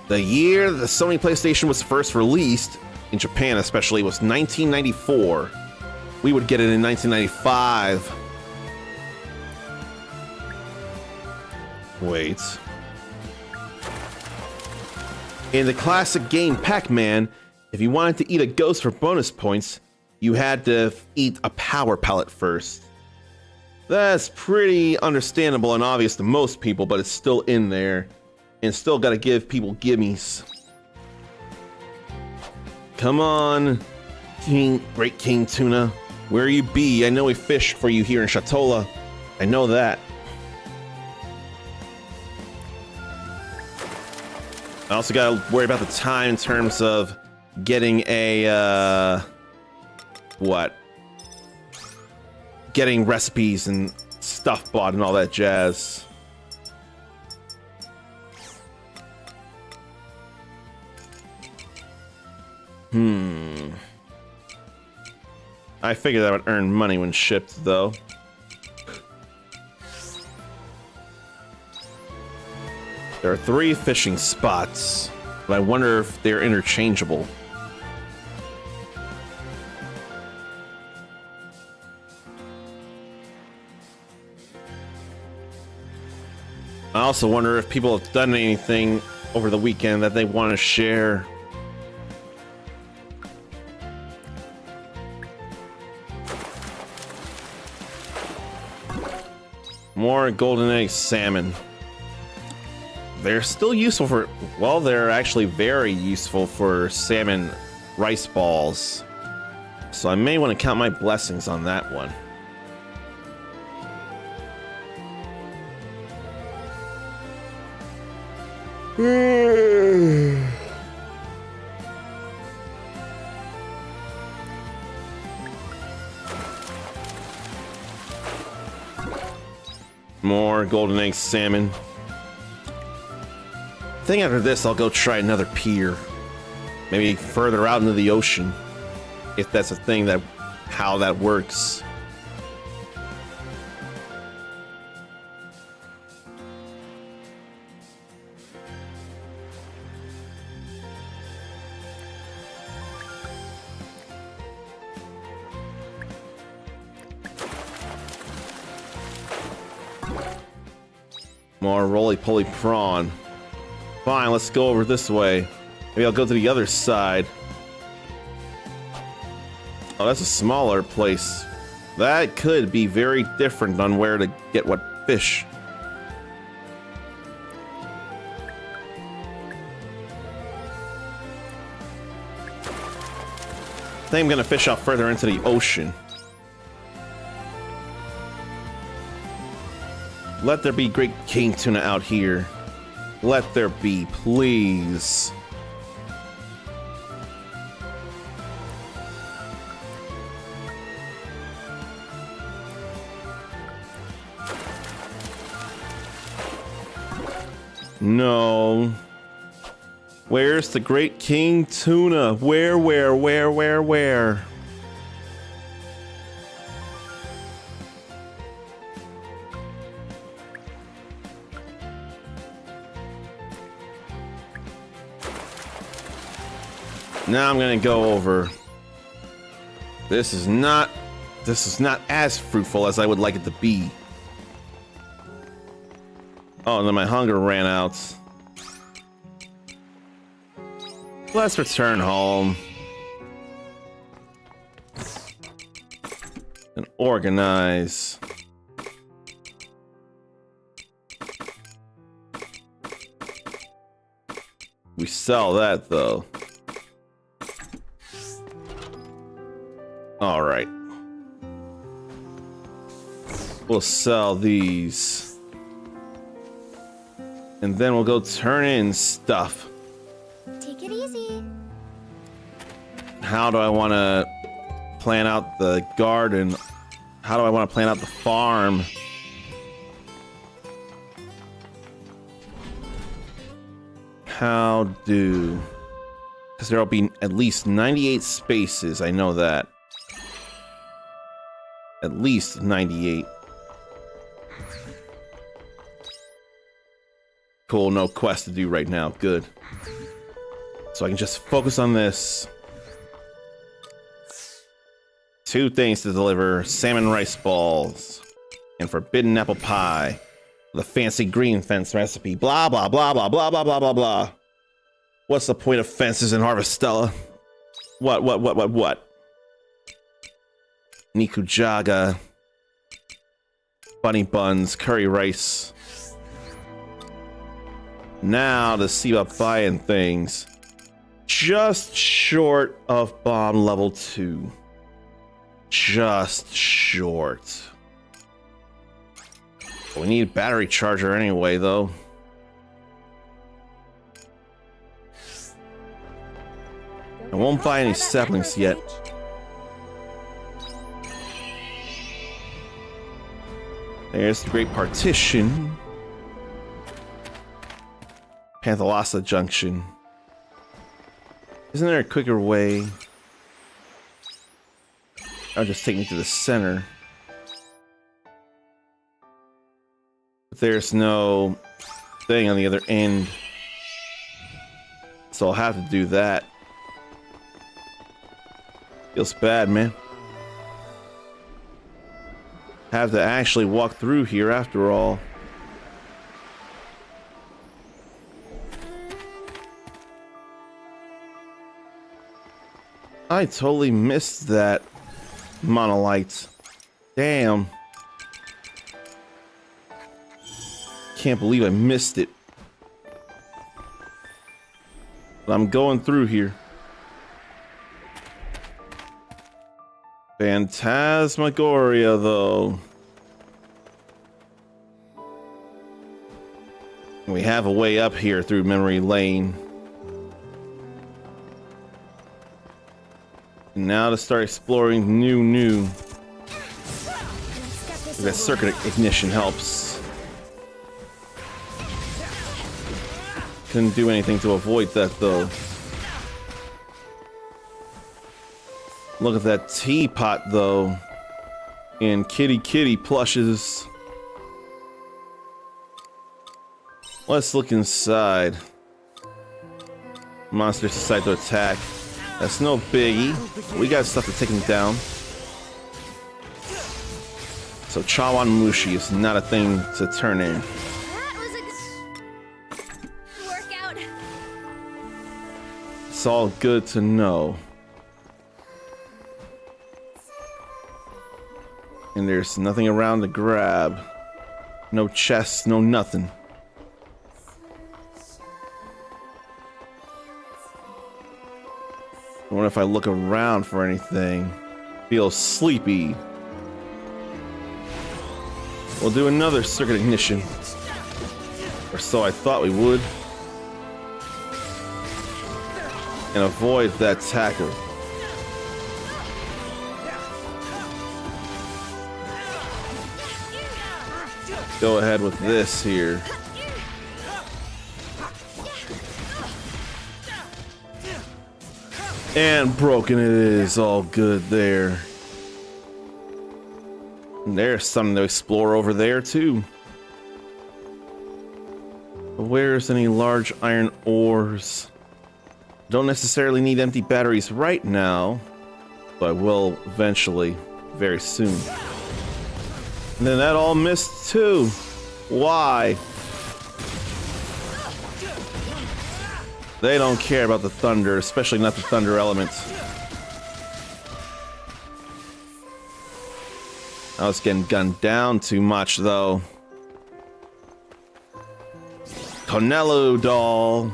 The year the Sony PlayStation was first released, in Japan especially, was 1994. We would get it in 1995. Wait. In the classic game Pac-Man, if you wanted to eat a ghost for bonus points, you had to eat a power pellet first. That's pretty understandable and obvious to most people, but it's still in there. And still gotta give people gimmies. Come on, Great King Tuna. Where you be? I know we fish for you here in Shatola. I know that. I also gotta worry about the time in terms of getting a, getting recipes and stuff bought and all that jazz. I figured I would earn money when shipped, though. There are 3 fishing spots, but I wonder if they're interchangeable. I also wonder if people have done anything over the weekend that they want to share. More golden egg salmon. They're still useful for, well, they're actually very useful for salmon rice balls. So I may want to count my blessings on that one. More golden egg salmon. I think after this, I'll go try another pier. Maybe further out into the ocean. If that's a thing that, how that works. More roly-poly prawn. Fine, let's go over this way. Maybe I'll go to the other side. Oh, that's a smaller place. That could be very different on where to get what fish. I think I'm gonna fish out further into the ocean. Let there be great king tuna out here. Let there be, please. No. Where's the Great King Tuna? Where? Now I'm gonna go over. This is not as fruitful as I would like it to be. Oh, and then my hunger ran out. Let's return home. And organize. We sell that though. All right. We'll sell these. And then we'll go turn in stuff. Take it easy. How do I want to plan out the garden? How do I want to plan out the farm? Because there'll be at least 98 spaces. I know that. At least 98. Cool, no quest to do right now. Good. So I can just focus on this. 2 things to deliver. Salmon rice balls. And forbidden apple pie. The fancy green fence recipe. Blah, blah, blah, blah, blah, blah, blah, blah, blah. What's the point of fences in Harvestella? What? Nikujaga. Bunny buns. Curry rice. Now to see about buying things. Just short of bomb level 2. Just short. We need a battery charger anyway, though. I won't buy any saplings yet. There's the Great Partition. Panthalassa Junction. Isn't there a quicker way? I'll just take me to the center. But there's no thing on the other end. So I'll have to do that. Feels bad, man. Have to actually walk through here after all. I totally missed that monolith. Damn. Can't believe I missed it. But I'm going through here. Phantasmagoria, though. We have a way up here through memory lane. And now to start exploring new. That circuit ignition helps. Couldn't do anything to avoid that, though. Look at that teapot, though. And kitty plushes. Let's look inside. Monsters decide to attack. That's no biggie. We got stuff to take them down. So Chawanmushi is not a thing to turn in. That was a good workout. It's all good to know. And there's nothing around to grab. No chests, no nothing. I wonder if I look around for anything. Feel sleepy. We'll do another circuit ignition. Or so I thought we would. And avoid that tackle. Go ahead with this here. And broken it is. All good there. And there's something to explore over there too. But where's any large iron ores? Don't necessarily need empty batteries right now, but I will eventually, very soon. And then that all missed too. Why? They don't care about the thunder, especially not the thunder element. I was getting gunned down too much though. Tonello doll.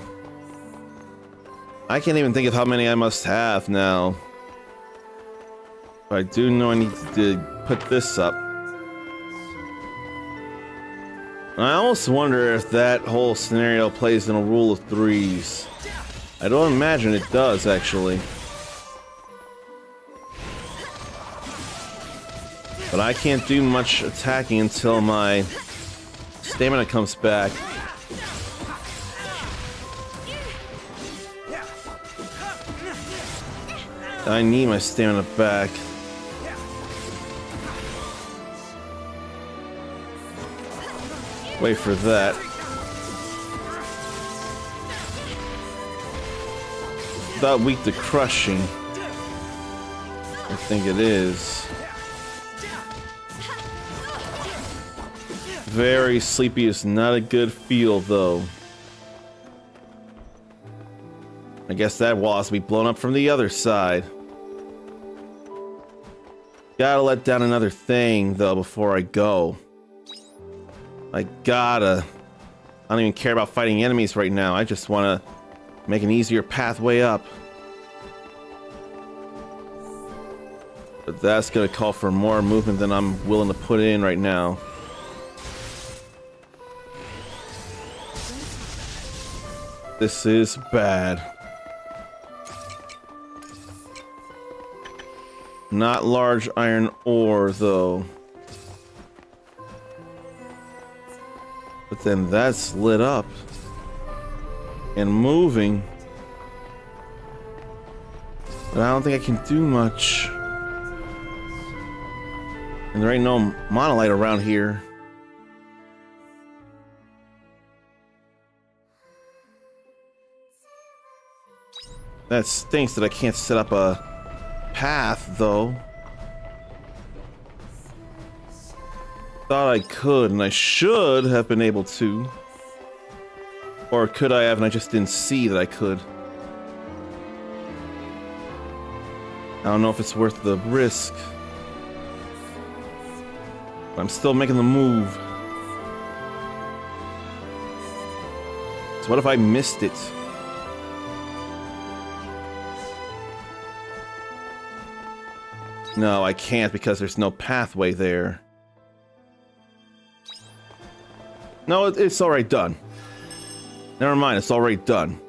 I can't even think of how many I must have now. But I do know I need to put this up. I almost wonder if that whole scenario plays in a rule of threes. I don't imagine it does, actually. But I can't do much attacking until my stamina comes back. I need my stamina back. Wait for that. Not weak to crushing. I think it is. Very sleepy is not a good feel though. I guess that wall has to be blown up from the other side. Gotta let down another thing though before I go. I gotta. I don't even care about fighting enemies right now. I just want to make an easier pathway up. But that's gonna call for more movement than I'm willing to put in right now. This is bad. Not large iron ore, though. But then that's lit up. And moving. But I don't think I can do much. And there ain't no monolite around here. That stinks that I can't set up a path, though. Thought I could, and I should have been able to. Or could I have, and I just didn't see that I could. I don't know if it's worth the risk. But I'm still making the move. So what if I missed it? No, I can't because there's no pathway there. No, it's already done. Never mind, it's already done.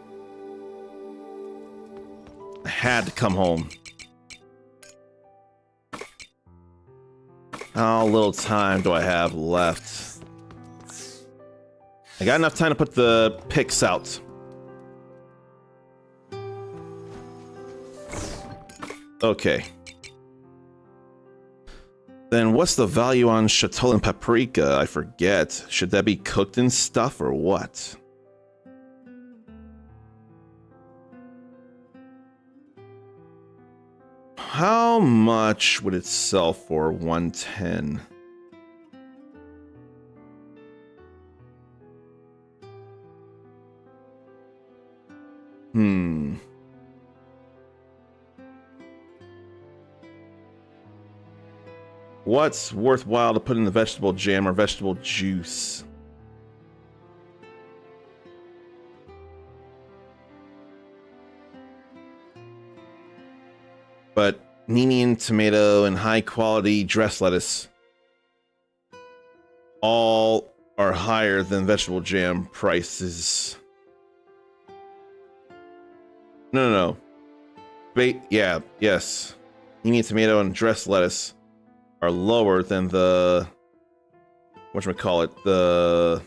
I had to come home. How little time do I have left? I got enough time to put the picks out. Okay. Then what's the value on Chateau and paprika? I forget. Should that be cooked in stuff or what? How much would it sell for 110? What's worthwhile to put in the vegetable jam or vegetable juice? But Ninian tomato and high quality dressed lettuce all are higher than vegetable jam prices. No. Yes. Ninian tomato and dressed lettuce are lower than the whatchamacallit,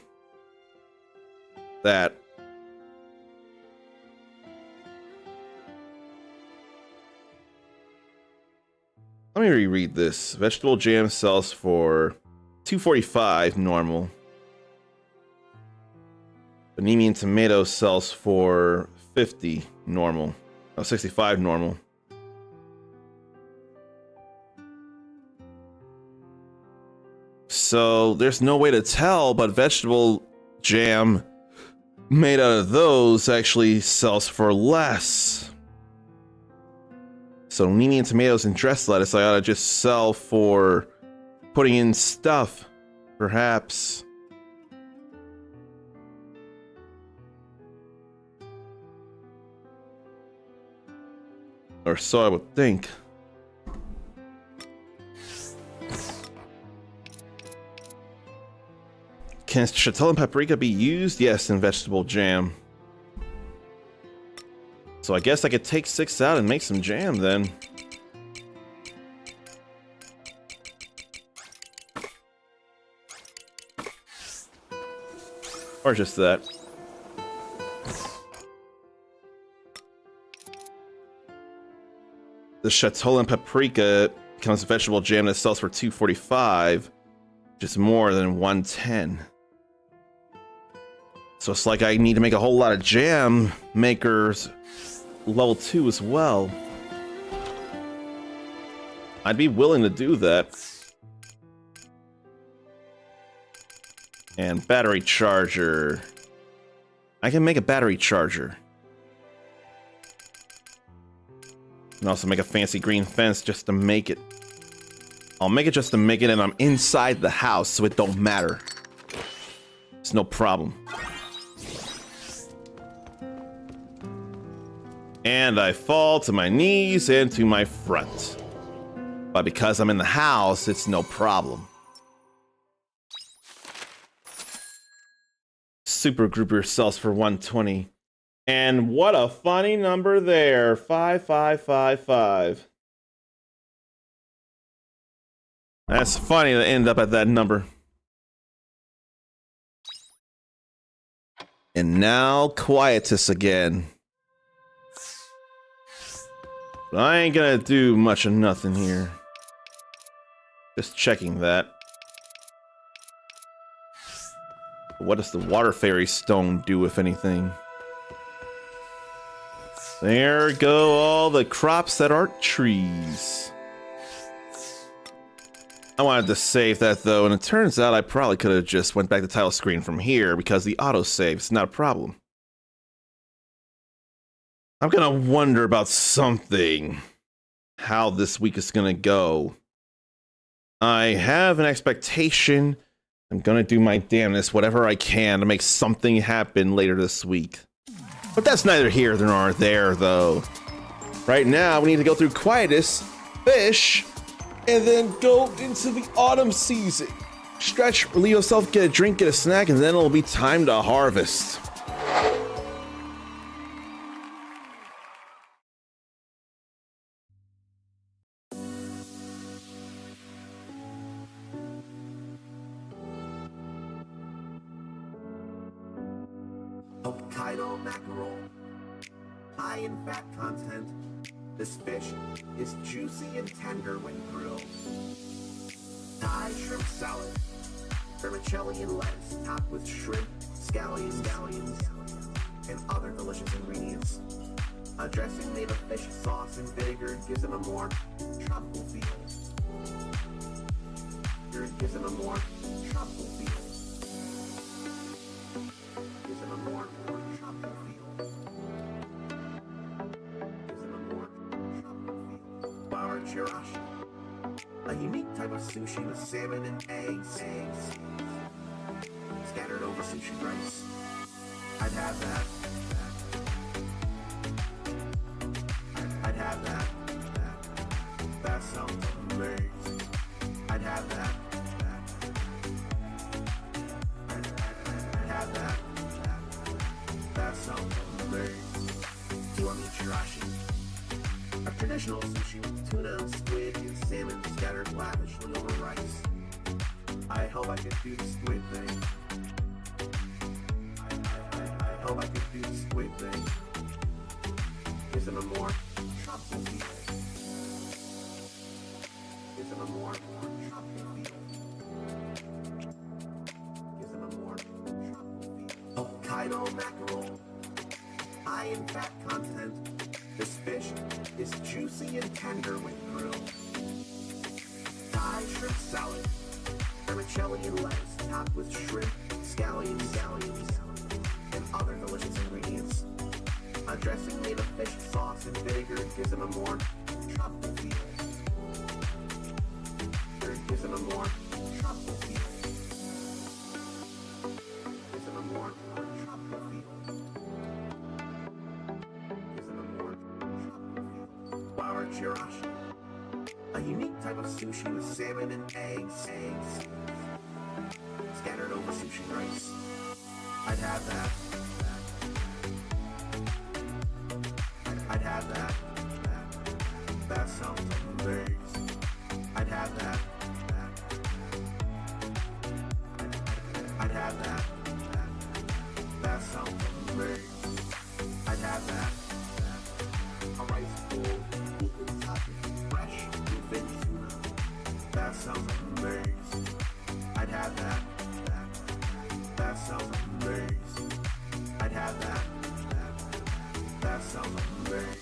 that. Let me reread this. Vegetable jam sells for $2.45 normal. Panini and tomato sells for $50 normal. Oh, $65 normal. So there's no way to tell, but vegetable jam made out of those actually sells for less. So panini and tomatoes and dressed lettuce I ought to just sell for putting in stuff, perhaps. Or so I would think. Can chattel and paprika be used? Yes, in vegetable jam. So I guess I could take 6 out and make some jam then. Or just that. The chattel and paprika comes with vegetable jam that sells for $2.45, which is more than $1.10. So it's like I need to make a whole lot of jam makers level 2 as well. I'd be willing to do that. And battery charger. I can make a battery charger. And also make a fancy green fence just to make it. I'll make it just to make it, and I'm inside the house, so it don't matter. It's no problem. And I fall to my knees and to my front. But because I'm in the house, it's no problem. Super Grouper sells for $120. And what a funny number there. 5555. That's funny to end up at that number. And now quietus again. But I ain't gonna do much of nothing here. Just checking that. What does the water fairy stone do, if anything? There go all the crops that aren't trees. I wanted to save that though, and it turns out I probably could have just went back to title screen from here because the autosave is not a problem. I'm gonna wonder about something. How this week is gonna go. I have an expectation. I'm gonna do my damnedest, whatever I can, to make something happen later this week. But that's neither here nor there, though. Right now, we need to go through quietus, fish, and then go into the autumn season. Stretch, relieve yourself, get a drink, get a snack, and then it'll be time to harvest. Hokkaido mackerel, high in fat content. This fish is juicy and tender when grilled. Thai shrimp salad, vermicelli and lettuce topped with shrimp, scallions, and other delicious ingredients. A dressing made of fish sauce and vinegar gives it a more tropical feel. Gives it a more tropical feel. Gives it a more tropical feel. Gives it a more tropical feel. Bar chirashi, a unique type of sushi with salmon and eggs scattered over sushi rice. I'd have that. I'd have that. That sounds amazing. I'd have that. I'd have that. That sounds amazing. Tuami chirashi, a traditional sushi with tuna, squid, and salmon scattered lavishly over rice. I hope I can do the squid thing. I hope I can do the squid thing. Gives it a more tropical feel. more tropical feel. Gives them a more tropical feel. Hokkaido mackerel, high in fat content. This fish is juicy and tender when grilled. Thai shrimp salad, vermicelli and lettuce topped with shrimp, scallions, and other delicious ingredients. A dressing made of fish sauce and vinegar gives them a more tropical feel. Gives them a more tropical feel. Gives them a more tropical feel. Gives them a more tropical feel. Bar chirashi, a unique type of sushi with salmon and eggs scattered over sushi rice. I'd have that. I'd have that. That sounds amazing. I'd have that. I'd have that. That sounds amazing. I'd have that. A rice bowl, equal topping, fresh, bluefin tuna. That sounds amazing. I'd have that. That sounds amazing. I'd have that. That sounds amazing.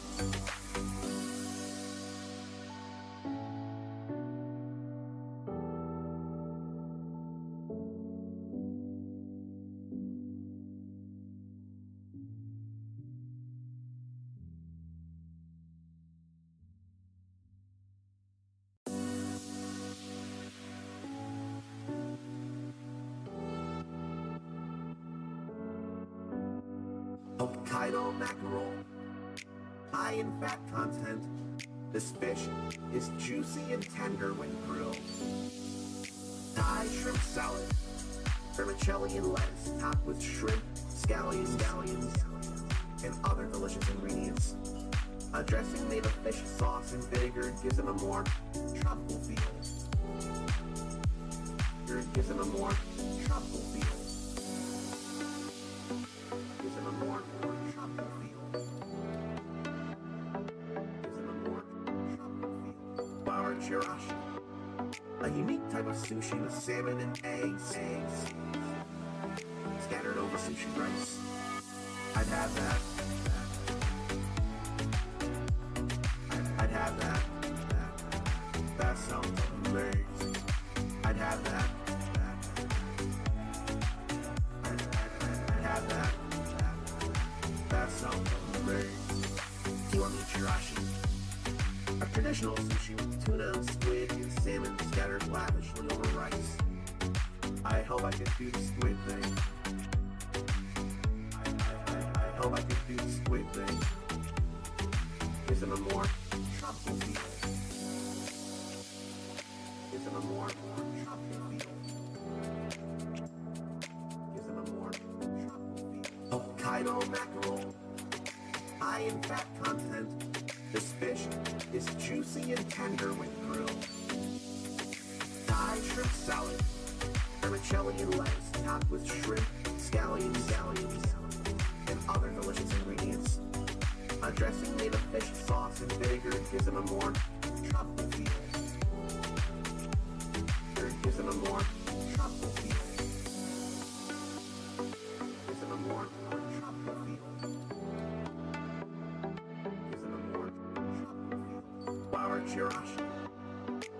Hokkaido mackerel, high in fat content. This fish is juicy and tender when grilled. Thai shrimp salad, vermicelli and lettuce topped with shrimp, scallions, and other delicious ingredients. A dressing made of fish sauce and vinegar gives them a more tropical feel. Gives them a more tropical feel. Gives them a more tropical feel. Gives them a more tropical feel. Bar chirashi, a unique type of sushi with salmon and eggs scattered over sushi rice. I'd have that. I'd have that. That sounds amazing. I'd have that. I'd have that. That sounds amazing. Kiwami chirashi, a traditional sushi with tuna, squid, and salmon scattered lavishly over rice. I hope I can do the squid thing. I hope I can do the squid thing. Gives them a more tropical feel. Gives them a more tropical feel. Gives them a more tropical feel. Hokkaido mackerel, high in fat content. This fish is juicy and tender when grilled. Thai shrimp salad, vermicelli and lettuce topped with shrimp, scallions, and other delicious ingredients. A dressing made of fish sauce and vinegar gives them a more tropical feel. Gives them a more tropical feel. Gives them a more tropical feel. Gives them a more tropical feel. Bar chirashi,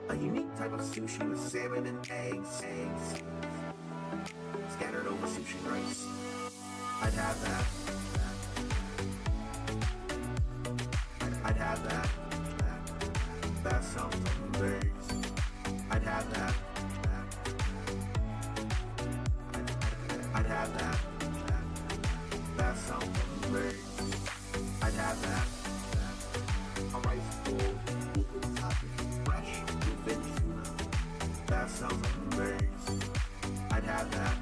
a unique type of sushi with salmon and eggs scattered over sushi rice. I'd have that. I'd have that. That sounds amazing. I'd have that. I'd have that. That sounds amazing. I'd have that. A rice bowl, equal topping, fresh, bluefin tuna. That sounds amazing. I'd have that.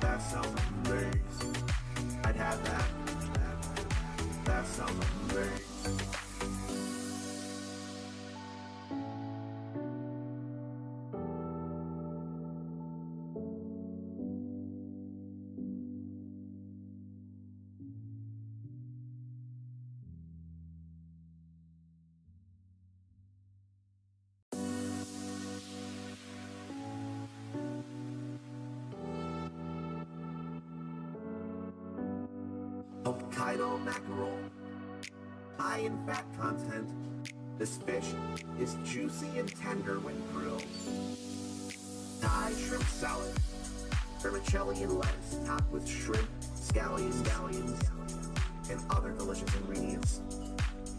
That sounds amazing. Hokkaido mackerel, high in fat content. This fish is juicy and tender when grilled. Thai shrimp salad, vermicelli and lettuce topped with shrimp, scallions, and other delicious ingredients.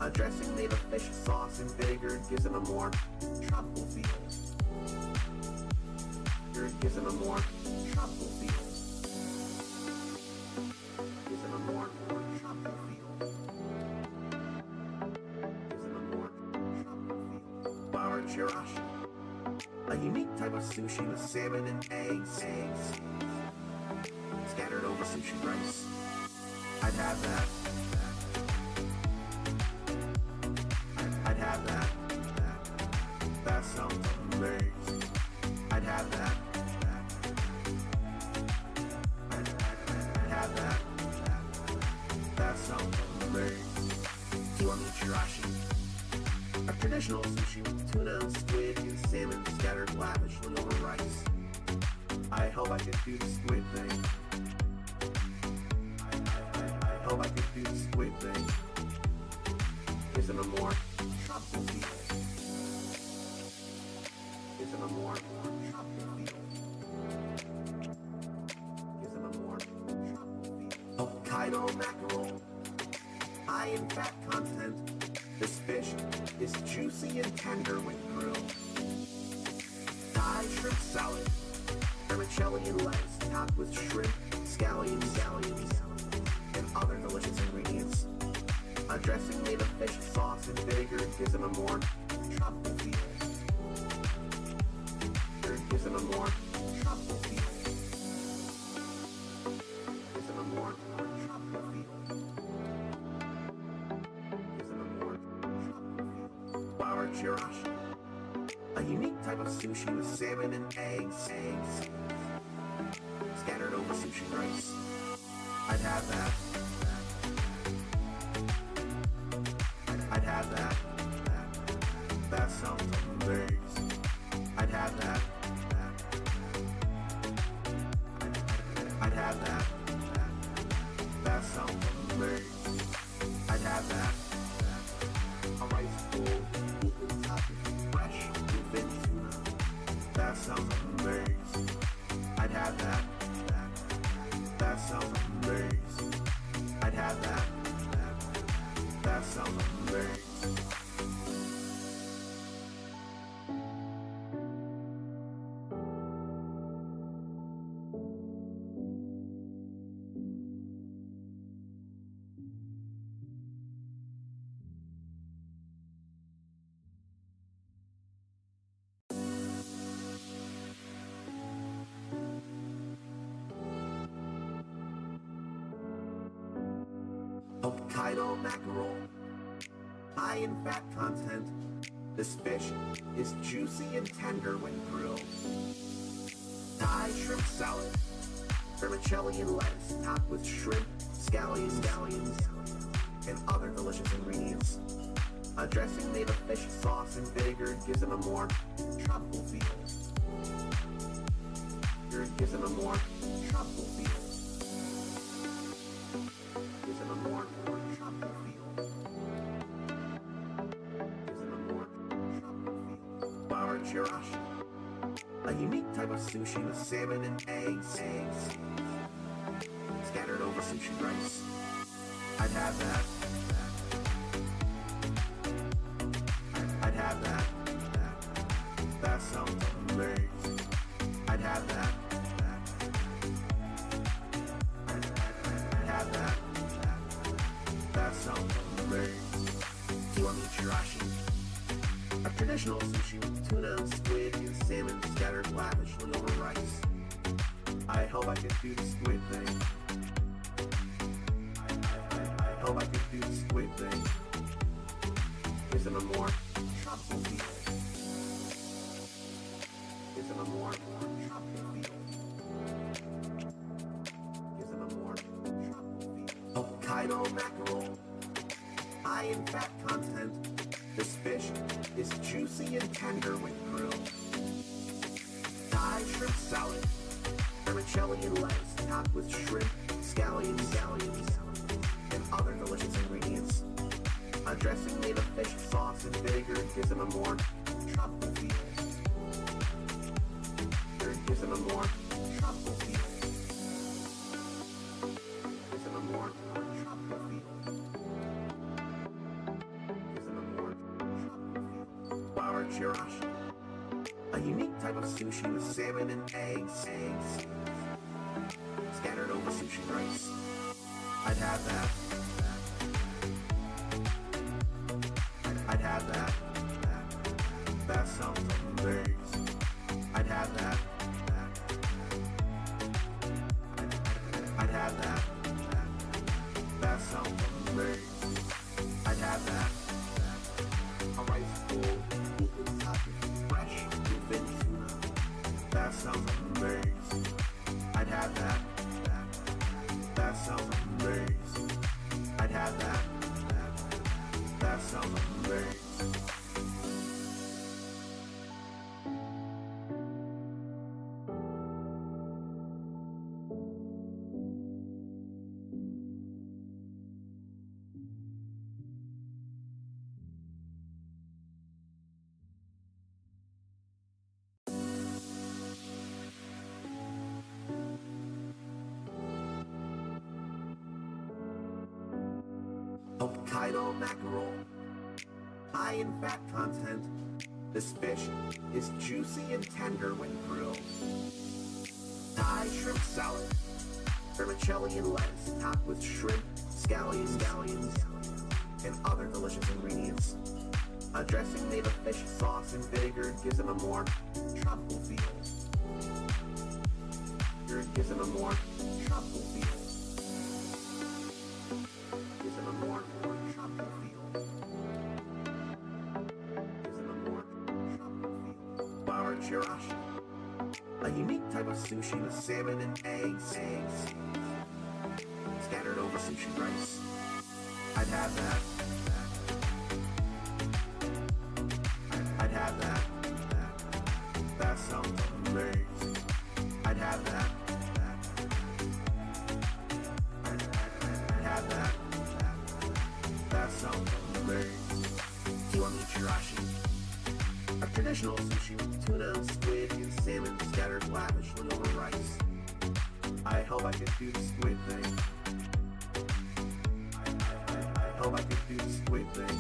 A dressing made of fish sauce and vinegar gives it a more tropical feel. Gives it a more tropical feel. Gives it a more tropical feel. Gives it a more tropical feel. Bar chirashi, a unique type of sushi with salmon and eggs scattered over sushi rice. I'd have that. I'd have that. That sounds amazing. I'd have that. I'd have that. That sounds amazing. Kiwami chirashi, a traditional sushi with tuna, squid, and salmon scattered lavishly over rice. I hope I could do the squid thing. I hope I could do the squid thing. Gives it a more tropical feel. Gives it a more tropical feel. Gives it a more tropical feel. Hokkaido mackerel, high in fat content. This fish is juicy and tender when grilled. Thai shrimp salad, vermicelli and lettuce topped with shrimp, scallions, and other delicious ingredients. A dressing made of fish sauce and vinegar gives it a more tropical feel. Gives it a more tropical feel. Gives it a more tropical feel. Gives it a more tropical feel. Bar chirashi, a unique type of sushi with salmon and eggs scattered over sushi rice. I'd have that. I'd have that. That sounds amazing. I'd have that. I'd have that. That sounds amazing. I'd have that. A rice bowl, equal topping, fresh, thin tuna. That sounds amazing. I'd have that. That sounds amazing. I'd have that. That sounds amazing. Hokkaido mackerel, high in fat content. This fish is juicy and tender when grilled. Thai shrimp salad, vermicelli and lettuce topped with shrimp, scallions, and other delicious ingredients. A dressing made of fish sauce and vinegar gives it a more tropical feel. Gives it a more tropical feel. Gives it a more tropical feel. Gives it a more tropical feel. Bar chirashi, a unique type of sushi with salmon and eggs scattered over sushi rice. I'd have that. I'd have that. That sounds amazing. I'd have that. I'd have that. That sounds amazing. Kiwami chirashi, a traditional sushi with tuna, squid, and salmon scattered lavishly over rice. I hope I could do the squid thing. I hope I could do the squid thing. Gives it a more tropical feel. Gives it a more tropical feel. Gives it a more tropical feel. Hokkaido mackerel, high in fat content. This fish is juicy and tender when grilled. Thai shrimp salad, vermicelli and lettuce topped with shrimp, scallions, and other delicious ingredients. A dressing made of fish sauce and vinegar gives them a more tropical feel. Gives them a more tropical feel. Gives them a more tropical feel. Gives them a more tropical feel. Flour chirashi. A unique type of sushi with salmon and eggs scattered over sushi rice. I'd have that. I'd have that. That sounds amazing. I'd have that. I'd have that. That sounds amazing. I'd have that. A rice bowl, equal fresh, bluefin tuna. That sounds amazing. I'd have that. That sounds amazing. I'd have that. That sounds amazing. Hokkaido mackerel. High in fat content, this fish is juicy and tender when grilled. Thai shrimp salad. Vermicelli and lettuce topped with shrimp, scallions, and other delicious ingredients. A dressing made of fish sauce and vinegar gives them a more tropical feel. Gives them a more tropical feel. Gives them a more tropical feel. Gives them a more tropical feel. Flour chirashi. A unique type of sushi with salmon and eggs scattered over sushi rice. I'd have that. I'd have that. That sounds amazing. I'd have that. I'd have that. That sounds amazing. Kiwami chirashi. A traditional sushi with tuna, squid, and salmon scattered lavishly over rice. I hope I could do the squid thing. I hope I could do the squid thing.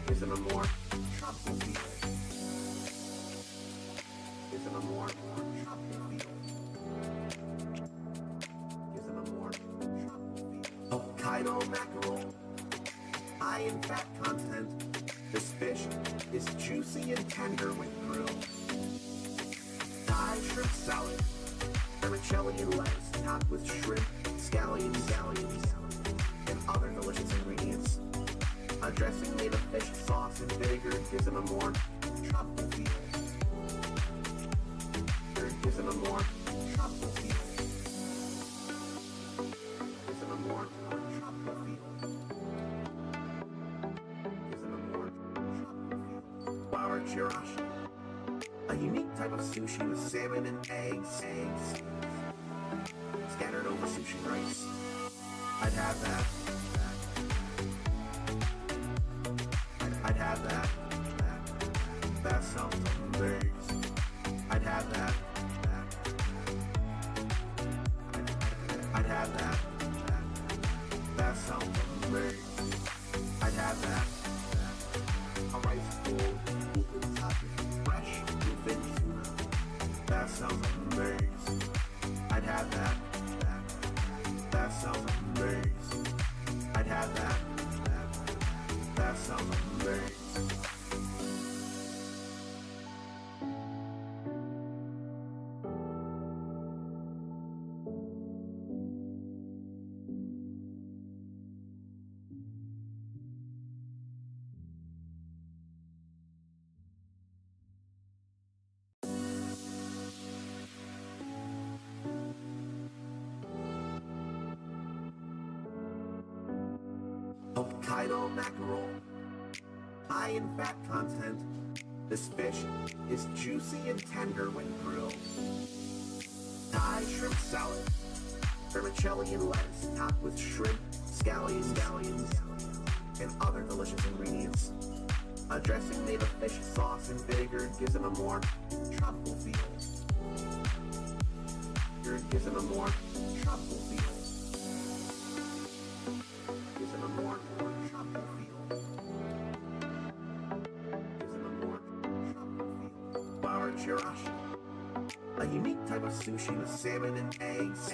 Gives them a more tropical feel. Gives them a more tropical feel. Gives them a more tropical feel. Hokkaido mackerel. High in fat content, this fish is juicy and tender when grilled. Thai shrimp salad. Vermicelli and lettuce topped with shrimp, scallions, and other delicious ingredients. A dressing made of fish sauce and vinegar gives them a more tropical feel. Gives them a more tropical feel. Gives them a more tropical feel. Gives them a more tropical feel. Flour chirashi. A unique type of sushi with salmon and eggs scattered over sushi rice. I'd have that. I'd have that. That sounds amazing. I'd have that. I'd have that. That sounds amazing. I'd have that. A rice bowl, equal fresh, bluefin tuna. That sounds amazing. I'd have that. That sounds amazing. I'd have that. That sounds amazing. Hokkaido mackerel. High in fat content, this fish is juicy and tender when grilled. Thai shrimp salad. vermicelli and lettuce topped with shrimp, scallions, and other delicious ingredients. A dressing made of fish sauce and vinegar gives them a more tropical feel. Gives them a more tropical feel. Gives them a more tropical feel. Gives them a more tropical feel. Bar chirashi, a unique type of sushi with salmon and eggs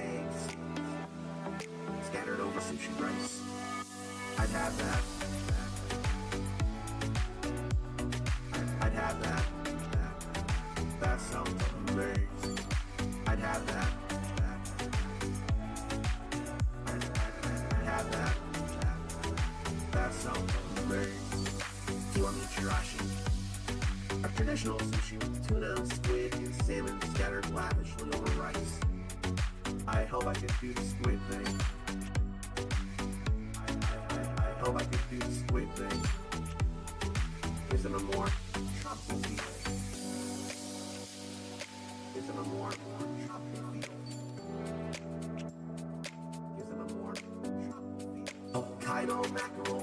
scattered over sushi rice. I'd have that. I'd have that. That sounds amazing. I'd have that. I'd have that. That sounds amazing. Kiwami chirashi, a traditional sushi with tuna, squid, and salmon scattered lavishly over rice. I hope I could do the squid thing. I hope I could do the squid thing. Gives them a more tropical feel. Gives them a more tropical feel. Gives them a more tropical feel. Hokkaido mackerel,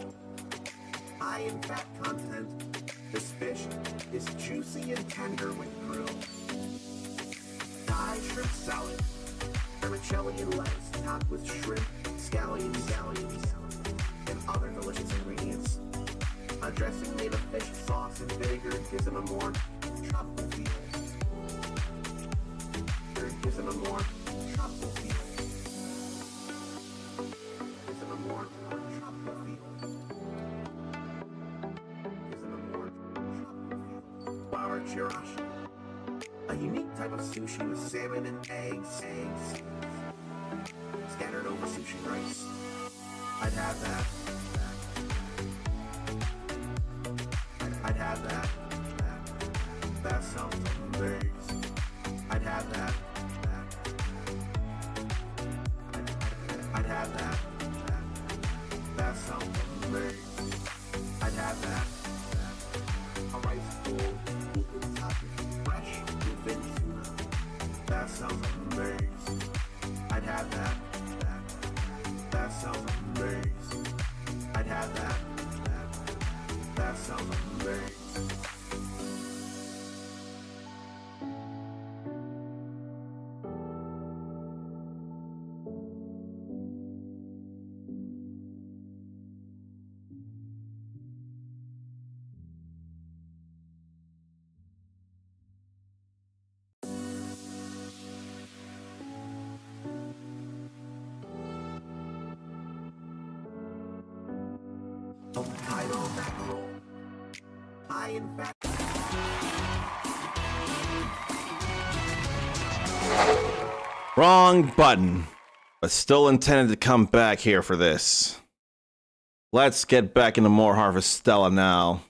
high in fat content. This fish is juicy and tender when grilled. Thai shrimp salad, vermicelli and lettuce topped with shrimp, scallions, and other delicious ingredients. A dressing made of fish sauce and vinegar gives them a more tropical feel. Gives them a more tropical feel. Gives them a more tropical feel. Gives them a more tropical feel. Bar chirashi, a unique type of sushi with salmon and eggs scattered over sushi rice. I'd have that. I'd have that. That sounds amazing. I'd have that. I'd have that. That sounds amazing. I'd have that. A rice bowl equal topped with fresh bluefin tuna. That sounds amazing. I'd have that. That sounds amazing. I'd have that. That sounds amazing. Hokkaido mackerel, high in fat. Wrong button, but still intended to come back here for this. Let's get back into more Harvestella now.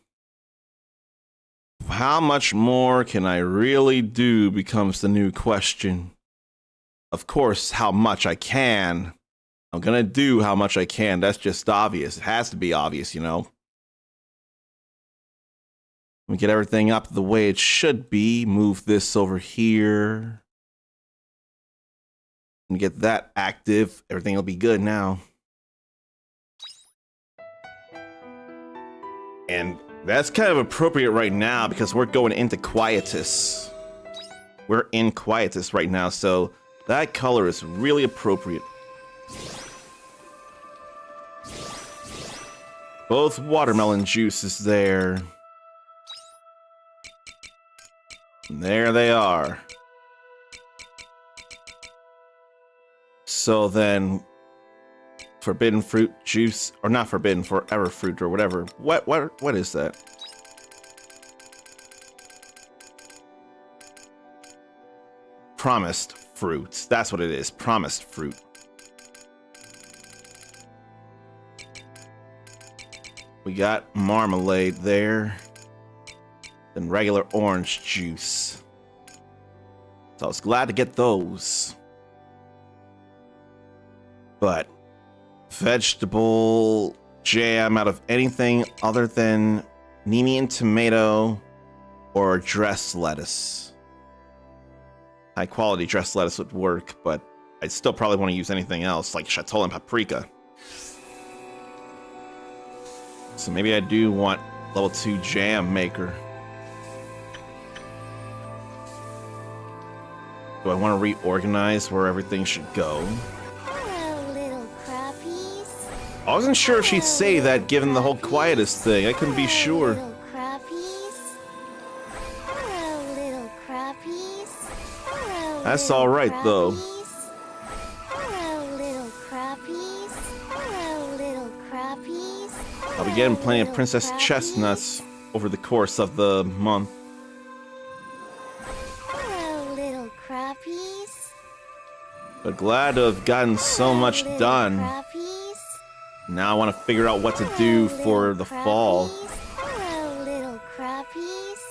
How much more can I really do becomes the new question. Of course, how much I can. I'm gonna do how much I can. That's just obvious. It has to be obvious, you know. Let me get everything up the way it should be. Move this over here. And get that active. Everything will be good now. And that's kind of appropriate right now because we're going into Quietus. We're in Quietus right now, so that color is really appropriate. Both watermelon juices there. And there they are. So then, forbidden fruit juice, or not forbidden, forever fruit or whatever. What is that? Promised fruits. That's what it is. Promised fruit. We got marmalade there. Then regular orange juice. So I was glad to get those. But vegetable jam out of anything other than Nini and tomato or dressed lettuce. High quality dressed lettuce would work, but I'd still probably want to use anything else, like Chateau and Paprika. So maybe I do want level 2 jam maker. Do I want to reorganize where everything should go? Hello, little crappies. I wasn't sure if she'd say that given the whole quietest thing. I couldn't be sure. Little crappies. Hello, little crappies. Hello, That's little alright, though. crappies. Hello, little crappies. Hello, little crappies. I'll be getting plenty of Hello, Princess crappies. Chestnuts over the course of the month. Hello, little crappies. But glad to have gotten so much Hello, little done. crappies. Now I want to figure out what to do Hello, for little the fall. crappies. Hello, little crappies.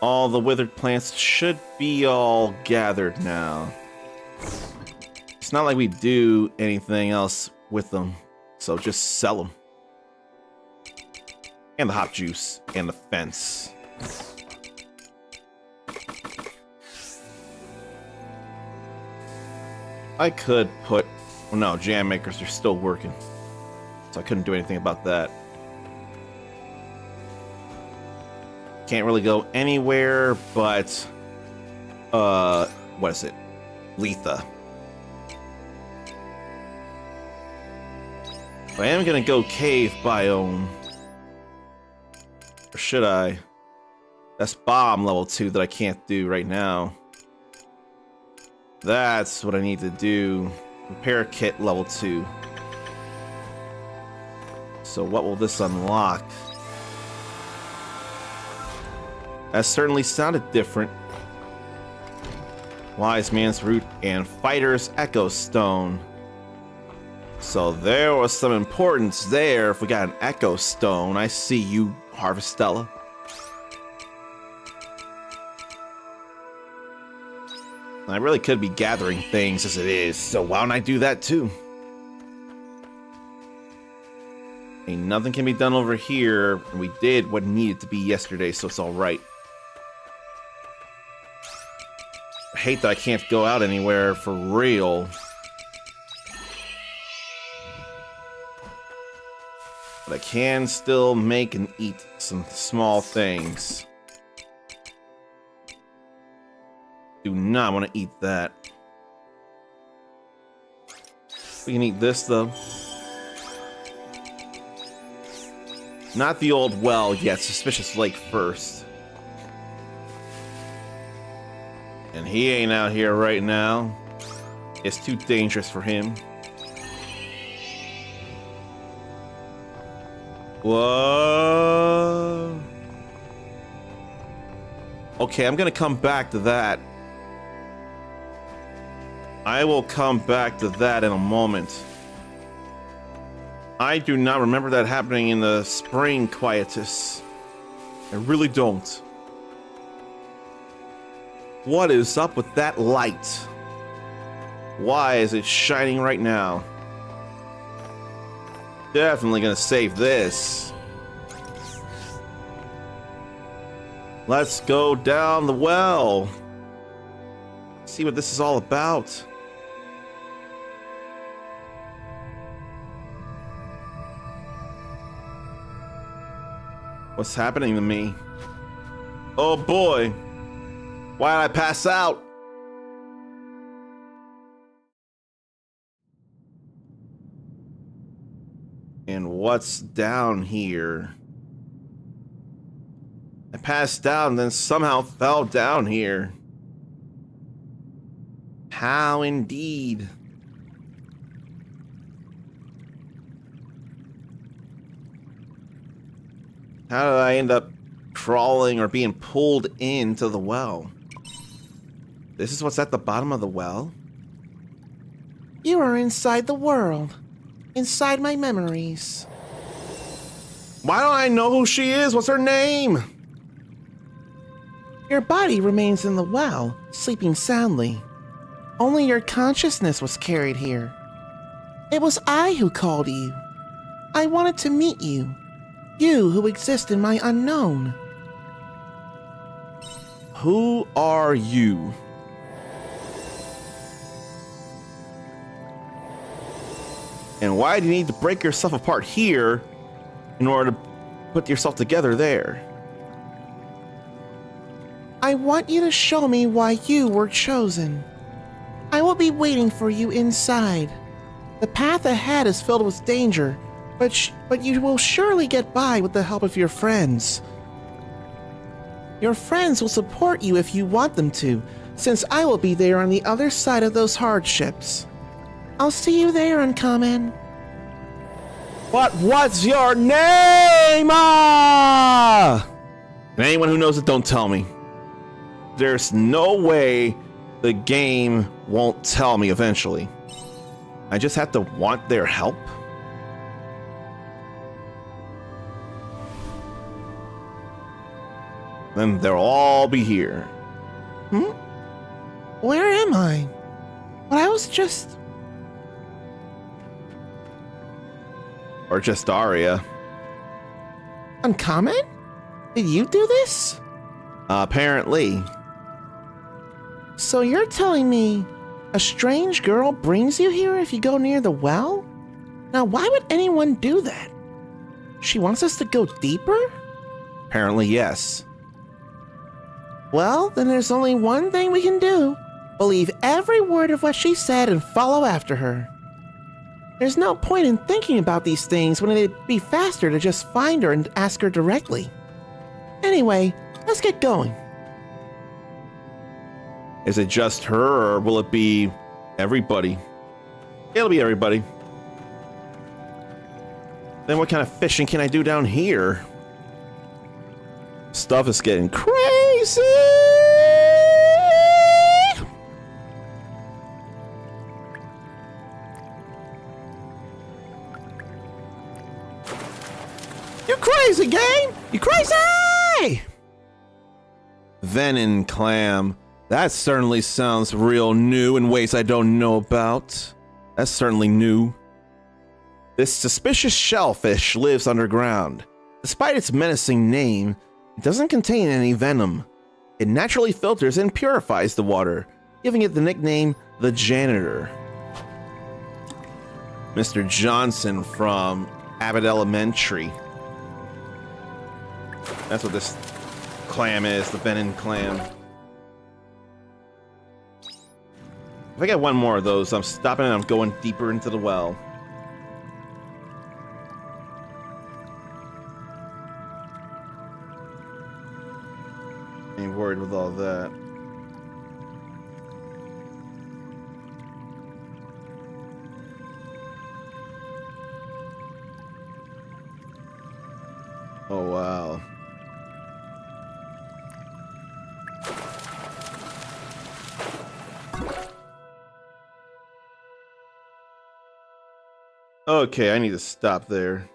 All the withered plants should be all gathered now. It's not like we do anything else with them, so just sell them. And the hop juice, and the fence. I could put... Well, no, jam makers are still working. So I couldn't do anything about that. Can't really go anywhere but... what is it? Letha. I am gonna go cave biome. Or should I? That's bomb level 2 that I can't do right now. That's what I need to do. Repair kit level 2. So what will this unlock? That certainly sounded different. Wise Man's Root and Fighter's Echo Stone. So there was some importance there if we got an Echo Stone. I see you, Harvestella. I really could be gathering things as it is, so why don't I do that too? Ain't nothing can be done over here, and we did what needed to be yesterday, so it's alright. I hate that I can't go out anywhere for real. But I can still make and eat some small things. Do not want to eat that. We can eat this though. Not the old well yet, Suspicious Lake first. And he ain't out here right now. It's too dangerous for him. Whoa. Okay, I'm gonna come back to that. I will come back to that in a moment. I do not remember that happening in the spring quietus. I really don't. What is up with that light? Why is it shining right now? Definitely gonna save this. Let's go down the well. See what this is all about. What's happening to me? Oh boy. Why did I pass out? And what's down here? I passed out and then somehow fell down here. How indeed? How did I end up crawling or being pulled into the well? This is what's at the bottom of the well? You are inside the world. Inside my memories. Why don't I know who she is? What's her name? Your body remains in the well, sleeping soundly. Only your consciousness was carried here. It was I who called you. I wanted to meet you. You who exist in my unknown. Who are you? And why do you need to break yourself apart here in order to put yourself together there? I want you to show me why you were chosen. I will be waiting for you inside. The path ahead is filled with danger, but you will surely get by with the help of your friends. Your friends will support you if you want them to, since I will be there on the other side of those hardships. I'll see you there, Uncommon. But what's your name? Ah! And anyone who knows it, don't tell me. There's no way the game won't tell me eventually. I just have to want their help. Then they'll all be here. Where am I? But I was just... Or just Aria. Uncommon? Did you do this? Apparently. So you're telling me a strange girl brings you here if you go near the well? Now why would anyone do that? She wants us to go deeper? Apparently, yes. Well, then there's only one thing we can do. Believe every word of what she said and follow after her. There's no point in thinking about these things when it'd be faster to just find her and ask her directly. Anyway, let's get going. Is it just her, or will it be everybody? It'll be everybody. Then what kind of fishing can I do down here? Stuff is getting crazy! You crazy, game! You crazy! Venom clam. That certainly sounds real new in ways I don't know about. That's certainly new. This suspicious shellfish lives underground. Despite its menacing name, it doesn't contain any venom. It naturally filters and purifies the water, giving it the nickname the Janitor. Mr. Johnson from Abbott Elementary. That's what this clam is, the venom clam. If I get one more of those, I'm stopping and I'm going deeper into the well. Ain't worried with all that. Oh, wow. Okay, I need to stop there.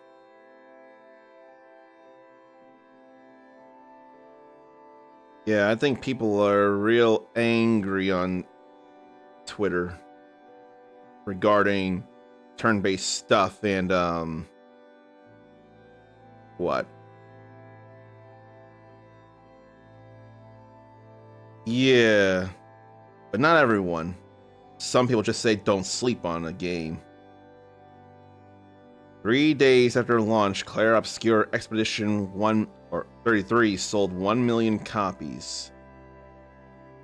Yeah, I think people are real angry on Twitter regarding turn-based stuff and, what? Yeah, but not everyone. Some people just say don't sleep on a game. 3 days after launch, Claire Obscure Expedition 33 sold 1 million copies.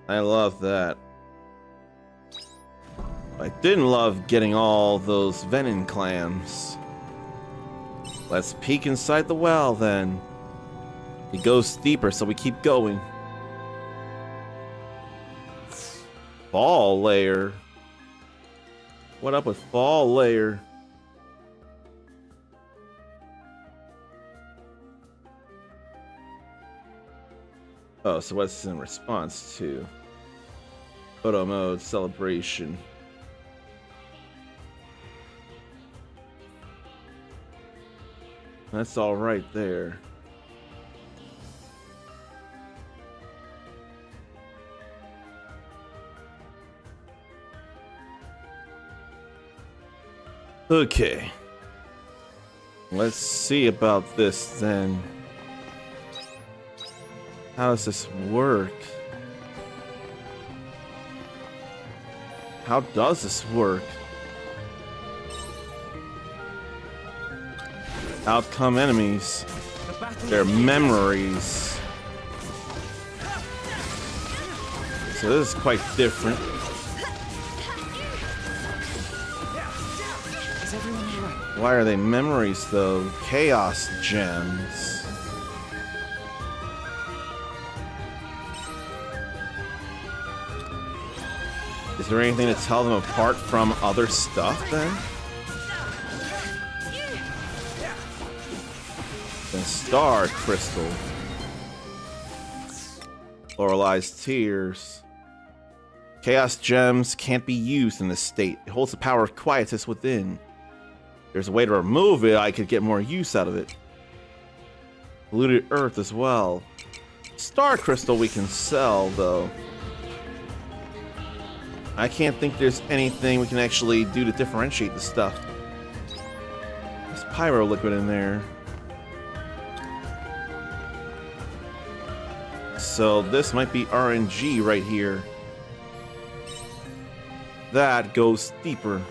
I love that. I didn't love getting all those venom clams. Let's peek inside the well then. It goes deeper, so we keep going. Fall layer. What up with fall layer? Oh, so what's in response to? Photo mode, celebration. That's all right there. Okay. Let's see about this then. How does this work? How does this work? Out come enemies. The battle Their memories. So this is quite different. Is everyone alright? Why are they memories though? Chaos gems. Is there anything to tell them apart from other stuff then? Then Star Crystal. Lorelai's Tears. Chaos gems can't be used in this state. It holds the power of quietus within. There's a way to remove it, I could get more use out of it. Polluted Earth as well. Star Crystal we can sell though. I can't think there's anything we can actually do to differentiate the stuff. There's pyro liquid in there. So this might be RNG right here. That goes deeper.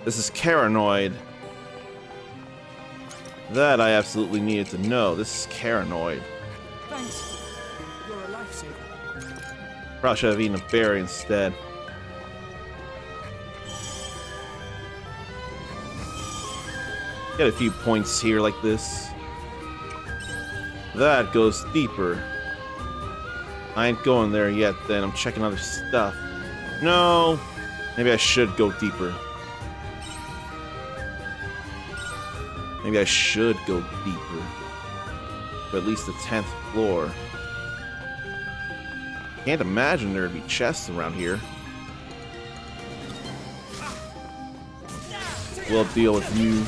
This is Caranoid. That I absolutely needed to know. This is Caranoid. Thanks. You're a lifesaver. Probably should have eaten a berry instead. Get a few points here like this. That goes deeper. I ain't going there yet then. I'm checking other stuff. No! Maybe I should go deeper. Maybe I should go deeper. To at least the 10th floor. Can't imagine there'd be chests around here. We'll deal with you.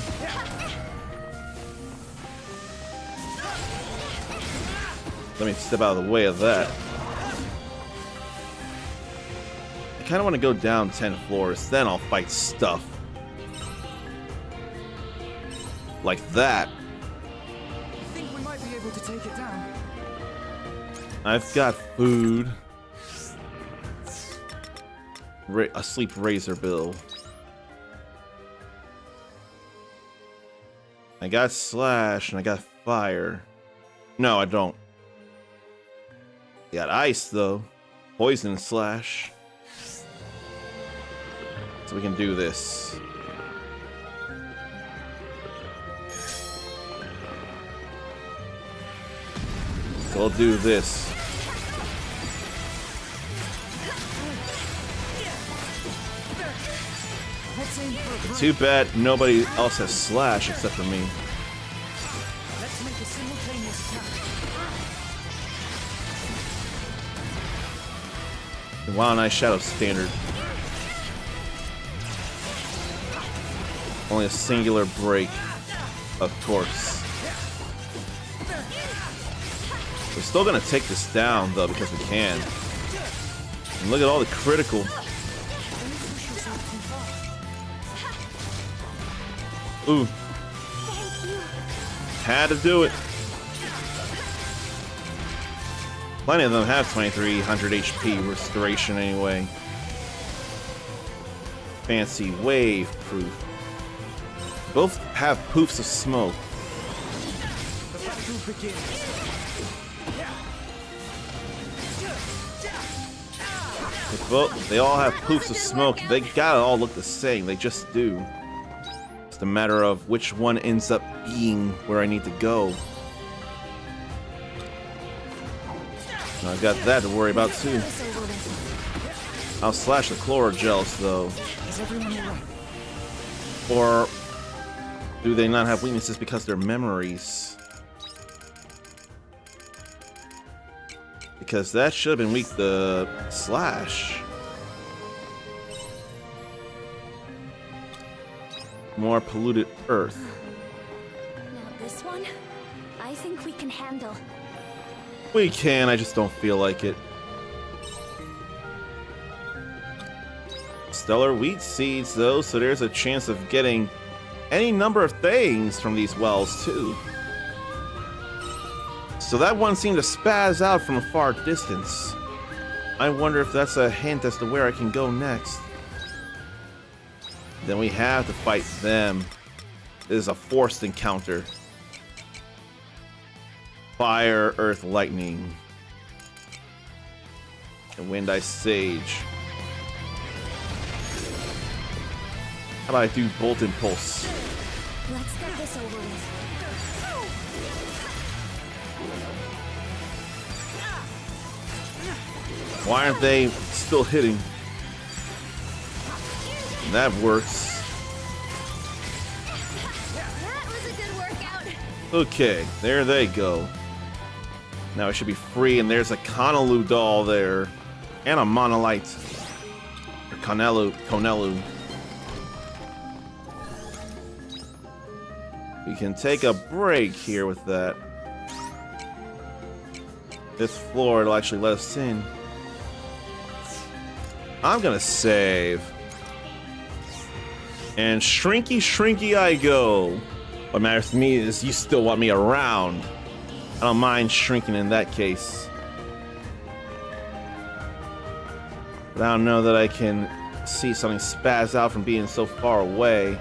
Let me step out of the way of that. I kind of want to go down 10 floors, then I'll fight stuff. Like that. I think we might be able to take it down. I've got food. A sleep razor bill. I got slash and I got fire. No, I don't. I got ice though. Poison slash. So we can do this. So we'll do this. Let's aim for a break. Too bad nobody else has slash except for me. Let's make a simultaneous attack. Wild Eye Shadow standard. Only a singular break, of course. We're still gonna take this down though because we can. And look at all the critical. Ooh. Had to do it. Plenty of them have 2300 HP restoration anyway. Fancy wave proof. Both have poofs of smoke. The battle begins. They all have poofs of smoke. They gotta all look the same. They just do. It's a matter of which one ends up being where I need to go. I've got that to worry about too. I'll slash the chlorogels though. Is everyone alright? Or do they not have weaknesses because they're memories? Because that should have been weak to slash. More polluted earth. Now this one, I think we can handle. We can, I just don't feel like it. Stellar wheat seeds though, so there's a chance of getting any number of things from these wells too. So that one seemed to spaz out from a far distance. I wonder if that's a hint as to where I can go next. Then we have to fight them. is a forced encounter. Fire, earth, lightning. And wind, ice, sage. How about I do bolt impulse? Let's get this over with. Why aren't they still hitting? That works. That was a good workout. Okay, there they go. Now I should be free, and there's a Conelu doll there. And a Monolite. Or Conelu. We can take a break here with that. This floor, it'll actually let us in. I'm gonna save. And shrinky I go. What matters to me is you still want me around. I don't mind shrinking in that case. But I don't know that I can see something spaz out from being so far away.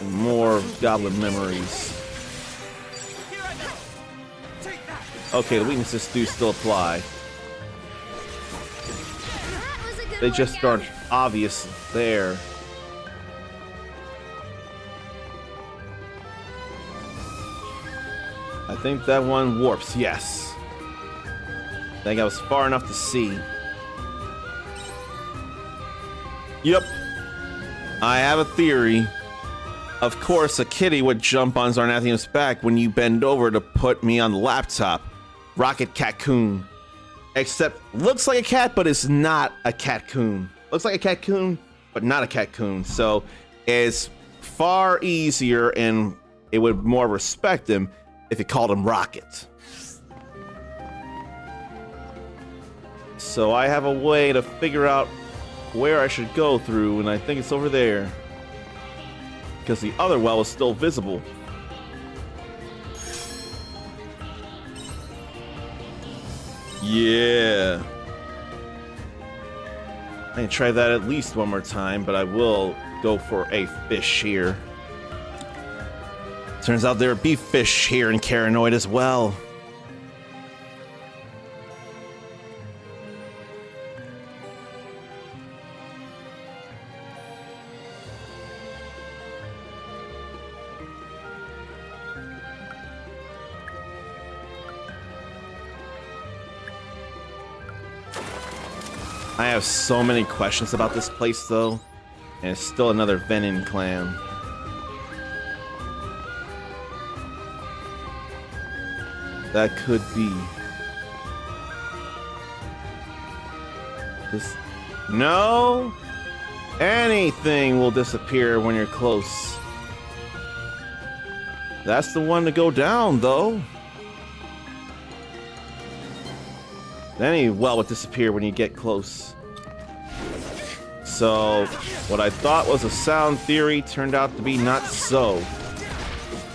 And more goblin memories. Okay, the weaknesses do still apply. They just aren't obvious there. I think that one warps, yes. I think I was far enough to see. Yep. I have a theory. Of course, a kitty would jump on Zarnathian's back when you bend over to put me on the laptop. Rocket Catcoon. Except, looks like a cat, but it's not a catcoon. Looks like a catcoon, but not a catcoon. So, it's far easier, and it would more respect him if you called him Rocket. So, I have a way to figure out where I should go through, and I think it's over there. Because the other well is still visible. Yeah. I can try that at least one more time, but I will go for a fish here. Turns out there would be fish here in Caranoid as well. I have so many questions about this place, though, and it's still another Venin clan. That could be. This. No! Anything will disappear when you're close. That's the one to go down, though. Any well would disappear when you get close. So, what I thought was a sound theory turned out to be not so.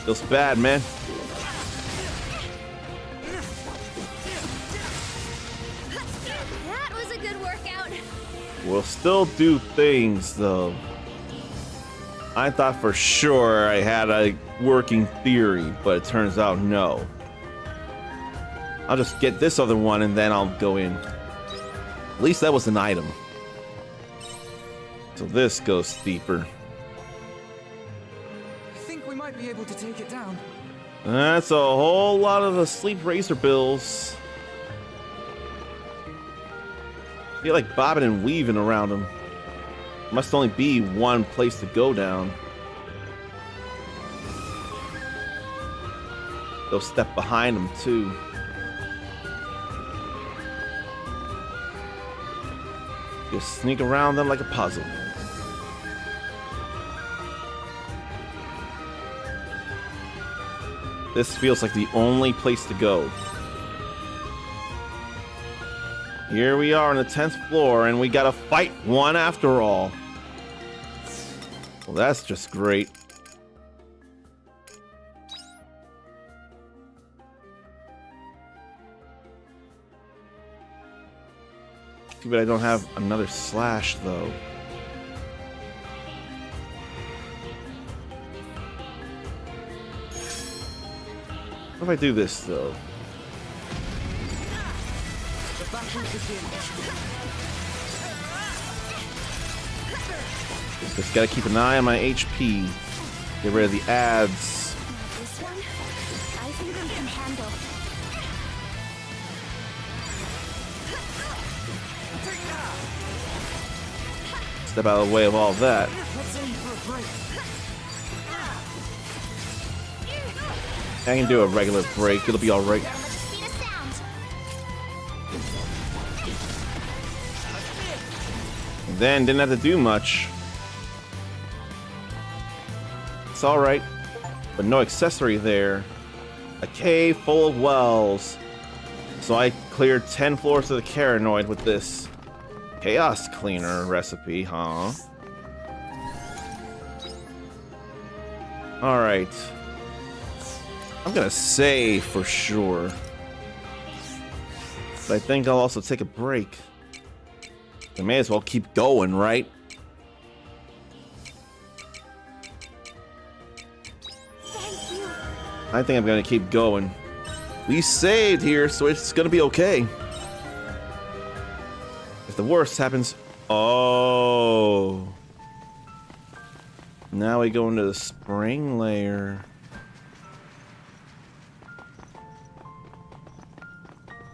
Feels bad, man. That was a good workout. We'll still do things, though. I thought for sure I had a working theory, but it turns out no. I'll just get this other one and then I'll go in. At least that was an item. So this goes deeper. I think we might be able to take it down. That's a whole lot of the sleep razor bills. I feel like bobbing and weaving around them. Must only be one place to go down. Go step behind them too. Just sneak around them like a puzzle. This feels like the only place to go. Here we are on the 10th floor, and we gotta fight one after all. Well, that's just great. Too bad I don't have another slash, though. What if I do this, though? Just gotta keep an eye on my HP. Get rid of the ads. This one, I think I can handle. Step out of the way of all that. I can do a regular break. It'll be alright. Speed of sound. Then didn't have to do much. It's alright. But no accessory there. A cave full of wells. So I cleared 10 floors of the Caranoid with this chaos cleaner recipe, huh? Alright. I'm gonna save for sure. But I think I'll also take a break. I may as well keep going, right? Thank you. I think I'm gonna keep going. We saved here, so it's gonna be okay. If the worst happens... Oh. Now we go into the spring layer.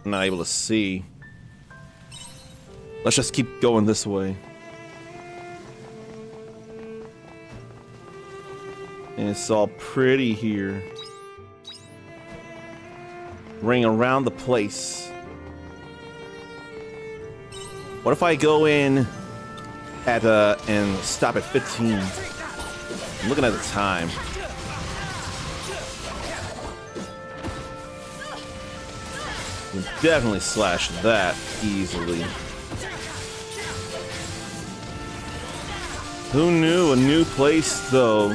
I'm not able to see. Let's just keep going this way. And it's all pretty here. Ring around the place. What if I go in at and stop at 15? I'm looking at the time. You can definitely slash that easily. Who knew? A new place, though.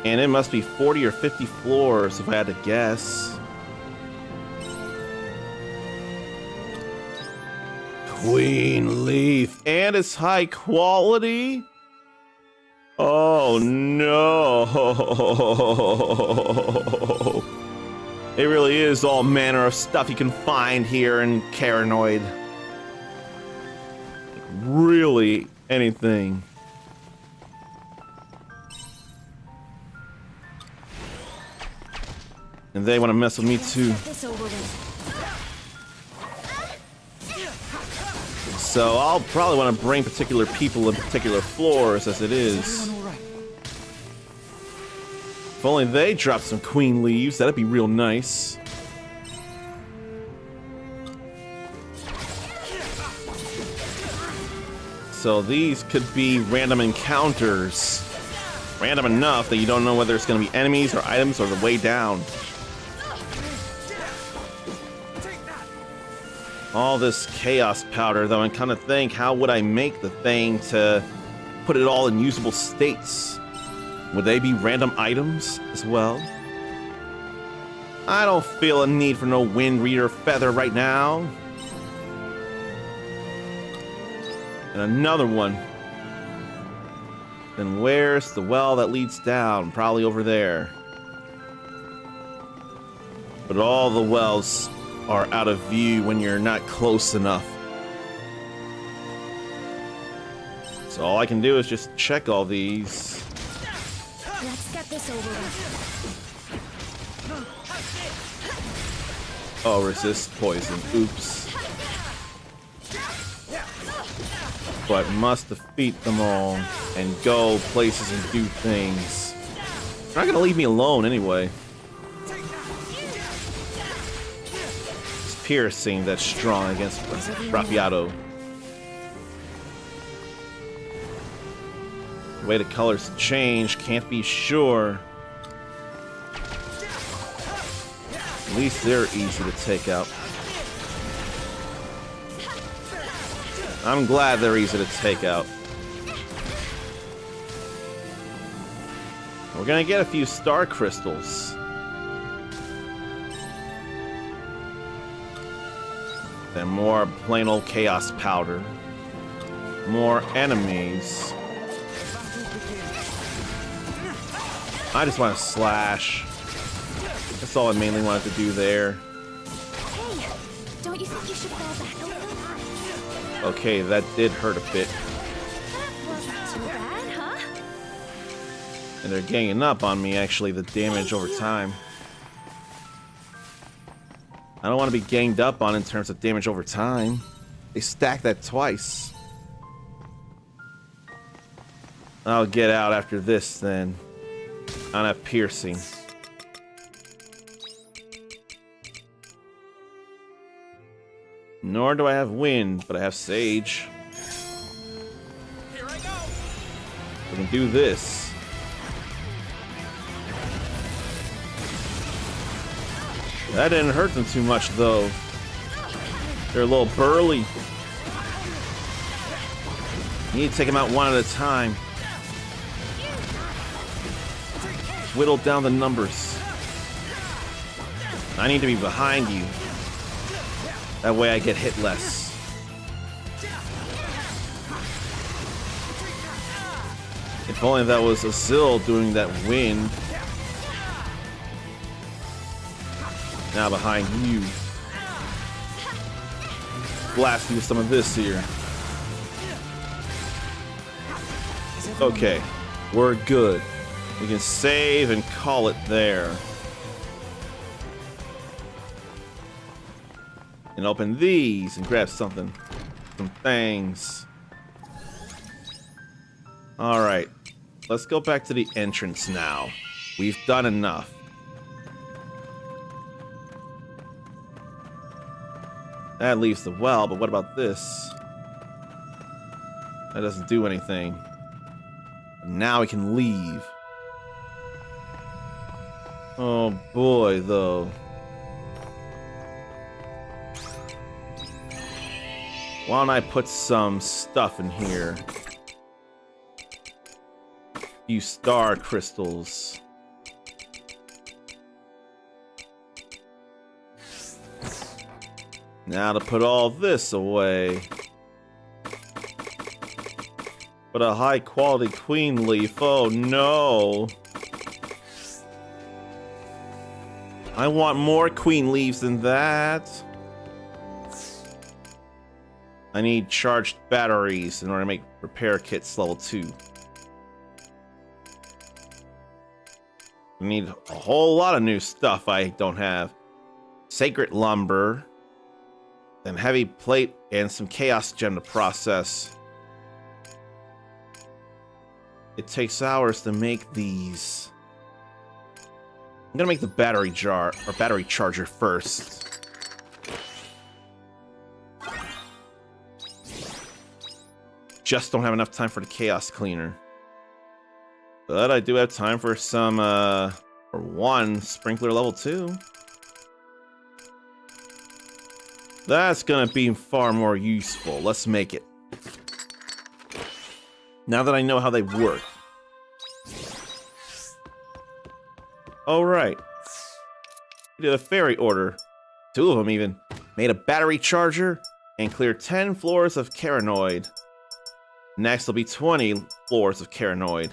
And it must be 40 or 50 floors, if I had to guess. Queen Leaf. And it's high quality? Oh, no. It really is all manner of stuff you can find here in Caranoid. Really anything. And they want to mess with me too. So I'll probably want to bring particular people in particular floors as it is. If only they dropped some queen leaves, that'd be real nice. So these could be random encounters. Random enough that you don't know whether it's going to be enemies or items or the way down. All this chaos powder, though, and kind of think, how would I make the thing to put it all in usable states? Would they be random items as well? I don't feel a need for no wind reader feather right now. And another one. Then where's the well that leads down? Probably over there. But all the wells are out of view when you're not close enough. So all I can do is just check all these. Let's get this over with. Oh, resist poison. Oops. But must defeat them all and go places and do things. They're not gonna leave me alone anyway. It's piercing that's strong against Rapiato. The way the colors change, can't be sure. At least they're easy to take out. I'm glad they're easy to take out. We're gonna get a few star crystals. Then more plain old chaos powder. More enemies. I just want to slash. That's all I mainly wanted to do there. Hey, don't you think you should fall back a little? Okay, that did hurt a bit. That wasn't too bad, huh? And they're ganging up on me, actually, the damage over time. I don't want to be ganged up on in terms of damage over time. They stack that twice. I'll get out after this then. I don't have piercing. Nor do I have wind, but I have sage. Here I go. I can do this. That didn't hurt them too much, though. They're a little burly. You need to take them out one at a time. Whittle down the numbers. I need to be behind you. That way I get hit less. If only that was Azil doing that wind. Now behind you. Blast you with some of this here. Okay, we're good. We can save and call it there. And open these and grab something. Some things. Alright. Let's go back to the entrance now. We've done enough. That leaves the well, but what about this? That doesn't do anything. Now we can leave. Oh boy, though. Why don't I put some stuff in here? Few star crystals. Now to put all this away. But a high quality queen leaf. Oh no. I want more queen leaves than that. I need charged batteries in order to make repair kits level 2. I need a whole lot of new stuff I don't have. Sacred lumber, then heavy plate, and some chaos gem to process. It takes hours to make these. I'm gonna make the battery jar or battery charger first. Just don't have enough time for the chaos cleaner. But I do have time for some for one sprinkler level 2. That's gonna be far more useful. Let's make it. Now that I know how they work. Alright. We did a fairy order. 2 of them even. Made a battery charger and cleared 10 floors of Caranoid. Next will be 20 floors of Caranoid.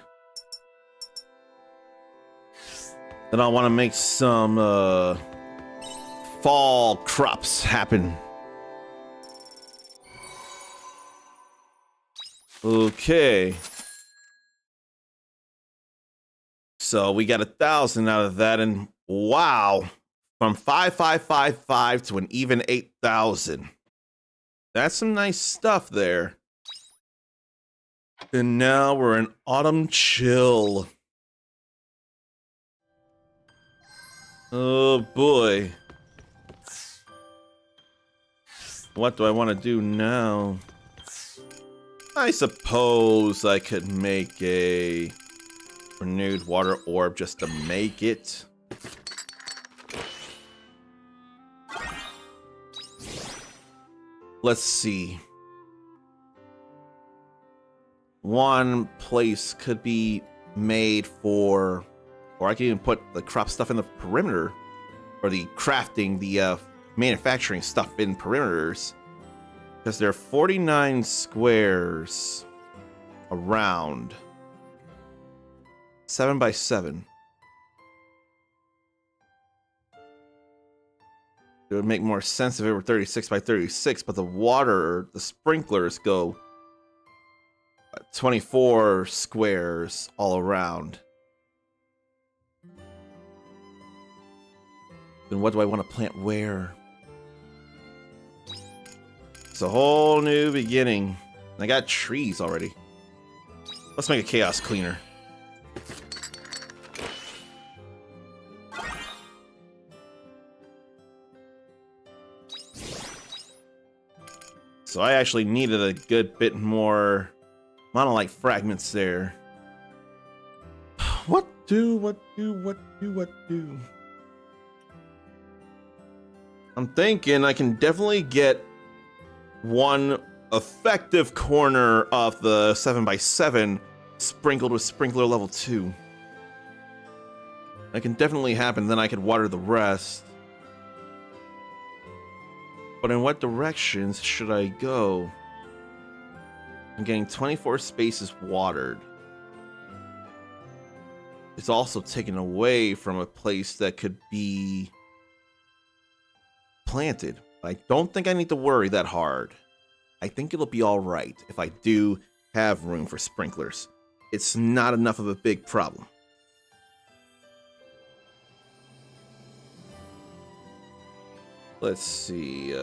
Then I want to make some fall crops happen. Okay. So we got 1,000 out of that, and wow, from 5,555 to an even 8,000. That's some nice stuff there. And now we're in Autumn Chill. Oh boy. What do I want to do now? I suppose I could make a renewed water orb just to make it. Let's see. One place could be made for, or I can even put the crop stuff in the perimeter, or the crafting, the manufacturing stuff in perimeters, because there are 49 squares around. 7 by 7. It would make more sense if it were 36 by 36, but the water, the sprinklers go 24 squares all around. Then what do I want to plant where? It's a whole new beginning. I got trees already. Let's make a chaos cleaner. So I actually needed a good bit more monolith fragments there. What do? I'm thinking I can definitely get one effective corner of the 7 by 7 sprinkled with sprinkler level 2. That can definitely happen, then I could water the rest. But in what directions should I go? I'm getting 24 spaces watered. It's also taken away from a place that could be planted. I don't think I need to worry that hard. I think it'll be all right if I do have room for sprinklers. It's not enough of a big problem. Let's see,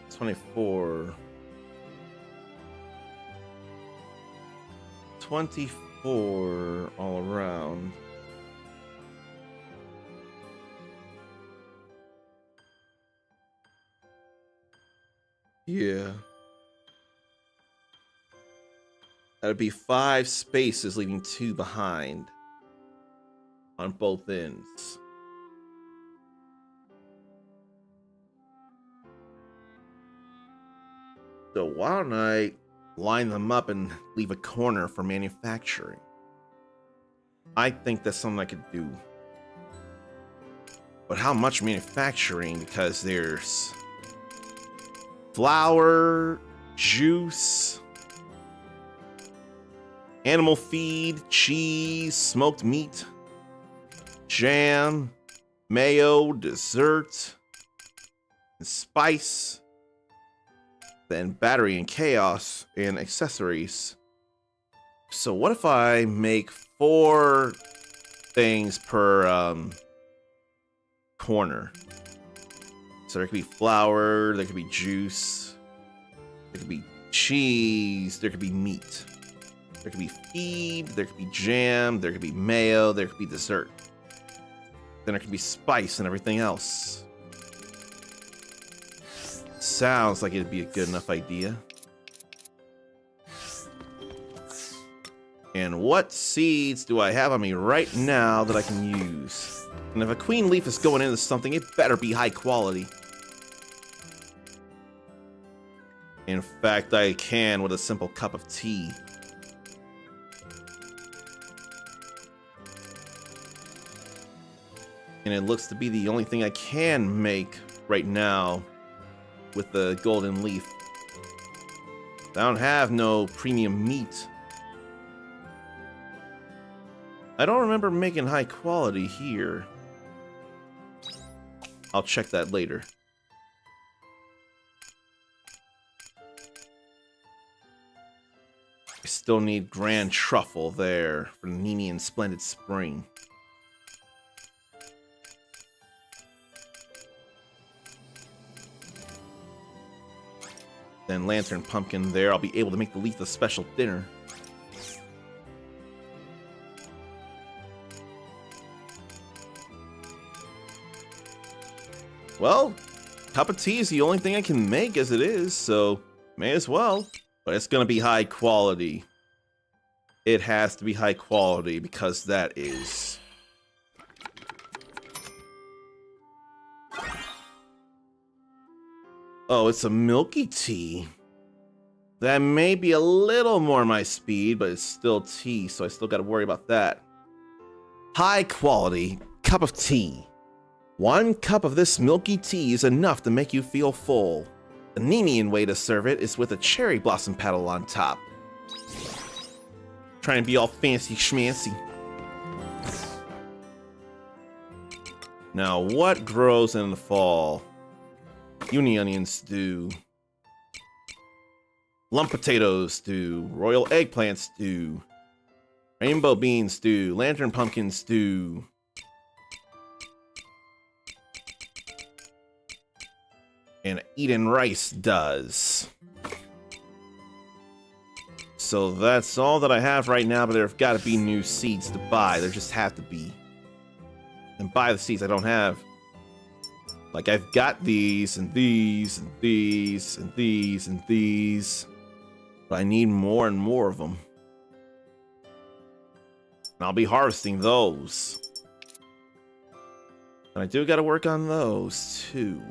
24. 24 all around. Yeah. That'd be 5 spaces, leaving 2 behind on both ends. So why don't I line them up and leave a corner for manufacturing? I think that's something I could do. But how much manufacturing? Because there's flour, juice, animal feed, cheese, smoked meat, jam, mayo, dessert, and spice, then battery and chaos and accessories. So what if I make 4 things per corner? So there could be flour, there could be juice, there could be cheese, there could be meat, there could be feed, there could be jam, there could be mayo, there could be dessert. Then there could be spice and everything else. Sounds like it'd be a good enough idea. And what seeds do I have on me right now that I can use? And if a queen leaf is going into something, it better be high quality. In fact, I can with a simple cup of tea. And it looks to be the only thing I can make right now with the golden leaf. I don't have no premium meat. I don't remember making high quality here. I'll check that later. I still need Grand Truffle there for Nini and Splendid Spring. Then Lantern Pumpkin there. I'll be able to make the leaf a special dinner. Well, cup of tea is the only thing I can make as it is, so may as well. But it's gonna be high quality. It has to be high quality because that is... Oh, it's a milky tea. That may be a little more my speed, but it's still tea, so I still gotta worry about that. High quality cup of tea. 1 cup of this milky tea is enough to make you feel full. The Nemean way to serve it is with a cherry blossom petal on top. Trying to be all fancy schmancy. Now, what grows in the fall? Uni onion stew. Lump potato stew. Royal eggplant stew. Rainbow bean stew. Lantern pumpkin stew. And Eden rice does. So that's all that I have right now, but there've got to be new seeds to buy. There just have to be. And buy the seeds I don't have. Like, I've got these, and these, and these, and these, and these. But I need more and more of them. And I'll be harvesting those. And I do got to work on those, too.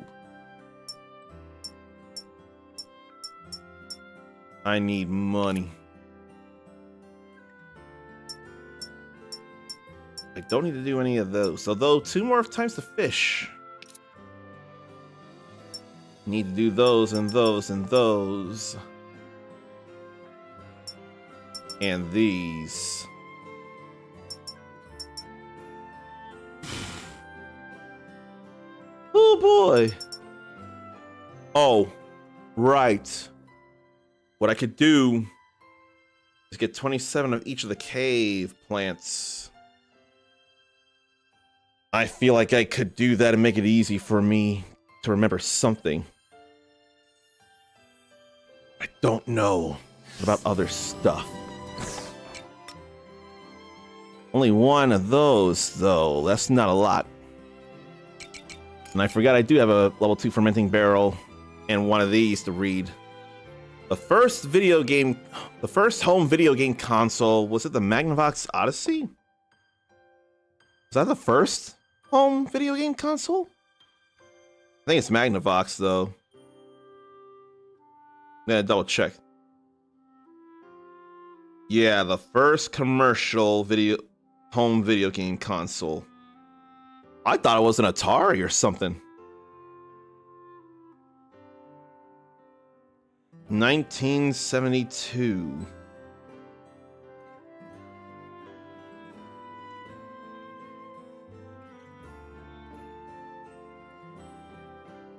I need money. I don't need to do any of those. Although 2 more times to fish. Need to do those and those and those. And these. Oh boy. Oh, right. What I could do is get 27 of each of the cave plants. I feel like I could do that and make it easy for me to remember something. I don't know about other stuff. Only 1 of those, though. That's not a lot. And I forgot I do have a level 2 fermenting barrel and 1 of these to read. The first home video game console, was it the Magnavox Odyssey? Was that the first home video game console? I think it's Magnavox, though. Yeah, double check. Yeah, the first commercial home video game console. I thought it was an Atari or something. 1972.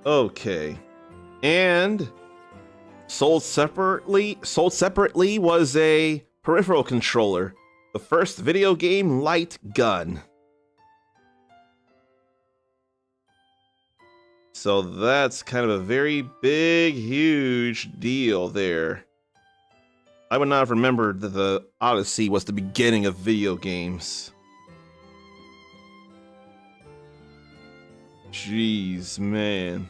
Okay. And sold separately was a peripheral controller. The first video game light gun. So that's kind of a very big, huge deal there. I would not have remembered that the Odyssey was the beginning of video games. Jeez, man.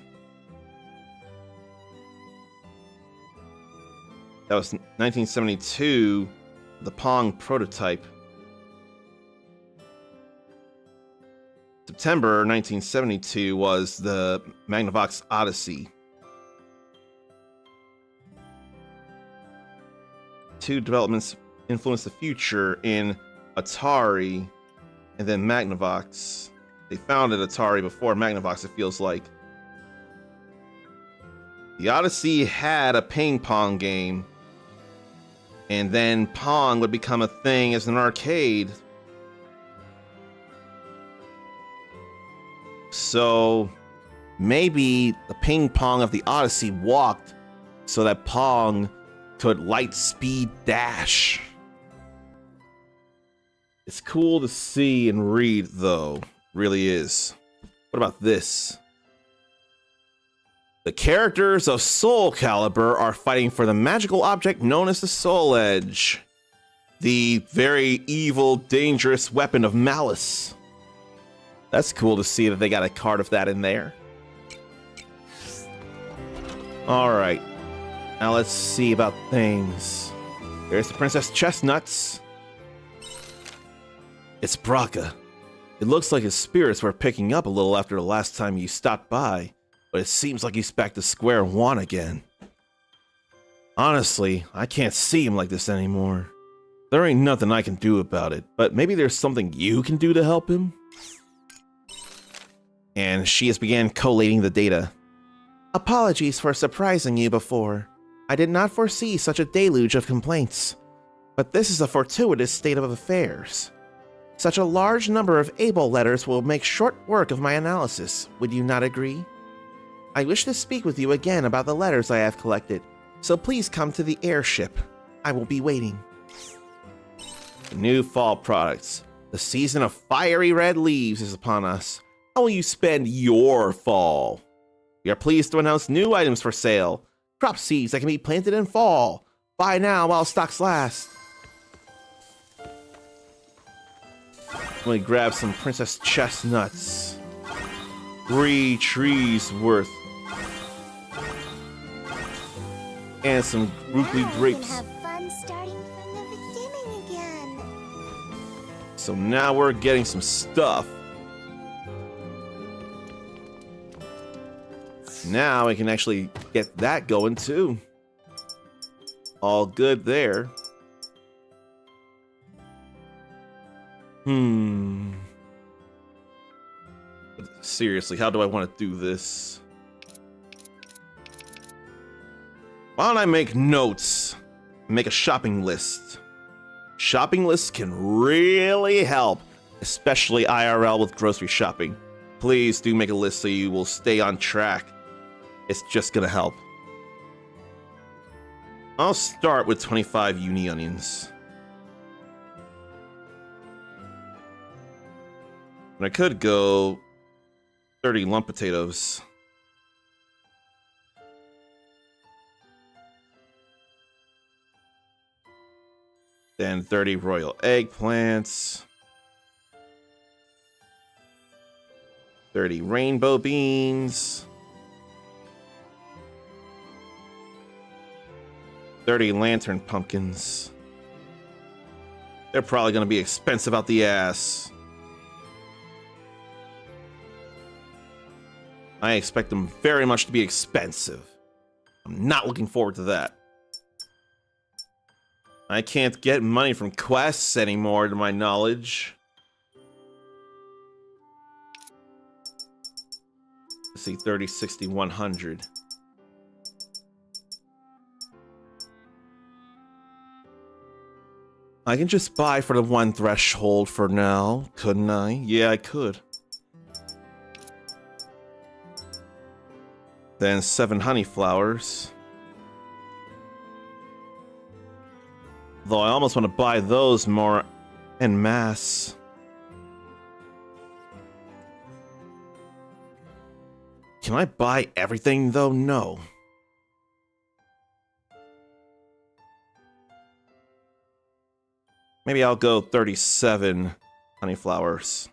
That was 1972, the Pong prototype. September 1972 was the Magnavox Odyssey. 2 developments influenced the future in Atari and then Magnavox. They founded Atari before Magnavox, it feels like. The Odyssey had a ping pong game, and then Pong would become a thing as an arcade. So maybe the ping pong of the Odyssey walked so that Pong could light speed dash. It's cool to see and read, though. Really is. What about this? The characters of Soul Calibur are fighting for the magical object known as the Soul Edge. The very evil, dangerous weapon of malice. That's cool to see that they got a card of that in there. Alright. Now let's see about things. There's the Princess Chestnuts. It's Braca. It looks like his spirits were picking up a little after the last time you stopped by, but it seems like he's back to square one again. Honestly, I can't see him like this anymore. There ain't nothing I can do about it, but maybe there's something you can do to help him? and she has began collating the data. Apologies for surprising you before. I did not foresee such a deluge of complaints. But this is a fortuitous state of affairs. Such a large number of able letters will make short work of my analysis, would you not agree? I wish to speak with you again about the letters I have collected, so please come to the airship. I will be waiting. New fall products. The season of fiery red leaves is upon us. How will you spend your fall? We are pleased to announce new items for sale. Crop seeds that can be planted in fall. Buy now while stocks last. Let me grab some princess chestnuts. 3 trees worth. And some rupee Now we grapes. can have fun starting from the beginning again. So now we're getting some stuff. Now we can actually get that going too. All good there. Seriously, how do I want to do this? Why don't I make notes? Make a shopping list. Shopping lists can really help, especially IRL with grocery shopping. Please do make a list so you will stay on track. It's just gonna help. I'll start with 25 uni onions. And I could go 30 lump potatoes. Then 30 royal eggplants. 30 rainbow beans. 30 lantern pumpkins. They're probably going to be expensive out the ass. I expect them very much to be expensive. I'm not looking forward to that. I can't get money from quests anymore, to my knowledge. Let's see, 30, 60, 100. I can just buy for the 1 threshold for now, couldn't I? Yeah, I could. Then 7 honey flowers. Though I almost want to buy those more en masse. Can I buy everything though? No. Maybe I'll go 37 honey flowers.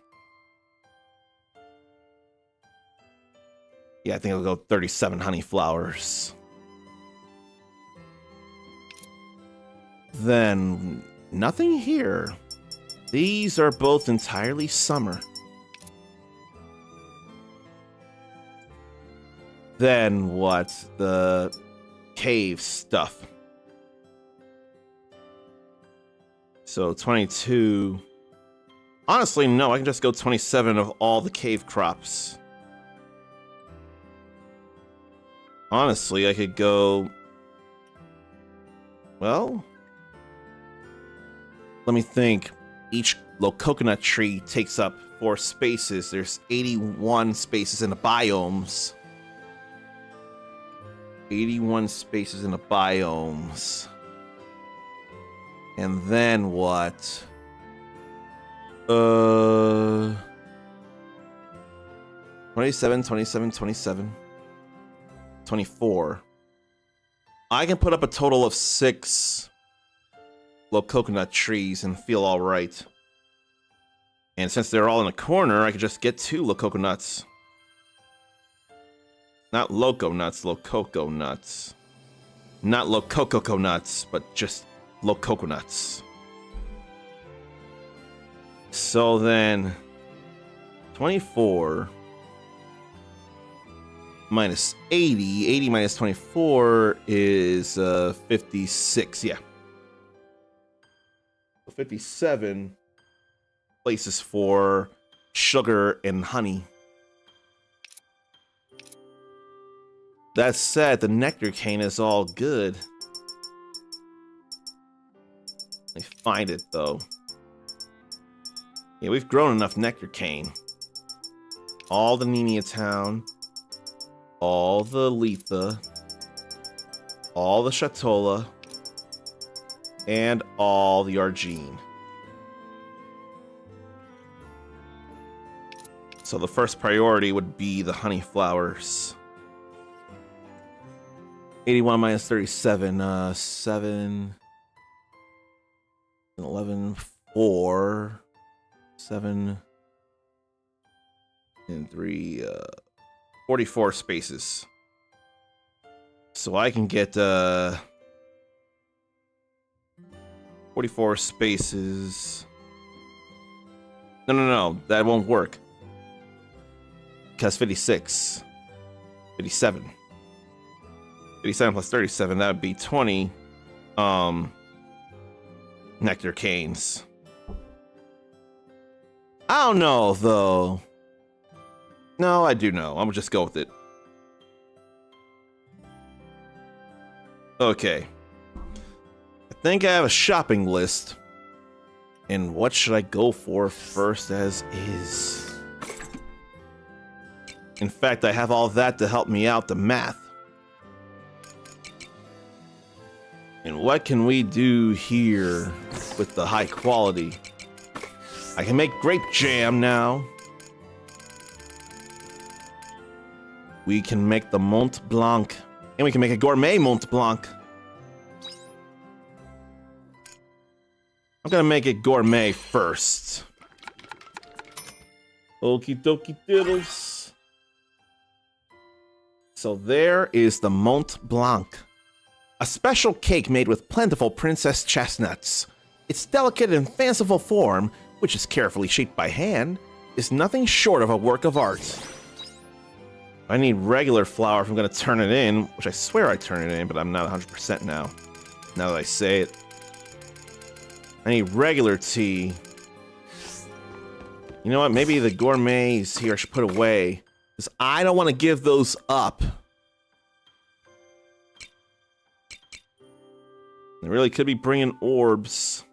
Yeah, I think I'll go 37 honey flowers. Then, nothing here. These are both entirely summer. Then what? The cave stuff. So 22. Honestly, no, I can just go 27 of all the cave crops. Honestly, I could go... Well... Let me think. Each low coconut tree takes up 4 spaces. There's 81 spaces in the biomes. 81 spaces in the biomes. And then what? 27, 27, 27. 24. I can put up a total of 6 low coconut trees and feel all right. And since they're all in a corner, I could just get 2 low coconuts. Not loco nuts, lococo nuts. Not lococo nuts, but just low coconuts. So then 24 minus 80. 80 minus 24 is 56. Yeah. 57 places for sugar and honey. that said, the nectar cane is all good. Let me find it though. Yeah, we've grown enough nectar cane. All the Nenia Town, all the Letha, all the Shatola, and all the Argene. So the first priority would be the honey flowers. 81 minus 37, 7, 11, 4, 7, and 3, 44 spaces. So I can get 44 spaces. No, that won't work. Because 56, 57. 57 plus 37, that would be 20 nectar canes. I don't know, though. No, I do know. I'm gonna just go with it. Okay. I think I have a shopping list. And what should I go for first as is? In fact, I have all that to help me out, the math. And what can we do here with the high quality? I can make grape jam now. We can make the Mont Blanc. And we can make a gourmet Mont Blanc. I'm gonna make it gourmet first. Okie dokie diddles. So there is the Mont Blanc. A special cake made with plentiful princess chestnuts. Its delicate and fanciful form, which is carefully shaped by hand, is nothing short of a work of art. I need regular flour if I'm going to turn it in, which I swear I turn it in, but I'm not 100% now that I say it. I need regular tea. You know what? Maybe the gourmets here I should put away, because I don't want to give those up. I really could be bringing orbs.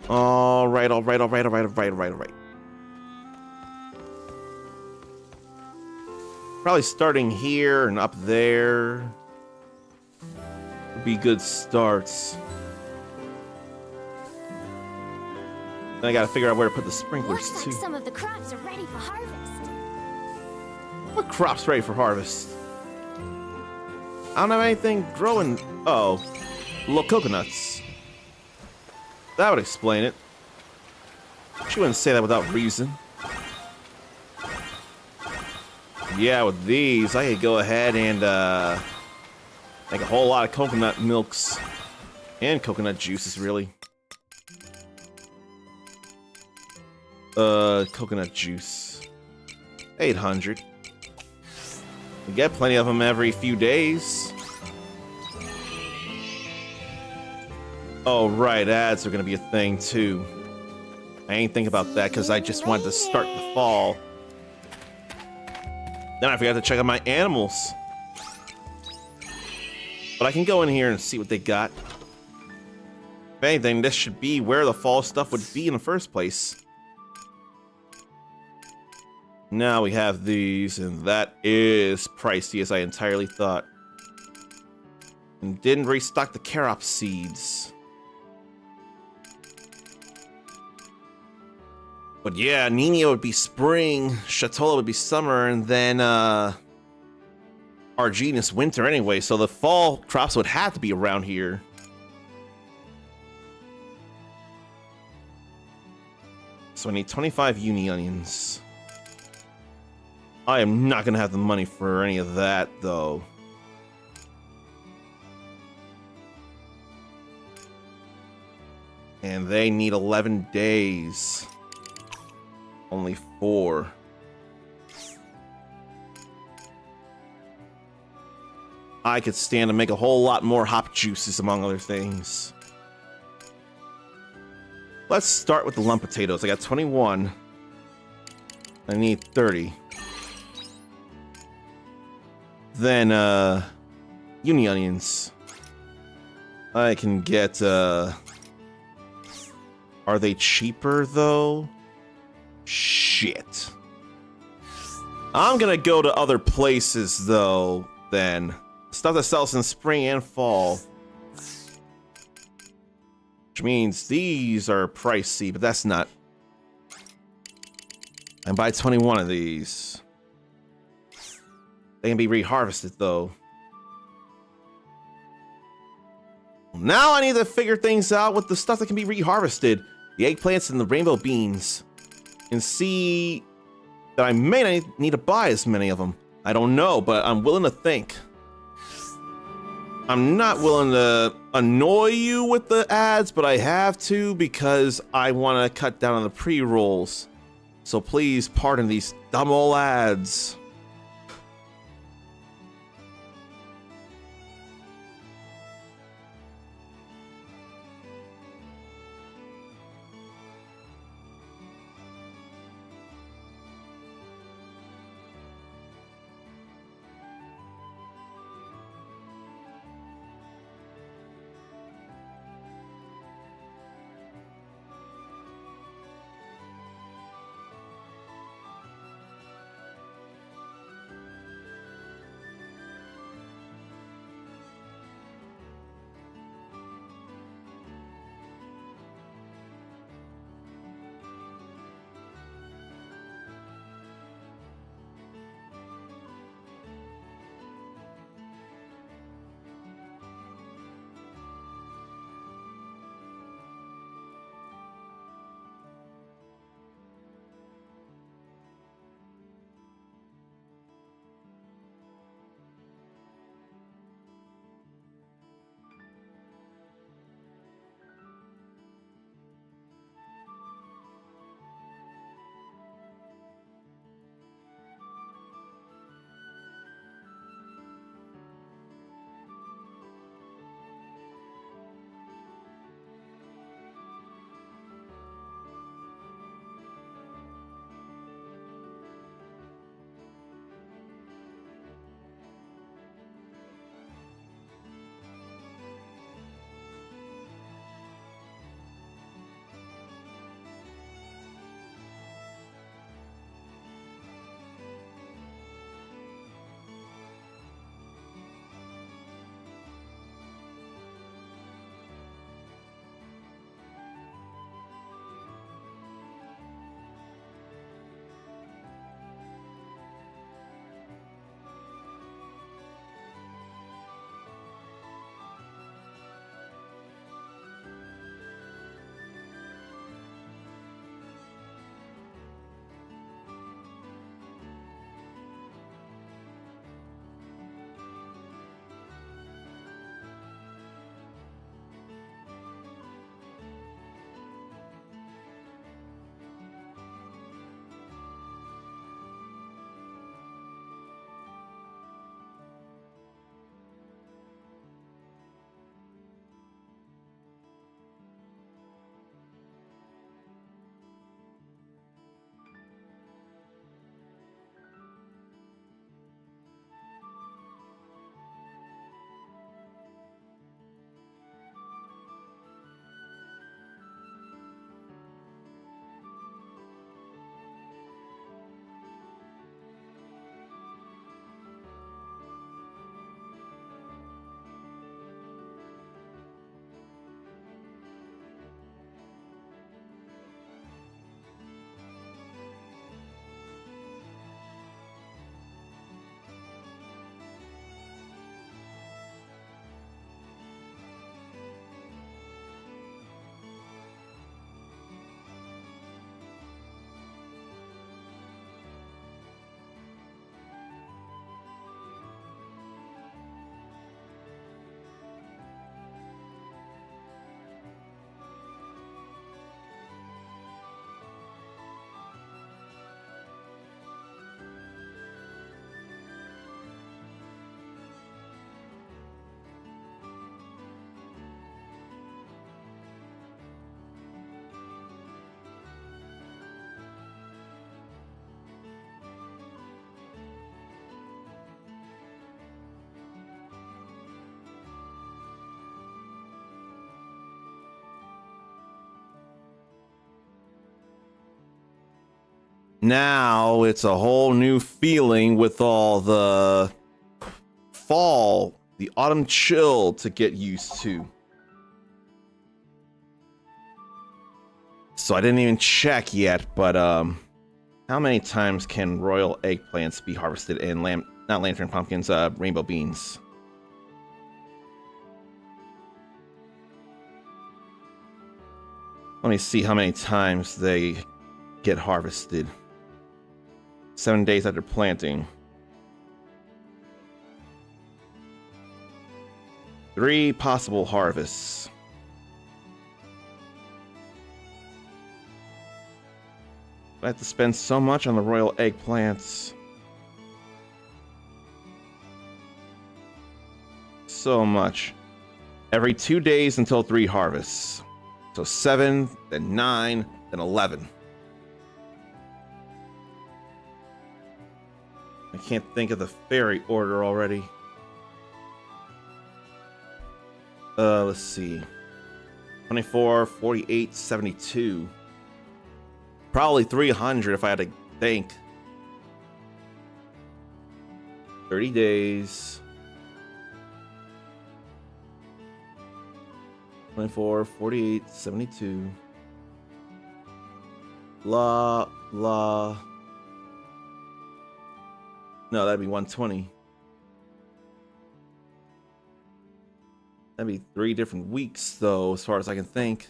All right. Probably starting here and up there would be good starts. Then I gotta figure out where to put the sprinklers Looks too. like some of the crops are ready for harvest. What crop's ready for harvest? I don't have anything growing. Oh, little coconuts. That would explain it. She wouldn't say that without reason. Yeah, with these, I could go ahead and make a whole lot of coconut milks and coconut juices, really. Coconut juice. 800. We get plenty of them every few days. Oh, right, ads are gonna be a thing too. I ain't think about that because I just wanted to start the fall. Then I forgot to check out my animals. But I can go in here and see what they got. If anything, this should be where the fall stuff would be in the first place. Now we have these, and that is pricey as I entirely thought. And didn't restock the carob seeds. But yeah, Nenia would be spring, Shatola would be summer, and then Argene is winter anyway, so the fall crops would have to be around here. So I need 25 uni onions. I am not gonna have the money for any of that, though. And they need 11 days. Only 4. I could stand to make a whole lot more hop juices, among other things. Let's start with the lump potatoes. I got 21. I need 30. than uni onions. I can get are they cheaper though? Shit. I'm gonna go to other places though then. Stuff that sells in spring and fall. Which means these are pricey, but that's not. I can buy 21 of these. They can be reharvested though. Now I need to figure things out with the stuff that can be reharvested. The eggplants and the rainbow beans. And see that I may not need to buy as many of them. I don't know, but I'm willing to think. I'm not willing to annoy you with the ads, but I have to because I want to cut down on the pre-rolls. So please pardon these dumb old ads. now it's a whole new feeling with all the fall, the autumn chill to get used to. So I didn't even check yet, but how many times can royal eggplants be harvested in not lantern pumpkins, rainbow beans? Let me see how many times they get harvested. 7 days after planting. 3 possible harvests. I have to spend so much on the royal eggplants. So much. Every 2 days until 3 harvests. So 7, then 9, then 11. I can't think of the fairy order already. Let's see. 24, 48, 72. Probably 300 if I had to think. 30 days. 24, 48, 72. Blah, blah. No, that'd be 120. That'd be 3 different weeks, though, as far as I can think.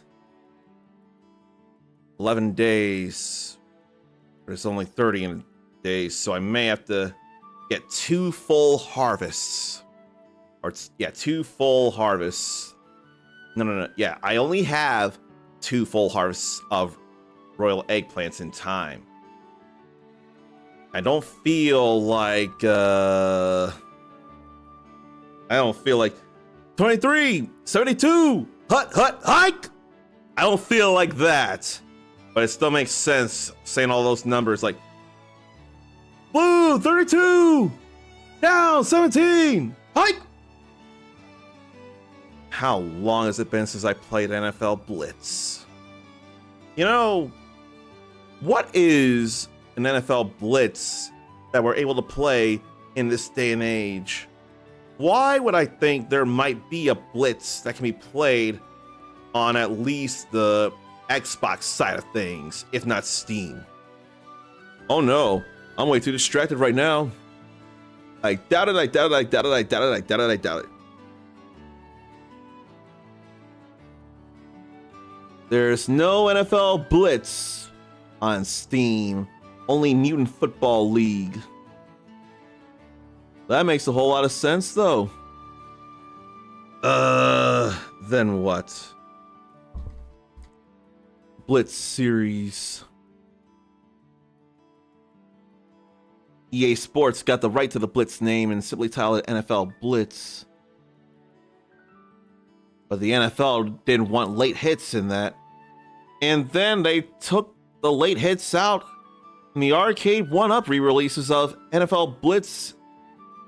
11 days. There's only 30 in days, so I may have to get 2 full harvests. Or, yeah, 2 full harvests. No. Yeah, I only have 2 full harvests of royal eggplants in time. I don't feel like, 23, 72, hike! I don't feel like that. But it still makes sense saying all those numbers like, blue, 32, down, 17, hike! How long has it been since I played NFL Blitz? You know, what is an NFL Blitz that we're able to play in this day and age? Why would I think there might be a Blitz that can be played on at least the Xbox side of things, if not Steam? Oh no, I'm way too distracted right now. I doubt it, I doubt it, I doubt it, I doubt it, I doubt it, I doubt it. There's no NFL Blitz on Steam, only Mutant Football League. That makes a whole lot of sense, though. Then what? Blitz series. EA Sports got the right to the Blitz name and simply titled it NFL Blitz. But the NFL didn't want late hits in that. And then they took the late hits out in the arcade 1-up re-releases of NFL Blitz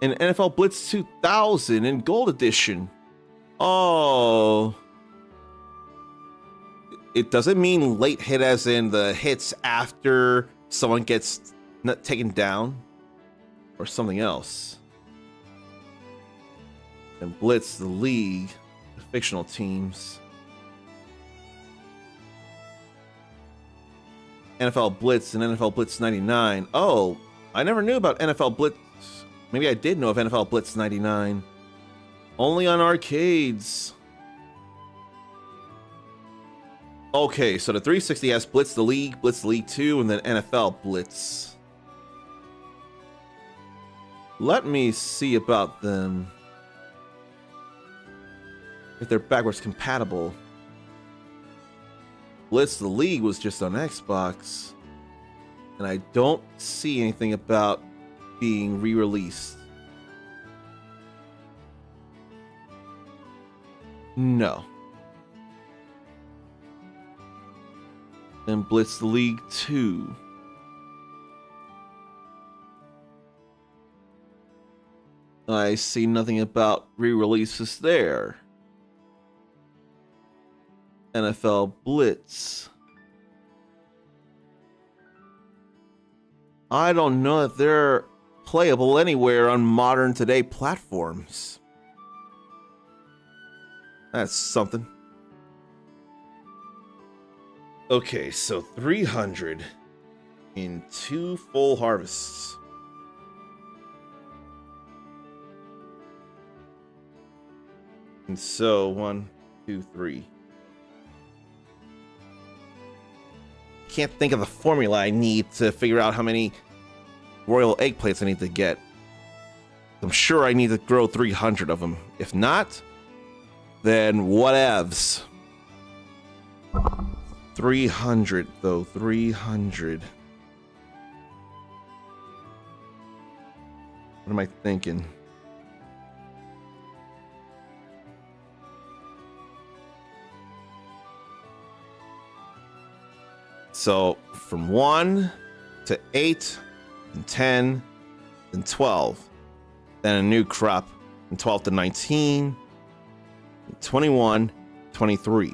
and NFL Blitz 2000 in Gold Edition. Oh. It doesn't mean late hit as in the hits after someone gets taken down or something else. And Blitz, the league, the fictional teams. NFL Blitz and NFL Blitz 99. Oh, I never knew about NFL Blitz. Maybe I did know of NFL Blitz 99. Only on arcades. Okay, so the 360 has Blitz the League 2, and then NFL Blitz. Let me see about them. If they're backwards compatible. Blitz the League was just on Xbox. And I don't see anything about being re-released. No. Then Blitz the League 2. I see nothing about re-releases there. NFL Blitz. I don't know that they're playable anywhere on modern today platforms. That's something. Okay, so 300 in 2 full harvests. And so 1, 2, 3. Can't think of the formula I need to figure out how many royal eggplants I need to get. I'm sure I need to grow 300 of them. If not, then whatevs. 300 though, 300. What am I thinking? So from 1 to 8 and 10 and 12. Then a new crop from 12 to 19, 21, 23.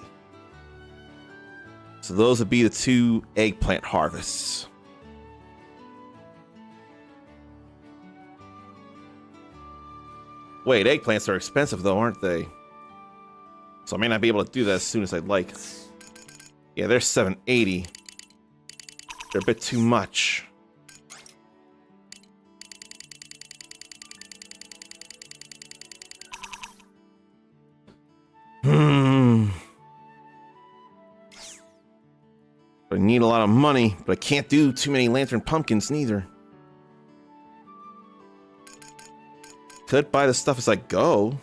So those would be the 2 eggplant harvests. Wait, eggplants are expensive though, aren't they? So I may not be able to do that as soon as I'd like. Yeah, they're 780. They're a bit too much. I need a lot of money, but I can't do too many lantern pumpkins neither. Could buy the stuff as I go.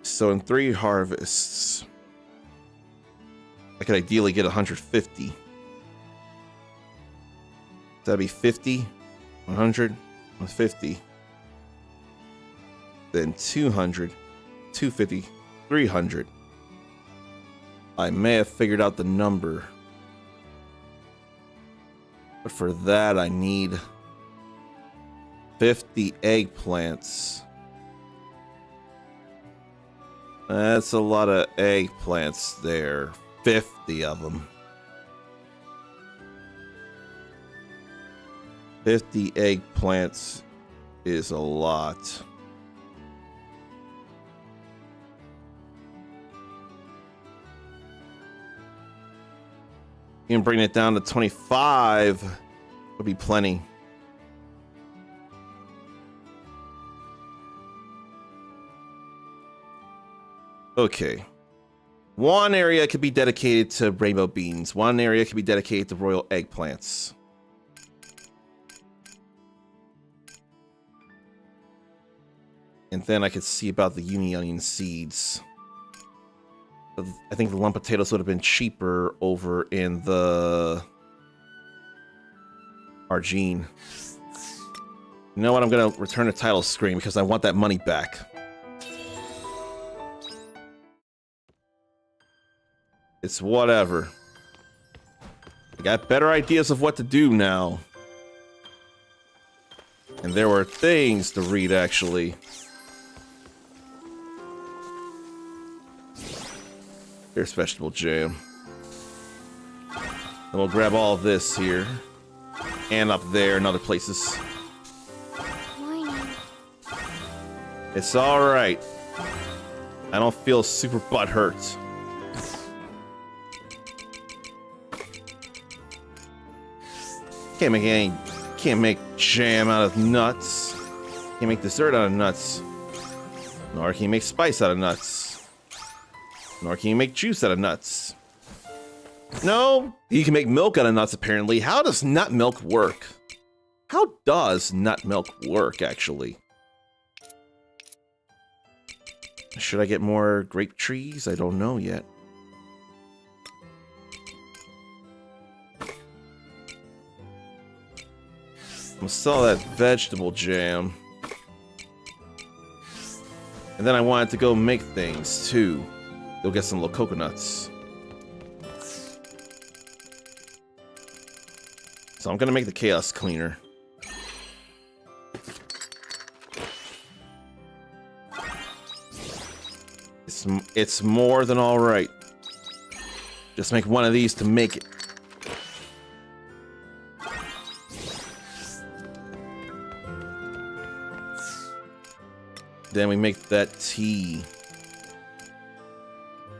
So in 3 harvests, I could ideally get 150. That'd be 50, 100, 150. Then 200, 250, 300. I may have figured out the number. But for that, I need 50 eggplants. That's a lot of eggplants there. 50 of them. 50 eggplants is a lot. You can bring it down to 25. Would be plenty. Okay. One area could be dedicated to rainbow beans. One area could be dedicated to royal eggplants. And then I could see about the uni onion seeds. I think the lump potatoes would have been cheaper over in the Argene. You know what? I'm going to return the title screen because I want that money back. It's whatever. I got better ideas of what to do now. And there were things to read, actually. Here's vegetable jam. And we'll grab all of this here. And up there and other places. Morning. It's alright. I don't feel super butthurt. Can't make jam out of nuts. Can't make dessert out of nuts. Nor can you make spice out of nuts. Nor can you make juice out of nuts. No, you can make milk out of nuts apparently. How does nut milk work? How does nut milk work actually? Should I get more grape trees? I don't know yet. I'm gonna sell that vegetable jam. And then I wanted to go make things too. Go get some little coconuts. So I'm gonna make the chaos cleaner. It's more than all right. Just make one of these to make it. Then we make that tea.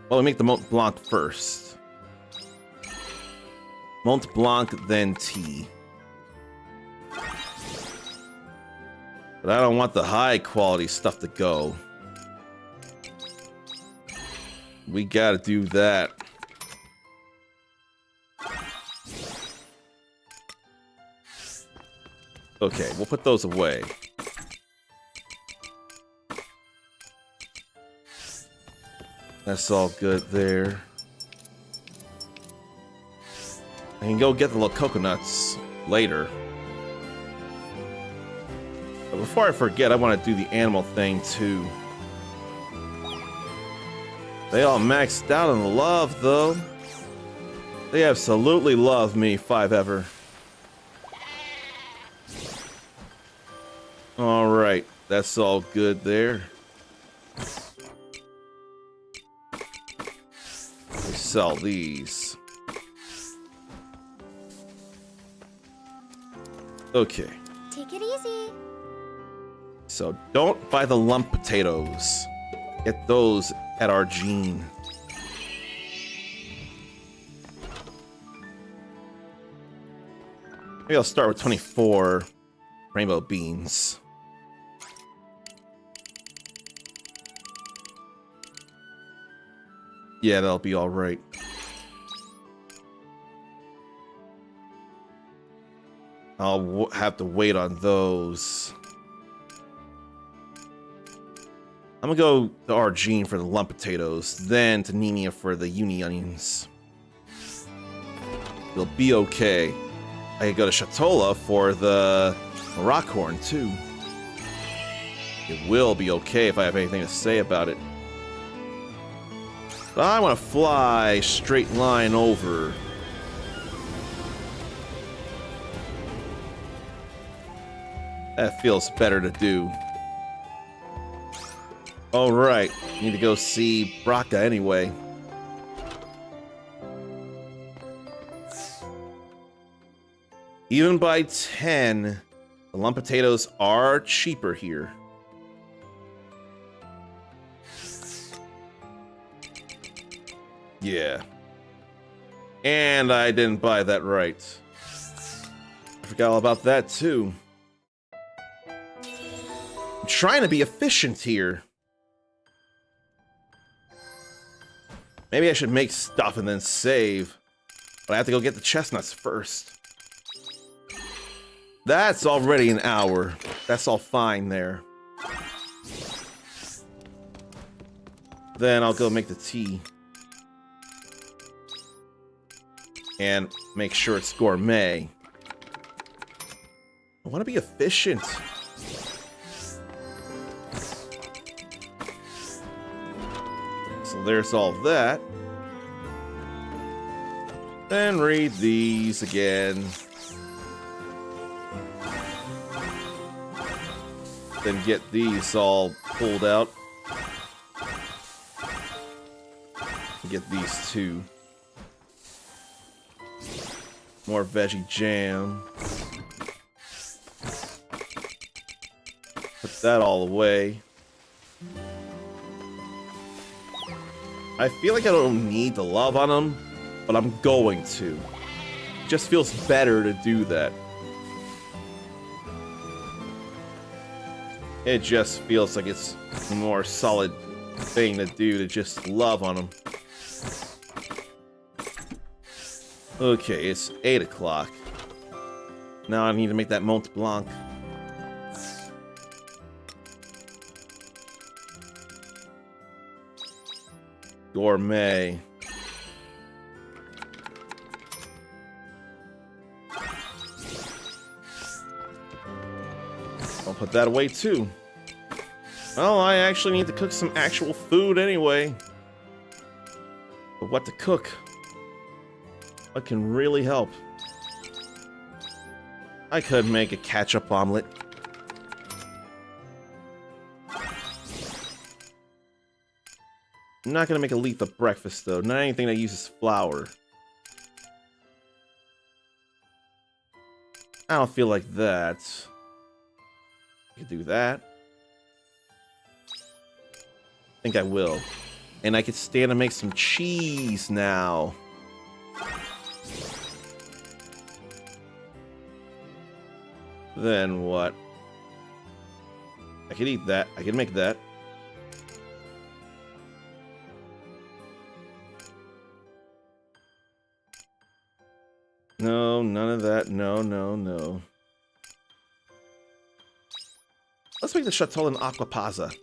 Well, we make the Mont Blanc first. Mont Blanc, then tea. But I don't want the high quality stuff to go. We gotta do that. Okay, we'll put those away. That's all good there. I can go get the little coconuts later. But before I forget, I want to do the animal thing too. They all maxed out on love, though. They absolutely love me, 5-ever. Alright, that's all good there. We sell these. Okay. Take it easy. So don't buy the lump potatoes. Get those at our gene. Maybe I'll start with 24 rainbow beans. Yeah, that'll be all right. I'll have to wait on those. I'm gonna go to Argene for the lump potatoes, then to Nina for the uni onions. It'll be okay. I could go to Shatola for the Rockhorn too. It will be okay if I have anything to say about it. But I want to fly straight line over. That feels better to do. Alright, need to go see Braca anyway. Even by 10, the lump potatoes are cheaper here. Yeah. And I didn't buy that right. I forgot all about that too. I'm trying to be efficient here. Maybe I should make stuff and then save. But I have to go get the chestnuts first. That's already an hour. That's all fine there. Then I'll go make the tea. And make sure it's gourmet. I want to be efficient. So there's all that. Then read these again. Then get these all pulled out. Get these two. More veggie jam. Put that all away. I feel like I don't need to love on them, but I'm going to. It just feels better to do that. It just feels like it's a more solid thing to do to just love on them. Okay, it's 8 o'clock. Now I need to make that Mont Blanc. Gourmet. I'll put that away too. Well, I actually need to cook some actual food anyway. But what to cook? What can really help? I could make a ketchup omelet. I'm not gonna make a lethal breakfast though. Not anything that uses flour. I don't feel like that. I could do that. I think I will. And I could stand to make some cheese now. Then what? I could eat that. I could make that. No, none of that. No, no, no. Let's make the Chateau in Aquapazza.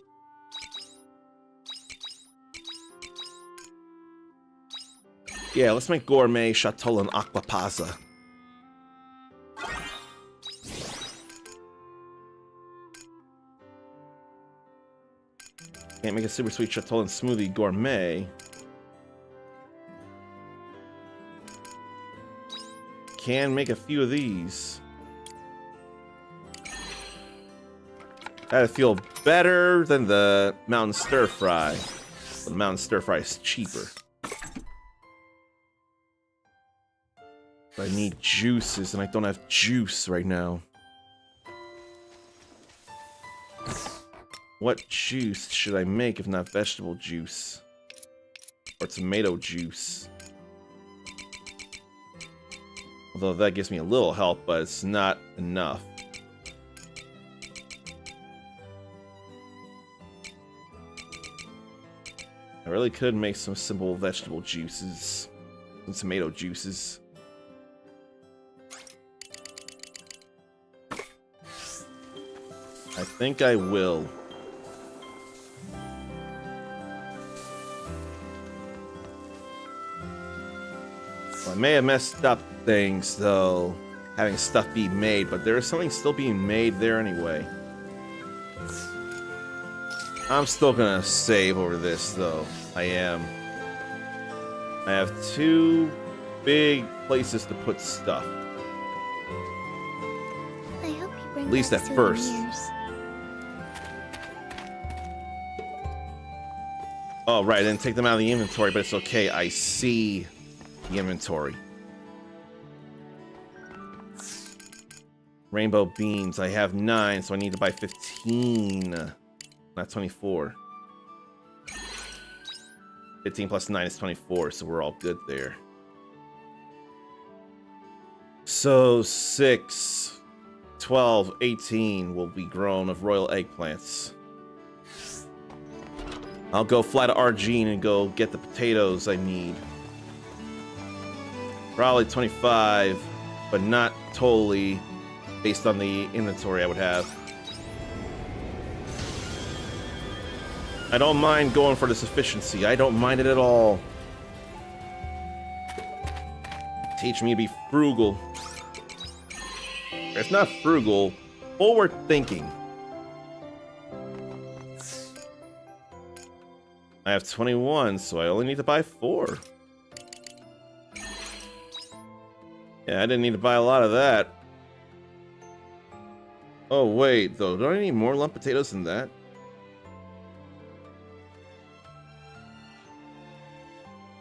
Yeah, let's make gourmet Chateau in Aquapazza. Can't make a super sweet Chateau and smoothie gourmet. Can make a few of these. That'd feel better than the mountain stir fry. The mountain stir fry is cheaper. But I need juices and I don't have juice right now. What juice should I make if not vegetable juice? Or tomato juice? Although that gives me a little help, but it's not enough. I really could make some simple vegetable juices. Some tomato juices. I think I will. Well, I may have messed up things, though, having stuff be made, but there is something still being made there anyway. I'm still gonna save over this, though. I am. I have 2 big places to put stuff. I hope you bring At least back at first. souvenirs. Oh, right, I didn't take them out of the inventory, but it's okay. I see the inventory. Rainbow beans. I have 9, so I need to buy 15. Not 24. 15 plus 9 is 24, so we're all good there. So 6, 12, 18 will be grown of royal eggplants. I'll go fly to Argene and go get the potatoes I need. Probably 25, but not totally based on the inventory I would have. I don't mind going for this efficiency. I don't mind it at all. Teach me to be frugal. It's not frugal. Forward thinking. I have 21, so I only need to buy 4. Yeah, I didn't need to buy a lot of that. Oh, wait, though. Don't I need more lump potatoes than that?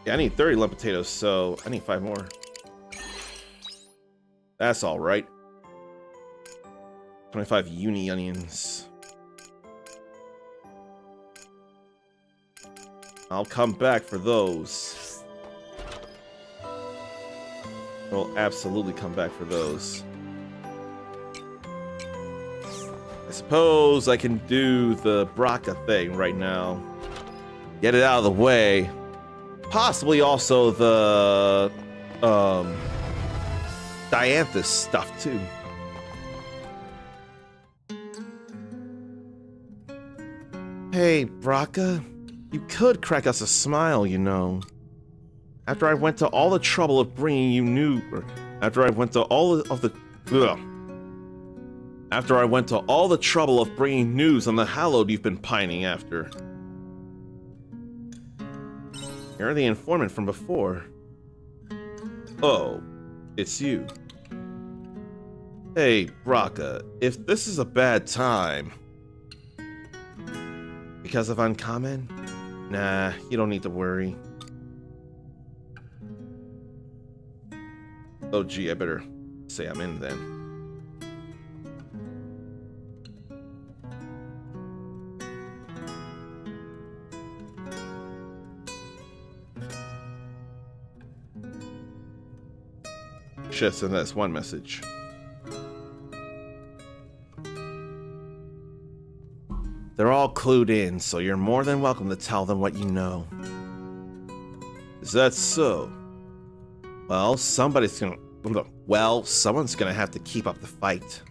Yeah, I need 30 lump potatoes, so I need 5 more. That's alright. 25 uni onions. I'll come back for those. I'll absolutely come back for those. I suppose I can do the Braca thing right now. Get it out of the way. Possibly also the Dianthus stuff too. Hey, Braca, you could crack us a smile, you know. After I went to all the trouble of bringing you after I went to all the trouble of bringing news on the hallowed you've been pining after. You're the informant from before. Oh, it's you. Hey, Braca, if this is a bad time because of Uncommon, Nah, you don't need to worry. Oh gee, I better say I'm in then. Should send us one message. They're all clued in, so you're more than welcome to tell them what you know. Is that so? Well, someone's gonna have to keep up the fight.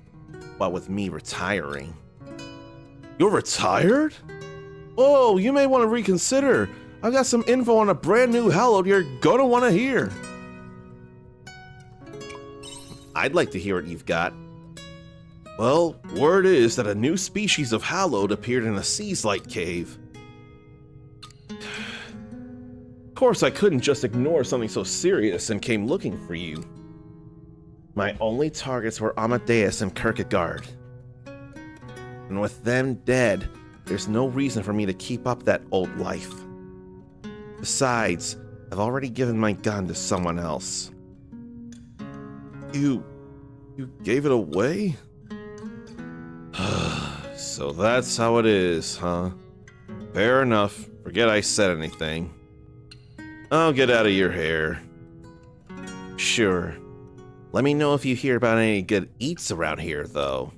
What with me retiring. You're retired? Oh, you may want to reconsider. I've got some info on a brand new Hallowed you're gonna want to hear. I'd like to hear what you've got. Well, word is that a new species of Hallowed appeared in a Seas-like cave. Of course, I couldn't just ignore something so serious and came looking for you. My only targets were Amadeus and Kierkegaard. And with them dead, there's no reason for me to keep up that old life. Besides, I've already given my gun to someone else. You gave it away? So that's how it is, huh? Fair enough. Forget I said anything. I'll get out of your hair. Sure. Let me know if you hear about any good eats around here, though.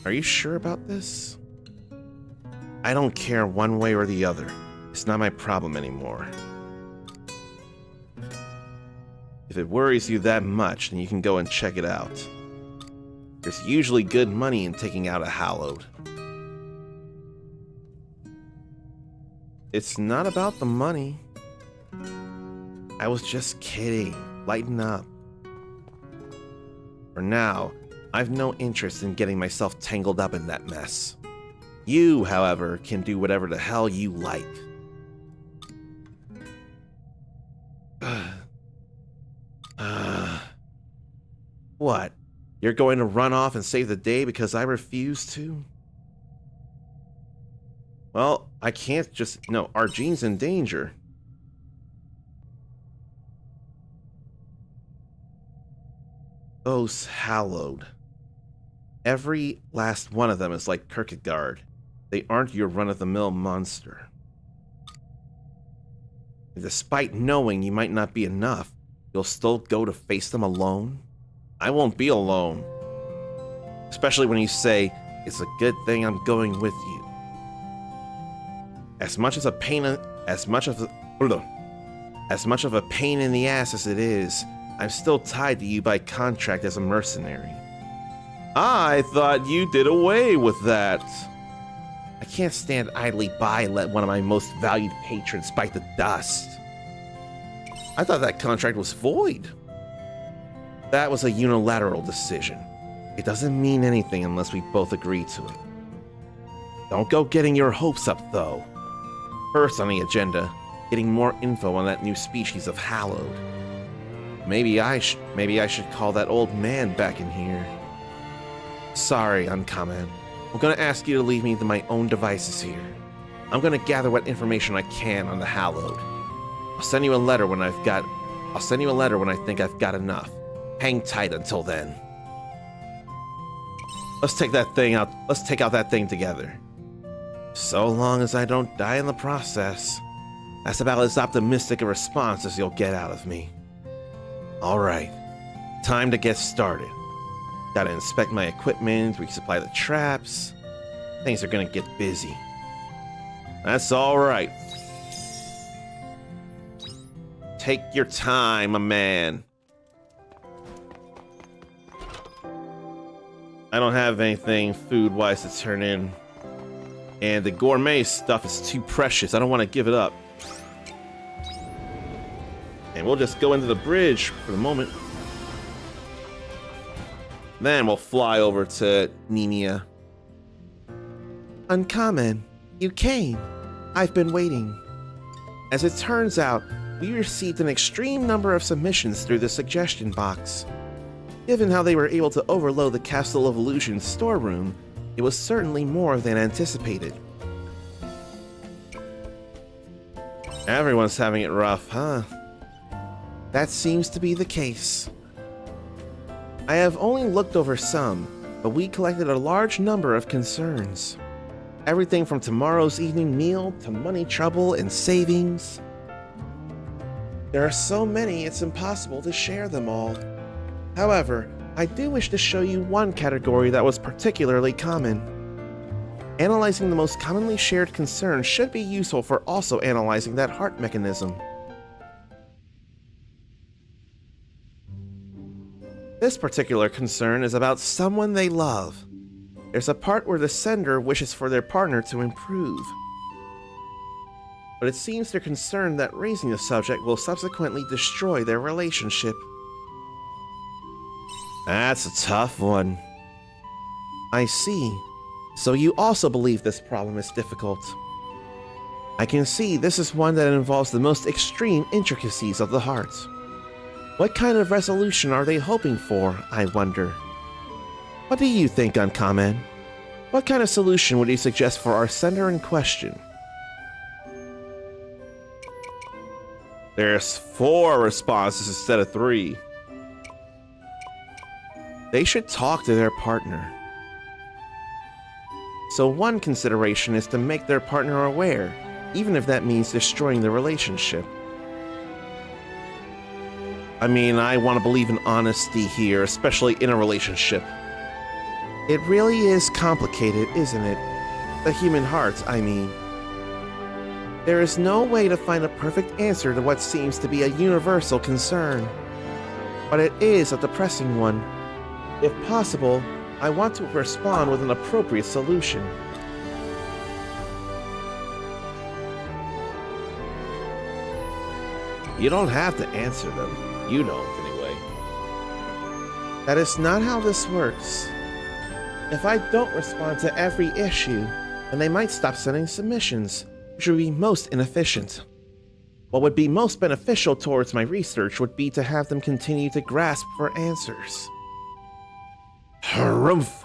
Are you sure about this? I don't care one way or the other. It's not my problem anymore. If it worries you that much, then you can go and check it out. There's usually good money in taking out a Hallowed. It's not about the money. I was just kidding. Lighten up. For now, I've no interest in getting myself tangled up in that mess. You, however, can do whatever the hell you like. What? You're going to run off and save the day because I refuse to? Well, I can't just... No, Arjene's in danger. Those Hallowed. Every last one of them is like Kierkegaard. They aren't your run-of-the-mill monster. Despite knowing you might not be enough, you'll still go to face them alone? I won't be alone. Especially when you say, it's a good thing I'm going with you. As much of a pain in the ass as it is, I'm still tied to you by contract as a mercenary. I thought you did away with that. I can't stand idly by and let one of my most valued patrons bite the dust. I thought that contract was void. That was a unilateral decision. It doesn't mean anything unless we both agree to it. Don't go getting your hopes up, though. First on the agenda, getting more info on that new species of Hallowed. Maybe I should call that old man back in here. Sorry, Uncommon. I'm gonna ask you to leave me to my own devices here. I'm gonna gather what information I can on the Hallowed. I'll send you a letter when I think I've got enough. Hang tight until then. Let's take out that thing together. So long as I don't die in the process. That's about as optimistic a response as you'll get out of me. Alright, time to get started. Gotta inspect my equipment, resupply the traps. Things are gonna get busy. That's alright. Take your time, my man. I don't have anything food-wise to turn in. And the gourmet stuff is too precious. I don't want to give it up. And we'll just go into the bridge for the moment. Then we'll fly over to Nenia. Uncommon, you came. I've been waiting. As it turns out, we received an extreme number of submissions through the suggestion box. Given how they were able to overload the Castle of Illusion's storeroom, It was certainly more than anticipated. Everyone's having it rough, huh? That seems to be the case. I have only looked over some, but we collected a large number of concerns. Everything from tomorrow's evening meal to money trouble and savings. There are so many, it's impossible to share them all. However, I do wish to show you one category that was particularly common. Analyzing the most commonly shared concerns should be useful for also analyzing that heart mechanism. This particular concern is about someone they love. There's a part where the sender wishes for their partner to improve. But it seems they're concerned that raising the subject will subsequently destroy their relationship. That's a tough one. I see. So you also believe this problem is difficult. I can see this is one that involves the most extreme intricacies of the heart. What kind of resolution are they hoping for, I wonder? What do you think, Uncommon? What kind of solution would you suggest for our sender in question? There's 4 responses instead of 3. They should talk to their partner. So one consideration is to make their partner aware, even if that means destroying the relationship. I mean, I want to believe in honesty here, especially in a relationship. It really is complicated, isn't it? The human heart, I mean. There is no way to find a perfect answer to what seems to be a universal concern. But it is a depressing one. If possible, I want to respond with an appropriate solution. You don't have to answer them. You don't, anyway. That is not how this works. If I don't respond to every issue, then they might stop sending submissions, which would be most inefficient. What would be most beneficial towards my research would be to have them continue to grasp for answers. Harumph!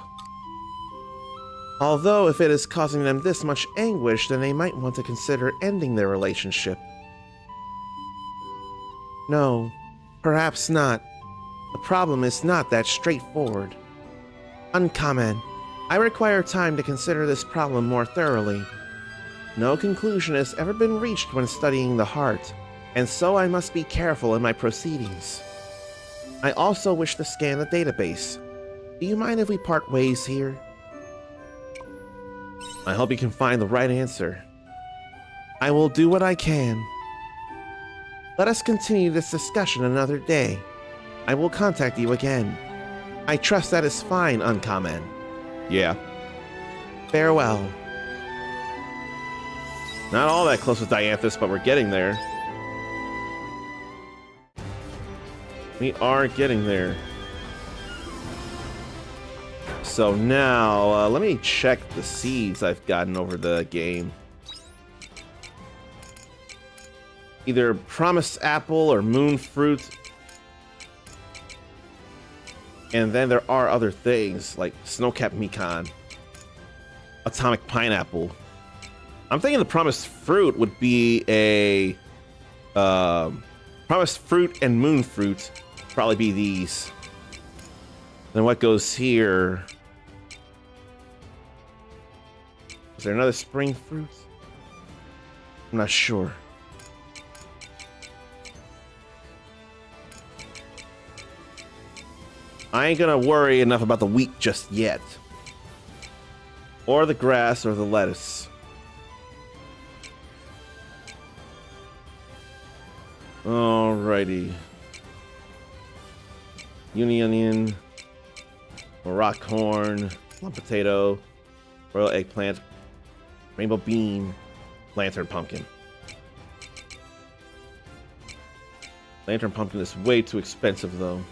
Although if it is causing them this much anguish, then they might want to consider ending their relationship. No, perhaps not. The problem is not that straightforward. Uncommon, I require time to consider this problem more thoroughly. No conclusion has ever been reached when studying the heart, and so I must be careful in my proceedings. I also wish to scan the database. Do you mind if we part ways here? I hope you can find the right answer. I will do what I can. Let us continue this discussion another day. I will contact you again. I trust that is fine, Uncommon. Yeah. Farewell. Not all that close with Dianthus, but we're getting there. We are getting there. So now, let me check the seeds I've gotten over the game. Either Promised Apple or Moon Fruit. And then there are other things like Snowcap Mikan, Atomic Pineapple. I'm thinking the Promised Fruit would be a Promised Fruit and Moon Fruit. Probably be these. Then what goes here? Is there another Spring Fruit? I'm not sure. I ain't gonna worry enough about the wheat just yet. Or the grass or the lettuce. Alrighty. Uni onion, rock corn, plum potato, royal eggplant, rainbow bean, lantern pumpkin. Lantern pumpkin is way too expensive though.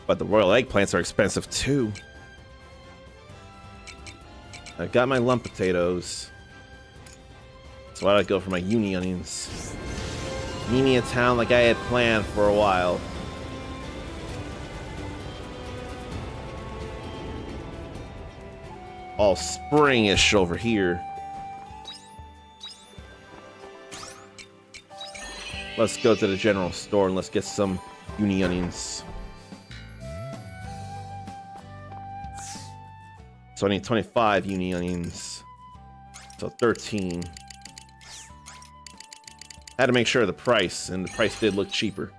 But the royal eggplants are expensive too. I've got my lump potatoes. So why don't I go for my uni onions? Meaning a town like I had planned for a while. all springish over here. Let's go to the general store and let's get some uni onions. So I need 25 uni onions. So 13. Had to make sure of the price, and the price did look cheaper.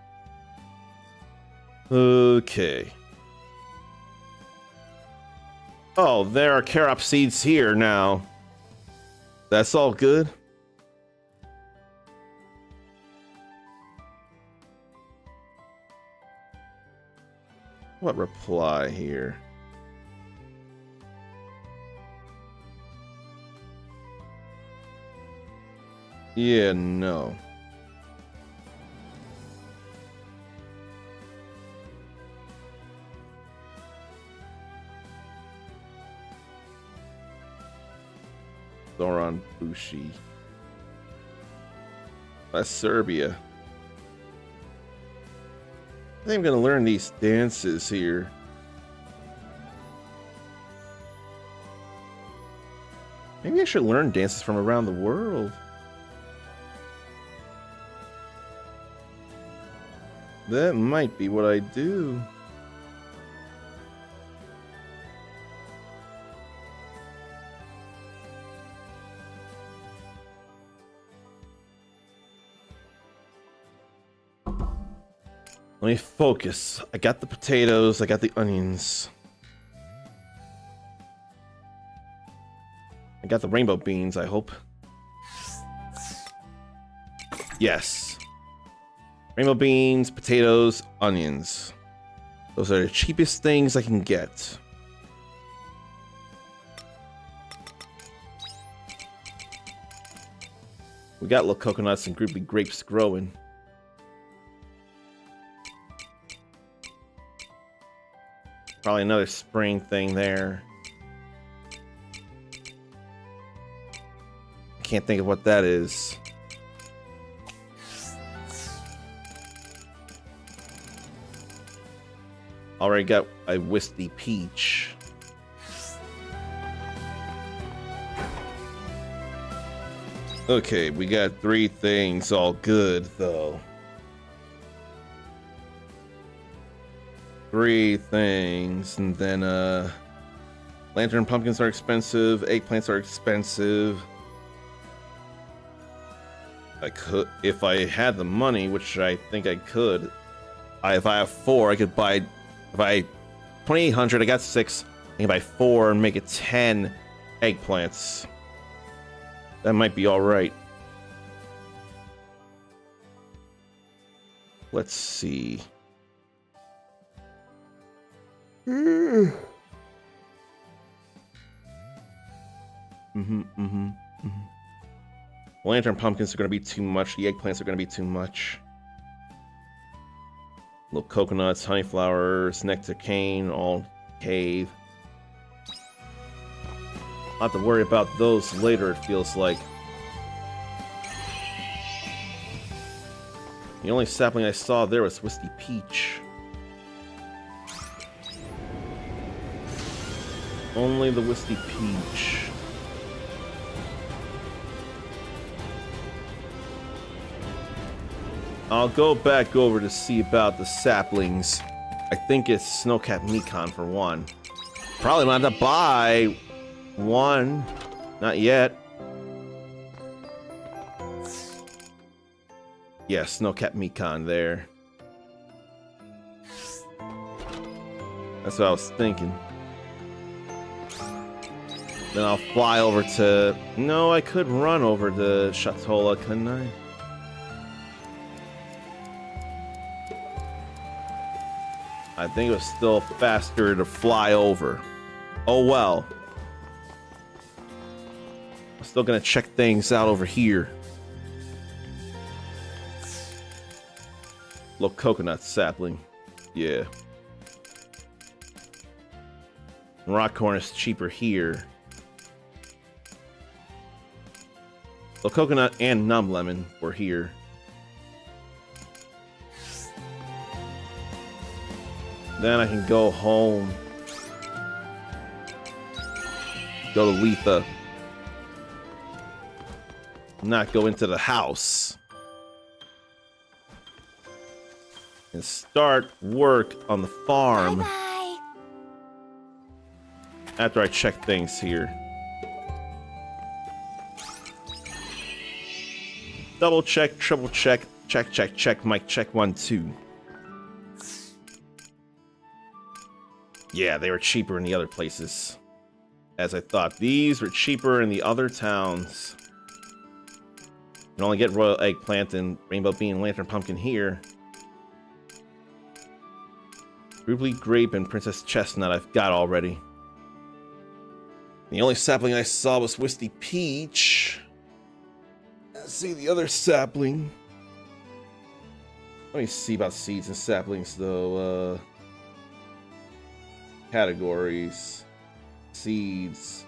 Okay. Oh, there are carob seeds here now. That's all good. What reply here? Yeah, no. Zoran Bushi. That's Serbia. I think I'm gonna learn these dances here. Maybe I should learn dances from around the world. That might be what I do. Let me focus. I got the potatoes, I got the onions. I got the rainbow beans, I hope. Yes. Rainbow beans, potatoes, onions. Those are the cheapest things I can get. We got little coconuts and groupie grapes growing. Probably another spring thing there. I can't think of what that is. Already got a Wisty Peach. Okay, we got 3 things all good though. 3 things, and then lantern pumpkins are expensive, eggplants are expensive. I could, if I had the money, which I think I could. If I have 4, I could buy. If I 2,800, I got 6. I can buy 4 and make it 10 eggplants. That might be all right. Let's see. Lantern pumpkins are going to be too much. The eggplants are going to be too much. Little coconuts, honey flowers, nectar cane, all cave. I'll have to worry about those later, it feels like. The only sapling I saw there was Wisty Peach. Only the Wisty Peach. I'll go back over to see about the saplings. I think it's Snowcap Mekon for one. Probably not have to buy one. Not yet. Yeah, Snowcap Mekon there. That's what I was thinking. Then I'll fly over to... No, I could run over to Shatola, couldn't I? I think it was still faster to fly over. Oh well. I'm still gonna check things out over here. Little coconut sapling. Yeah. Rockcorn is cheaper here. Little coconut and numb lemon were here. Then I can go home. go to Letha. Not go into the house. And start work on the farm. Bye-bye. After I check things here. Double check, triple check, check, mic check, 1, 2. Yeah, they were cheaper in the other places. As I thought, these were cheaper in the other towns. You can only get royal eggplant and rainbow bean, lantern pumpkin here. Ruby grape and princess chestnut I've got already. The only sapling I saw was Wisty Peach. Let's see the other sapling. Let me see about seeds and saplings though. Categories. Seeds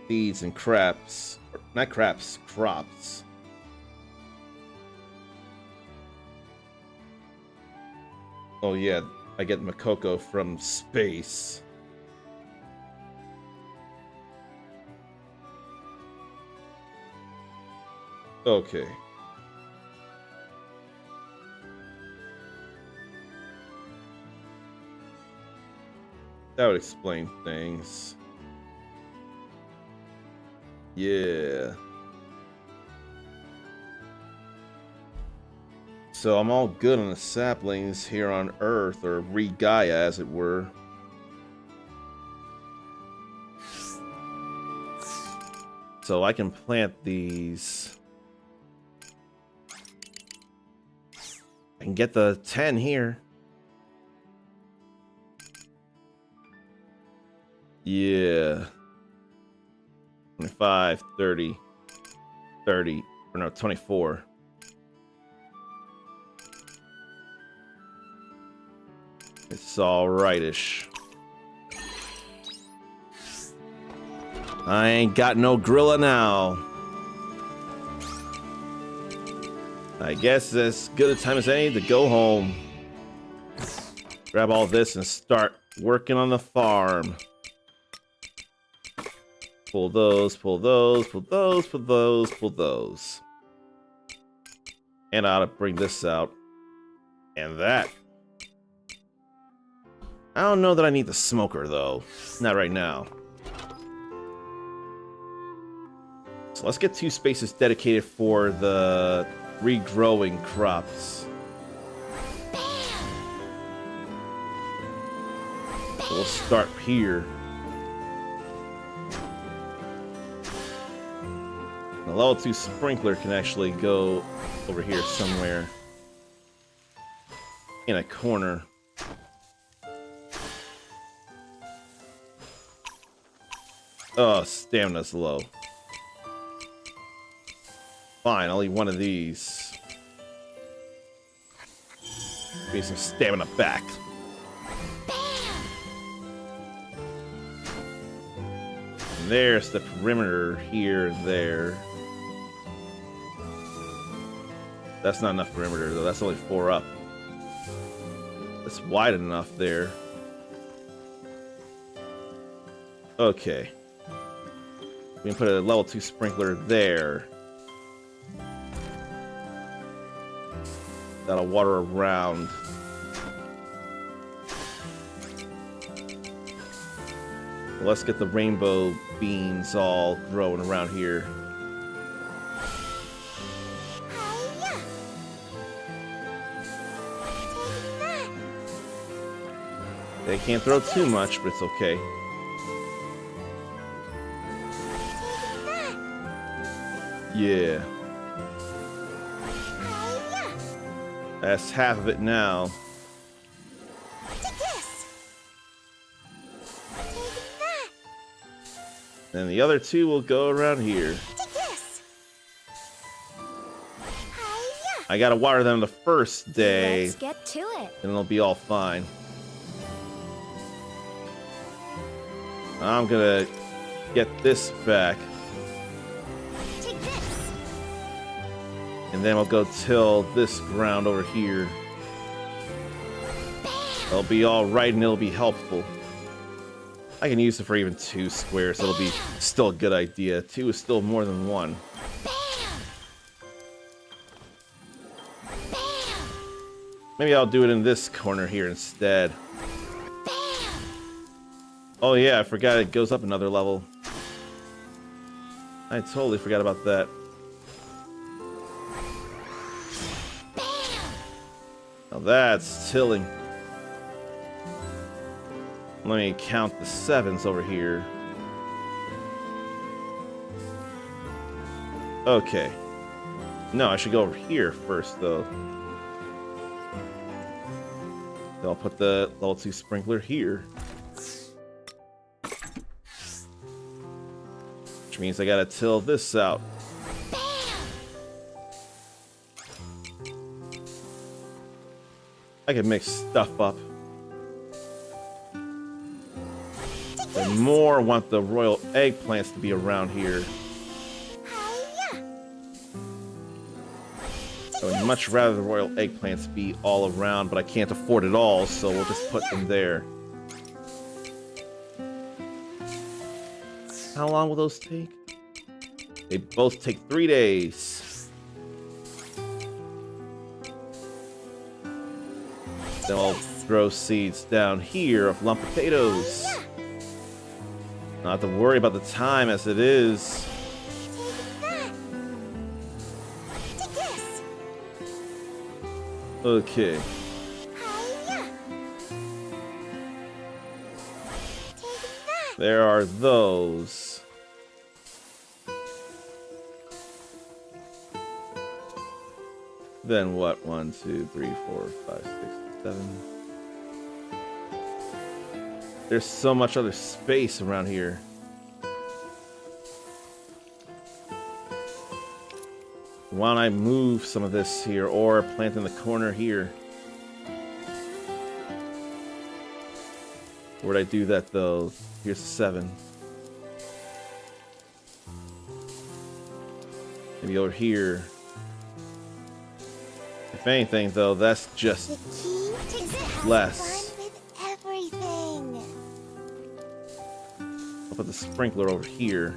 and crops. Not crops, crops. Oh yeah, I get Makoko from space. Okay. That would explain things. Yeah. So I'm all good on the saplings here on Earth, or Re-Gaia as it were. So I can plant these. I can get the 10 here. Yeah. 25, 30, or no, 24. It's all rightish. I ain't got no gorilla now. I guess as good a time as any to go home. Grab all this and start working on the farm. Pull those, pull those, pull those, pull those, pull those. And I ought to bring this out. And that. I don't know that I need the smoker, though. Not right now. So let's get 2 spaces dedicated for the regrowing crops. So we'll start here. The level 2 sprinkler can actually go over here somewhere. In a corner. Oh, stamina's low. Fine, I'll eat one of these. Give me some stamina back. And there's the perimeter here and there. That's not enough perimeter though, that's only 4 up. That's wide enough there. Okay. We can put a level 2 sprinkler there. That'll water around. Let's get the rainbow beans all growing around here. They can't throw too much, but it's okay. Yeah. That's half of it now. And the other 2 will go around here. I gotta water them the first day. Let's get to it. And it'll be all fine. I'm gonna get this back. Take this. And then we'll go till this ground over here. It'll be alright and it'll be helpful. I can use it for even 2 squares. It'll be still a good idea. 2 is still more than 1. Maybe I'll do it in this corner here instead. Oh yeah, I forgot it goes up another level. I totally forgot about that. Now that's tilling. Let me count the 7s over here. Okay. No, I should go over here first, though. I'll put the level 2 sprinkler here. Which means I gotta till this out. I can mix stuff up. The more I want the royal eggplants to be around here. I would much rather the royal eggplants be all around, but I can't afford it all, so we'll just put them there. How long will those take? They both take 3 days. Then I'll throw seeds down here of lump potatoes. Not have to worry about the time as it is. Okay. There are those. Then what? 1, 2, 3, 4, 5, 6, 7. There's so much other space around here. Why don't I move some of this here or plant in the corner here? Where'd I do that though? Here's 7. Maybe over here. If anything though, that's just less. I'll put the sprinkler over here.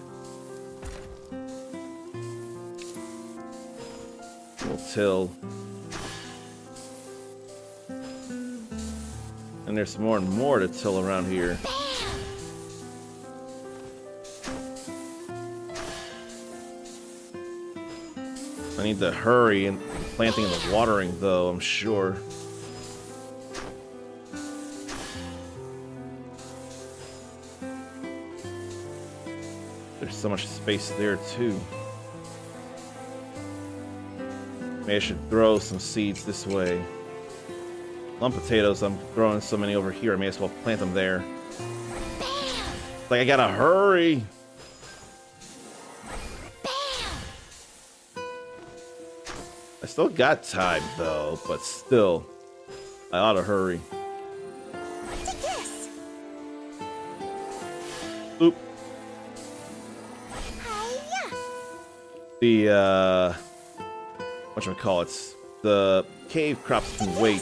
We'll till. And there's more and more to till around here. I need to hurry in the planting and the watering though, I'm sure. There's so much space there too. Maybe I should throw some seeds this way. Lump potatoes, I'm throwing so many over here, I may as well plant them there. Like I gotta hurry! I still got time though, but still, I ought to hurry. Oop. The, whatchamacallits, the cave crops can wait.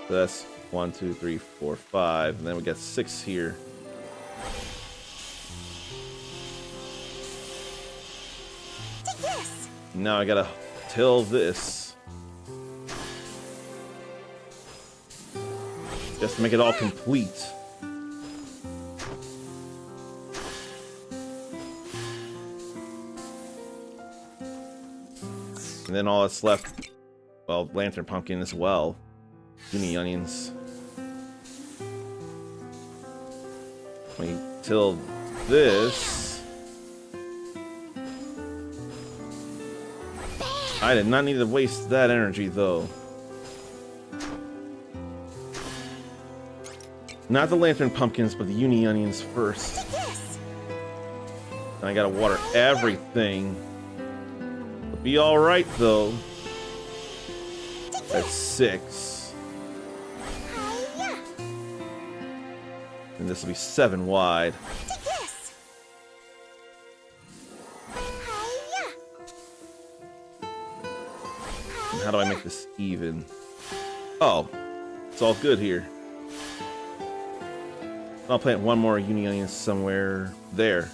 So that's 1, 2, 3, 4, 5, and then we got 6 here. Now I gotta till this. Just to make it all complete. And then all that's left, well, lantern pumpkin as well. Uni onions. When you till this. I did not need to waste that energy though. Not the lantern pumpkins, but the uni onions first. And I gotta water everything. It'll be alright though. That's 6. And this will be 7 wide. And how do I make this even? Oh, It's all good here. I'll plant one more uni somewhere there.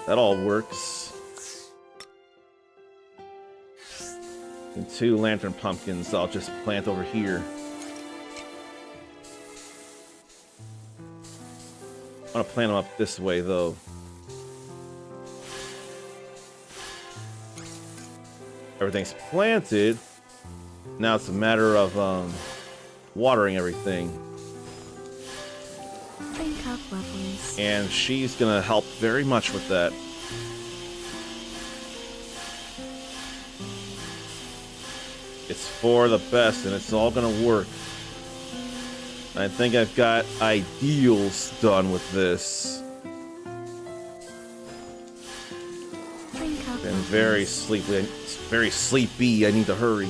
That all works. And 2 lantern pumpkins I'll just plant over here. I want to plant them up this way though. Everything's planted. Now it's a matter of watering everything. Drink up, lovelies. And she's gonna help very much with that. It's for the best and it's all gonna work. I think I've got ideals done with this. Drink up, And very sleepy. It's very sleepy. I need to hurry.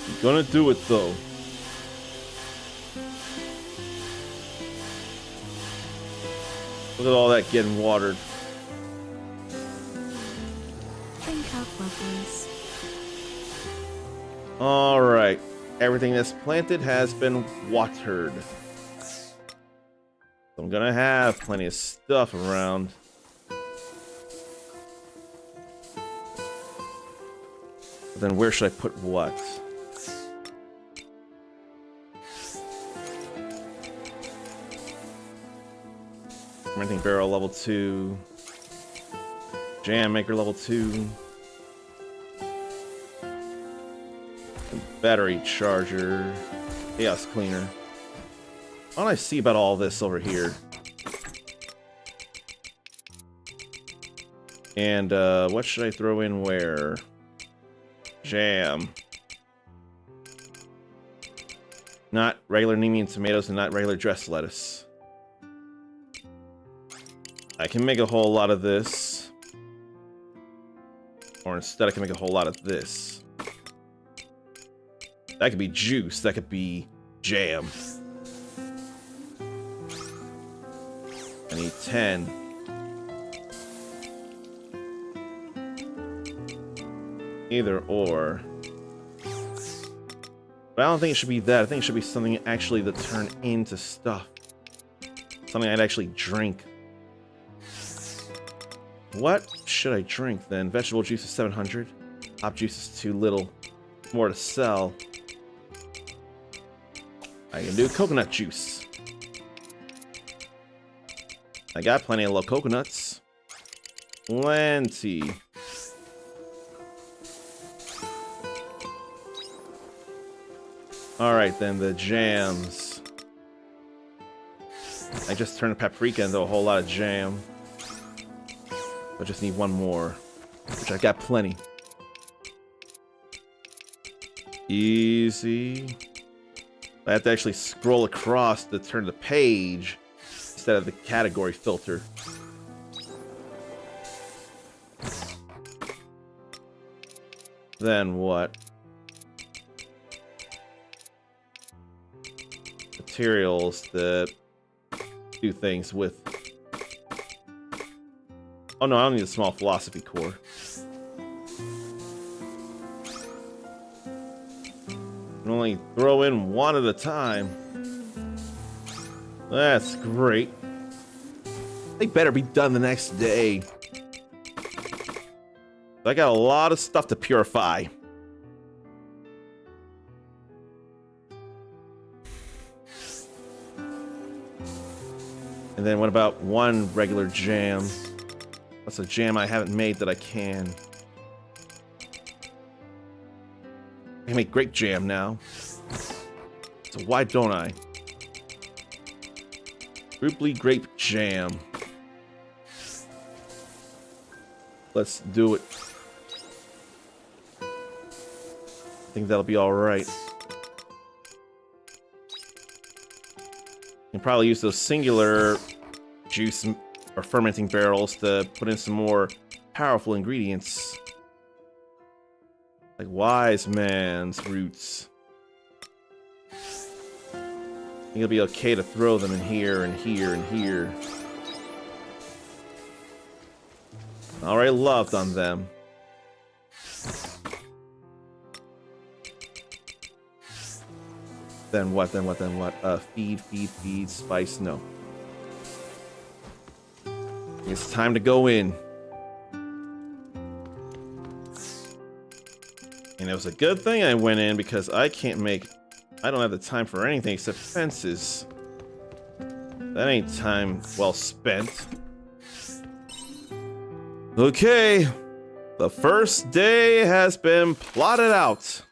I'm gonna do it though. Look at all that getting watered. Drink up, lovelies. All right. Everything that's planted has been watered. So I'm gonna have plenty of stuff around. But then where should I put what? Fermenting barrel level 2. Jam maker level 2. Battery charger. Chaos cleaner. Why don't I see about all this over here? And what should I throw in where? Jam. Not regular Nemean tomatoes and not regular dressed lettuce. I can make a whole lot of this. Or instead I can make a whole lot of this. That could be juice. That could be jam. I need 10. Either or. But I don't think it should be that. I think it should be something actually to turn into stuff. Something I'd actually drink. What should I drink then? Vegetable juice is 700. Hop juice is too little. More to sell. I can do coconut juice. I got plenty of little coconuts. Plenty. Alright then, the jams. I just turned paprika into a whole lot of jam. I just need one more, which I got plenty. Easy. I have to actually scroll across to turn the page instead of the category filter. Then what? Materials that do things with. Oh no, I don't need a small philosophy core. I can only throw in one at a time. That's great. They better be done the next day. I got a lot of stuff to purify. And then what about one regular jam? What's a jam I haven't made that I can? I can make grape jam now. So why don't I? Fruitly grape jam. Let's do it. I think that'll be alright. You can probably use those singular juice or fermenting barrels to put in some more powerful ingredients. Like wise man's roots. I think it'll be okay to throw them in here and here and here. I already loved on them. Then what? Feed, spice, no. It's time to go in. And it was a good thing I went in because I don't have the time for anything except fences. That ain't time well spent. Okay, the first day has been plotted out.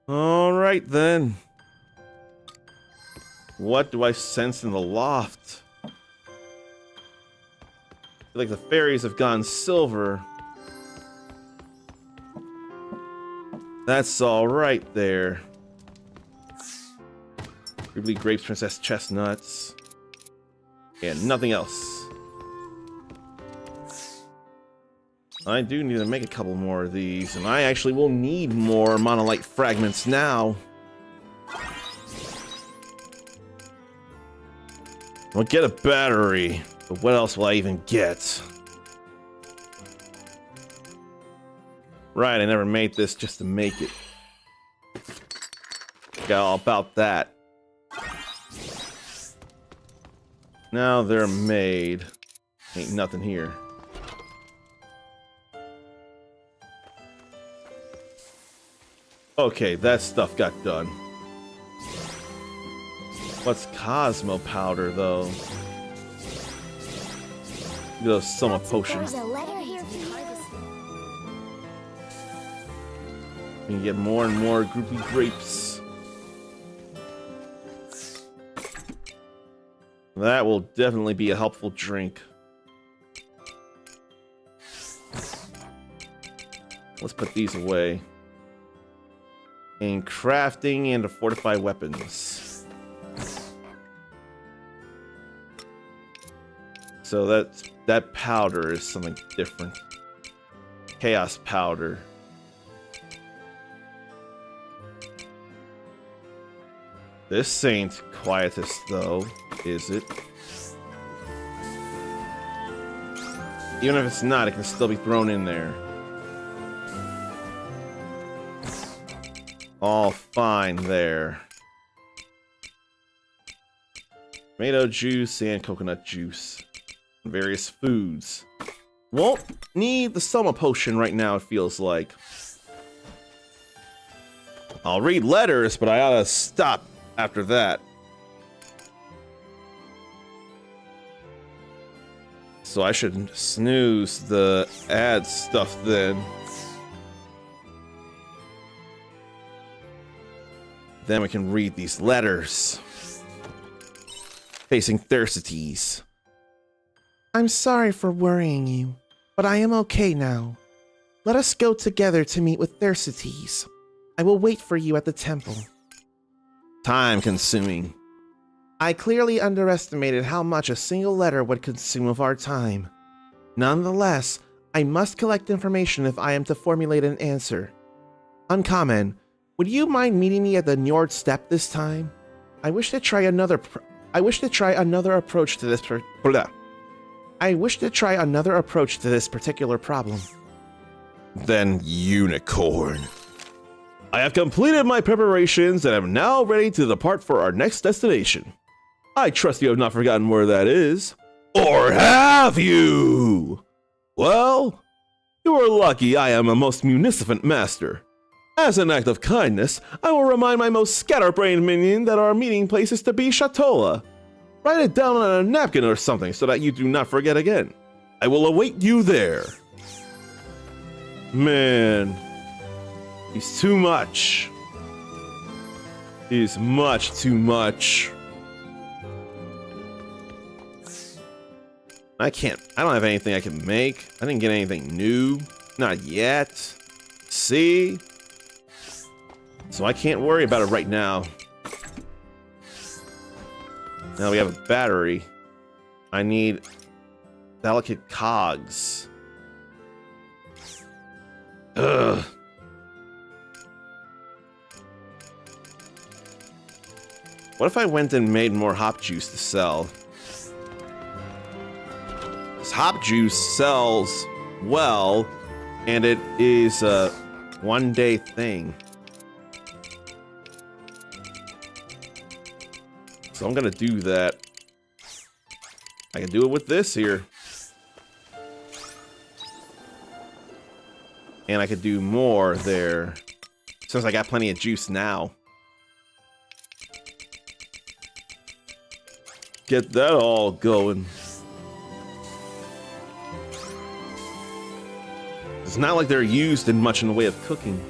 All right then. What do I sense in the loft? I feel like the fairies have gone silver. That's all right there. Ruby grapes, princess chestnuts. And nothing else. I do need to make a couple more of these, and I actually will need more monolite fragments now. I'll get a battery, but what else will I even get? Right, I never made this just to make it. Forgot all about that. Now they're made. Ain't nothing here. Okay, that stuff got done. What's Cosmo powder, though? Those summer potions. There's a letter here for you. You can get more and more groupie grapes. That will definitely be a helpful drink. Let's put these away. And crafting and to fortify weapons. So that powder is something different. Chaos powder. This ain't Quietus, though, is it? Even if it's not, it can still be thrown in there. All fine there. Tomato juice and coconut juice. Various foods. Won't need the Soma potion right now, it feels like. I'll read letters, but I ought to stop after that. So I should snooze the ad stuff then. Then we can read these letters. Facing Thersites. I'm sorry for worrying you, but I am okay now. Let us go together to meet with Thersites. I will wait for you at the temple. Time consuming. I clearly underestimated how much a single letter would consume of our time. Nonetheless, I must collect information if I am to formulate an answer. Uncommon, would you mind meeting me at the Njord Step this time? I wish to try another approach to this particular problem. Then unicorn. I have completed my preparations and am now ready to depart for our next destination. I trust you have not forgotten where that is. Or have you? Well, you are lucky I am a most munificent master. As an act of kindness, I will remind my most scatterbrained minion that our meeting place is to be Shatola. Write it down on a napkin or something so that you do not forget again. I will await you there. Man, he's too much. He's much too much. I don't have anything I can make. I didn't get anything new. Not yet. See? So I can't worry about it right now. Now we have a battery. I need delicate cogs. Ugh. What if I went and made more hop juice to sell? This hop juice sells well, and it is one day thing. So I'm gonna do that. I can do it with this here. And I could do more there. Since I got plenty of juice now. Get that all going. It's not like they're used in much in the way of cooking.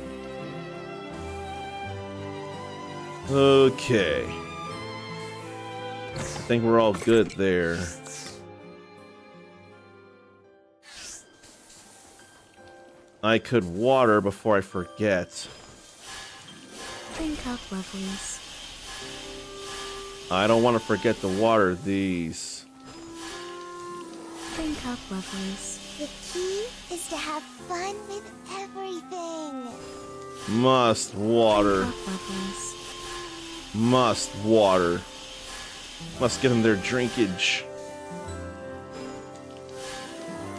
Okay. I think we're all good there. I could water before I forget. Drink up, lovelies. I don't want to forget to water these. Drink up, lovelies. The key is to have fun with everything. Must water. Drink up, lovelies. Must water. Must give them their drinkage.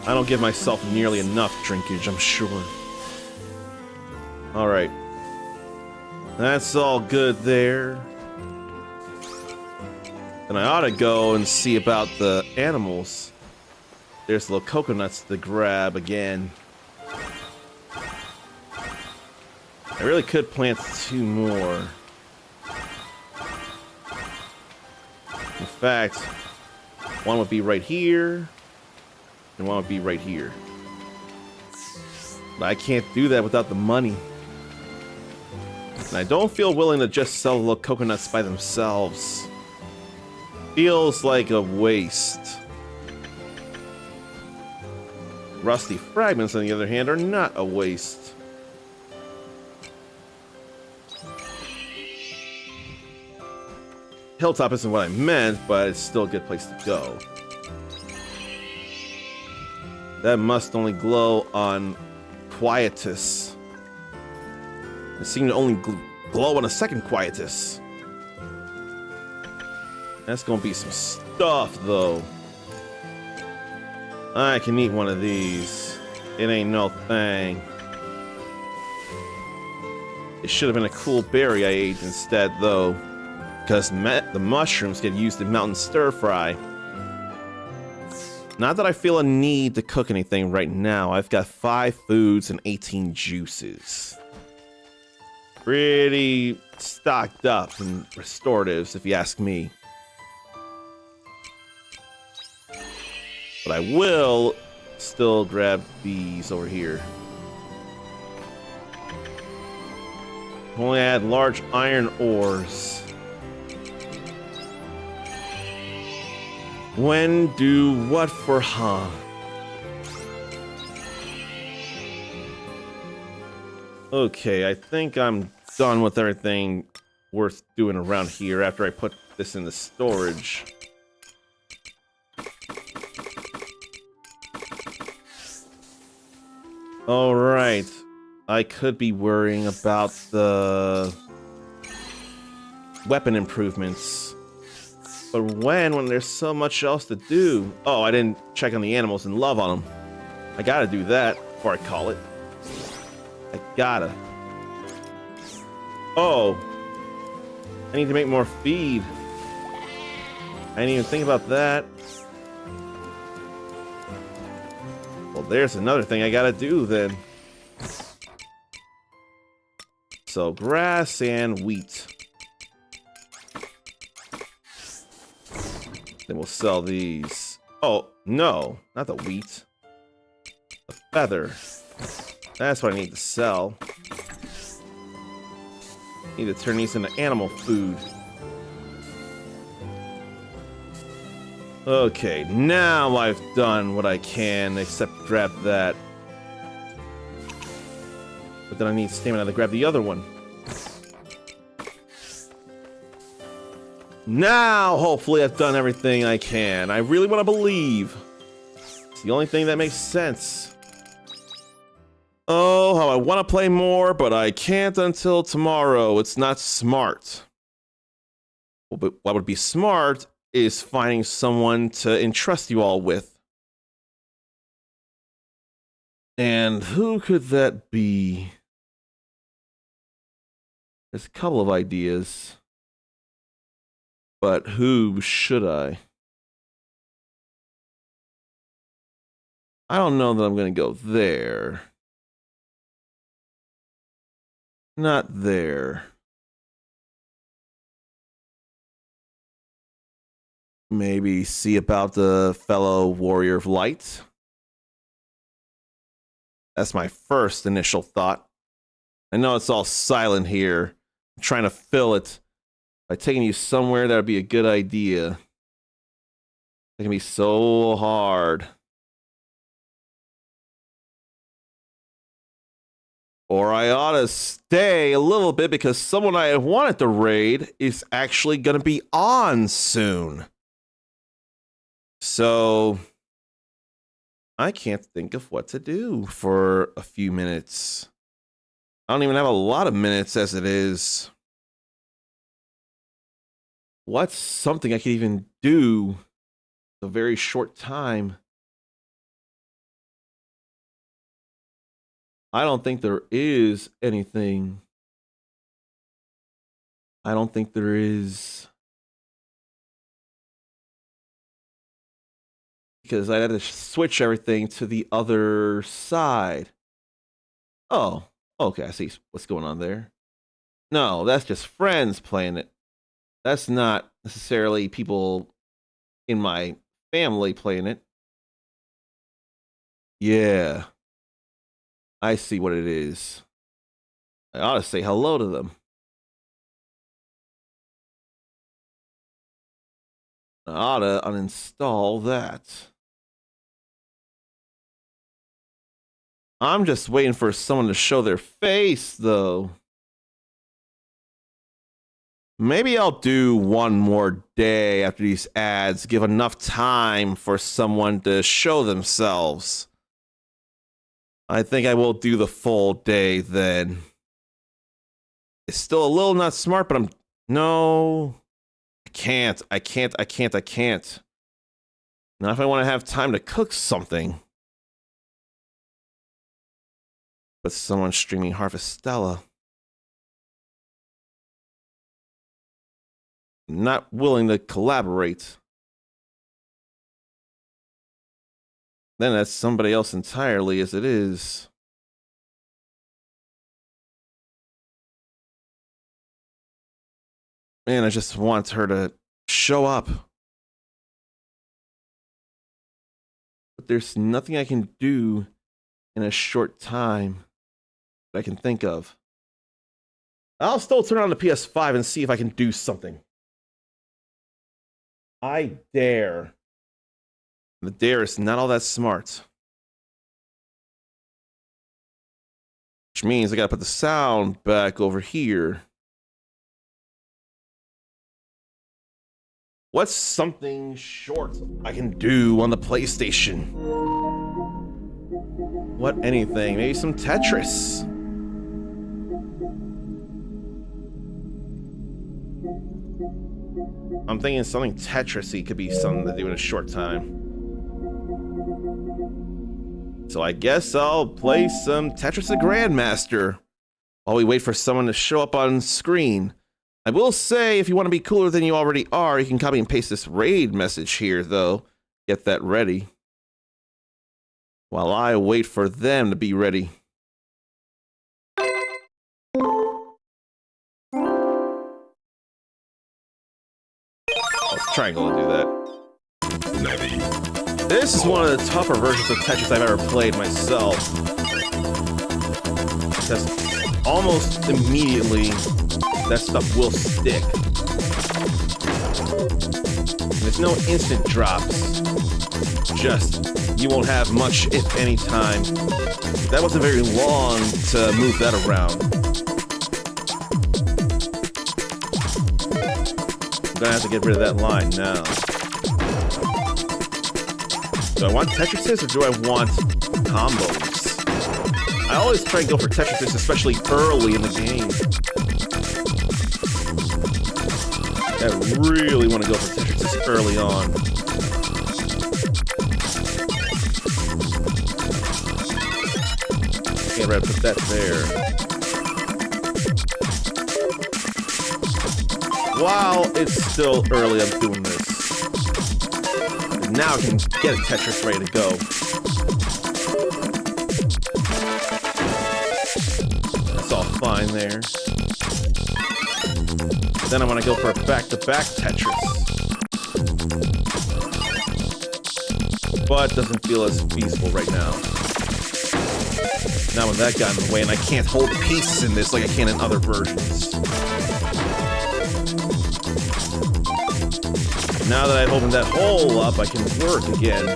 I don't give myself nearly enough drinkage, I'm sure. Alright. That's all good there. And I ought to go and see about the animals. There's little coconuts to grab again. I really could plant 2 more. In fact, one would be right here, and one would be right here. But I can't do that without the money. And I don't feel willing to just sell the little coconuts by themselves. Feels like a waste. Rusty fragments, on the other hand, are not a waste. Hilltop isn't what I meant, but it's still a good place to go. That must only glow on Quietus. It seemed to only glow on a second Quietus. That's gonna be some stuff, though. I can eat one of these. It ain't no thing. It should have been a cool berry I ate instead, though. Because the mushrooms get used in mountain stir fry. Not that I feel a need to cook anything right now. I've got 5 foods and 18 juices. Pretty stocked up in restoratives, if you ask me. But I will still grab these over here. Only add large iron ores. When do what for, huh? Okay, I think I'm done with everything worth doing around here after I put this in the storage. Alright. I could be worrying about the weapon improvements. But when there's so much else to do? Oh, I didn't check on the animals and love on them. I gotta do that before I call it. I gotta. Oh. I need to make more feed. I didn't even think about that. Well, there's another thing I gotta do then. So, grass and wheat. Then we'll sell these. Oh, no, not the wheat. The feather. That's what I need to sell. Need to turn these into animal food. Okay, now I've done what I can, except grab that. But then I need stamina to grab the other one. Now, hopefully, I've done everything I can. I really want to believe. It's the only thing that makes sense. Oh, how I want to play more, but I can't until tomorrow. It's not smart. Well, but what would be smart is finding someone to entrust you all with. And who could that be? There's a couple of ideas. But who should I? I don't know that I'm going to go there. Not there. Maybe see about the fellow warrior of light. That's my first initial thought. I know it's all silent here. I'm trying to fill it by taking you somewhere that would be a good idea. It can be so hard. Or I ought to stay a little bit because someone I wanted to raid is actually going to be on soon. So I can't think of what to do for a few minutes. I don't even have a lot of minutes as it is. What's something I could even do in a very short time? I don't think there is anything. I don't think there is. Because I'd have to switch everything to the other side. Oh, okay, I see what's going on there. No, that's just friends playing it. That's not necessarily people in my family playing it. Yeah. I see what it is. I ought to say hello to them. I ought to uninstall that. I'm just waiting for someone to show their face, though. Maybe I'll do one more day after these ads, give enough time for someone to show themselves. I think I will do the full day then. It's still a little not smart, but no. I can't. Not if I want to have time to cook something. But someone's streaming Harvestella. Not willing to collaborate. Then that's somebody else entirely as it is. Man, I just want her to show up. But there's nothing I can do in a short time that I can think of. I'll still turn on the PS5 and see if I can do something. I dare. The dare is not all that smart. Which means I gotta put the sound back over here. What's something short I can do on the PlayStation? What anything? Maybe some Tetris. I'm thinking something Tetris-y could be something to do in a short time. So I guess I'll play some Tetris the Grandmaster while we wait for someone to show up on screen. I will say, if you want to be cooler than you already are, you can copy and paste this raid message here, though. Get that ready. While I wait for them to be ready. Triangle to do that. This is one of the tougher versions of Tetris I've ever played myself. Because almost immediately, that stuff will stick. There's no instant drops. Just, you won't have much, if any, time. That wasn't very long to move that around. I'm gonna have to get rid of that line now. Do I want Tetrises or do I want combos? I always try and go for Tetrises, especially early in the game. I really want to go for Tetrises early on. Can't put that there. while it's still early, I'm doing this. Now I can get a Tetris ready to go. That's all fine there. But then I want to go for a back-to-back Tetris. But it doesn't feel as feasible right now. Now with that got in the way, and I can't hold pieces in this like I can in other versions. Now that I've opened that hole up, I can work again.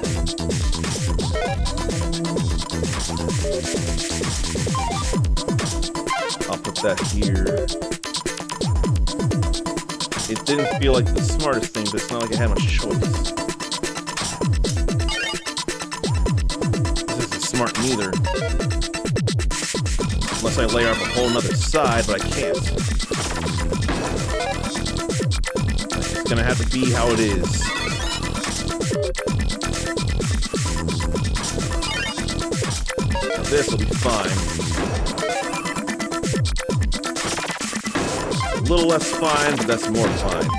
I'll put that here. It didn't feel like the smartest thing, but it's not like I had much choice. This isn't smart neither. Unless I layer up a whole nother side, but I can't. It's gonna have to be how it is. Now this will be fine. A little less fine, but that's more fine.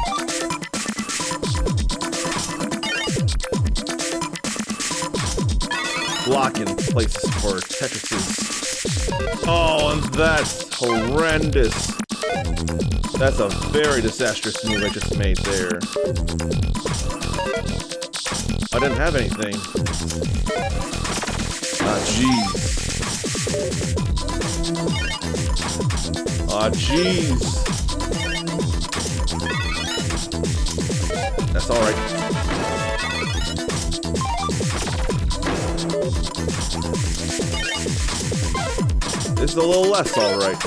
Blocking places for Tetrises. Oh, and that's horrendous. That's a very disastrous move I just made there. I didn't have anything. Ah, jeez. Ah, jeez. That's alright. This is a little less alright.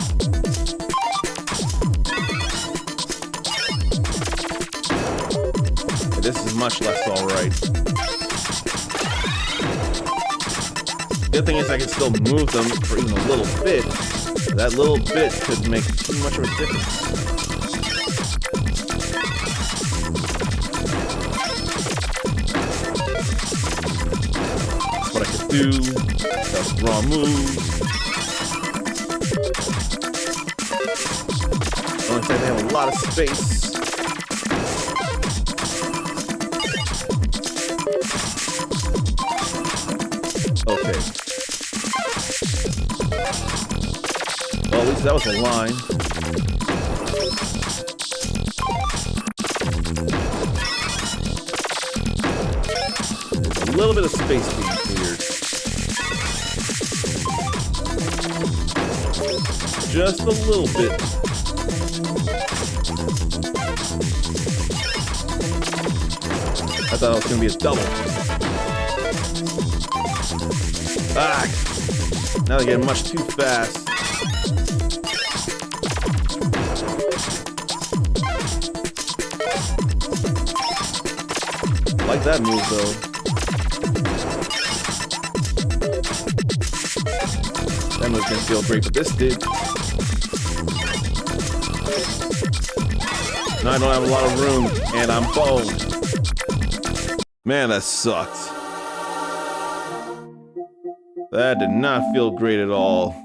This is much less alright. The good thing is I can still move them for even a little bit. That little bit could make too much of a difference. That's what I could do. That's the wrong move. Only time they have a lot of space. Okay. Well, at least that was a line. There's a little bit of space being cleared. Just a little bit. I thought it was going to be a double. Ah! Now they're getting much too fast. I like that move though. That move didn't feel great, but this did. Now I don't have a lot of room, and I'm boned. Man, that sucked. That did not feel great at all.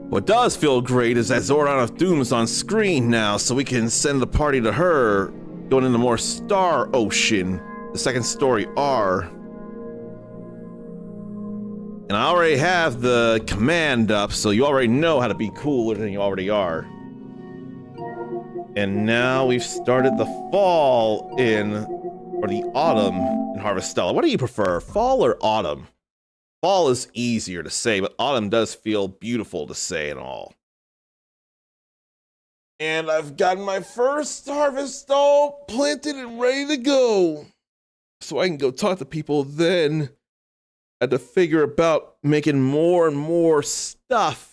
What does feel great is that Zordon of Doom is on screen now, so we can send the party to her, going into more Star Ocean, the second story R. And I already have the command up, so you already know how to be cooler than you already are. And now we've started the fall or the autumn in Harvestella. What do you prefer, fall or autumn? Fall is easier to say, but autumn does feel beautiful to say and all. And I've gotten my first Harvestella planted and ready to go. So I can go talk to people then. I had to figure about making more and more stuff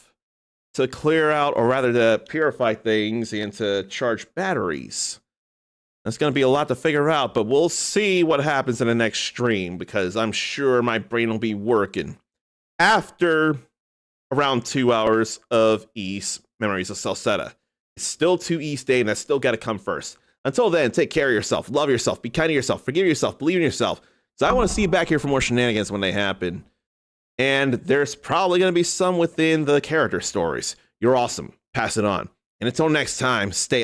to clear out, or rather to purify things and to charge batteries. That's going to be a lot to figure out, but we'll see what happens in the next stream, because I'm sure my brain will be working after around 2 hours of East Memories of Celceta. It's still 2 East Day, and that's still got to come first. Until then, take care of yourself, love yourself, be kind to yourself, forgive yourself, believe in yourself. So I want to see you back here for more shenanigans when they happen. And there's probably going to be some within the character stories. You're awesome. Pass it on. And until next time, stay